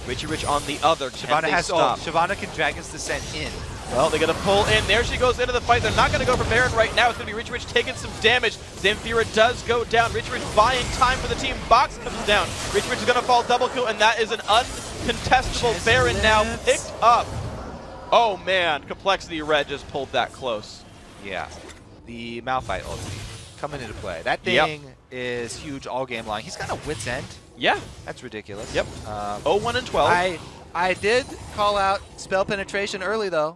C: Richie Rich on the other.
G: Shyvana has ult. Shyvana can Dragon's Descent in.
C: Well, they're going to pull in. There she goes into the fight. They're not going to go for Baron right now. It's going to be Richie Rich taking some damage. Zamfira does go down. Richie Rich buying time for the team. Box comes down. Richie Rich is going to fall double kill, and that is an uncontestable Baron now picked up. Oh man, Complexity Red just pulled that close.
G: Yeah, the Malphite ulti coming into play. That thing is huge all game long. He's got a wit's end.
C: Yeah.
G: That's ridiculous.
C: Yep. 0-1 and 12.
G: I did call out spell penetration early though.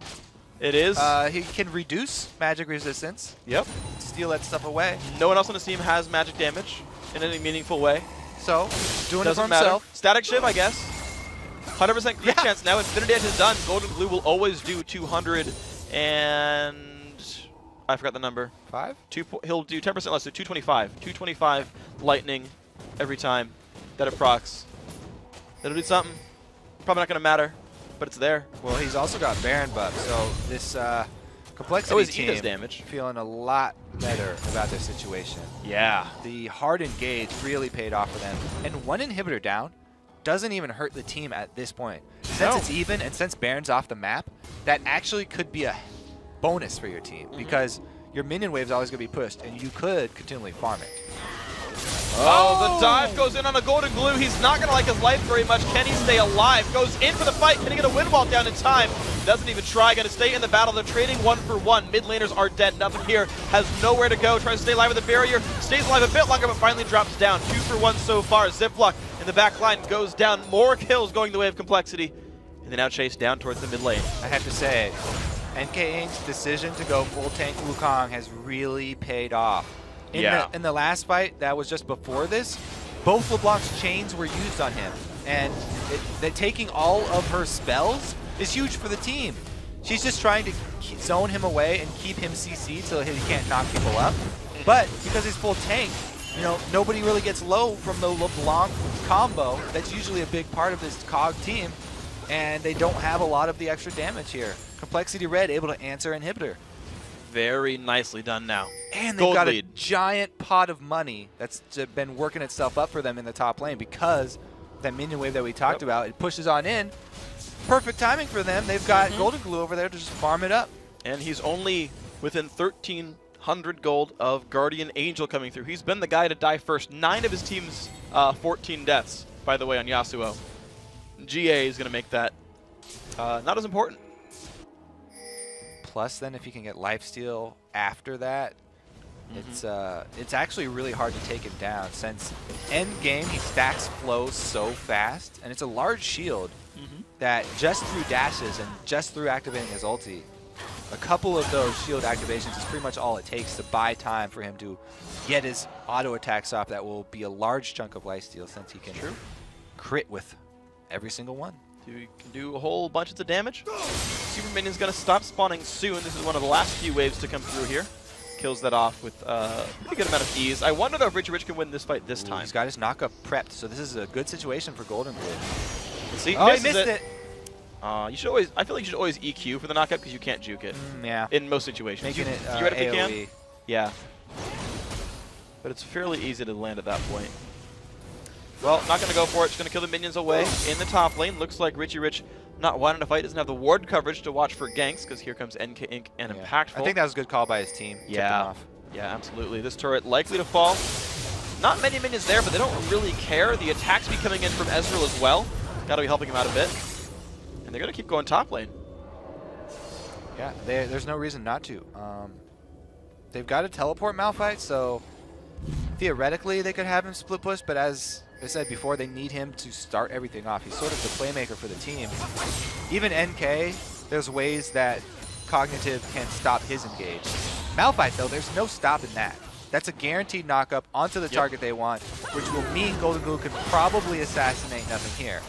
C: It is.
G: He can reduce magic resistance.
C: Yep.
G: Steal that stuff away.
C: No one else on the team has magic damage in any meaningful way.
G: So, doing
C: Doesn't
G: it for
C: matter.
G: himself.
C: Static Shiv, I guess. 100% crit chance now. Infinity Edge is done. Golden Glue will always do 200 and I forgot the number.
G: 5?
C: He'll do 10% less, so 225. 225 lightning every time that it procs. That'll do something. Probably not going to matter, but it's there.
G: Well, he's also got Baron buff, so this Complexity team
C: does damage.
G: Feeling a lot better about their situation.
C: Yeah.
G: The hard engage really paid off for them. And 1 inhibitor down doesn't even hurt the team at this point. Since it's even and since Baron's off the map, that actually could be a bonus for your team because your minion wave is always going to be pushed and you could continually farm it.
C: Oh, the dive goes in on a Golden Glue. He's not going to like his life very much. Can he stay alive? Goes in for the fight. Can he get a wind wall down in time? Doesn't even try. Going to stay in the battle. They're trading 1-for-1. Mid laners are dead. Nothing here. Has nowhere to go. Tries to stay alive with the barrier. Stays alive a bit longer, but finally drops down. 2-for-1 so far. Ziploc and the back line goes down. More kills going the way of Complexity. And they now chase down towards the mid lane.
G: I have to say, NK Inc.'s decision to go full tank Wukong has really paid off. In the last fight, that was just before this, both LeBlanc's chains were used on him. And taking all of her spells is huge for the team. She's just trying to zone him away and keep him CC'd so he can't knock people up. But because he's full tank, you know, nobody really gets low from the LeBlanc combo. That's usually a big part of this COG team. And they don't have a lot of the extra damage here. Complexity Red able to answer inhibitor.
C: Very nicely done now.
G: And they've got a giant pot of money that's been working itself up for them in the top lane because that minion wave that we talked about, it pushes on in. Perfect timing for them. They've got Golden Glue over there to just farm it up.
C: And he's only within 1,300 gold of Guardian Angel coming through. He's been the guy to die first. 9 of his team's 14 deaths, by the way, on Yasuo. GA is going to make that not as important.
G: Plus, then, if you can get lifesteal after that, it's actually really hard to take him down since end game he stacks flows so fast, and it's a large shield that just through dashes and just through activating his ulti, a couple of those shield activations is pretty much all it takes to buy time for him to get his auto attacks off. That will be a large chunk of lifesteal since he can crit with every single one.
C: He can do a whole bunch of the damage. Super Minion's going to stop spawning soon. This is one of the last few waves to come through here. Kills that off with a pretty good amount of ease. I wonder though if Richie Rich can win this fight this time.
G: He's got his knockup prepped, so this is a good situation for Golden Glue.
C: See,
G: oh, he missed it.
C: You should always. I feel like you should always EQ for the knockup because you can't juke it.
G: Yeah.
C: In most situations.
G: Making it
C: theoretically
G: AOE.
C: can. Yeah. But it's fairly easy to land at that point. Well, not going to go for it. Just going to kill the minions away in the top lane. Looks like Richie Rich not wanting to fight. Doesn't have the ward coverage to watch for ganks because here comes NK Inc. and Impactful.
G: I think that was a good call by his team.
C: Yeah. Yeah, absolutely. This turret likely to fall. Not many minions there, but they don't really care. The attacks be coming in from Ezreal as well. Got to be helping him out a bit. And they're going to keep going top lane.
G: Yeah, there's no reason not to. They've got a teleport Malphite, so theoretically they could have him split push, but as I said before, they need him to start everything off. He's sort of the playmaker for the team. Even NK, there's ways that Cognitive can stop his engage. Malphite, though, there's no stopping that. That's a guaranteed knockup onto the target they want, which will mean Golden Glue can probably assassinate nothing here.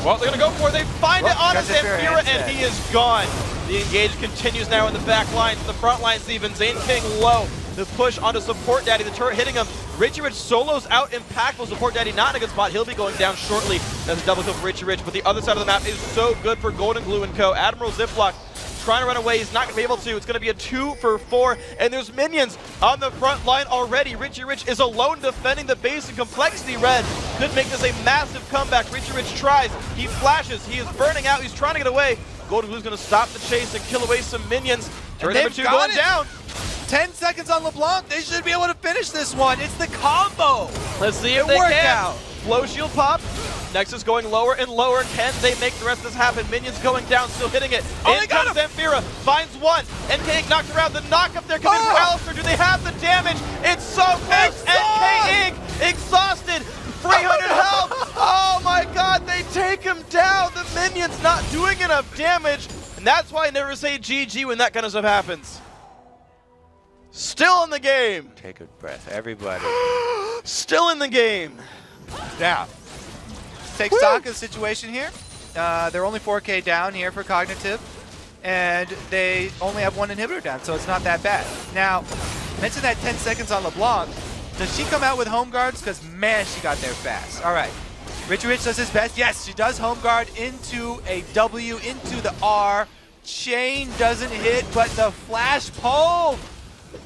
C: Well, they're going to go for it. They find it on Zamfira, and he is gone. The engage continues now in the back lines. The front lines even. Zane King low. The push onto Support Daddy. The turret hitting him. Richie Rich solos out Impactful. Support Daddy not in a good spot. He'll be going down shortly. That's a double kill for Richie Rich. But the other side of the map is so good for Golden Glue and co. Admiral Ziploc trying to run away. He's not going to be able to. It's going to be a 2 for 4. And there's minions on the front line already. Richie Rich is alone defending the base, and Complexity Red could make this a massive comeback. Richie Rich tries. He flashes. He is burning out. He's trying to get away. Golden Glue's going to stop the chase and kill away some minions. Turn number 2 going down.
G: 10 seconds on LeBlanc. They should be able to finish this one. It's the combo.
C: Let's see if they can. Flow shield pop. Nexus going lower and lower. Can they make the rest of this happen? Minions going down, still hitting it.
G: Oh,
C: in comes Zamfira, finds one. NK knocked around. The knockup there coming from Alistar. Do they have the damage? It's so close. NK Inc. exhausted. 300 health. Oh my god, they take him down. The minions not doing enough damage. And that's why I never say GG when that kind of stuff happens. Still in the game.
G: Take a breath, everybody.
C: Still in the game.
G: Now, take stock of the situation here. They're only 4K down here for Cognitive, and they only have one inhibitor down, so it's not that bad. Now, mention that 10 seconds on LeBlanc. Does she come out with home guards? Because, man, she got there fast. All right. Richie Rich does his best. Yes, she does home guard into a W, into the R. Chain doesn't hit, but the flash pole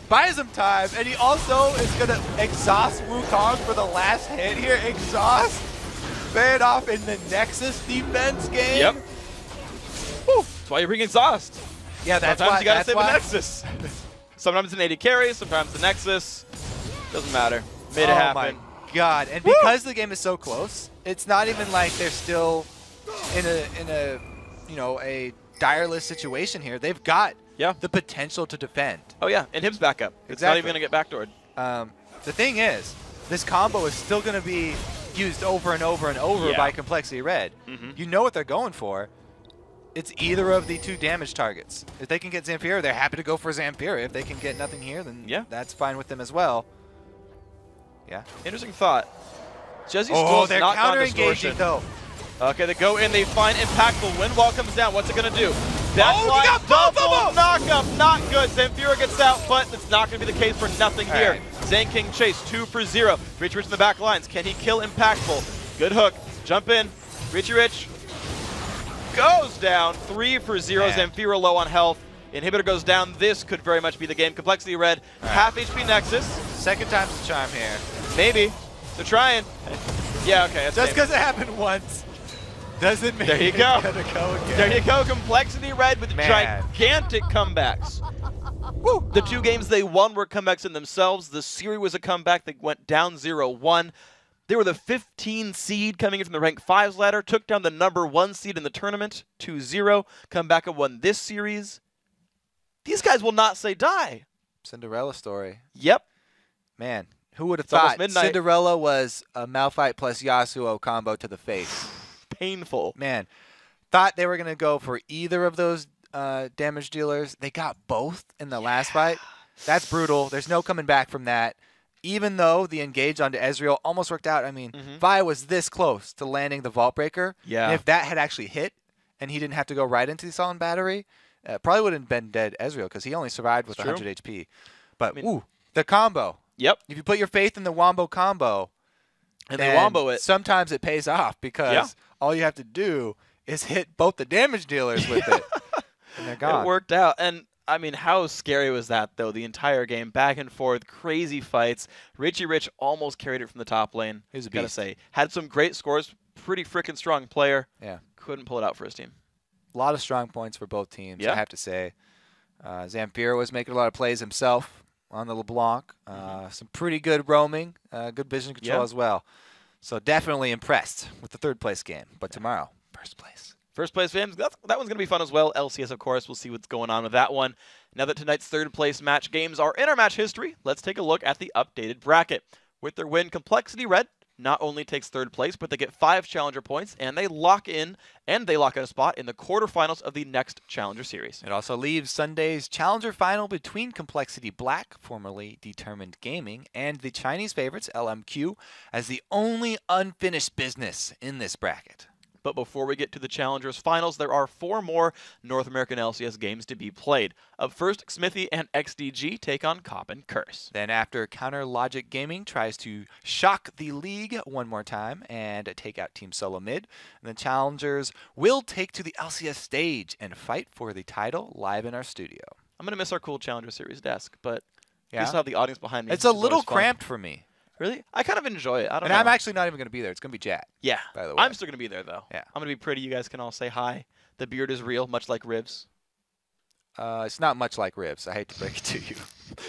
G: buys him time, and he also is going to exhaust Wukong for the last hit here. Exhaust. Fade off in the Nexus defense game.
C: Yep. Whew. That's why you bring exhaust.
G: Yeah, that's
C: sometimes
G: why.
C: You gotta save the Nexus. Sometimes it's an AD carry, sometimes the Nexus. Doesn't matter. Made it happen.
G: Oh my god! And because the game is so close, it's not even like they're still in a a direless situation here. They've got the potential to defend.
C: Oh yeah, and Hib's back up. It's not even gonna get backdoored.
G: The thing is, this combo is still gonna be used over and over and over by Complexity Red. You know what they're going for. It's either of the 2 damage targets. If they can get Zamfira, they're happy to go for Zamfira. If they can get nothing here, then that's fine with them as well. Yeah.
C: Interesting thought. Jesse
G: they're counter-engaging, though.
C: Okay, they go in, they find Impactful. Windwall comes down. What's it going to do? That's
G: we got
C: double knock-up. Not good. Zamfira gets out, but it's not going to be the case for nothing here.
G: Right.
C: Zane King chase, 2 for 0. Richie Rich in the back lines. Can he kill Impactful? Good hook. Jump in. Richie Rich goes down. 3 for 0. Zamfira low on health. Inhibitor goes down. This could very much be the game. Complexity Red, half HP Nexus.
G: Second time's the charm here.
C: Maybe. They're trying. Yeah, okay.
G: Just because it happened once doesn't mean
C: there you go.
G: It's gonna go again.
C: There you go. Complexity Red with gigantic comebacks. Woo. The 2 games they won were comebacks in themselves. The series was a comeback. They went down 0-1. They were the 15 seed coming in from the rank 5s ladder, took down the number 1 seed in the tournament, 2-0, come back and won this series. These guys will not say die.
G: Cinderella story.
C: Yep.
G: Man, who would have thought Cinderella was a Malphite plus Yasuo combo to the face?
C: Painful.
G: Man, thought they were going to go for either of those damage dealers. They got both in the last fight. That's brutal. There's no coming back from that. Even though the engage onto Ezreal almost worked out. I mean, Vi was this close to landing the Vault Breaker.
C: Yeah.
G: And if that had actually hit and he didn't have to go right into the Sullen Battery, probably wouldn't have been dead Ezreal because he only survived with 100 HP. But, the combo.
C: Yep.
G: If you put your faith in the Wombo combo,
C: and they wombo it,
G: sometimes it pays off because all you have to do is hit both the damage dealers with it, and they're gone.
C: It worked out. And, I mean, how scary was that, though? The entire game, back and forth, crazy fights. Richie Rich almost carried it from the top lane.
G: He was a beast.
C: Gotta say. Had some great scores. Pretty freaking strong player.
G: Yeah.
C: Couldn't pull it out for his team.
G: A lot of strong points for both teams, I have to say. Zamfira was making a lot of plays himself on the LeBlanc. Some pretty good roaming, good vision control as well. So definitely impressed with the 3rd place game. But tomorrow, 1st place.
C: First place games, that one's going to be fun as well. LCS, of course. We'll see what's going on with that one. Now that tonight's 3rd place match games are in our match history, let's take a look at the updated bracket. With their win, Complexity Red not only takes 3rd place, but they get 5 challenger points, and they lock in a spot in the quarterfinals of the next Challenger Series.
G: It also leaves Sunday's Challenger final between Complexity Black, formerly Determined Gaming, and the Chinese favorites, LMQ, as the only unfinished business in this bracket.
C: But before we get to the Challengers Finals, there are 4 more North American LCS games to be played. Up first, Smithy and XDG take on Cop and Curse.
G: Then after, Counter Logic Gaming tries to shock the league one more time and take out Team Solo Mid. And the Challengers will take to the LCS stage and fight for the title live in our studio.
C: I'm going to miss our cool Challenger Series desk, but we still have the audience behind me.
G: It's a little cramped for me.
C: Really? I kind of enjoy it. I don't know.
G: I'm actually not even going to be there. It's going to be Jat.
C: Yeah.
G: By the way.
C: I'm still going to be there, though.
G: Yeah.
C: I'm going to be pretty. You guys can all say hi. The beard is real, much like Ribs.
G: It's not much like Ribs. I hate to break it to you.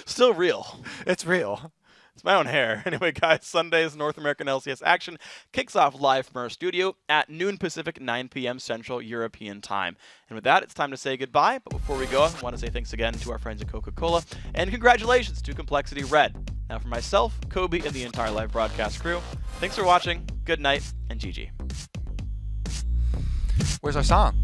C: Still real.
G: It's real.
C: It's my own hair. Anyway, guys, Sunday's North American LCS action kicks off live from our studio at noon Pacific, 9 p.m. Central European Time. And with that, it's time to say goodbye. But before we go, I want to say thanks again to our friends at Coca-Cola. And congratulations to Complexity Red. Now for myself, Kobe, and the entire live broadcast crew, thanks for watching, good night, and GG.
G: Where's our song?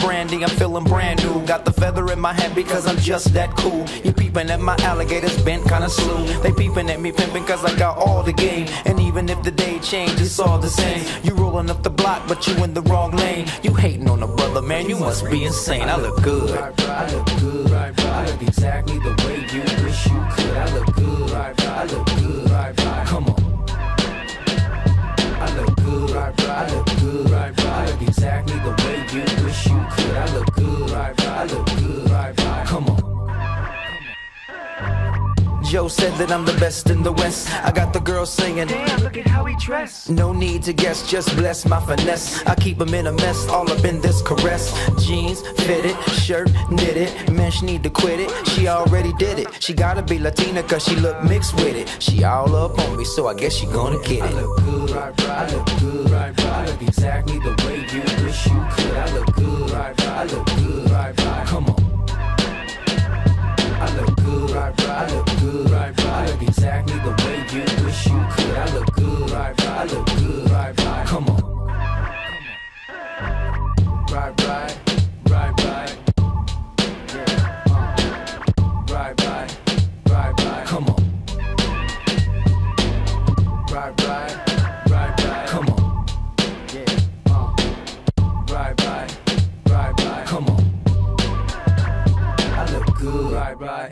D: brandy, I'm feeling brand new. Got the feather in my hand because I'm just that cool. You peeping at my alligators bent kinda slow. They peeping at me pimping cause I got all the game. And even if the day changed, it's all the same. You rolling up the block, but you in the wrong lane. You hating on a brother, man, you must be insane. I look good. I look good. I look exactly the way you wish you could. I look good. I look good. Come on. I look good. I look good. I look exactly the way you wish you could. I look good. I look good. Come on. Joe said that I'm the best in the West. I got the girls singing, damn, look at how he dressed. No need to guess, just bless my finesse. I keep him in a mess, all up in this caress. Jeans, fitted, shirt, knitted. Man, she need to quit it, she already did it. She gotta be Latina cause she look mixed with it. She all up on me, so I guess she gonna get it. I look good, I look good. I look exactly the way you wish you could. I look good, I look good. Come on. I look good, I look good. I look exactly the way you wish you could. I look good, I look good. Come on. Right. Right. Come on. Right. Come on. Right. Come on. I look good. Right.